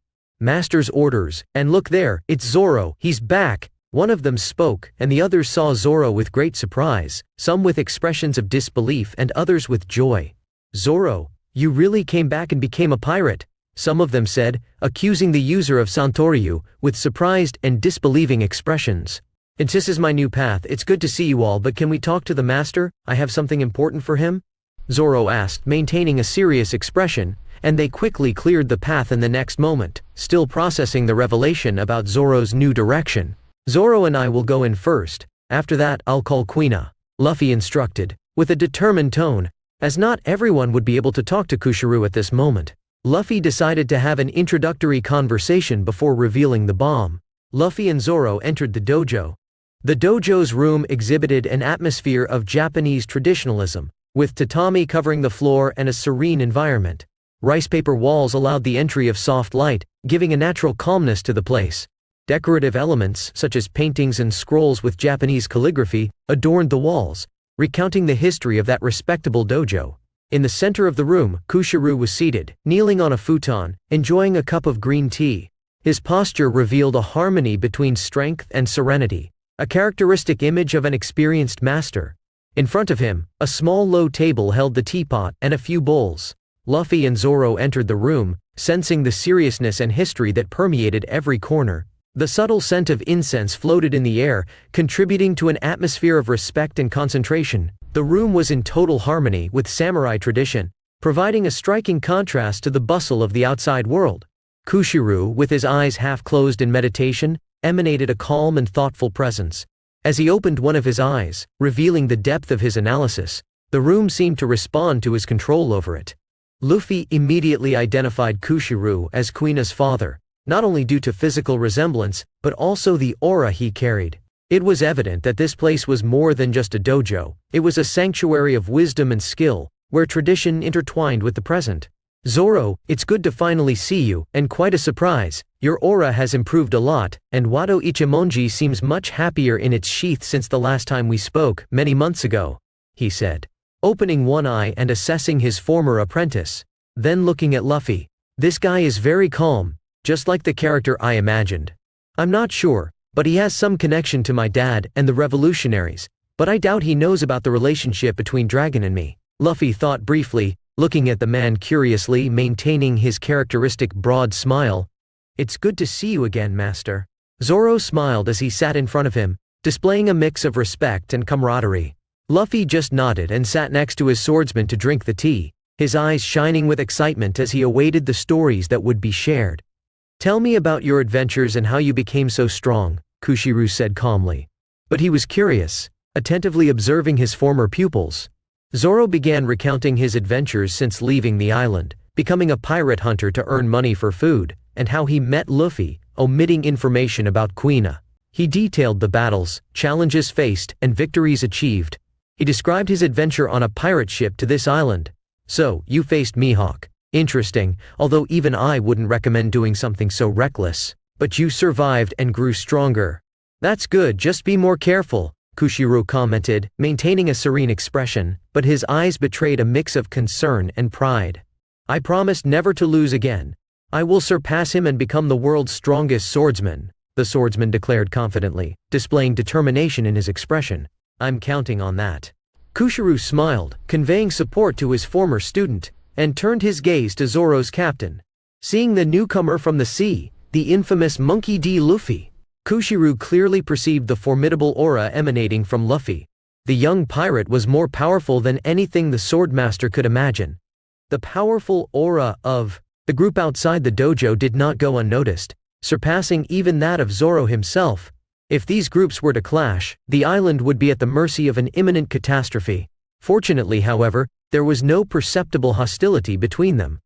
Master's orders, and look there, it's Zoro, he's back. One of them spoke, and the others saw Zoro with great surprise, some with expressions of disbelief and others with joy. Zoro, you really came back and became a pirate, some of them said, accusing the user of Santoryu, with surprised and disbelieving expressions. This is my new path, it's good to see you all, but can we talk to the master? I have something important for him? Zoro asked, maintaining a serious expression, and they quickly cleared the path in the next moment, still processing the revelation about Zoro's new direction. Zoro and I will go in first, after that I'll call Quina, Luffy instructed, with a determined tone, as not everyone would be able to talk to Kushiru at this moment. Luffy decided to have an introductory conversation before revealing the bomb. Luffy and Zoro entered the dojo. The dojo's room exhibited an atmosphere of Japanese traditionalism, with tatami covering the floor and a serene environment. Rice paper walls allowed the entry of soft light, giving a natural calmness to the place. Decorative elements, such as paintings and scrolls with Japanese calligraphy, adorned the walls, recounting the history of that respectable dojo. In the center of the room, Kushiru was seated, kneeling on a futon, enjoying a cup of green tea. His posture revealed a harmony between strength and serenity, a characteristic image of an experienced master. In front of him, a small low table held the teapot and a few bowls. Luffy and Zoro entered the room, sensing the seriousness and history that permeated every corner. The subtle scent of incense floated in the air, contributing to an atmosphere of respect and concentration. The room was in total harmony with samurai tradition, providing a striking contrast to the bustle of the outside world. Kushiru, with his eyes half closed in meditation, emanated a calm and thoughtful presence. As he opened one of his eyes, revealing the depth of his analysis, the room seemed to respond to his control over it. Luffy immediately identified Kushiru as Quina's father, not only due to physical resemblance, but also the aura he carried. It was evident that this place was more than just a dojo, it was a sanctuary of wisdom and skill, where tradition intertwined with the present. Zoro, it's good to finally see you, and quite a surprise, your aura has improved a lot, and Wado Ichimonji seems much happier in its sheath since the last time we spoke, many months ago, he said, opening one eye and assessing his former apprentice. Then looking at Luffy, this guy is very calm, just like the character I imagined. I'm not sure, but he has some connection to my dad and the revolutionaries, but I doubt he knows about the relationship between Dragon and me. Luffy thought briefly, looking at the man curiously, maintaining his characteristic broad smile. It's good to see you again, master. Zoro smiled as he sat in front of him, displaying a mix of respect and camaraderie. Luffy just nodded and sat next to his swordsman to drink the tea, his eyes shining with excitement as he awaited the stories that would be shared. Tell me about your adventures and how you became so strong, Kushiru said calmly. But he was curious, attentively observing his former pupils. Zoro began recounting his adventures since leaving the island, becoming a pirate hunter to earn money for food, and how he met Luffy, omitting information about Quina. He detailed the battles, challenges faced, and victories achieved. He described his adventure on a pirate ship to this island. So, you faced Mihawk. Interesting, although even I wouldn't recommend doing something so reckless. But you survived and grew stronger. That's good, just be more careful, Kushiru commented, maintaining a serene expression, but his eyes betrayed a mix of concern and pride. I promised never to lose again. I will surpass him and become the world's strongest swordsman, the swordsman declared confidently, displaying determination in his expression. I'm counting on that. Kushiru smiled, conveying support to his former student, and turned his gaze to Zoro's captain. Seeing the newcomer from the sea, the infamous Monkey D. Luffy, Kushiru clearly perceived the formidable aura emanating from Luffy. The young pirate was more powerful than anything the swordmaster could imagine. The powerful aura of the group outside the dojo did not go unnoticed, surpassing even that of Zoro himself. If these groups were to clash, the island would be at the mercy of an imminent catastrophe. Fortunately, however, there was no perceptible hostility between them.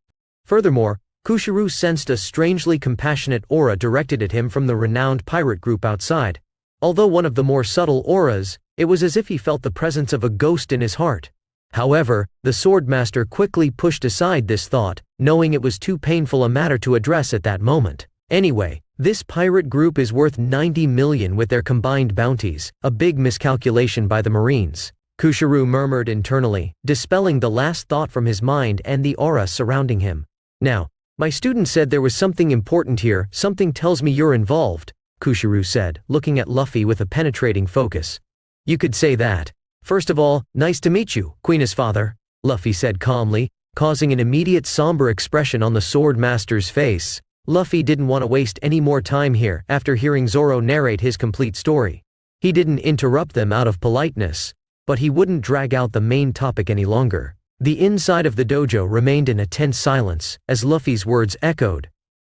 Furthermore, Kushiru sensed a strangely compassionate aura directed at him from the renowned pirate group outside. Although one of the more subtle auras, it was as if he felt the presence of a ghost in his heart. However, the swordmaster quickly pushed aside this thought, knowing it was too painful a matter to address at that moment. Anyway, this pirate group is worth 90 million with their combined bounties, a big miscalculation by the Marines. Kushiru murmured internally, dispelling the last thought from his mind and the aura surrounding him. Now, my student said there was something important here, something tells me you're involved, Kushiru said, looking at Luffy with a penetrating focus. You could say that. First of all, nice to meet you, Queena's father, Luffy said calmly, causing an immediate somber expression on the sword master's face. Luffy didn't want to waste any more time here after hearing Zoro narrate his complete story. He didn't interrupt them out of politeness, but he wouldn't drag out the main topic any longer. The inside of the dojo remained in a tense silence as Luffy's words echoed.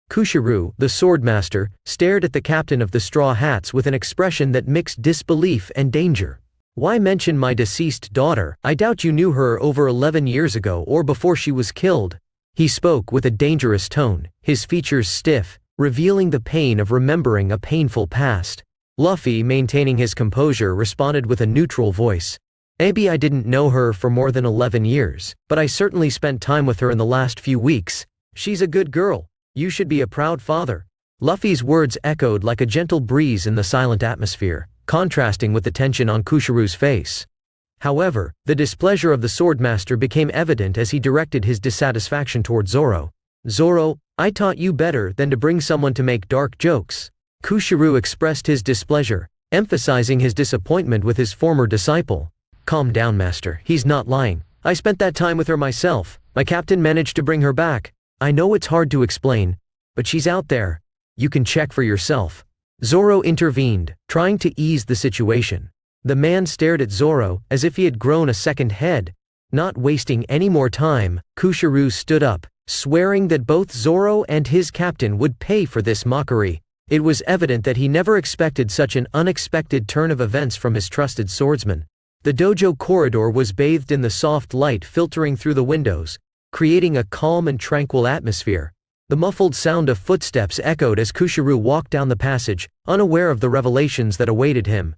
Kushiru, the swordmaster, stared at the captain of the Straw Hats with an expression that mixed disbelief and danger. Why mention my deceased daughter? I doubt you knew her over 11 years ago or before she was killed. He spoke with a dangerous tone, his features stiff, revealing the pain of remembering a painful past. Luffy, maintaining his composure, responded with a neutral voice. Maybe I didn't know her for more than 11 years, but I certainly spent time with her in the last few weeks. She's a good girl. You should be a proud father. Luffy's words echoed like a gentle breeze in the silent atmosphere, contrasting with the tension on Kushiru's face. However, the displeasure of the swordmaster became evident as he directed his dissatisfaction toward Zoro. Zoro, I taught you better than to bring someone to make dark jokes. Kushiru expressed his displeasure, emphasizing his disappointment with his former disciple. Calm down, master, he's not lying. I spent that time with her myself. My captain managed to bring her back. I know it's hard to explain, but she's out there. You can check for yourself. Zoro intervened, trying to ease the situation. The man stared at Zoro as if he had grown a second head. Not wasting any more time, Kushiru stood up, swearing that both Zoro and his captain would pay for this mockery. It was evident that he never expected such an unexpected turn of events from his trusted swordsman. The dojo corridor was bathed in the soft light filtering through the windows, creating a calm and tranquil atmosphere. The muffled sound of footsteps echoed as Kushiru walked down the passage, unaware of the revelations that awaited him.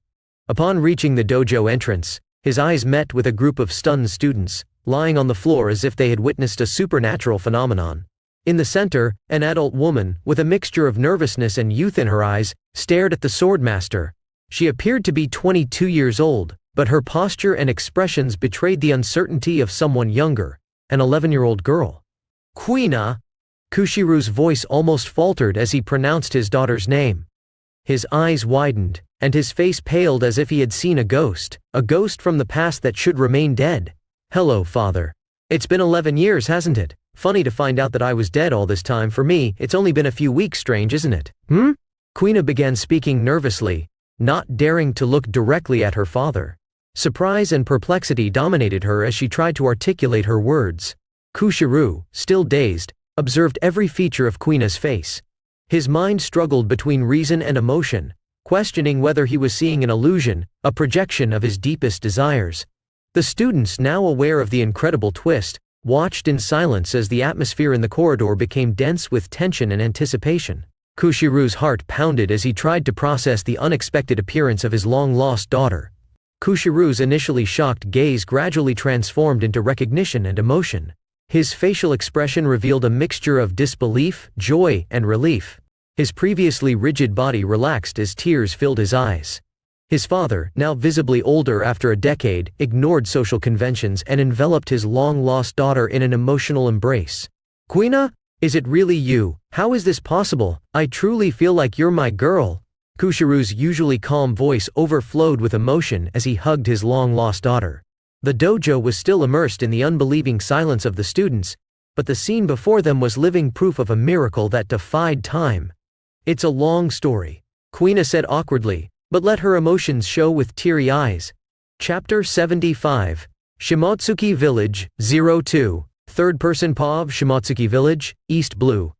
Upon reaching the dojo entrance, his eyes met with a group of stunned students, lying on the floor as if they had witnessed a supernatural phenomenon. In the center, an adult woman, with a mixture of nervousness and youth in her eyes, stared at the swordmaster. She appeared to be 22 years old, but her posture and expressions betrayed the uncertainty of someone younger, an 11-year-old girl. Quina! Kushiru's voice almost faltered as he pronounced his daughter's name. His eyes widened, and his face paled as if he had seen a ghost from the past that should remain dead. Hello, father. It's been 11 years, hasn't it? Funny to find out that I was dead all this time. For me, it's only been a few weeks. Strange, isn't it? Quina began speaking nervously, not daring to look directly at her father. Surprise and perplexity dominated her as she tried to articulate her words. Kushiru, still dazed, observed every feature of Quina's face. His mind struggled between reason and emotion, questioning whether he was seeing an illusion, a projection of his deepest desires. The students, now aware of the incredible twist, watched in silence as the atmosphere in the corridor became dense with tension and anticipation. Kushiru's heart pounded as he tried to process the unexpected appearance of his long-lost daughter. Kushiru's initially shocked gaze gradually transformed into recognition and emotion. His facial expression revealed a mixture of disbelief, joy, and relief. His previously rigid body relaxed as tears filled his eyes. His father, now visibly older after a decade, ignored social conventions and enveloped his long-lost daughter in an emotional embrace. Quina, is it really you? How is this possible? I truly feel like you're my girl. Kushiru's usually calm voice overflowed with emotion as he hugged his long-lost daughter. The dojo was still immersed in the unbelieving silence of the students, but the scene before them was living proof of a miracle that defied time. It's a long story, Quina said awkwardly, but let her emotions show with teary eyes. Chapter 75. Shimotsuki Village, 02. Third-person POV Shimotsuki Village, East Blue.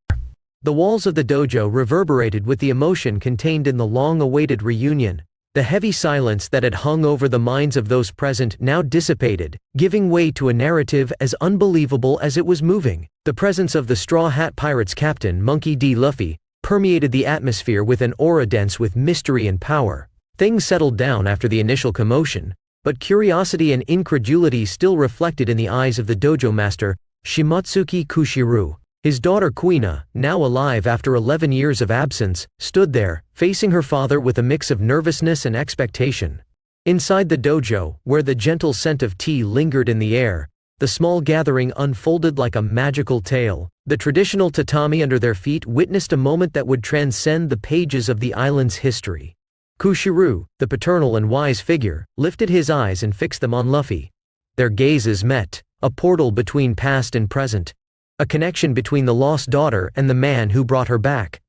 The walls of the dojo reverberated with the emotion contained in the long-awaited reunion. The heavy silence that had hung over the minds of those present now dissipated, giving way to a narrative as unbelievable as it was moving. The presence of the Straw Hat Pirates captain, Monkey D. Luffy, permeated the atmosphere with an aura dense with mystery and power. Things settled down after the initial commotion, but curiosity and incredulity still reflected in the eyes of the dojo master, Shimotsuki Kushiru. His daughter Kuina, now alive after 11 years of absence, stood there, facing her father with a mix of nervousness and expectation. Inside the dojo, where the gentle scent of tea lingered in the air, the small gathering unfolded like a magical tale. The traditional tatami under their feet witnessed a moment that would transcend the pages of the island's history. Kushiru, the paternal and wise figure, lifted his eyes and fixed them on Luffy. Their gazes met, a portal between past and present. A connection between the lost daughter and the man who brought her back.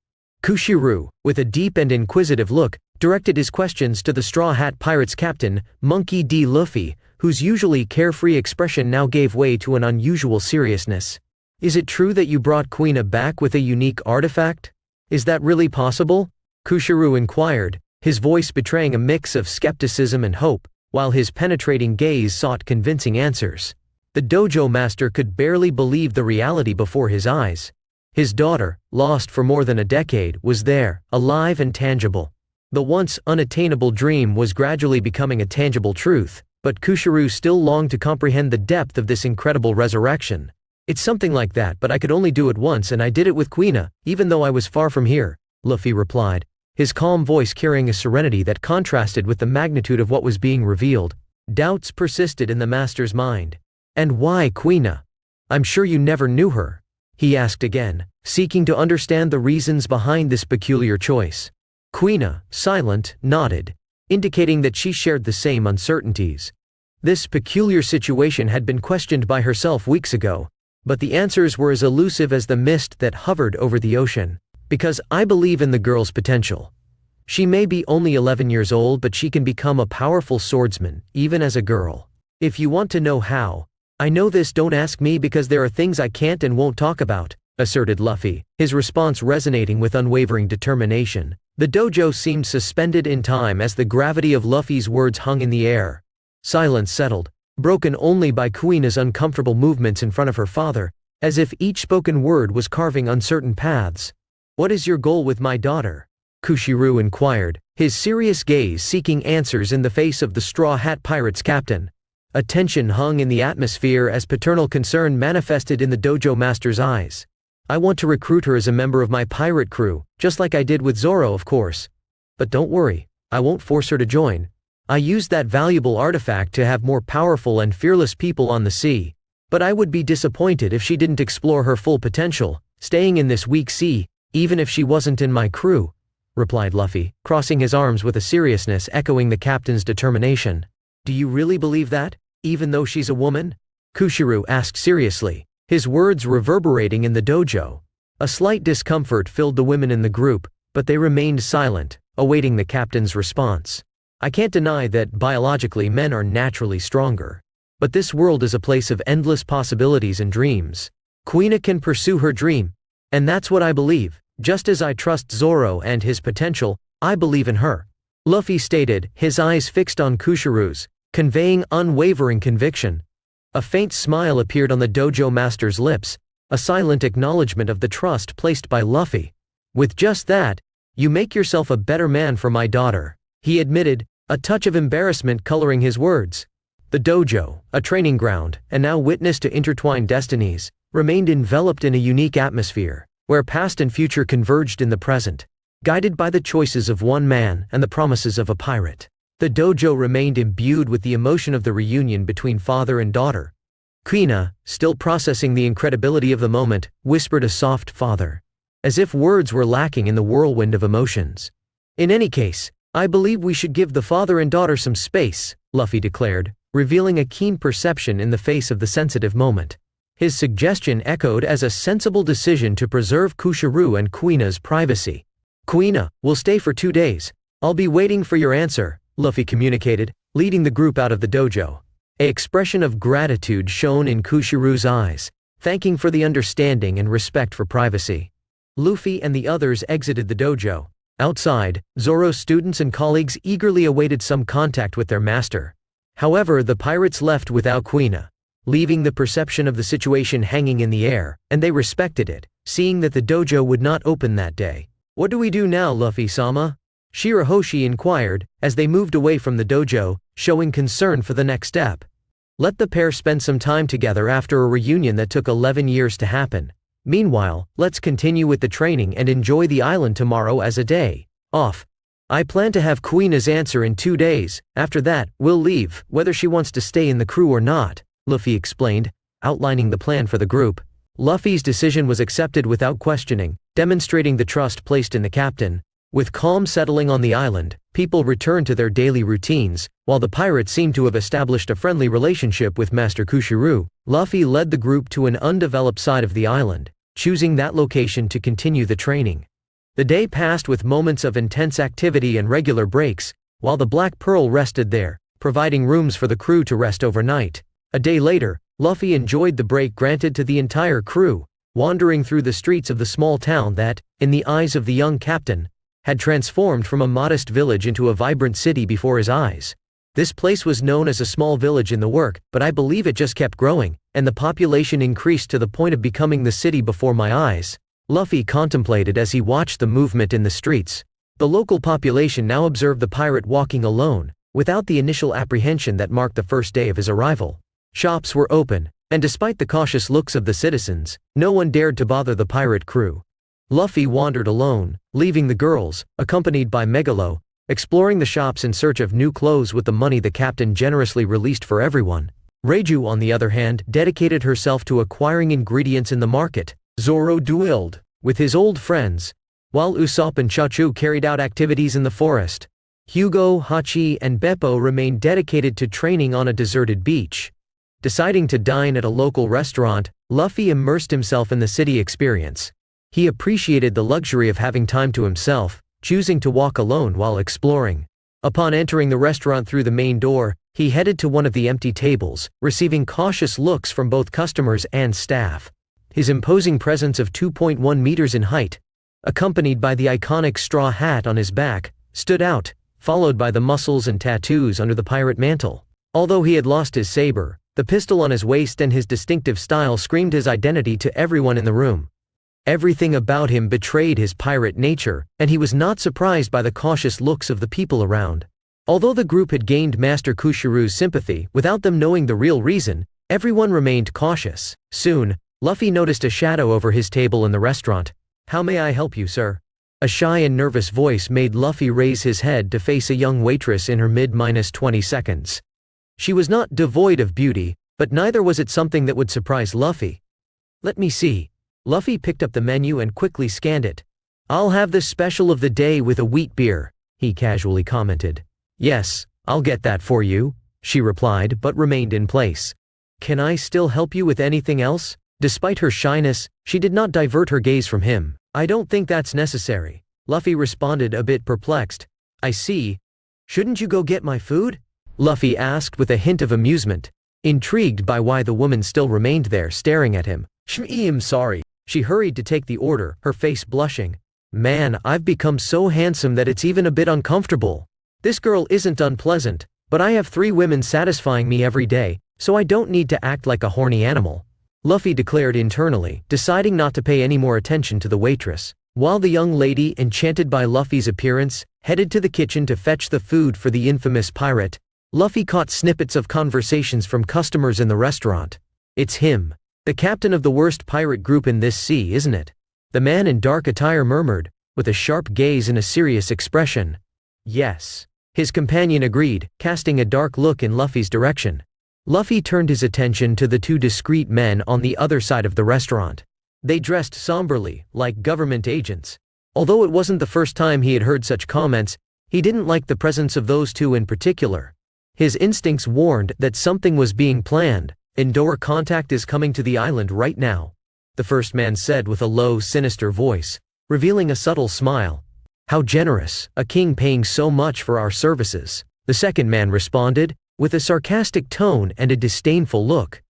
Kushiru, with a deep and inquisitive look, directed his questions to the Straw Hat Pirates captain, Monkey D. Luffy, whose usually carefree expression now gave way to an unusual seriousness. "Is it true that you brought Kuina back with a unique artifact? Is that really possible?" Kushiru inquired, his voice betraying a mix of skepticism and hope, while his penetrating gaze sought convincing answers. The dojo master could barely believe the reality before his eyes. His daughter, lost for more than a decade, was there, alive and tangible. The once unattainable dream was gradually becoming a tangible truth, but Kushiru still longed to comprehend the depth of this incredible resurrection. "It's something like that, but I could only do it once, and I did it with Kuina, even though I was far from here," Luffy replied, his calm voice carrying a serenity that contrasted with the magnitude of what was being revealed. Doubts persisted in the master's mind. "And why Kuina? I'm sure you never knew her," he asked again, seeking to understand the reasons behind this peculiar choice. Kuina, silent, nodded, indicating that she shared the same uncertainties. This peculiar situation had been questioned by herself weeks ago, but the answers were as elusive as the mist that hovered over the ocean. "Because I believe in the girl's potential. She may be only 11 years old, but she can become a powerful swordsman, even as a girl. If you want to know how, I know this. Don't ask me because there are things I can't and won't talk about," asserted Luffy, his response resonating with unwavering determination. The dojo seemed suspended in time as the gravity of Luffy's words hung in the air. Silence settled, broken only by Kuina's uncomfortable movements in front of her father, as if each spoken word was carving uncertain paths. "What is your goal with my daughter?" Kushiru inquired, his serious gaze seeking answers in the face of the Straw Hat Pirates captain. A tension hung in the atmosphere as paternal concern manifested in the dojo master's eyes. "I want to recruit her as a member of my pirate crew, just like I did with Zoro, of course. But don't worry, I won't force her to join. I used that valuable artifact to have more powerful and fearless people on the sea. But I would be disappointed if she didn't explore her full potential, staying in this weak sea, even if she wasn't in my crew," replied Luffy, crossing his arms with a seriousness echoing the captain's determination. "Do you really believe that, even though she's a woman?" Kushiru asked seriously, his words reverberating in the dojo. A slight discomfort filled the women in the group, but they remained silent, awaiting the captain's response. "I can't deny that biologically men are naturally stronger. But this world is a place of endless possibilities and dreams. Kuina can pursue her dream, and that's what I believe. Just as I trust Zoro and his potential, I believe in her," Luffy stated, his eyes fixed on Kushiru's, conveying unwavering conviction. A faint smile appeared on the dojo master's lips, a silent acknowledgement of the trust placed by Luffy. "With just that, you make yourself a better man for my daughter," he admitted, a touch of embarrassment coloring his words. The dojo, a training ground, and now witness to intertwined destinies, remained enveloped in a unique atmosphere, where past and future converged in the present, guided by the choices of one man and the promises of a pirate. The dojo remained imbued with the emotion of the reunion between father and daughter. Kuina, still processing the incredibility of the moment, whispered a soft "father," as if words were lacking in the whirlwind of emotions. "In any case, I believe we should give the father and daughter some space," Luffy declared, revealing a keen perception in the face of the sensitive moment. His suggestion echoed as a sensible decision to preserve Kushiru and Kuina's privacy. "Kuina, we'll stay for 2 days. I'll be waiting for your answer," Luffy communicated, leading the group out of the dojo. An expression of gratitude shone in Kushiru's eyes, thanking for the understanding and respect for privacy. Luffy and the others exited the dojo. Outside, Zoro's students and colleagues eagerly awaited some contact with their master. However, the pirates left without Kuina, leaving the perception of the situation hanging in the air, and they respected it, seeing that the dojo would not open that day. "What do we do now, Luffy-sama?" Shirahoshi inquired, as they moved away from the dojo, showing concern for the next step. "Let the pair spend some time together after a reunion that took 11 years to happen. Meanwhile, let's continue with the training and enjoy the island tomorrow as a day off. I plan to have Kuina's answer in 2 days, after that, we'll leave, whether she wants to stay in the crew or not," Luffy explained, outlining the plan for the group. Luffy's decision was accepted without questioning, demonstrating the trust placed in the captain. With calm settling on the island, people returned to their daily routines, while the pirates seemed to have established a friendly relationship with Master Kushiru. Luffy led the group to an undeveloped side of the island, choosing that location to continue the training. The day passed with moments of intense activity and regular breaks, while the Black Pearl rested there, providing rooms for the crew to rest overnight. A day later, Luffy enjoyed the break granted to the entire crew, wandering through the streets of the small town that, in the eyes of the young captain, had transformed from a modest village into a vibrant city before his eyes. This place was known as a small village in the work, but I believe it just kept growing, and the population increased to the point of becoming the city before my eyes, Luffy contemplated as he watched the movement in the streets. The local population now observed the pirate walking alone, without the initial apprehension that marked the first day of his arrival. Shops were open, and despite the cautious looks of the citizens, no one dared to bother the pirate crew. Luffy wandered alone, leaving the girls, accompanied by Megalo, exploring the shops in search of new clothes with the money the captain generously released for everyone. Reiju, on the other hand, dedicated herself to acquiring ingredients in the market. Zoro dueled with his old friends, while Usopp and Chachu carried out activities in the forest. Hugo, Hachi, and Beppo remained dedicated to training on a deserted beach. Deciding to dine at a local restaurant, Luffy immersed himself in the city experience. He appreciated the luxury of having time to himself, choosing to walk alone while exploring. Upon entering the restaurant through the main door, he headed to one of the empty tables, receiving cautious looks from both customers and staff. His imposing presence of 2.1 meters in height, accompanied by the iconic straw hat on his back, stood out, followed by the muscles and tattoos under the pirate mantle. Although he had lost his saber, the pistol on his waist and his distinctive style screamed his identity to everyone in the room. Everything about him betrayed his pirate nature, and he was not surprised by the cautious looks of the people around. Although the group had gained Master Kushiru's sympathy without them knowing the real reason, everyone remained cautious. Soon, Luffy noticed a shadow over his table in the restaurant. "How may I help you, sir?" A shy and nervous voice made Luffy raise his head to face a young waitress in her mid-20 seconds. She was not devoid of beauty, but neither was it something that would surprise Luffy. "Let me see." Luffy picked up the menu and quickly scanned it. "I'll have the special of the day with a wheat beer," he casually commented. "Yes, I'll get that for you," she replied, but remained in place. "Can I still help you with anything else?" Despite her shyness, she did not divert her gaze from him. "I don't think that's necessary," Luffy responded, a bit perplexed. "I see. Shouldn't you go get my food?" Luffy asked with a hint of amusement, intrigued by why the woman still remained there staring at him. "I'm sorry." She hurried to take the order, her face blushing. "Man, I've become so handsome that it's even a bit uncomfortable. This girl isn't unpleasant, but I have 3 women satisfying me every day, so I don't need to act like a horny animal," Luffy declared internally, deciding not to pay any more attention to the waitress. While the young lady, enchanted by Luffy's appearance, headed to the kitchen to fetch the food for the infamous pirate, Luffy caught snippets of conversations from customers in the restaurant. "It's him. The captain of the worst pirate group in this sea, isn't it?" The man in dark attire murmured, with a sharp gaze and a serious expression. "Yes." His companion agreed, casting a dark look in Luffy's direction. Luffy turned his attention to the 2 discreet men on the other side of the restaurant. They dressed somberly, like government agents. Although it wasn't the first time he had heard such comments, he didn't like the presence of those 2 in particular. His instincts warned that something was being planned. "Endor contact is coming to the island right now," the first man said with a low, sinister voice, revealing a subtle smile. "How generous, a king paying so much for our services," the second man responded, with a sarcastic tone and a disdainful look.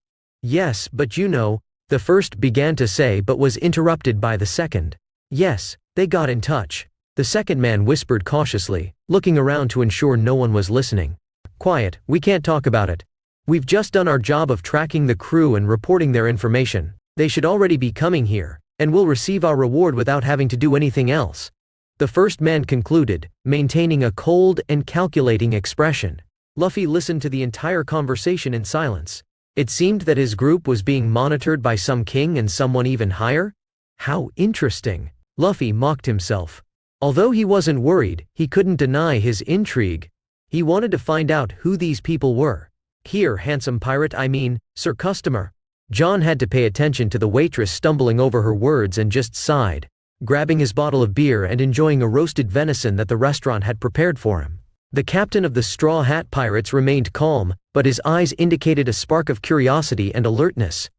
"Yes, but you know," the first began to say but was interrupted by the second. "Yes, they got in touch. The second man whispered cautiously, looking around to ensure no one was listening. Quiet, we can't talk about it. We've just done our job of tracking the crew and reporting their information. They should already be coming here, and we'll receive our reward without having to do anything else. The first man concluded, maintaining a cold and calculating expression. Luffy listened to the entire conversation in silence. It seemed that his group was being monitored by some king and someone even higher? How interesting. Luffy mocked himself. Although he wasn't worried, he couldn't deny his intrigue. He wanted to find out who these people were. Here, handsome pirate, I mean, sir customer. John had to pay attention to the waitress stumbling over her words and just sighed, grabbing his bottle of beer and enjoying a roasted venison that the restaurant had prepared for him. The captain of the Straw Hat Pirates remained calm, but his eyes indicated a spark of curiosity and alertness.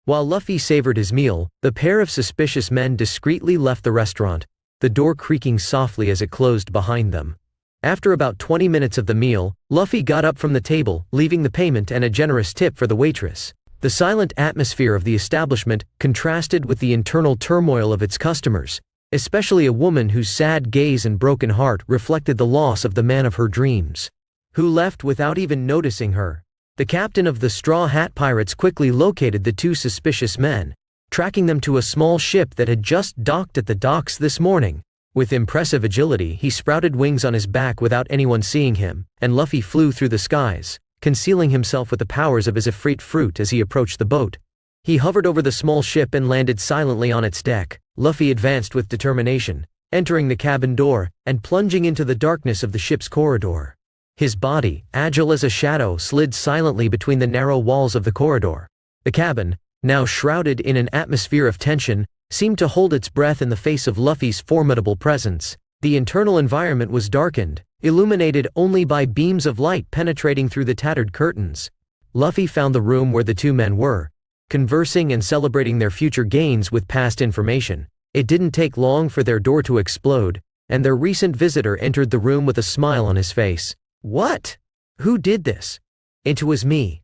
While Luffy savored his meal, the pair of suspicious men discreetly left the restaurant, the door creaking softly as it closed behind them. After about 20 minutes of the meal, Luffy got up from the table, leaving the payment and a generous tip for the waitress. The silent atmosphere of the establishment contrasted with the internal turmoil of its customers, especially a woman whose sad gaze and broken heart reflected the loss of the man of her dreams, who left without even noticing her. The captain of the Straw Hat Pirates quickly located the two suspicious men, tracking them to a small ship that had just docked at the docks this morning. With impressive agility, he sprouted wings on his back without anyone seeing him, and Luffy flew through the skies, concealing himself with the powers of his Ifrit fruit as he approached the boat. He hovered over the small ship and landed silently on its deck. Luffy advanced with determination, entering the cabin door, and plunging into the darkness of the ship's corridor. His body, agile as a shadow, slid silently between the narrow walls of the corridor. The cabin, now shrouded in an atmosphere of tension, seemed to hold its breath in the face of Luffy's formidable presence. The internal environment was darkened, illuminated only by beams of light penetrating through the tattered curtains. Luffy found the room where the two men were, conversing and celebrating their future gains with past information. It didn't take long for their door to explode, and their recent visitor entered the room with a smile on his face. What? Who did this? It was me.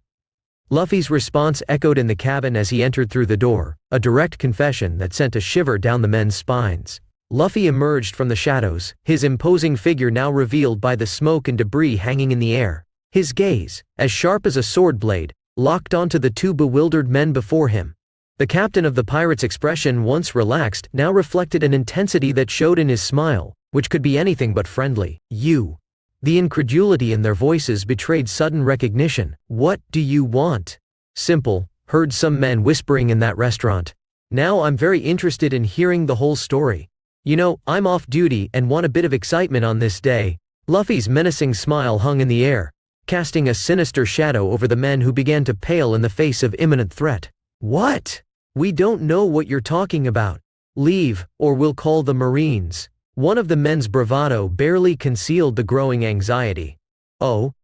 Luffy's response echoed in the cabin as he entered through the door, a direct confession that sent a shiver down the men's spines. Luffy emerged from the shadows, his imposing figure now revealed by the smoke and debris hanging in the air. His gaze, as sharp as a sword blade, locked onto the two bewildered men before him. The captain of the pirates' expression, once relaxed, now reflected an intensity that showed in his smile, which could be anything but friendly. You. The incredulity in their voices betrayed sudden recognition. What do you want? Simple, heard some men whispering in that restaurant. Now I'm very interested in hearing the whole story. You know, I'm off duty and want a bit of excitement on this day. Luffy's menacing smile hung in the air, casting a sinister shadow over the men who began to pale in the face of imminent threat. What? We don't know what you're talking about. Leave, or we'll call the Marines. One of the men's bravado barely concealed the growing anxiety. Oh?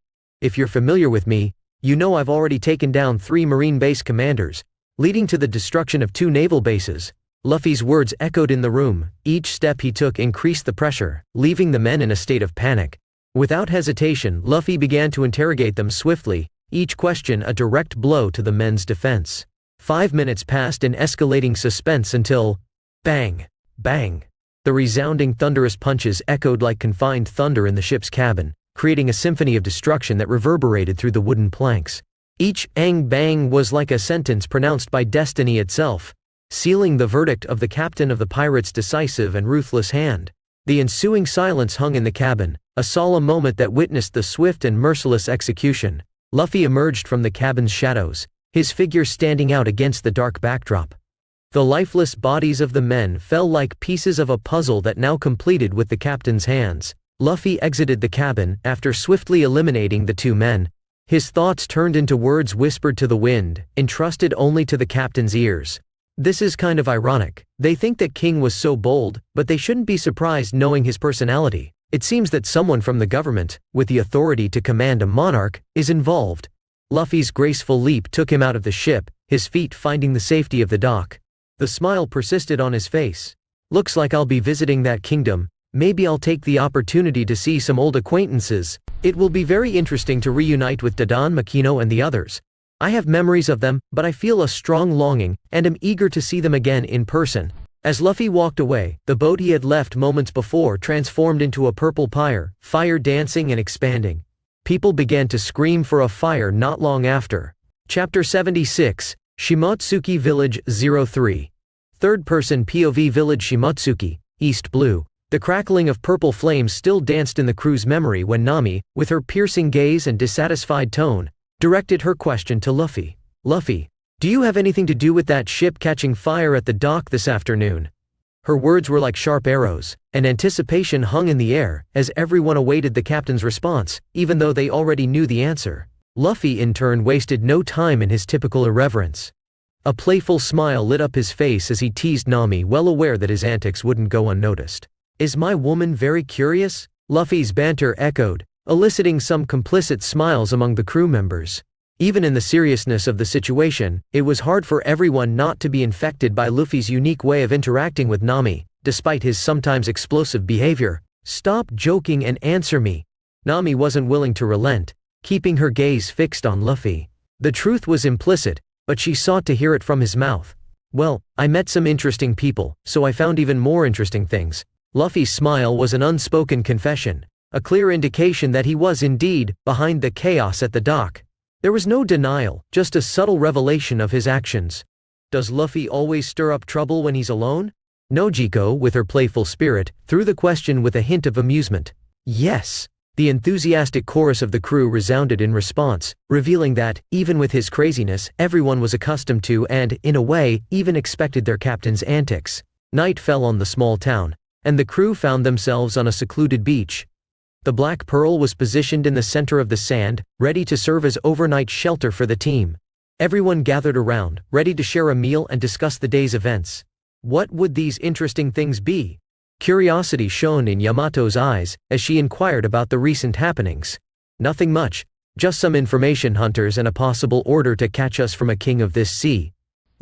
If you're familiar with me, you know I've already taken down 3 Marine base commanders, leading to the destruction of 2 naval bases. Luffy's words echoed in the room. Each step he took increased the pressure, leaving the men in a state of panic. Without hesitation, Luffy began to interrogate them swiftly, each question a direct blow to the men's defense. 5 minutes passed in escalating suspense until… bang! Bang! The resounding thunderous punches echoed like confined thunder in the ship's cabin, creating a symphony of destruction that reverberated through the wooden planks. Each "ang-bang" was like a sentence pronounced by destiny itself, sealing the verdict of the captain of the pirates' decisive and ruthless hand. The ensuing silence hung in the cabin, a solemn moment that witnessed the swift and merciless execution. Luffy emerged from the cabin's shadows, his figure standing out against the dark backdrop. The lifeless bodies of the men fell like pieces of a puzzle that now completed with the captain's hands. Luffy exited the cabin after swiftly eliminating the 2 men. His thoughts turned into words whispered to the wind, entrusted only to the captain's ears. This is kind of ironic. They think that King was so bold, but they shouldn't be surprised knowing his personality. It seems that someone from the government, with the authority to command a monarch, is involved. Luffy's graceful leap took him out of the ship, his feet finding the safety of the dock. The smile persisted on his face. Looks like I'll be visiting that kingdom. Maybe I'll take the opportunity to see some old acquaintances. It will be very interesting to reunite with Dadan, Makino and the others. I have memories of them, but I feel a strong longing, and am eager to see them again in person. As Luffy walked away, the boat he had left moments before transformed into a purple pyre, fire dancing and expanding. People began to scream for a fire not long after. Chapter 76, Shimotsuki Village 03. Third-person POV Village Shimotsuki, East Blue. The crackling of purple flames still danced in the crew's memory when Nami, with her piercing gaze and dissatisfied tone, directed her question to Luffy. Luffy, do you have anything to do with that ship catching fire at the dock this afternoon? Her words were like sharp arrows, and anticipation hung in the air as everyone awaited the captain's response, even though they already knew the answer. Luffy in turn wasted no time in his typical irreverence. A playful smile lit up his face as he teased Nami, well aware that his antics wouldn't go unnoticed. Is my woman very curious? Luffy's banter echoed, eliciting some complicit smiles among the crew members. Even in the seriousness of the situation, it was hard for everyone not to be infected by Luffy's unique way of interacting with Nami, despite his sometimes explosive behavior. Stop joking and answer me. Nami wasn't willing to relent, keeping her gaze fixed on Luffy. The truth was implicit, but she sought to hear it from his mouth. Well, I met some interesting people, so I found even more interesting things. Luffy's smile was an unspoken confession, a clear indication that he was indeed behind the chaos at the dock. There was no denial, just a subtle revelation of his actions. Does Luffy always stir up trouble when he's alone? Nojiko, with her playful spirit, threw the question with a hint of amusement. Yes. The enthusiastic chorus of the crew resounded in response, revealing that, even with his craziness, everyone was accustomed to and, in a way, even expected their captain's antics. Night fell on the small town, and the crew found themselves on a secluded beach. The Black Pearl was positioned in the center of the sand, ready to serve as overnight shelter for the team. Everyone gathered around, ready to share a meal and discuss the day's events. What would these interesting things be? Curiosity shone in Yamato's eyes as she inquired about the recent happenings. Nothing much, just some information hunters and a possible order to catch us from a king of this sea.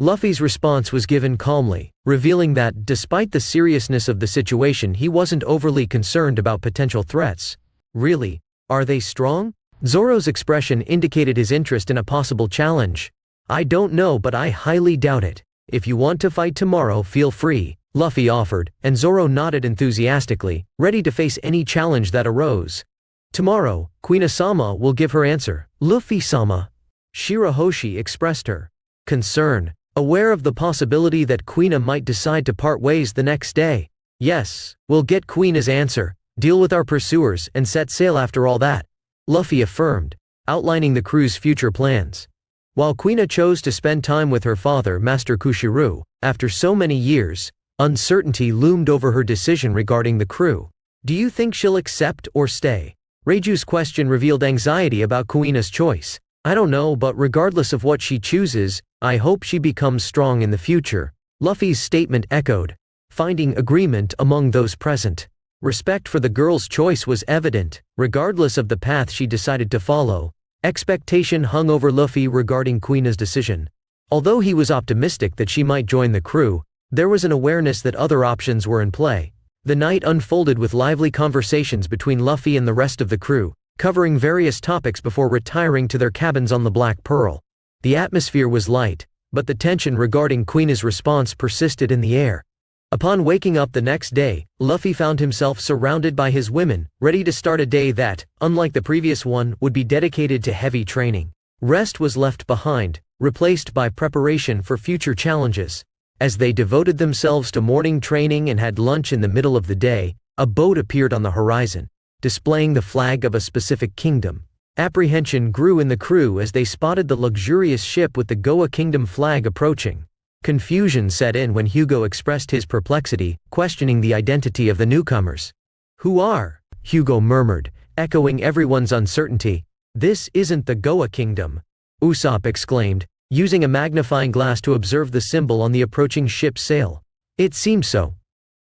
Luffy's response was given calmly, revealing that, despite the seriousness of the situation, he wasn't overly concerned about potential threats. Really? Are they strong? Zoro's expression indicated his interest in a possible challenge. I don't know, but I highly doubt it. If you want to fight tomorrow, feel free, Luffy offered, and Zoro nodded enthusiastically, ready to face any challenge that arose. Tomorrow, Queen Asama will give her answer. Luffy-sama. Shirahoshi expressed her concern, aware of the possibility that Queen might decide to part ways the next day. Yes, we'll get Queen's answer, deal with our pursuers, and set sail after all that, Luffy affirmed, outlining the crew's future plans. While Queen chose to spend time with her father, Master Kushiru, after so many years, uncertainty loomed over her decision regarding the crew. Do you think she'll accept or stay? Reiju's question revealed anxiety about Queen's choice. I don't know, but regardless of what she chooses, I hope she becomes strong in the future, Luffy's statement echoed, finding agreement among those present. Respect for the girl's choice was evident, regardless of the path she decided to follow. Expectation hung over Luffy regarding Queen's decision. Although he was optimistic that she might join the crew, there was an awareness that other options were in play. The night unfolded with lively conversations between Luffy and the rest of the crew, covering various topics before retiring to their cabins on the Black Pearl. The atmosphere was light, but the tension regarding Queen's response persisted in the air. Upon waking up the next day, Luffy found himself surrounded by his women, ready to start a day that, unlike the previous one, would be dedicated to heavy training. Rest was left behind, replaced by preparation for future challenges. As they devoted themselves to morning training and had lunch in the middle of the day, a boat appeared on the horizon, displaying the flag of a specific kingdom. Apprehension grew in the crew as they spotted the luxurious ship with the Goa Kingdom flag approaching. Confusion set in when Hugo expressed his perplexity, questioning the identity of the newcomers. Who are? Hugo murmured, echoing everyone's uncertainty. This isn't the Goa Kingdom, Usopp exclaimed, using a magnifying glass to observe the symbol on the approaching ship's sail. It seems so.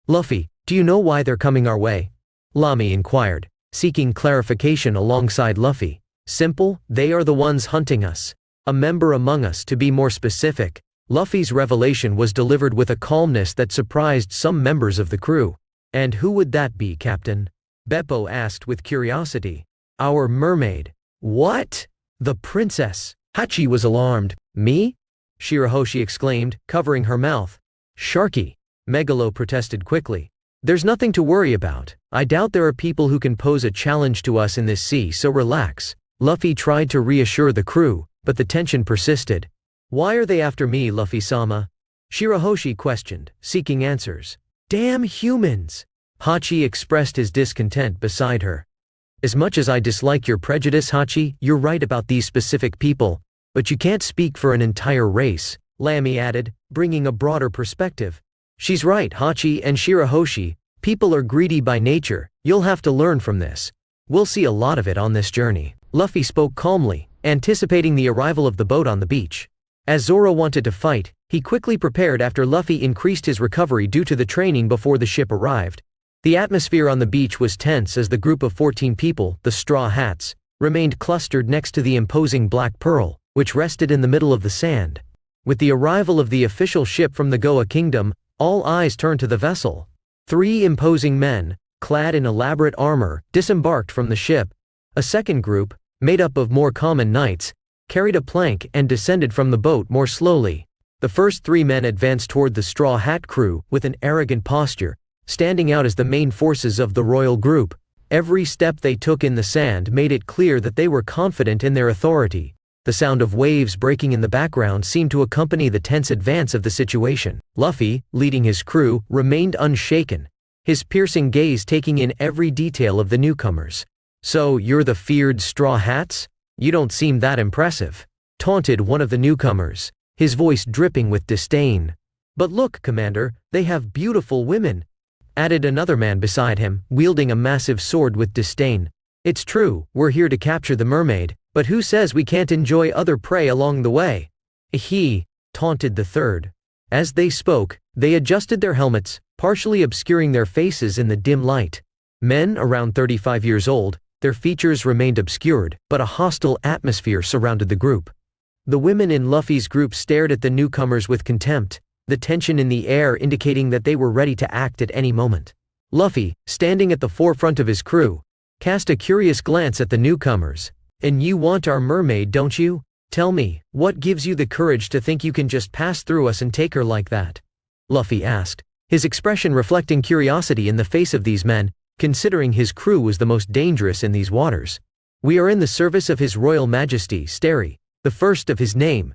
Luffy, do you know why they're coming our way? Lami inquired, seeking clarification alongside Luffy. Simple, they are the ones hunting us. A member among us, to be more specific. Luffy's revelation was delivered with a calmness that surprised some members of the crew. And who would that be, Captain? Beppo asked with curiosity. Our mermaid. What? The princess? Hachi was alarmed. Me? Shirahoshi exclaimed, covering her mouth. Sharky. Megalo protested quickly. There's nothing to worry about. I doubt there are people who can pose a challenge to us in this sea, so relax. Luffy tried to reassure the crew, but the tension persisted. Why are they after me, Luffy-sama? Shirahoshi questioned, seeking answers. Damn humans! Hachi expressed his discontent beside her. As much as I dislike your prejudice, Hachi, you're right about these specific people, but you can't speak for an entire race, Lamy added, bringing a broader perspective. She's right, Hachi and Shirahoshi, people are greedy by nature, you'll have to learn from this. We'll see a lot of it on this journey. Luffy spoke calmly, anticipating the arrival of the boat on the beach. As Zoro wanted to fight, he quickly prepared after Luffy increased his recovery due to the training before the ship arrived. The atmosphere on the beach was tense as the group of 14 people, the Straw Hats, remained clustered next to the imposing Black Pearl, which rested in the middle of the sand. With the arrival of the official ship from the Goa Kingdom, all eyes turned to the vessel. 3 imposing men, clad in elaborate armor, disembarked from the ship. A second group, made up of more common knights, carried a plank and descended from the boat more slowly. The first 3 men advanced toward the Straw Hat crew with an arrogant posture, standing out as the main forces of the royal group. Every step they took in the sand made it clear that they were confident in their authority. The sound of waves breaking in the background seemed to accompany the tense advance of the situation. Luffy, leading his crew, remained unshaken, his piercing gaze taking in every detail of the newcomers. So, you're the feared Straw Hats? You don't seem that impressive, taunted one of the newcomers, his voice dripping with disdain. But look, Commander, they have beautiful women, added another man beside him, wielding a massive sword with disdain. It's true, we're here to capture the mermaid, but who says we can't enjoy other prey along the way? He, taunted the third. As they spoke, they adjusted their helmets, partially obscuring their faces in the dim light. Men around 35 years old, their features remained obscured, but a hostile atmosphere surrounded the group. The women in Luffy's group stared at the newcomers with contempt, the tension in the air indicating that they were ready to act at any moment. Luffy, standing at the forefront of his crew, cast a curious glance at the newcomers. And you want our mermaid, don't you? Tell me, what gives you the courage to think you can just pass through us and take her like that? Luffy asked, his expression reflecting curiosity in the face of these men, considering his crew was the most dangerous in these waters. We are in the service of His Royal Majesty, Starry, the first of his name,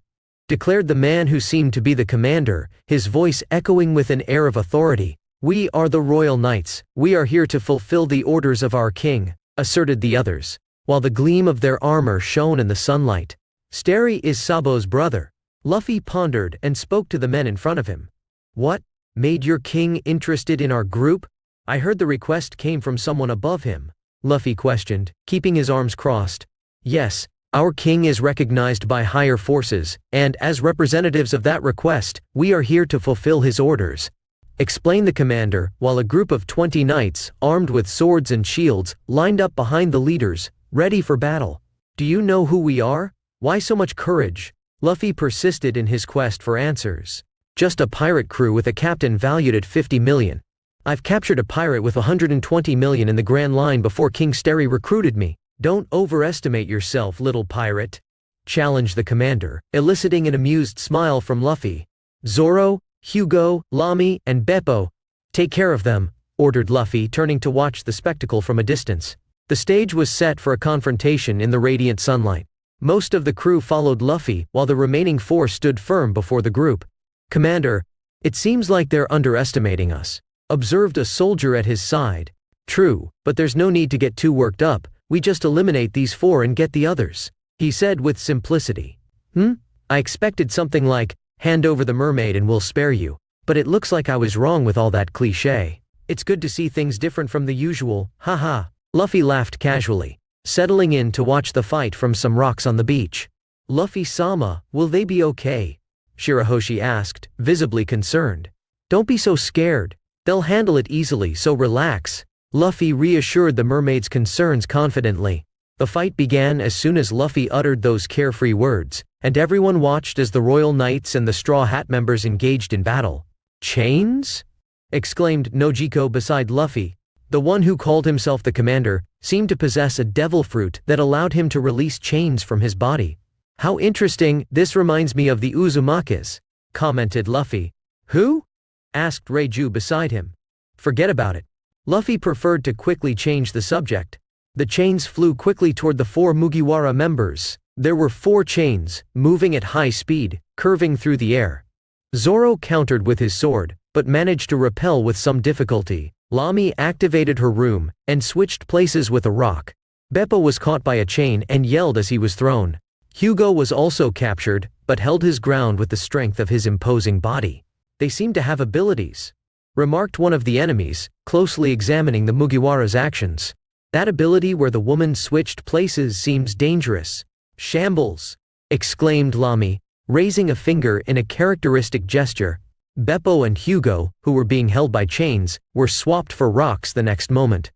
declared the man who seemed to be the commander, his voice echoing with an air of authority. We are the Royal Knights, we are here to fulfill the orders of our king, asserted the others, while the gleam of their armor shone in the sunlight. Starry is Sabo's brother. Luffy pondered and spoke to the men in front of him. What made your king interested in our group? I heard the request came from someone above him, Luffy questioned, keeping his arms crossed. Yes, our king is recognized by higher forces, and as representatives of that request, we are here to fulfill his orders, explained the commander, while a group of 20 knights, armed with swords and shields, lined up behind the leaders, ready for battle. Do you know who we are? Why so much courage? Luffy persisted in his quest for answers. Just a pirate crew with a captain valued at 50 million. I've captured a pirate with 120 million in the Grand Line before King Starry recruited me. Don't overestimate yourself, little pirate, challenged the commander, eliciting an amused smile from Luffy. Zoro, Hugo, Lamy, and Beppo, take care of them, ordered Luffy, turning to watch the spectacle from a distance. The stage was set for a confrontation in the radiant sunlight. Most of the crew followed Luffy, while the remaining 4 stood firm before the group. Commander, it seems like they're underestimating us, observed a soldier at his side. True, but there's no need to get too worked up, we just eliminate these 4 and get the others, he said with simplicity. I expected something like, hand over the mermaid and we'll spare you, but it looks like I was wrong with all that cliché. It's good to see things different from the usual, haha. Luffy laughed casually, settling in to watch the fight from some rocks on the beach. Luffy-sama, will they be okay? Shirahoshi asked, visibly concerned. Don't be so scared. They'll handle it easily, so relax. Luffy reassured the mermaid's concerns confidently. The fight began as soon as Luffy uttered those carefree words, and everyone watched as the Royal Knights and the Straw Hat members engaged in battle. Chains? Exclaimed Nojiko beside Luffy. The one who called himself the commander seemed to possess a devil fruit that allowed him to release chains from his body. How interesting, this reminds me of the Uzumakis, commented Luffy. Who? asked Reiju beside him. Forget about it. Luffy preferred to quickly change the subject. The chains flew quickly toward the 4 Mugiwara members. There were 4 chains, moving at high speed, curving through the air. Zoro countered with his sword, but managed to repel with some difficulty. Lami activated her room, and switched places with a rock. Beppo was caught by a chain and yelled as he was thrown. Hugo was also captured, but held his ground with the strength of his imposing body. They seemed to have abilities, remarked one of the enemies, closely examining the Mugiwara's actions. That ability where the woman switched places seems dangerous. Shambles! Exclaimed Lami, raising a finger in a characteristic gesture. Beppo and Hugo, who were being held by chains, were swapped for rocks the next moment.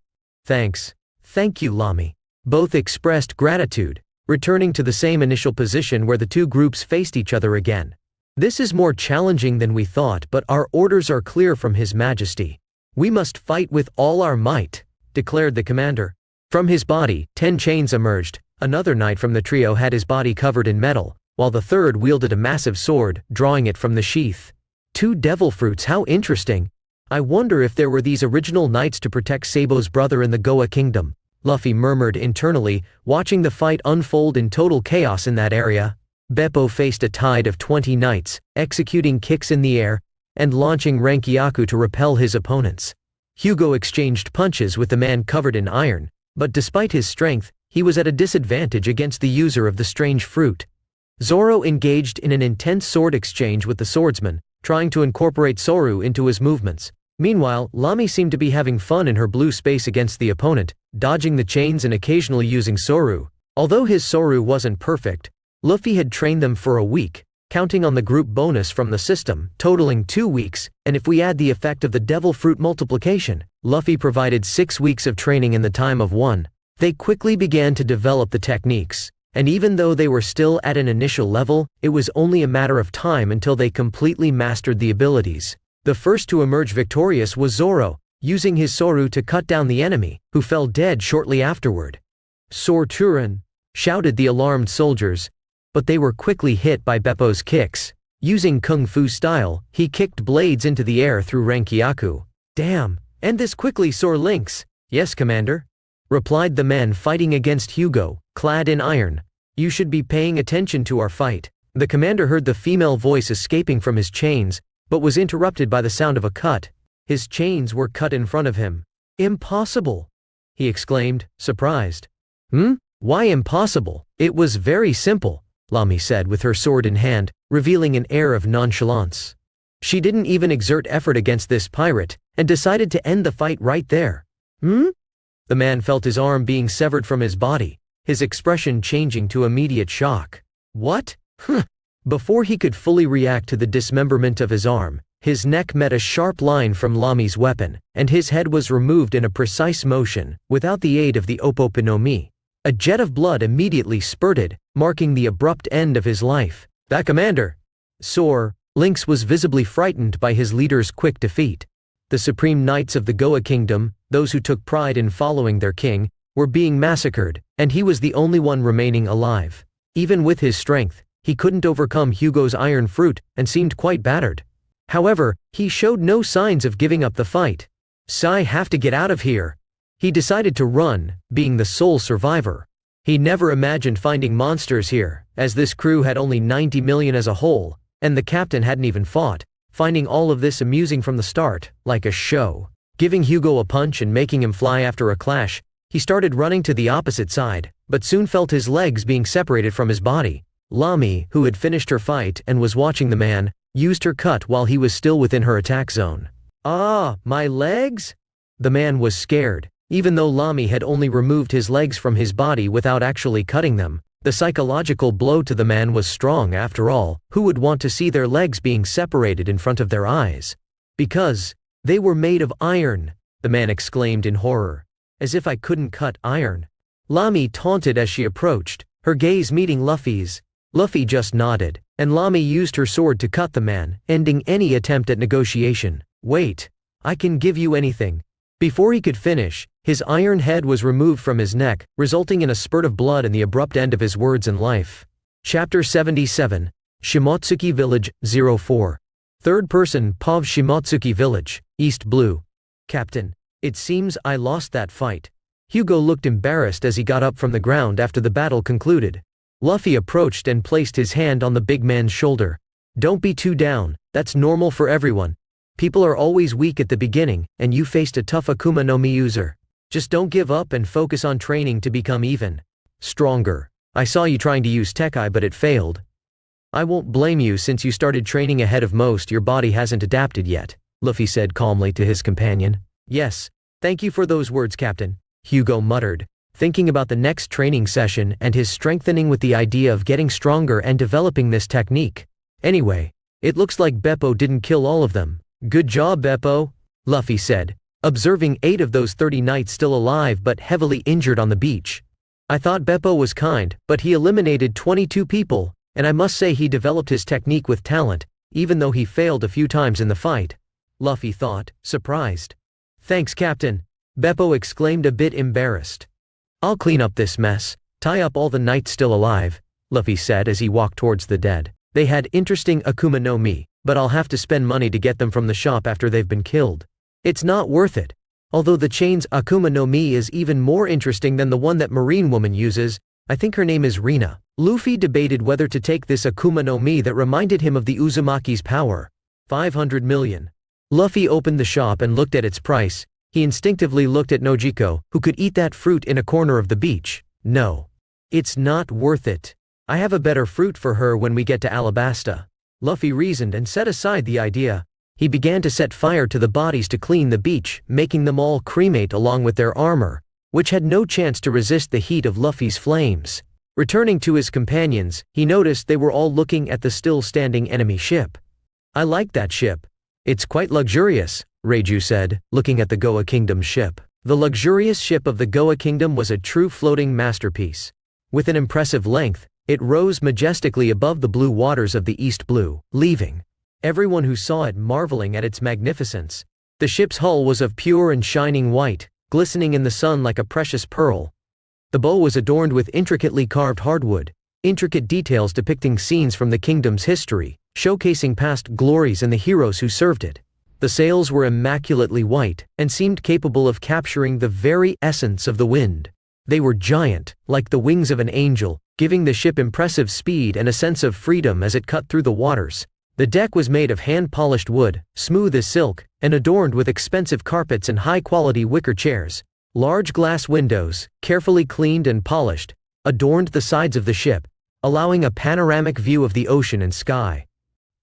Thanks. Thank you, Lami. Both expressed gratitude, returning to the same initial position where the two groups faced each other again. This is more challenging than we thought, but our orders are clear from His Majesty. We must fight with all our might, declared the commander. From his body, 10 chains emerged. Another knight from the trio had his body covered in metal, while the third wielded a massive sword, drawing it from the sheath. 2 devil fruits, how interesting. I wonder if there were these original knights to protect Sabo's brother in the Goa Kingdom. Luffy murmured internally, watching the fight unfold in total chaos in that area. Beppo faced a tide of 20 knights, executing kicks in the air, and launching Rankyaku to repel his opponents. Hugo exchanged punches with the man covered in iron, but despite his strength, he was at a disadvantage against the user of the strange fruit. Zoro engaged in an intense sword exchange with the swordsman, trying to incorporate Soru into his movements. Meanwhile, Lami seemed to be having fun in her blue space against the opponent, dodging the chains and occasionally using Soru. Although his Soru wasn't perfect, Luffy had trained them for a week, counting on the group bonus from the system, totaling 2 weeks, and if we add the effect of the devil fruit multiplication, Luffy provided 6 weeks of training in the time of 1. They quickly began to develop the techniques, and even though they were still at an initial level, it was only a matter of time until they completely mastered the abilities. The first to emerge victorious was Zoro, using his Soru to cut down the enemy, who fell dead shortly afterward. "Sorturen!" shouted the alarmed soldiers, but they were quickly hit by Beppo's kicks. Using kung fu style, he kicked blades into the air through Rankyaku. "Damn! End this quickly, Sor Lynx!" "Yes, Commander," replied the man fighting against Hugo, clad in iron. "You should be paying attention to our fight." The commander heard the female voice escaping from his chains, but was interrupted by the sound of a cut. His chains were cut in front of him. "Impossible!" he exclaimed, surprised. Why impossible? It was very simple," Lami said with her sword in hand, revealing an air of nonchalance. She didn't even exert effort against this pirate, and decided to end the fight right there. The man felt his arm being severed from his body, his expression changing to immediate shock. "What? Before he could fully react to the dismemberment of his arm, his neck met a sharp line from Lami's weapon, and his head was removed in a precise motion, without the aid of the Opope no Mi. A jet of blood immediately spurted, marking the abrupt end of his life. "That commander!" Sor Lynx was visibly frightened by his leader's quick defeat. The supreme knights of the Goa Kingdom, those who took pride in following their king, were being massacred, and he was the only one remaining alive. Even with his strength, he couldn't overcome Hugo's iron fruit, and seemed quite battered. However, he showed no signs of giving up the fight. "I have to get out of here." He decided to run, being the sole survivor. He never imagined finding monsters here, as this crew had only 90 million as a whole, and the captain hadn't even fought, finding all of this amusing from the start, like a show. Giving Hugo a punch and making him fly after a clash, he started running to the opposite side, but soon felt his legs being separated from his body. Lami, who had finished her fight and was watching the man, used her cut while he was still within her attack zone. "Ah, my legs?" The man was scared. Even though Lami had only removed his legs from his body without actually cutting them, the psychological blow to the man was strong after all. Who would want to see their legs being separated in front of their eyes? "Because they were made of iron," the man exclaimed in horror. "As if I couldn't cut iron." Lami taunted as she approached, her gaze meeting Luffy's. Luffy just nodded, and Lami used her sword to cut the man, ending any attempt at negotiation. "Wait, I can give you anything." Before he could finish, his iron head was removed from his neck, resulting in a spurt of blood and the abrupt end of his words and life. Chapter 77, Shimotsuki Village, 04. Third person, POV Shimotsuki Village, East Blue. Captain, it seems I lost that fight. Hugo looked embarrassed as he got up from the ground after the battle concluded. Luffy approached and placed his hand on the big man's shoulder. Don't be too down, that's normal for everyone. People are always weak at the beginning, and you faced a tough Akuma no Mi user. Just don't give up and focus on training to become even stronger. I saw you trying to use Tekai but it failed. I won't blame you since you started training ahead of most. Your body hasn't adapted yet, Luffy said calmly to his companion. Yes, thank you for those words, Captain, Hugo muttered, thinking about the next training session and his strengthening with the idea of getting stronger and developing this technique. Anyway, it looks like Beppo didn't kill all of them. Good job, Beppo, Luffy said, observing 8 of those 30 knights still alive but heavily injured on the beach. I thought Beppo was kind, but he eliminated 22 people, and I must say he developed his technique with talent, even though he failed a few times in the fight. Luffy thought, surprised. Thanks, Captain, Beppo exclaimed a bit embarrassed. I'll clean up this mess, tie up all the knights still alive, Luffy said as he walked towards the dead. They had interesting Akuma no Mi, but I'll have to spend money to get them from the shop after they've been killed. It's not worth it. Although the chain's Akuma no Mi is even more interesting than the one that Marine Woman uses, I think her name is Rina. Luffy debated whether to take this Akuma no Mi that reminded him of the Uzumaki's power. 500 million. Luffy opened the shop and looked at its price. He instinctively looked at Nojiko, who could eat that fruit in a corner of the beach. No. It's not worth it. I have a better fruit for her when we get to Alabasta. Luffy reasoned and set aside the idea. He began to set fire to the bodies to clean the beach, making them all cremate along with their armor, which had no chance to resist the heat of Luffy's flames. Returning to his companions, he noticed they were all looking at the still-standing enemy ship. I like that ship. It's quite luxurious, Reiju said, looking at the Goa Kingdom ship. The luxurious ship of the Goa Kingdom was a true floating masterpiece. With an impressive length, it rose majestically above the blue waters of the East Blue, leaving everyone who saw it marveling at its magnificence. The ship's hull was of pure and shining white, glistening in the sun like a precious pearl. The bow was adorned with intricately carved hardwood, intricate details depicting scenes from the kingdom's history, showcasing past glories and the heroes who served it. The sails were immaculately white, and seemed capable of capturing the very essence of the wind. They were giant, like the wings of an angel, giving the ship impressive speed and a sense of freedom as it cut through the waters. The deck was made of hand-polished wood, smooth as silk, and adorned with expensive carpets and high-quality wicker chairs. Large glass windows, carefully cleaned and polished, adorned the sides of the ship, allowing a panoramic view of the ocean and sky.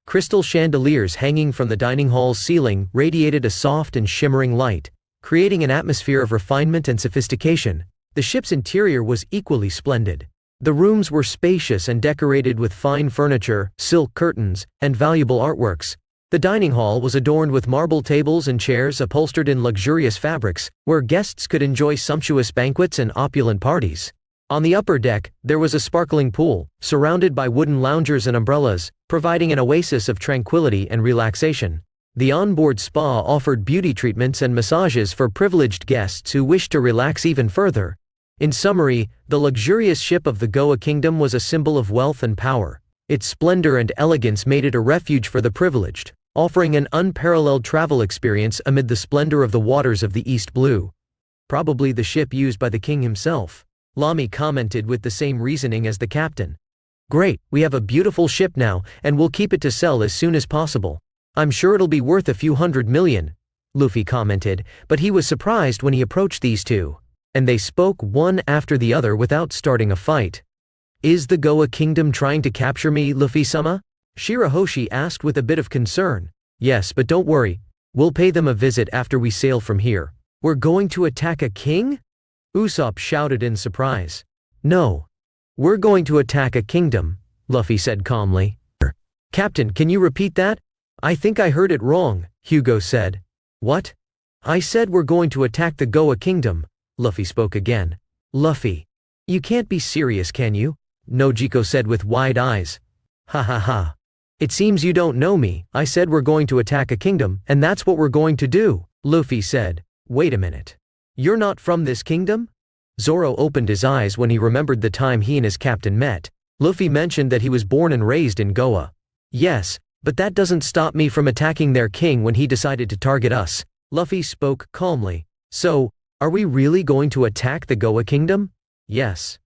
Crystal chandeliers hanging from the dining hall's ceiling radiated a soft and shimmering light, creating an atmosphere of refinement and sophistication. The ship's interior was equally splendid. The rooms were spacious and decorated with fine furniture, silk curtains, and valuable artworks. The dining hall was adorned with marble tables and chairs upholstered in luxurious fabrics, where guests could enjoy sumptuous banquets and opulent parties. On the upper deck, there was a sparkling pool, surrounded by wooden loungers and umbrellas, providing an oasis of tranquility and relaxation. The onboard spa offered beauty treatments and massages for privileged guests who wished to relax even further. In summary, the luxurious ship of the Goa Kingdom was a symbol of wealth and power. Its splendor and elegance made it a refuge for the privileged, offering an unparalleled travel experience amid the splendor of the waters of the East Blue. Probably the ship used by the king himself, Lamy commented with the same reasoning as the captain. Great, we have a beautiful ship now, and we'll keep it to sell as soon as possible. I'm sure it'll be worth a few $100 million, Luffy commented, but he was surprised when he approached these two. And they spoke one after the other without starting a fight. Is the Goa Kingdom trying to capture me, Luffy-sama? Shirahoshi asked with a bit of concern. Yes, but don't worry. We'll pay them a visit after we sail from here. We're going to attack a king? Usopp shouted in surprise. No. We're going to attack a kingdom, Luffy said calmly. Captain, can you repeat that? I think I heard it wrong, Hugo said. What? I said we're going to attack the Goa Kingdom. Luffy spoke again. Luffy. You can't be serious, can you? Nojiko said with wide eyes. Ha ha ha. It seems you don't know me. I said we're going to attack a kingdom, and that's what we're going to do, Luffy said. Wait a minute. You're not from this kingdom? Zoro opened his eyes when he remembered the time he and his captain met. Luffy mentioned that he was born and raised in Goa. Yes, But that doesn't stop me from attacking their king when he decided to target us. Luffy spoke calmly. So, are we really going to attack the Goa Kingdom? Yes.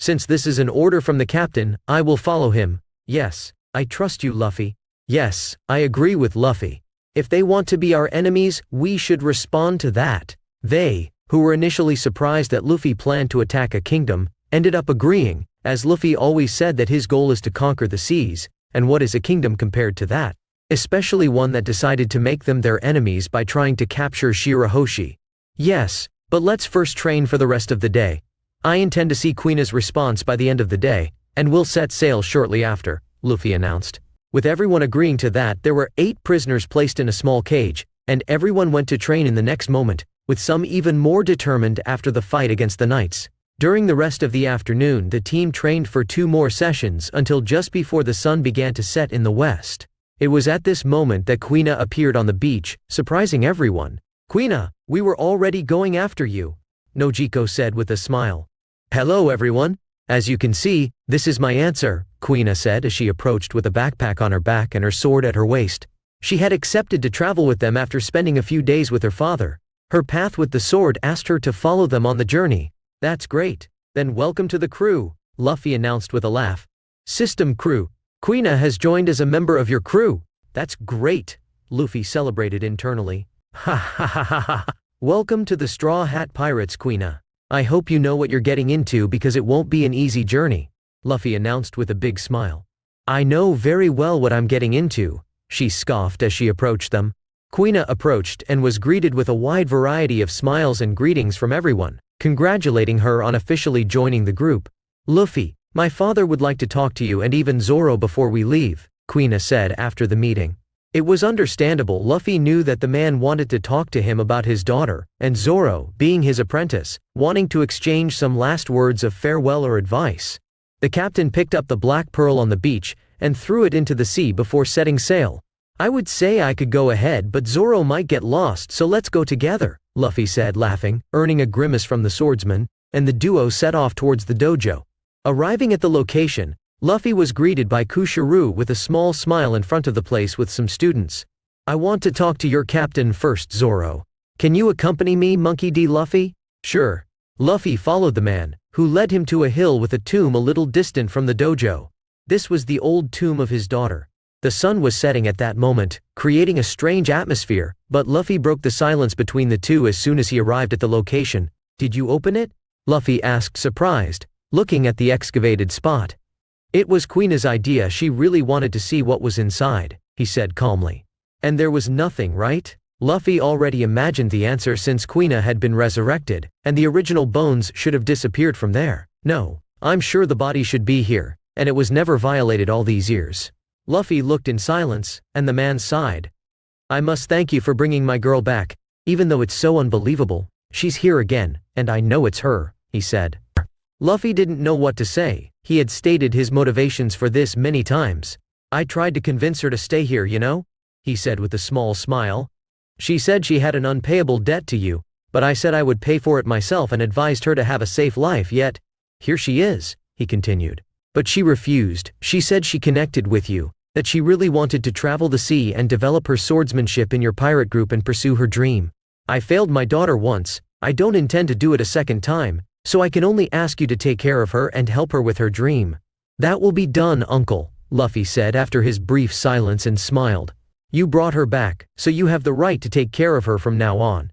Since this is an order from the captain, I will follow him. Yes, I trust you, Luffy. Yes, I agree with Luffy. If they want to be our enemies, we should respond to that. They, who were initially surprised that Luffy planned to attack a kingdom, ended up agreeing, as Luffy always said that his goal is to conquer the seas, and what is a kingdom compared to that? Especially one that decided to make them their enemies by trying to capture Shirahoshi. Yes, but let's first train for the rest of the day. I intend to see Queena's response by the end of the day, and we'll set sail shortly after, Luffy announced. With everyone agreeing to that, there were 8 prisoners placed in a small cage, and everyone went to train in the next moment, with some even more determined after the fight against the knights. During the rest of the afternoon, the team trained for 2 more sessions until just before the sun began to set in the west. It was at this moment that Quina appeared on the beach, surprising everyone. Quina, we were already going after you, Nojiko said with a smile. Hello everyone. As you can see, this is my answer, Quina said as she approached with a backpack on her back and her sword at her waist. She had accepted to travel with them after spending a few days with her father. Her path with the sword asked her to follow them on the journey. That's great. Then welcome to the crew, Luffy announced with a laugh. System crew. Quina has joined as a member of your crew. That's great, Luffy celebrated internally. Ha ha ha ha ha. Welcome to the Straw Hat Pirates, Quina. I hope you know what you're getting into because it won't be an easy journey, Luffy announced with a big smile. I know very well what I'm getting into, she scoffed as she approached them. Quina approached and was greeted with a wide variety of smiles and greetings from everyone, congratulating her on officially joining the group. Luffy, my father would like to talk to you and even Zoro before we leave, Quina said after the meeting. It was understandable. Luffy knew that the man wanted to talk to him about his daughter, and Zoro, being his apprentice, wanting to exchange some last words of farewell or advice. The captain picked up the black pearl on the beach and threw it into the sea before setting sail. I would say I could go ahead, but Zoro might get lost, so let's go together, Luffy said, laughing, earning a grimace from the swordsman, and the duo set off towards the dojo. Arriving at the location, Luffy was greeted by Kushiru with a small smile in front of the place with some students. I want to talk to your captain first, Zoro. Can you accompany me, Monkey D. Luffy? Sure. Luffy followed the man, who led him to a hill with a tomb a little distant from the dojo. This was the old tomb of his daughter. The sun was setting at that moment, creating a strange atmosphere, but Luffy broke the silence between the two as soon as he arrived at the location. Did you open it? Luffy asked, surprised, looking at the excavated spot. It was Queena's idea. She really wanted to see what was inside, he said calmly. And there was nothing, right? Luffy already imagined the answer since Quina had been resurrected, and the original bones should have disappeared from there. No, I'm sure the body should be here, and it was never violated all these years. Luffy looked in silence, and the man sighed. I must thank you for bringing my girl back, even though it's so unbelievable. She's here again, and I know it's her, he said. Luffy didn't know what to say. He had stated his motivations for this many times. I tried to convince her to stay here, you know? He said with a small smile. She said she had an unpayable debt to you, but I said I would pay for it myself and advised her to have a safe life, yet here she is, he continued. But she refused. She said she connected with you, that she really wanted to travel the sea and develop her swordsmanship in your pirate group and pursue her dream. I failed my daughter once. I don't intend to do it a second time, so I can only ask you to take care of her and help her with her dream. That will be done, uncle, Luffy said after his brief silence and smiled. You brought her back, so you have the right to take care of her from now on.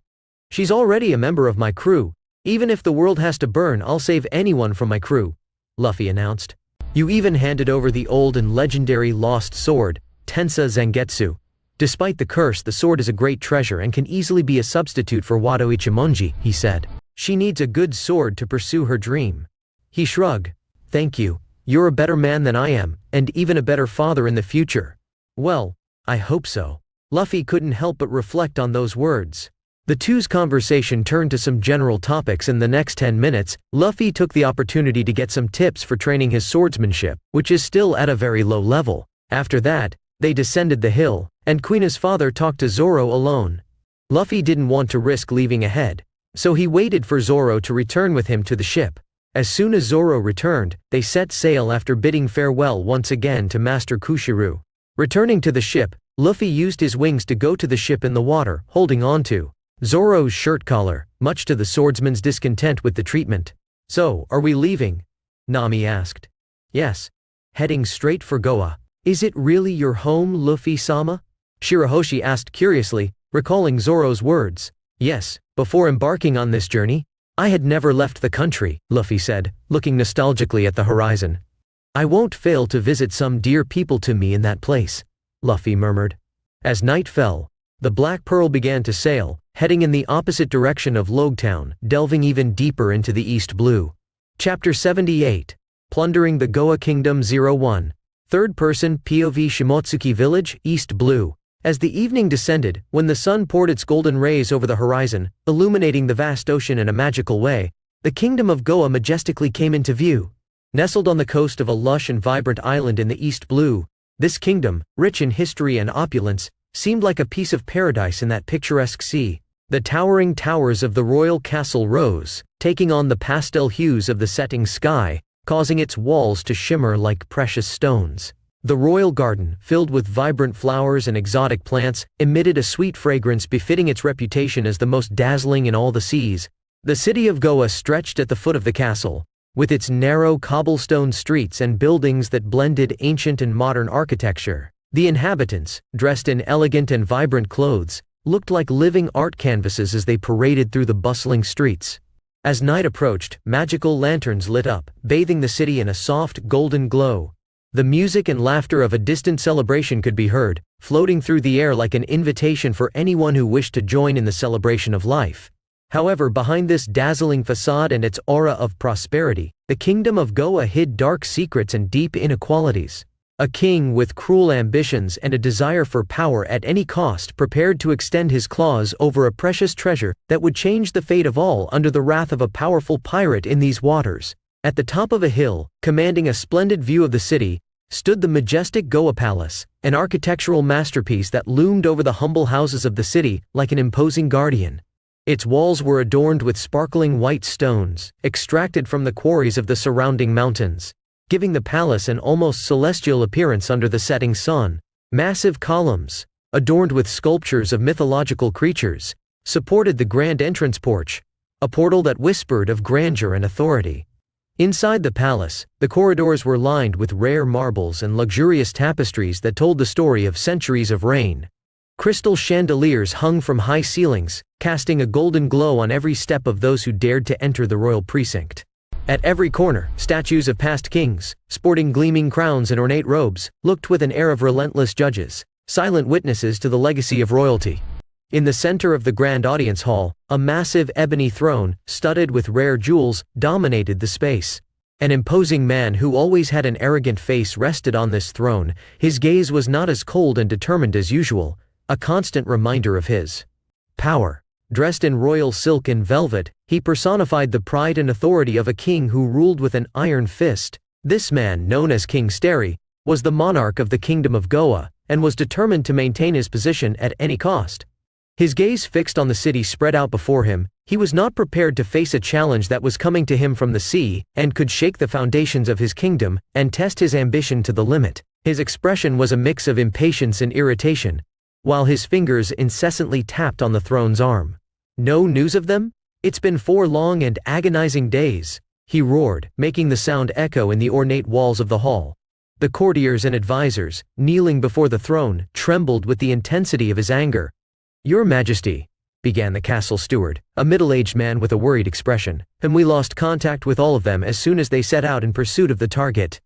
She's already a member of my crew. Even if the world has to burn, I'll save anyone from my crew, Luffy announced. You even handed over the old and legendary lost sword, Tensa Zangetsu. Despite the curse, the sword is a great treasure and can easily be a substitute for Wado Ichimonji, he said. She needs a good sword to pursue her dream. He shrugged. Thank you. You're a better man than I am, and even a better father in the future. Well, I hope so. Luffy couldn't help but reflect on those words. The two's conversation turned to some general topics. In the next 10 minutes, Luffy took the opportunity to get some tips for training his swordsmanship, which is still at a very low level. After that, they descended the hill, and Queena's father talked to Zoro alone. Luffy didn't want to risk leaving ahead, so he waited for Zoro to return with him to the ship. As soon as Zoro returned, they set sail after bidding farewell once again to Master Kushiru. Returning to the ship, Luffy used his wings to go to the ship in the water, holding on to Zoro's shirt collar, much to the swordsman's discontent with the treatment. "So, are we leaving?" Nami asked. "Yes. Heading straight for Goa." "Is it really your home, Luffy-sama?" Shirahoshi asked curiously, recalling Zoro's words. "Yes, before embarking on this journey, I had never left the country," Luffy said, looking nostalgically at the horizon. "I won't fail to visit some dear people to me in that place," Luffy murmured. As night fell, the Black Pearl began to sail, heading in the opposite direction of Logtown, delving even deeper into the East Blue. Chapter 78. Plundering the Goa Kingdom 01. Third-person POV Shimotsuki Village, East Blue. As the evening descended, when the sun poured its golden rays over the horizon, illuminating the vast ocean in a magical way, the kingdom of Goa majestically came into view. Nestled on the coast of a lush and vibrant island in the East Blue, this kingdom, rich in history and opulence, seemed like a piece of paradise in that picturesque sea. The towering towers of the royal castle rose, taking on the pastel hues of the setting sky, causing its walls to shimmer like precious stones. The royal garden, filled with vibrant flowers and exotic plants, emitted a sweet fragrance befitting its reputation as the most dazzling in all the seas. The city of Goa stretched at the foot of the castle, with its narrow cobblestone streets and buildings that blended ancient and modern architecture. The inhabitants, dressed in elegant and vibrant clothes, looked like living art canvases as they paraded through the bustling streets. As night approached, magical lanterns lit up, bathing the city in a soft, golden glow. The music and laughter of a distant celebration could be heard, floating through the air like an invitation for anyone who wished to join in the celebration of life. However, behind this dazzling facade and its aura of prosperity, the kingdom of Goa hid dark secrets and deep inequalities. A king with cruel ambitions and a desire for power at any cost prepared to extend his claws over a precious treasure that would change the fate of all under the wrath of a powerful pirate in these waters. At the top of a hill, commanding a splendid view of the city, stood the majestic Goa Palace, an architectural masterpiece that loomed over the humble houses of the city like an imposing guardian. Its walls were adorned with sparkling white stones, extracted from the quarries of the surrounding mountains, giving the palace an almost celestial appearance under the setting sun. Massive columns, adorned with sculptures of mythological creatures, supported the grand entrance porch, a portal that whispered of grandeur and authority. Inside the palace, the corridors were lined with rare marbles and luxurious tapestries that told the story of centuries of reign. Crystal chandeliers hung from high ceilings, casting a golden glow on every step of those who dared to enter the royal precinct. At every corner, statues of past kings, sporting gleaming crowns and ornate robes, looked with an air of relentless judges, silent witnesses to the legacy of royalty. In the center of the grand audience hall, a massive ebony throne, studded with rare jewels, dominated the space. An imposing man who always had an arrogant face rested on this throne. His gaze was not as cold and determined as usual, a constant reminder of his power. Dressed in royal silk and velvet, he personified the pride and authority of a king who ruled with an iron fist. This man, known as King Sterry, was the monarch of the Kingdom of Goa, and was determined to maintain his position at any cost. His gaze fixed on the city spread out before him, he was not prepared to face a challenge that was coming to him from the sea, and could shake the foundations of his kingdom, and test his ambition to the limit. His expression was a mix of impatience and irritation, while his fingers incessantly tapped on the throne's arm. "No news of them? It's been 4 long and agonizing days," he roared, making the sound echo in the ornate walls of the hall. The courtiers and advisors, kneeling before the throne, trembled with the intensity of his anger. "Your Majesty," began the castle steward, a middle-aged man with a worried expression, "and we lost contact with all of them as soon as they set out in pursuit of the target."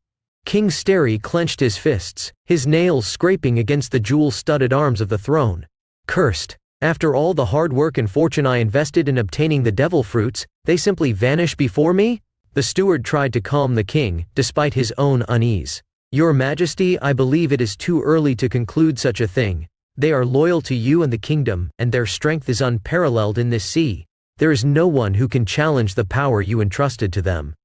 King Sterry clenched his fists, his nails scraping against the jewel-studded arms of the throne. "Cursed. After all the hard work and fortune I invested in obtaining the devil fruits, they simply vanish before me?" The steward tried to calm the king, despite his own unease. "Your Majesty, I believe it is too early to conclude such a thing. They are loyal to you and the kingdom, and their strength is unparalleled in this sea. There is no one who can challenge the power you entrusted to them."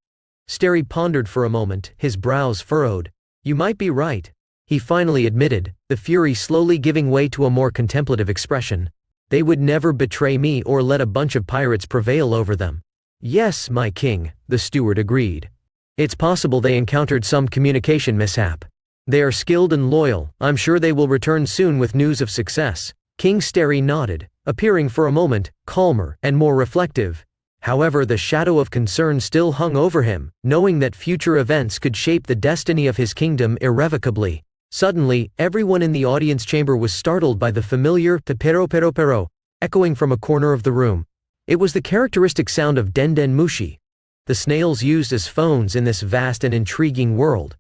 Sterry pondered for a moment, his brows furrowed. "You might be right," he finally admitted, the fury slowly giving way to a more contemplative expression. "They would never betray me or let a bunch of pirates prevail over them." "Yes, my king," the steward agreed. "It's possible they encountered some communication mishap." They are skilled and loyal. I'm sure they will return soon with news of success. King Sterry nodded, appearing for a moment calmer and more reflective. However, the shadow of concern still hung over him, knowing that future events could shape the destiny of his kingdom irrevocably. Suddenly, everyone in the audience chamber was startled by the familiar pero pero pero echoing from a corner of the room. It was the characteristic sound of den den mushi, the snails used as phones in this vast and intriguing world.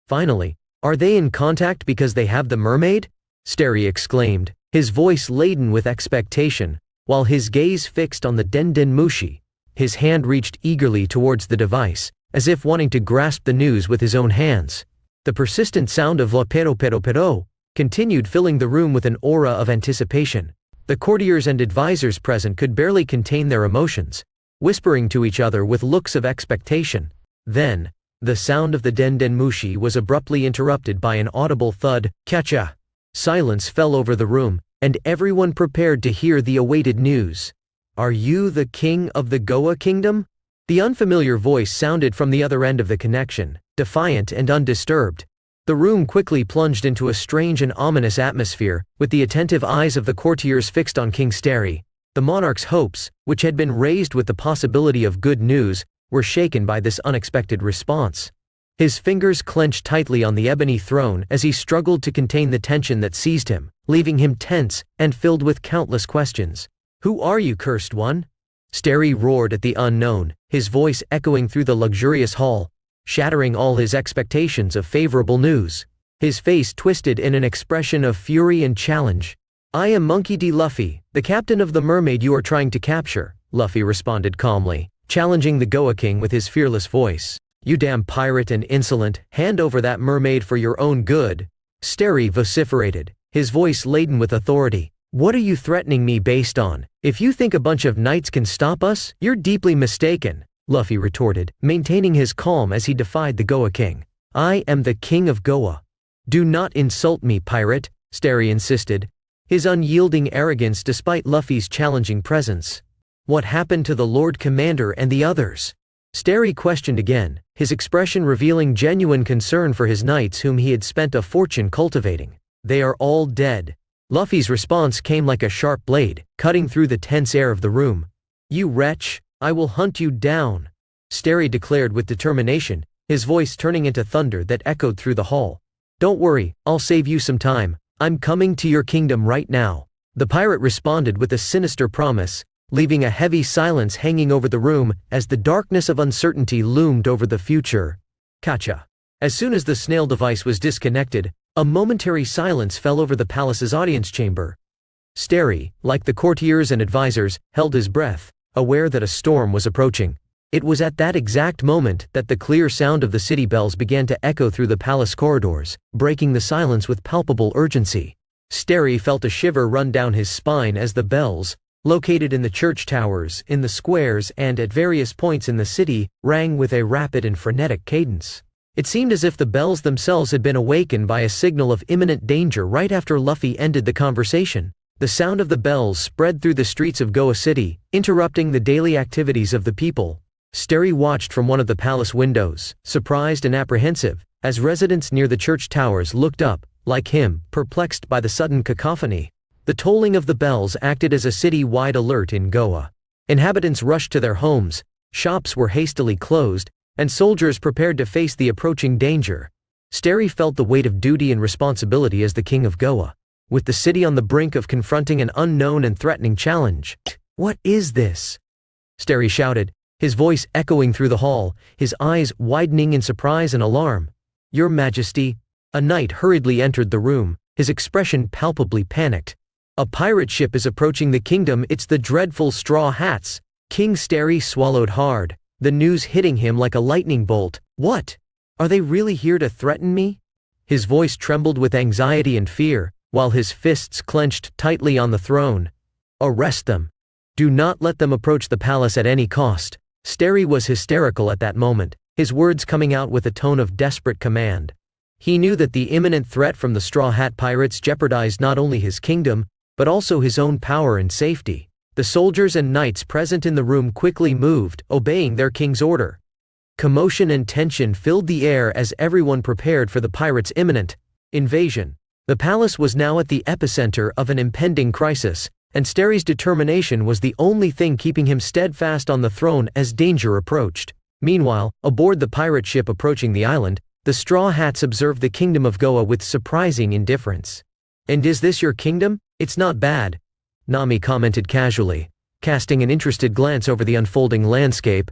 Finally, are they in contact because they have the mermaid? Sterry exclaimed, his voice laden with expectation, while his gaze fixed on the den den mushi. His hand reached eagerly towards the device, as if wanting to grasp the news with his own hands. The persistent sound of la pero pero pero continued, filling the room with an aura of anticipation. The courtiers and advisors present could barely contain their emotions, whispering to each other with looks of expectation. Then, the sound of the den den mushi was abruptly interrupted by an audible thud. Kacha! Silence fell over the room, and everyone prepared to hear the awaited news. Are you the king of the Goa kingdom? The unfamiliar voice sounded from the other end of the connection, defiant and undisturbed. The room quickly plunged into a strange and ominous atmosphere, with the attentive eyes of the courtiers fixed on King Sterry. The monarch's hopes, which had been raised with the possibility of good news, were shaken by this unexpected response. His fingers clenched tightly on the ebony throne as he struggled to contain the tension that seized him, leaving him tense and filled with countless questions. Who are you, cursed one? Sterry roared at the unknown, his voice echoing through the luxurious hall, shattering all his expectations of favorable news. His face twisted in an expression of fury and challenge. I am Monkey D. Luffy, the captain of the mermaid you are trying to capture, Luffy responded calmly, challenging the Goa King with his fearless voice. You damn pirate and insolent, hand over that mermaid for your own good, Sterry vociferated, his voice laden with authority. What are you threatening me based on? If you think a bunch of knights can stop us, you're deeply mistaken, Luffy retorted, maintaining his calm as he defied the Goa King. I am the king of Goa. Do not insult me, pirate, Sterry insisted, his unyielding arrogance despite Luffy's challenging presence. What happened to the Lord Commander and the others? Sterry questioned again, his expression revealing genuine concern for his knights whom he had spent a fortune cultivating. They are all dead. Luffy's response came like a sharp blade, cutting through the tense air of the room. You wretch, I will hunt you down, Sterry declared with determination, his voice turning into thunder that echoed through the hall. Don't worry, I'll save you some time. I'm coming to your kingdom right now. The pirate responded with a sinister promise, leaving a heavy silence hanging over the room as the darkness of uncertainty loomed over the future. Kacha. As soon as the snail device was disconnected, a momentary silence fell over the palace's audience chamber. Sterry, like the courtiers and advisors, held his breath, aware that a storm was approaching. It was at that exact moment that the clear sound of the city bells began to echo through the palace corridors, breaking the silence with palpable urgency. Sterry felt a shiver run down his spine as the bells, located in the church towers, in the squares and at various points in the city, rang with a rapid and frenetic cadence. It seemed as if the bells themselves had been awakened by a signal of imminent danger right after Luffy ended the conversation. The sound of the bells spread through the streets of Goa City, interrupting the daily activities of the people. Sterry watched from one of the palace windows, surprised and apprehensive, as residents near the church towers looked up, like him, perplexed by the sudden cacophony. The tolling of the bells acted as a city-wide alert in Goa. Inhabitants rushed to their homes, shops were hastily closed, and soldiers prepared to face the approaching danger. Sterry felt the weight of duty and responsibility as the king of Goa, with the city on the brink of confronting an unknown and threatening challenge. What is this? Sterry shouted, his voice echoing through the hall, his eyes widening in surprise and alarm. Your Majesty. A knight hurriedly entered the room, his expression palpably panicked. A pirate ship is approaching the kingdom. It's the dreadful Straw Hats. King Sterry swallowed hard, the news hitting him like a lightning bolt. What? Are they really here to threaten me? His voice trembled with anxiety and fear, while his fists clenched tightly on the throne. Arrest them. Do not let them approach the palace at any cost. Sterry was hysterical at that moment, his words coming out with a tone of desperate command. He knew that the imminent threat from the Straw Hat pirates jeopardized not only his kingdom, but also his own power and safety. The soldiers and knights present in the room quickly moved, obeying their king's order. Commotion and tension filled the air as everyone prepared for the pirates' imminent invasion. The palace was now at the epicenter of an impending crisis, and Sterry's determination was the only thing keeping him steadfast on the throne as danger approached. Meanwhile, aboard the pirate ship approaching the island, the Straw Hats observed the kingdom of Goa with surprising indifference. "And is this your kingdom? It's not bad," Nami commented casually, casting an interested glance over the unfolding landscape.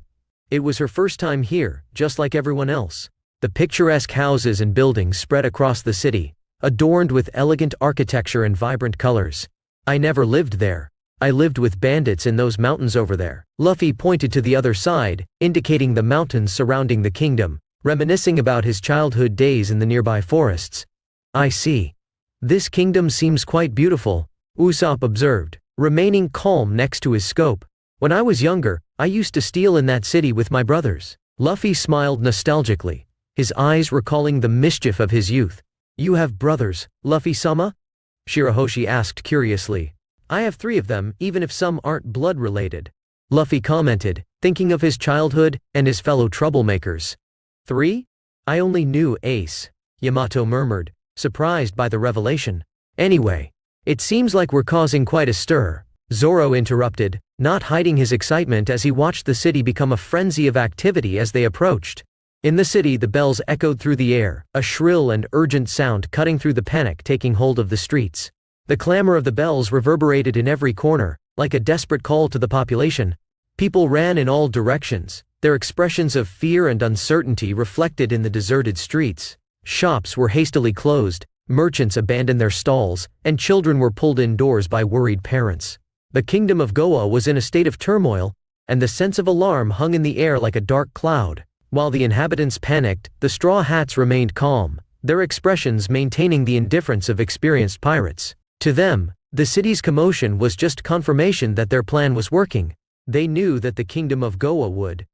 It was her first time here, just like everyone else. The picturesque houses and buildings spread across the city, adorned with elegant architecture and vibrant colors. "I never lived there. I lived with bandits in those mountains over there." Luffy pointed to the other side, indicating the mountains surrounding the kingdom, reminiscing about his childhood days in the nearby forests. "I see. This kingdom seems quite beautiful," Usopp observed, remaining calm next to his scope. "When I was younger, I used to steal in that city with my brothers." Luffy smiled nostalgically, his eyes recalling the mischief of his youth. "You have brothers, Luffy-sama?" Shirahoshi asked curiously. "I have 3 of them, even if some aren't blood-related," Luffy commented, thinking of his childhood and his fellow troublemakers. 3? I only knew Ace, Yamato murmured, surprised by the revelation. "Anyway, it seems like we're causing quite a stir," Zoro interrupted, not hiding his excitement as he watched the city become a frenzy of activity as they approached. In the city, the bells echoed through the air, a shrill and urgent sound cutting through the panic taking hold of the streets. The clamor of the bells reverberated in every corner, like a desperate call to the population. People ran in all directions, their expressions of fear and uncertainty reflected in the deserted streets. Shops were hastily closed, merchants abandoned their stalls, and children were pulled indoors by worried parents. The kingdom of Goa was in a state of turmoil, and the sense of alarm hung in the air like a dark cloud. While the inhabitants panicked, the Straw Hats remained calm, their expressions maintaining the indifference of experienced pirates. To them, the city's commotion was just confirmation that their plan was working. They knew that the kingdom of Goa would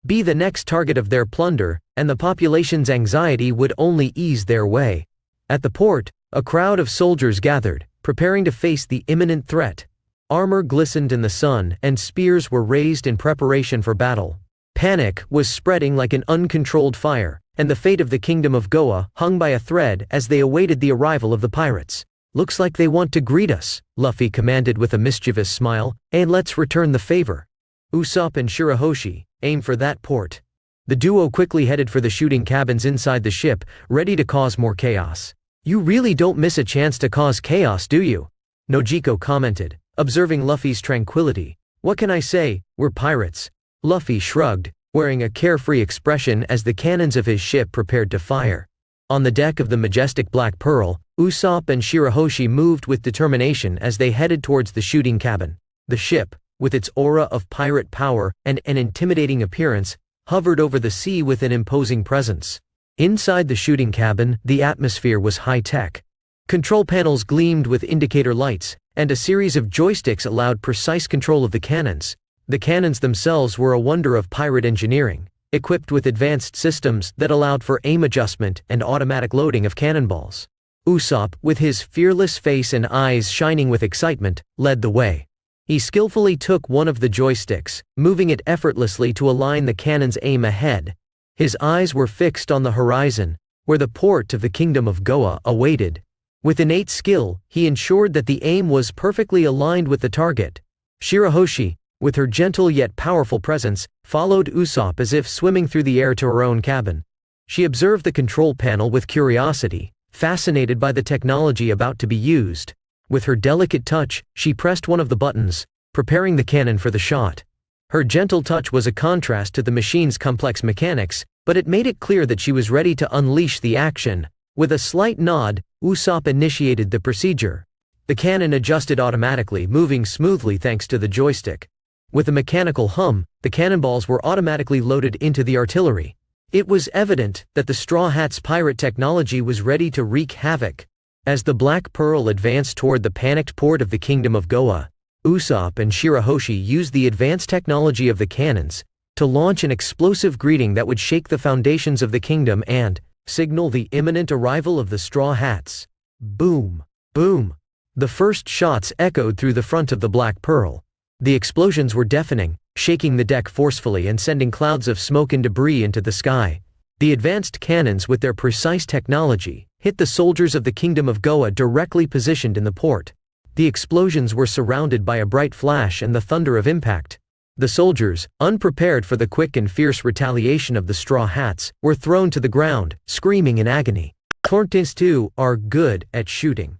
be the next target of their plunder, and the population's anxiety would only ease their way. At the port, a crowd of soldiers gathered, preparing to face the imminent threat. Armor glistened in the sun, and spears were raised in preparation for battle. Panic was spreading like an uncontrolled fire, and the fate of the kingdom of Goa hung by a thread as they awaited the arrival of the pirates. "Looks like they want to greet us," Luffy commanded with a mischievous smile, "and let's return the favor. Usopp and Shirahoshi, aim for that port." The duo quickly headed for the shooting cabins inside the ship, ready to cause more chaos. "You really don't miss a chance to cause chaos, do you?" Nojiko commented, observing Luffy's tranquility. "What can I say, we're pirates." Luffy shrugged, wearing a carefree expression as the cannons of his ship prepared to fire. On the deck of the majestic Black Pearl, Usopp and Shirahoshi moved with determination as they headed towards the shooting cabin. The ship, with its aura of pirate power and an intimidating appearance, hovered over the sea with an imposing presence. Inside the shooting cabin, the atmosphere was high-tech. Control panels gleamed with indicator lights, and a series of joysticks allowed precise control of the cannons. The cannons themselves were a wonder of pirate engineering, equipped with advanced systems that allowed for aim adjustment and automatic loading of cannonballs. Usopp, with his fearless face and eyes shining with excitement, led the way. He skillfully took one of the joysticks, moving it effortlessly to align the cannon's aim ahead. His eyes were fixed on the horizon, where the port of the kingdom of Goa awaited. With innate skill, he ensured that the aim was perfectly aligned with the target. Shirahoshi, with her gentle yet powerful presence, followed Usopp as if swimming through the air to her own cabin. She observed the control panel with curiosity, fascinated by the technology about to be used. With her delicate touch, she pressed one of the buttons, preparing the cannon for the shot. Her gentle touch was a contrast to the machine's complex mechanics, but it made it clear that she was ready to unleash the action. With a slight nod, Usopp initiated the procedure. The cannon adjusted automatically, moving smoothly thanks to the joystick. With a mechanical hum, the cannonballs were automatically loaded into the artillery. It was evident that the Straw Hats' pirate technology was ready to wreak havoc. As the Black Pearl advanced toward the panicked port of the Kingdom of Goa, Usopp and Shirahoshi used the advanced technology of the cannons to launch an explosive greeting that would shake the foundations of the kingdom and signal the imminent arrival of the Straw Hats. Boom! Boom! The first shots echoed through the front of the Black Pearl. The explosions were deafening, shaking the deck forcefully and sending clouds of smoke and debris into the sky. The advanced cannons, with their precise technology, hit the soldiers of the Kingdom of Goa directly positioned in the port. The explosions were surrounded by a bright flash and the thunder of impact. The soldiers, unprepared for the quick and fierce retaliation of the Straw Hats, were thrown to the ground, screaming in agony. "Torntins too are good at shooting,"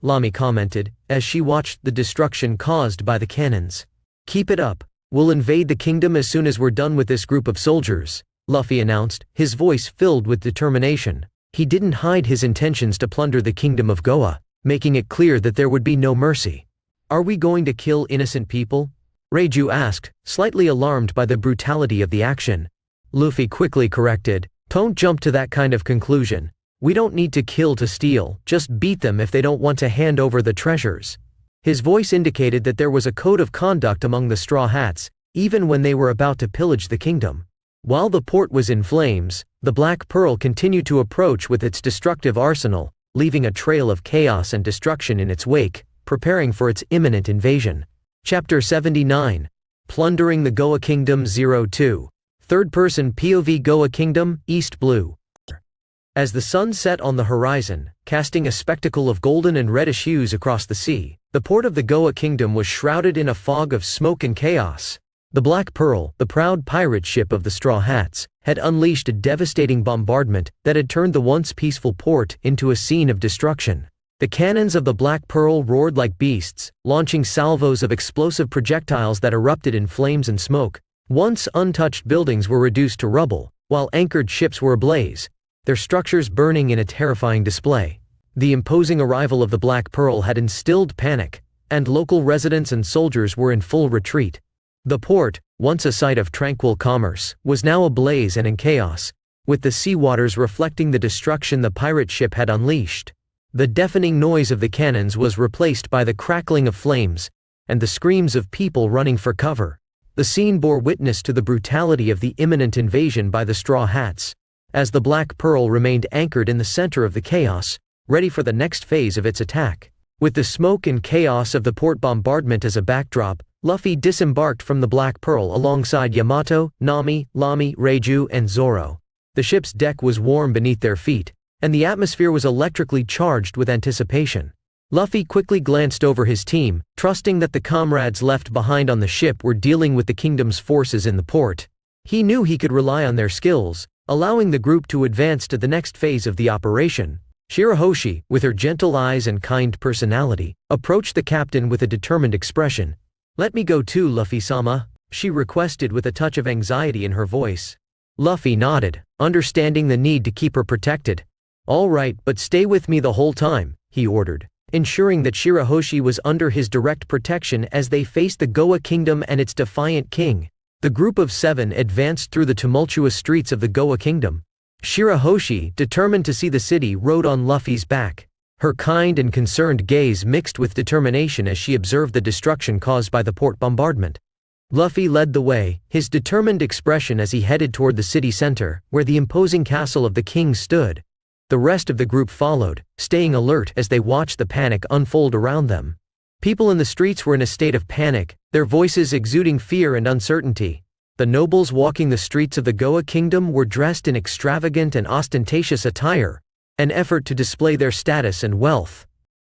Lami commented, as she watched the destruction caused by the cannons. "Keep it up. We'll invade the kingdom as soon as we're done with this group of soldiers," Luffy announced, his voice filled with determination. He didn't hide his intentions to plunder the Kingdom of Goa, making it clear that there would be no mercy. "Are we going to kill innocent people?" Reiju asked, slightly alarmed by the brutality of the action. Luffy quickly corrected, "Don't jump to that kind of conclusion. We don't need to kill to steal, just beat them if they don't want to hand over the treasures." His voice indicated that there was a code of conduct among the Straw Hats, even when they were about to pillage the kingdom. While the port was in flames, the Black Pearl continued to approach with its destructive arsenal, leaving a trail of chaos and destruction in its wake, preparing for its imminent invasion. Chapter 79. Plundering the Goa Kingdom 02. Third-person POV Goa Kingdom, East Blue. As the sun set on the horizon, casting a spectacle of golden and reddish hues across the sea, the port of the Goa Kingdom was shrouded in a fog of smoke and chaos. The Black Pearl, the proud pirate ship of the Straw Hats, had unleashed a devastating bombardment that had turned the once peaceful port into a scene of destruction. The cannons of the Black Pearl roared like beasts, launching salvos of explosive projectiles that erupted in flames and smoke. Once untouched buildings were reduced to rubble, while anchored ships were ablaze, their structures burning in a terrifying display. The imposing arrival of the Black Pearl had instilled panic, and local residents and soldiers were in full retreat. The port, once a site of tranquil commerce, was now ablaze and in chaos, with the sea waters reflecting the destruction the pirate ship had unleashed. The deafening noise of the cannons was replaced by the crackling of flames, and the screams of people running for cover. The scene bore witness to the brutality of the imminent invasion by the Straw Hats, as the Black Pearl remained anchored in the center of the chaos, ready for the next phase of its attack. With the smoke and chaos of the port bombardment as a backdrop, Luffy disembarked from the Black Pearl alongside Yamato, Nami, Lami, Reiju, and Zoro. The ship's deck was warm beneath their feet, and the atmosphere was electrically charged with anticipation. Luffy quickly glanced over his team, trusting that the comrades left behind on the ship were dealing with the kingdom's forces in the port. He knew he could rely on their skills, allowing the group to advance to the next phase of the operation. Shirahoshi, with her gentle eyes and kind personality, approached the captain with a determined expression. "Let me go too, Luffy-sama," she requested with a touch of anxiety in her voice. Luffy nodded, understanding the need to keep her protected. "All right, but stay with me the whole time," he ordered, ensuring that Shirahoshi was under his direct protection as they faced the Goa Kingdom and its defiant king. The group of 7 advanced through the tumultuous streets of the Goa Kingdom. Shirahoshi, determined to see the city, rode on Luffy's back. Her kind and concerned gaze mixed with determination as she observed the destruction caused by the port bombardment. Luffy led the way, his determined expression as he headed toward the city center, where the imposing castle of the king stood. The rest of the group followed, staying alert as they watched the panic unfold around them. People in the streets were in a state of panic, their voices exuding fear and uncertainty. The nobles walking the streets of the Goa Kingdom were dressed in extravagant and ostentatious attire, an effort to display their status and wealth.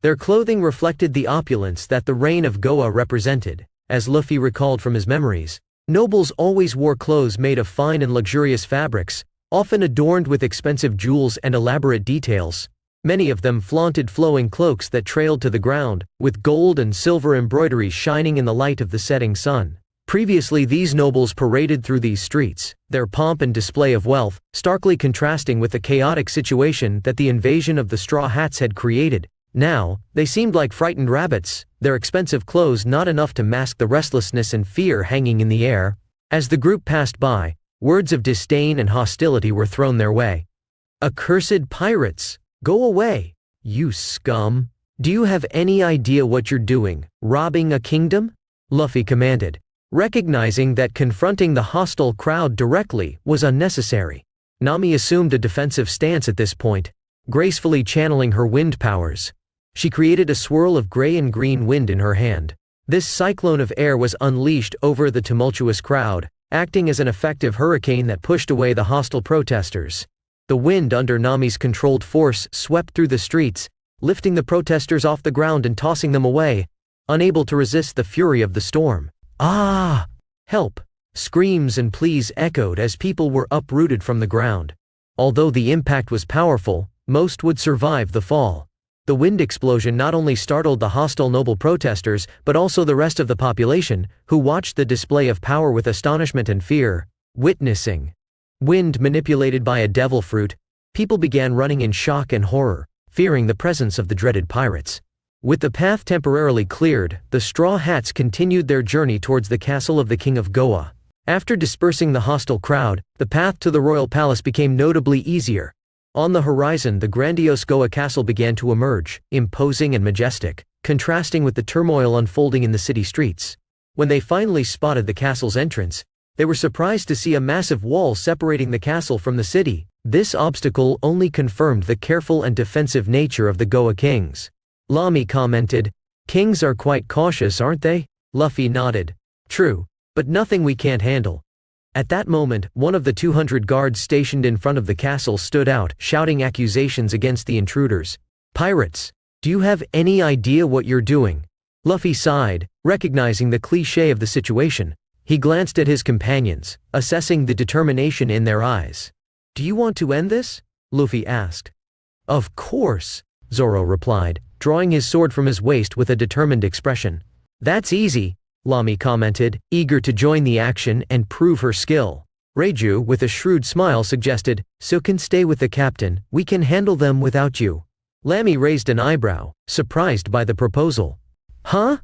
Their clothing reflected the opulence that the reign of Goa represented, as Luffy recalled from his memories. Nobles always wore clothes made of fine and luxurious fabrics, often adorned with expensive jewels and elaborate details. Many of them flaunted flowing cloaks that trailed to the ground, with gold and silver embroideries shining in the light of the setting sun. Previously, these nobles paraded through these streets, their pomp and display of wealth starkly contrasting with the chaotic situation that the invasion of the Straw Hats had created. Now, they seemed like frightened rabbits, their expensive clothes not enough to mask the restlessness and fear hanging in the air. As the group passed by, words of disdain and hostility were thrown their way. "Accursed pirates! Go away, you scum! Do you have any idea what you're doing, robbing a kingdom?" Luffy commanded, recognizing that confronting the hostile crowd directly was unnecessary. Nami assumed a defensive stance at this point, gracefully channeling her wind powers. She created a swirl of gray and green wind in her hand. This cyclone of air was unleashed over the tumultuous crowd, acting as an effective hurricane that pushed away the hostile protesters. The wind under Nami's controlled force swept through the streets, lifting the protesters off the ground and tossing them away, unable to resist the fury of the storm. "Ah! Help!" Screams and pleas echoed as people were uprooted from the ground. Although the impact was powerful, most would survive the fall. The wind explosion not only startled the hostile noble protesters but also the rest of the population, who watched the display of power with astonishment and fear. Witnessing wind manipulated by a devil fruit, people began running in shock and horror, fearing the presence of the dreaded pirates. With the path temporarily cleared, the Straw Hats continued their journey towards the castle of the King of Goa. After dispersing the hostile crowd, the path to the royal palace became notably easier. On the horizon, the grandiose Goa castle began to emerge, imposing and majestic, contrasting with the turmoil unfolding in the city streets. When they finally spotted the castle's entrance, they were surprised to see a massive wall separating the castle from the city. This obstacle only confirmed the careful and defensive nature of the Goa kings. Lami commented, "Kings are quite cautious, aren't they?" Luffy nodded. "True, but nothing we can't handle." At that moment, one of the 200 guards stationed in front of the castle stood out, shouting accusations against the intruders. "Pirates! Do you have any idea what you're doing?" Luffy sighed, recognizing the cliché of the situation. He glanced at his companions, assessing the determination in their eyes. "Do you want to end this?" Luffy asked. "Of course," Zoro replied, drawing his sword from his waist with a determined expression. "That's easy," Lami commented, eager to join the action and prove her skill. Reiju, with a shrewd smile, suggested, "So can stay with the captain, we can handle them without you." Lami raised an eyebrow, surprised by the proposal. "Huh?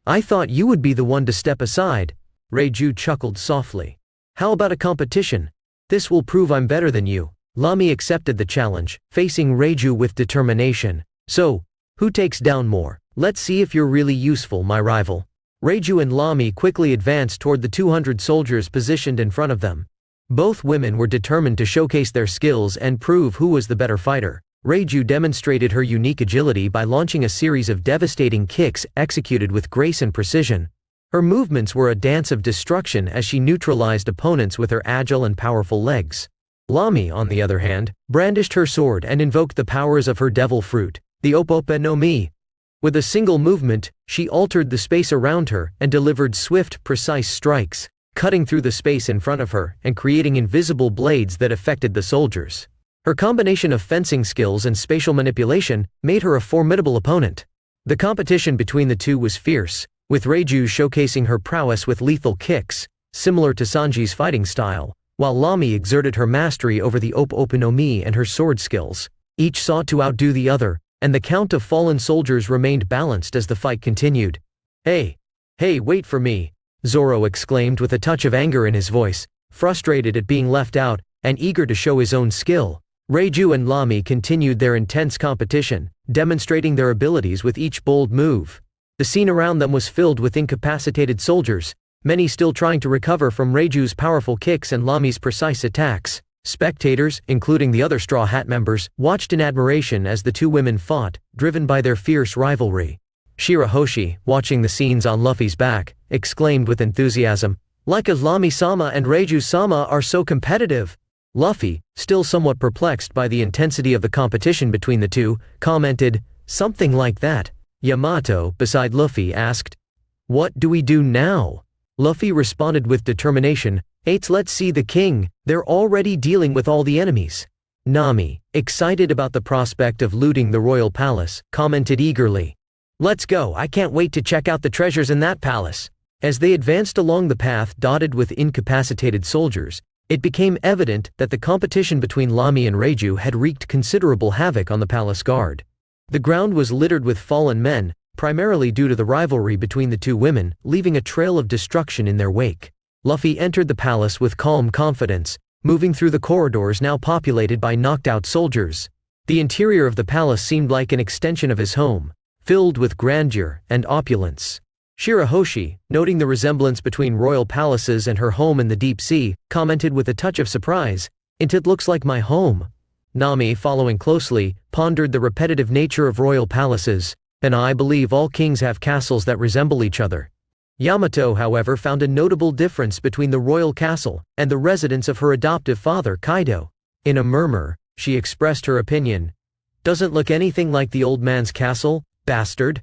I thought you would be the one to step aside." Reiju chuckled softly. "How about a competition? This will prove I'm better than you." Lami accepted the challenge, facing Reiju with determination. "So, who takes down more? Let's see if you're really useful, my rival." Reiju and Lami quickly advanced toward the 200 soldiers positioned in front of them. Both women were determined to showcase their skills and prove who was the better fighter. Reiju demonstrated her unique agility by launching a series of devastating kicks executed with grace and precision. Her movements were a dance of destruction as she neutralized opponents with her agile and powerful legs. Lami, on the other hand, brandished her sword and invoked the powers of her devil fruit, the Opope no Mi. With a single movement, she altered the space around her and delivered swift, precise strikes, cutting through the space in front of her and creating invisible blades that affected the soldiers. Her combination of fencing skills and spatial manipulation made her a formidable opponent. The competition between the two was fierce, with Reiju showcasing her prowess with lethal kicks, similar to Sanji's fighting style, while Lami exerted her mastery over the Opope no Mi and her sword skills. Each sought to outdo the other, and the count of fallen soldiers remained balanced as the fight continued. Hey, wait for me," Zoro exclaimed with a touch of anger in his voice, frustrated at being left out, and eager to show his own skill. Reiju and Lami continued their intense competition, demonstrating their abilities with each bold move. The scene around them was filled with incapacitated soldiers, many still trying to recover from Reiju's powerful kicks and Lami's precise attacks. Spectators, including the other Straw Hat members, watched in admiration as the two women fought, driven by their fierce rivalry. Shirahoshi, watching the scenes on Luffy's back, exclaimed with enthusiasm, "Like as Lami-sama and Reiju-sama are so competitive." Luffy, still somewhat perplexed by the intensity of the competition between the two, commented, "Something like that." Yamato, beside Luffy, asked, "What do we do now?" Luffy responded with determination, Let's see the king, they're already dealing with all the enemies." Nami, excited about the prospect of looting the royal palace, commented eagerly, "Let's go, I can't wait to check out the treasures in that palace." As they advanced along the path dotted with incapacitated soldiers, it became evident that the competition between Lami and Reiju had wreaked considerable havoc on the palace guard. The ground was littered with fallen men, primarily due to the rivalry between the two women, leaving a trail of destruction in their wake. Luffy entered the palace with calm confidence, moving through the corridors now populated by knocked-out soldiers. The interior of the palace seemed like an extension of his home, filled with grandeur and opulence. Shirahoshi, noting the resemblance between royal palaces and her home in the deep sea, commented with a touch of surprise, "It looks like my home." Nami, following closely, pondered the repetitive nature of royal palaces, and I believe all kings have castles that resemble each other. Yamato, however, found a notable difference between the royal castle and the residence of her adoptive father, Kaido. In a murmur, she expressed her opinion. "Doesn't look anything like the old man's castle, bastard."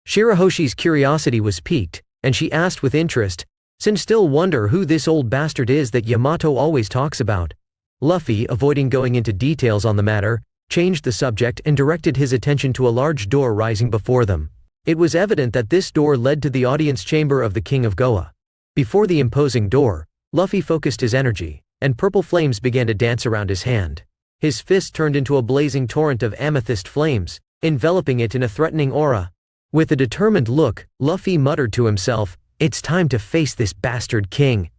Shirahoshi's curiosity was piqued, and she asked with interest, "Sin still wonder who this old bastard is that Yamato always talks about." Luffy, avoiding going into details on the matter, changed the subject and directed his attention to a large door rising before them. It was evident that this door led to the audience chamber of the King of Goa. Before the imposing door, Luffy focused his energy, and purple flames began to dance around his hand. His fist turned into a blazing torrent of amethyst flames, enveloping it in a threatening aura. With a determined look, Luffy muttered to himself, "It's time to face this bastard king."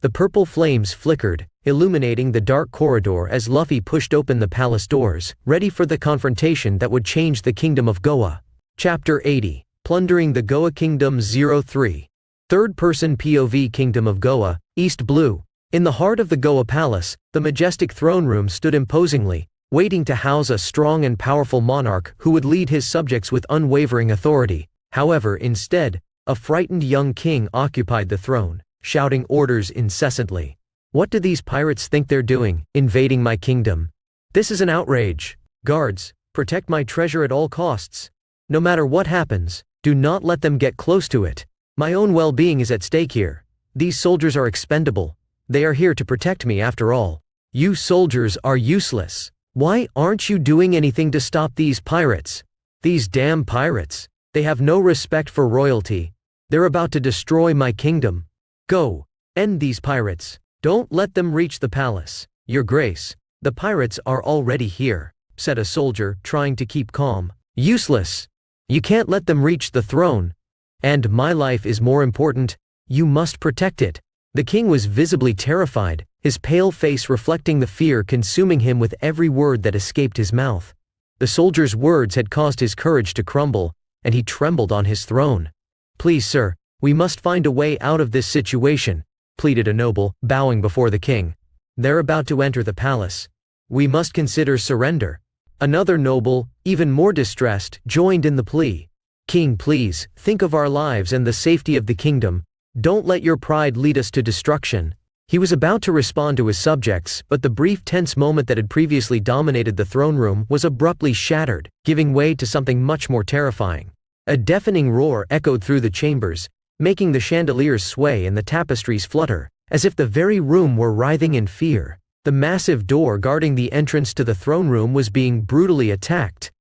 The purple flames flickered, illuminating the dark corridor as Luffy pushed open the palace doors, ready for the confrontation that would change the Kingdom of Goa. Chapter 80, Plundering the Goa Kingdom 03. Third-person POV Kingdom of Goa, East Blue. In the heart of the Goa Palace, the majestic throne room stood imposingly, waiting to house a strong and powerful monarch who would lead his subjects with unwavering authority. However, instead, a frightened young king occupied the throne, shouting orders incessantly. "What do these pirates think they're doing, invading my kingdom? This is an outrage. Guards, protect my treasure at all costs. No matter what happens, do not let them get close to it. My own well-being is at stake here. These soldiers are expendable. They are here to protect me after all. You soldiers are useless. Why aren't you doing anything to stop these pirates? These damn pirates. They have no respect for royalty. They're about to destroy my kingdom. Go, end these pirates. Don't let them reach the palace. Your Grace, the pirates are already here," said a soldier, trying to keep calm. "Useless. You can't let them reach the throne. And my life is more important. You must protect it." The king was visibly terrified, his pale face reflecting the fear consuming him with every word that escaped his mouth. The soldier's words had caused his courage to crumble, and he trembled on his throne. "Please, sir, we must find a way out of this situation," pleaded a noble, bowing before the king. "They're about to enter the palace. We must consider surrender." Another noble, even more distressed, joined in the plea. "King, please, think of our lives and the safety of the kingdom. Don't let your pride lead us to destruction." He was about to respond to his subjects, but the brief tense moment that had previously dominated the throne room was abruptly shattered, giving way to something much more terrifying. A deafening roar echoed through the chambers, making the chandeliers sway and the tapestries flutter, as if the very room were writhing in fear. The massive door guarding the entrance to the throne room was being brutally attacked.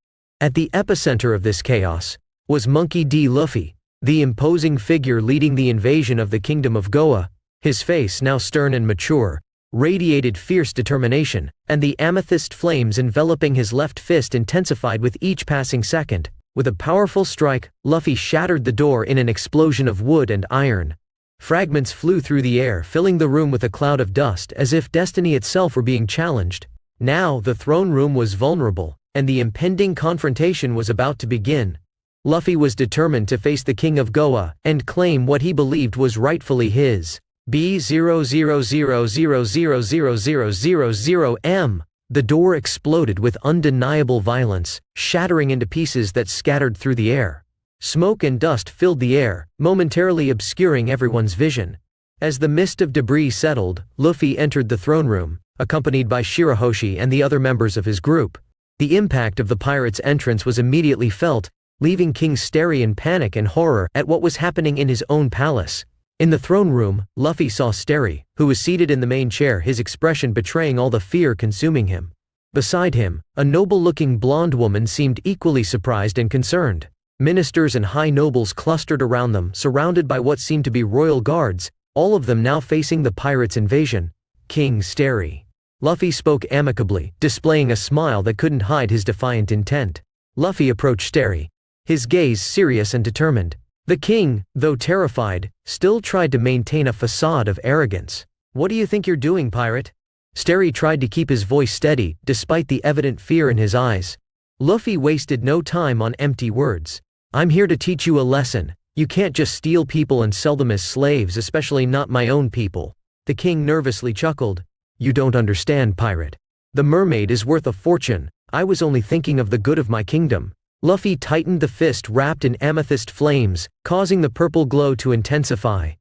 At the epicenter of this chaos was Monkey D. Luffy, the imposing figure leading the invasion of the Kingdom of Goa. His face, now stern and mature, radiated fierce determination, and the amethyst flames enveloping his left fist intensified with each passing second. With a powerful strike, Luffy shattered the door in an explosion of wood and iron. Fragments flew through the air, filling the room with a cloud of dust as if destiny itself were being challenged. Now the throne room was vulnerable, and the impending confrontation was about to begin. Luffy was determined to face the King of Goa and claim what he believed was rightfully his. B0000000000M. The door exploded with undeniable violence, shattering into pieces that scattered through the air. Smoke and dust filled the air, momentarily obscuring everyone's vision. As the mist of debris settled, Luffy entered the throne room, accompanied by Shirahoshi and the other members of his group. The impact of the pirates' entrance was immediately felt, leaving King Sterry in panic and horror at what was happening in his own palace. In the throne room, Luffy saw Sterry, who was seated in the main chair, his expression betraying all the fear consuming him. Beside him, a noble-looking blonde woman seemed equally surprised and concerned. Ministers and high nobles clustered around them, surrounded by what seemed to be royal guards, all of them now facing the pirates' invasion. "King Sterry." Luffy spoke amicably, displaying a smile that couldn't hide his defiant intent. Luffy approached Sterry, his gaze serious and determined. The king, though terrified, still tried to maintain a facade of arrogance. "What do you think you're doing, pirate?" Sterry tried to keep his voice steady, despite the evident fear in his eyes. Luffy wasted no time on empty words. "I'm here to teach you a lesson. You can't just steal people and sell them as slaves, especially not my own people." The king nervously chuckled. "You don't understand, pirate. The mermaid is worth a fortune. I was only thinking of the good of my kingdom. Luffy tightened the fist wrapped in amethyst flames, causing the purple glow to intensify.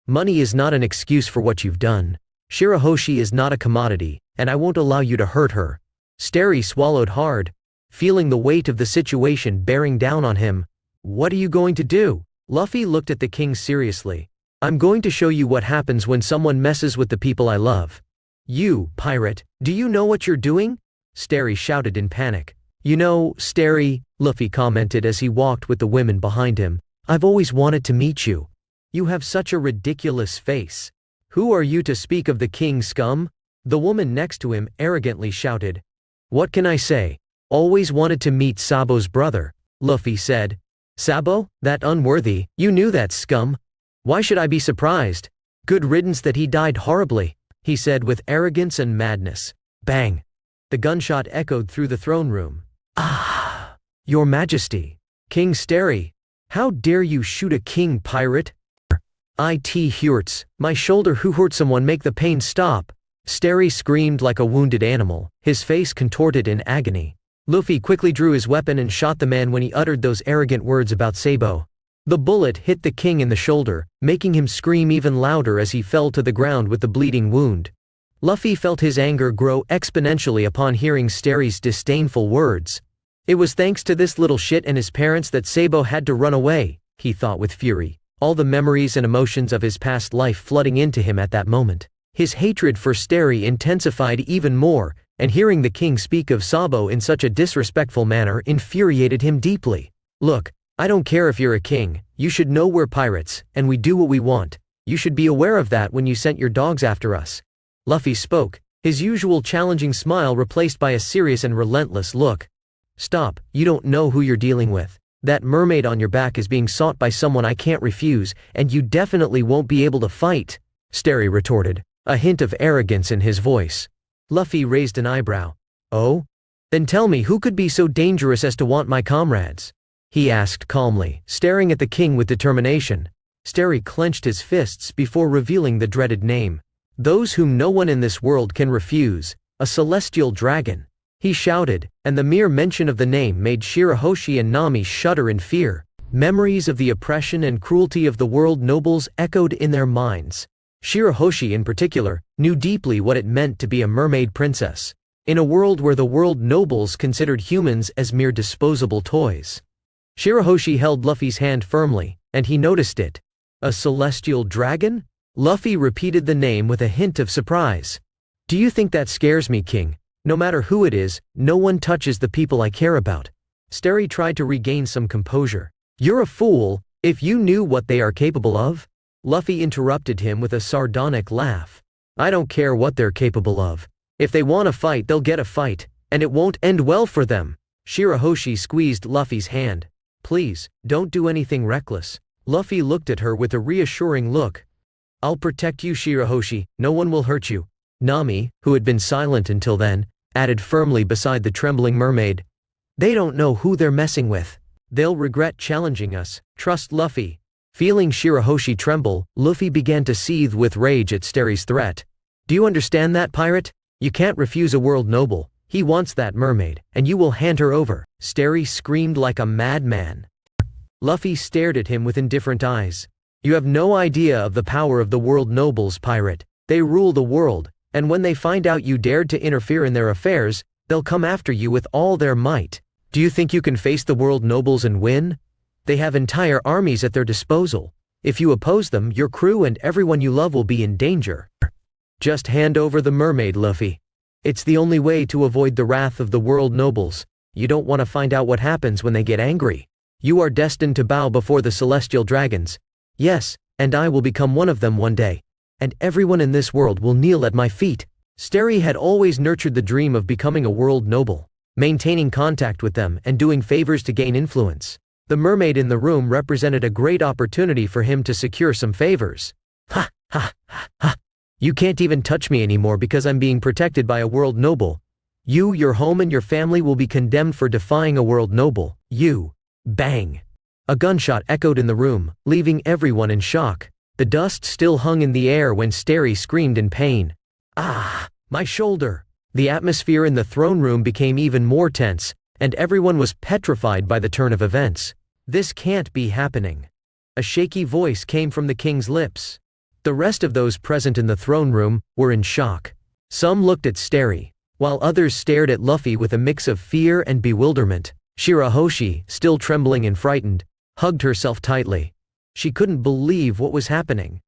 Money is not an excuse for what you've done. Shirahoshi is not a commodity, and I won't allow you to hurt her. Starry swallowed hard, feeling the weight of the situation bearing down on him. What are you going to do? Luffy looked at the king seriously. I'm going to show you what happens when someone messes with the people I love. You, pirate, do you know what you're doing? Starry shouted in panic. You know, Starry, Luffy commented as he walked with the women behind him, I've always wanted to meet you. You have such a ridiculous face. Who are you to speak of the king, scum? The woman next to him arrogantly shouted. What can I say? Always wanted to meet Sabo's brother, Luffy said. Sabo? That unworthy, you knew that, scum. Why should I be surprised? Good riddance that he died horribly, he said with arrogance and madness. Bang! The gunshot echoed through the throne room. Ah! Your Majesty! King Starry! How dare you shoot a king, pirate? It hurts, my shoulder. Who hurt someone? Make the pain stop! Starry screamed like a wounded animal, his face contorted in agony. Luffy quickly drew his weapon and shot the man when he uttered those arrogant words about Sabo. The bullet hit the king in the shoulder, making him scream even louder as he fell to the ground with the bleeding wound. Luffy felt his anger grow exponentially upon hearing Starry's disdainful words. It was thanks to this little shit and his parents that Sabo had to run away, he thought with fury, all the memories and emotions of his past life flooding into him at that moment. His hatred for Starry intensified even more, and hearing the king speak of Sabo in such a disrespectful manner infuriated him deeply. Look, I don't care if you're a king, you should know we're pirates, and we do what we want. You should be aware of that when you sent your dogs after us. Luffy spoke, his usual challenging smile replaced by a serious and relentless look. Stop, you don't know who you're dealing with. That mermaid on your back is being sought by someone I can't refuse, and you definitely won't be able to fight, Starry retorted, a hint of arrogance in his voice. Luffy raised an eyebrow. Oh? Then tell me, who could be so dangerous as to want my comrades? He asked calmly, staring at the king with determination. Starry clenched his fists before revealing the dreaded name. Those whom no one in this world can refuse, a celestial dragon. He shouted, and the mere mention of the name made Shirahoshi and Nami shudder in fear. Memories of the oppression and cruelty of the world nobles echoed in their minds. Shirahoshi in particular, knew deeply what it meant to be a mermaid princess, in a world where the world nobles considered humans as mere disposable toys. Shirahoshi held Luffy's hand firmly, and he noticed it. A celestial dragon? Luffy repeated the name with a hint of surprise. Do you think that scares me, King? No matter who it is, no one touches the people I care about. Starry tried to regain some composure. You're a fool, if you knew what they are capable of. Luffy interrupted him with a sardonic laugh. I don't care what they're capable of. If they want to fight, they'll get a fight, and it won't end well for them. Shirahoshi squeezed Luffy's hand. Please, don't do anything reckless. Luffy looked at her with a reassuring look. I'll protect you, Shirahoshi, no one will hurt you. Nami, who had been silent until then, added firmly beside the trembling mermaid. They don't know who they're messing with. They'll regret challenging us, trust Luffy. Feeling Shirahoshi tremble, Luffy began to seethe with rage at Starry's threat. Do you understand that, pirate? You can't refuse a world noble. He wants that mermaid, and you will hand her over. Starry screamed like a madman. Luffy stared at him with indifferent eyes. You have no idea of the power of the world nobles, pirate. They rule the world, and when they find out you dared to interfere in their affairs, they'll come after you with all their might. Do you think you can face the world nobles and win? They have entire armies at their disposal. If you oppose them, your crew and everyone you love will be in danger. Just hand over the mermaid, Luffy. It's the only way to avoid the wrath of the world nobles. You don't want to find out what happens when they get angry. You are destined to bow before the celestial dragons. Yes, and I will become one of them one day. And everyone in this world will kneel at my feet. Starry had always nurtured the dream of becoming a world noble, maintaining contact with them and doing favors to gain influence. The mermaid in the room represented a great opportunity for him to secure some favors. Ha, ha, ha, ha. You can't even touch me anymore because I'm being protected by a world noble. You, your home and your family will be condemned for defying a world noble. You. Bang. A gunshot echoed in the room, leaving everyone in shock. The dust still hung in the air when Starry screamed in pain. Ah, my shoulder. The atmosphere in the throne room became even more tense, and everyone was petrified by the turn of events. This can't be happening. A shaky voice came from the king's lips. The rest of those present in the throne room were in shock. Some looked at Starry, while others stared at Luffy with a mix of fear and bewilderment. Shirahoshi, still trembling and frightened, hugged herself tightly. She couldn't believe what was happening.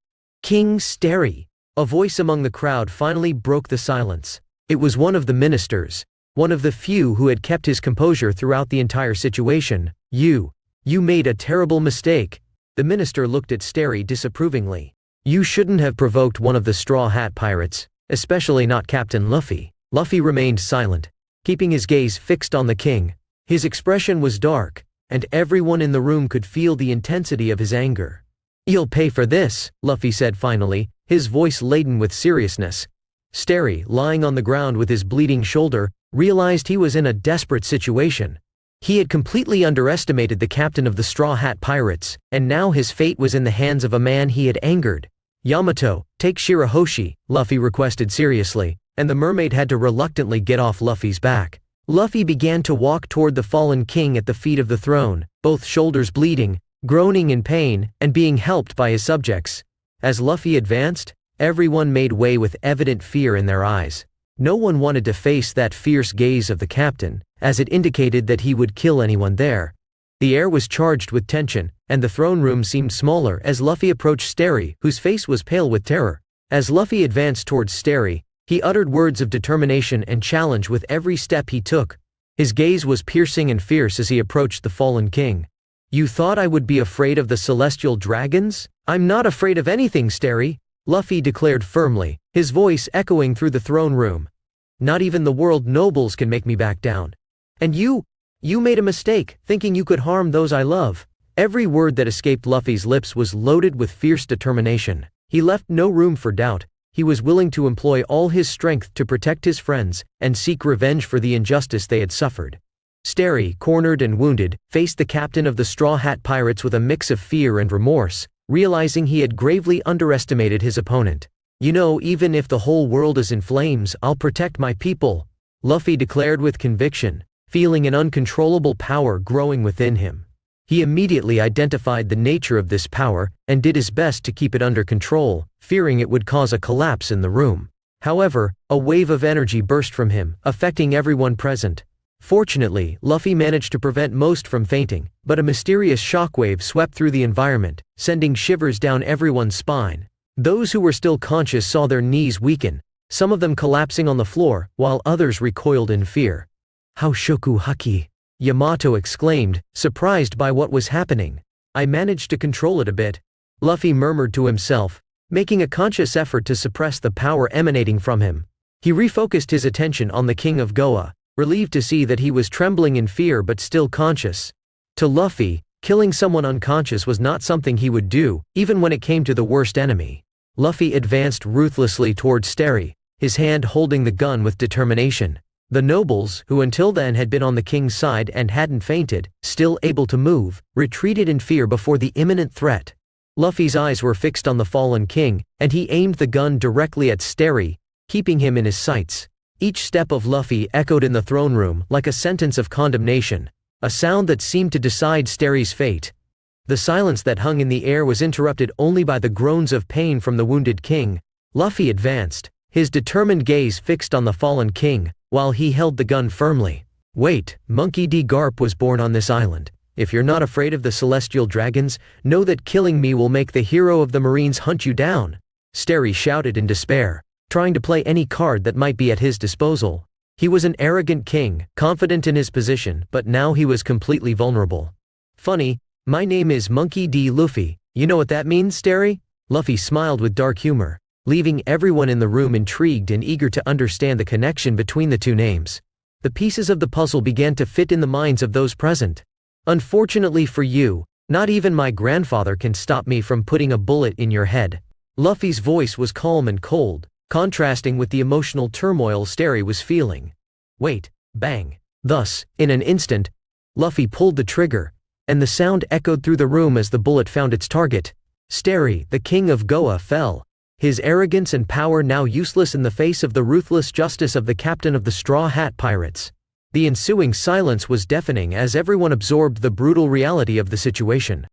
King Starry! A voice among the crowd finally broke the silence. It was one of the ministers, one of the few who had kept his composure throughout the entire situation. You made a terrible mistake. The minister looked at Starry disapprovingly. You shouldn't have provoked one of the Straw Hat Pirates, especially not Captain Luffy. Luffy remained silent, keeping his gaze fixed on the king. His expression was dark, and everyone in the room could feel the intensity of his anger. You'll pay for this, Luffy said finally, his voice laden with seriousness. Starry, lying on the ground with his bleeding shoulder, realized he was in a desperate situation. He had completely underestimated the captain of the Straw Hat Pirates, and now his fate was in the hands of a man he had angered. Yamato, take Shirahoshi, Luffy requested seriously, and the mermaid had to reluctantly get off Luffy's back. Luffy began to walk toward the fallen king at the feet of the throne, both shoulders bleeding, groaning in pain, and being helped by his subjects. As Luffy advanced, everyone made way with evident fear in their eyes. No one wanted to face that fierce gaze of the captain, as it indicated that he would kill anyone there. The air was charged with tension, and the throne room seemed smaller as Luffy approached Starry, whose face was pale with terror. As Luffy advanced towards Starry, he uttered words of determination and challenge with every step he took. His gaze was piercing and fierce as he approached the fallen king. You thought I would be afraid of the celestial dragons? I'm not afraid of anything, Starry, Luffy declared firmly, his voice echoing through the throne room. Not even the world nobles can make me back down. And you made a mistake, thinking you could harm those I love. Every word that escaped Luffy's lips was loaded with fierce determination. He left no room for doubt. He was willing to employ all his strength to protect his friends and seek revenge for the injustice they had suffered. Starry, cornered and wounded, faced the captain of the Straw Hat Pirates with a mix of fear and remorse, realizing he had gravely underestimated his opponent. You know, even if the whole world is in flames, I'll protect my people, Luffy declared with conviction, feeling an uncontrollable power growing within him. He immediately identified the nature of this power and did his best to keep it under control, fearing it would cause a collapse in the room. However, a wave of energy burst from him, affecting everyone present. Fortunately, Luffy managed to prevent most from fainting, but a mysterious shockwave swept through the environment, sending shivers down everyone's spine. Those who were still conscious saw their knees weaken, some of them collapsing on the floor, while others recoiled in fear. How shoku haki, Yamato exclaimed, surprised by what was happening. I managed to control it a bit, Luffy murmured to himself, making a conscious effort to suppress the power emanating from him. He refocused his attention on the King of Goa, relieved to see that he was trembling in fear but still conscious. To Luffy, killing someone unconscious was not something he would do, even when it came to the worst enemy. Luffy advanced ruthlessly towards Starry, his hand holding the gun with determination. The nobles, who until then had been on the king's side and hadn't fainted, still able to move, retreated in fear before the imminent threat. Luffy's eyes were fixed on the fallen king, and he aimed the gun directly at Starry, keeping him in his sights. Each step of Luffy echoed in the throne room like a sentence of condemnation, a sound that seemed to decide Starry's fate. The silence that hung in the air was interrupted only by the groans of pain from the wounded king. Luffy advanced, his determined gaze fixed on the fallen king, while he held the gun firmly. Wait, Monkey D. Garp was born on this island. If you're not afraid of the celestial dragons, know that killing me will make the hero of the Marines hunt you down, Starry shouted in despair, trying to play any card that might be at his disposal. He was an arrogant king, confident in his position, but now he was completely vulnerable. Funny, my name is Monkey D. Luffy, you know what that means, Starry? Luffy smiled with dark humor, leaving everyone in the room intrigued and eager to understand the connection between the two names. The pieces of the puzzle began to fit in the minds of those present. Unfortunately for you, not even my grandfather can stop me from putting a bullet in your head. Luffy's voice was calm and cold, contrasting with the emotional turmoil Starry was feeling. Wait, bang. Thus, in an instant, Luffy pulled the trigger, and the sound echoed through the room as the bullet found its target. Starry, the king of Goa, fell, his arrogance and power now useless in the face of the ruthless justice of the captain of the Straw Hat Pirates. The ensuing silence was deafening as everyone absorbed the brutal reality of the situation.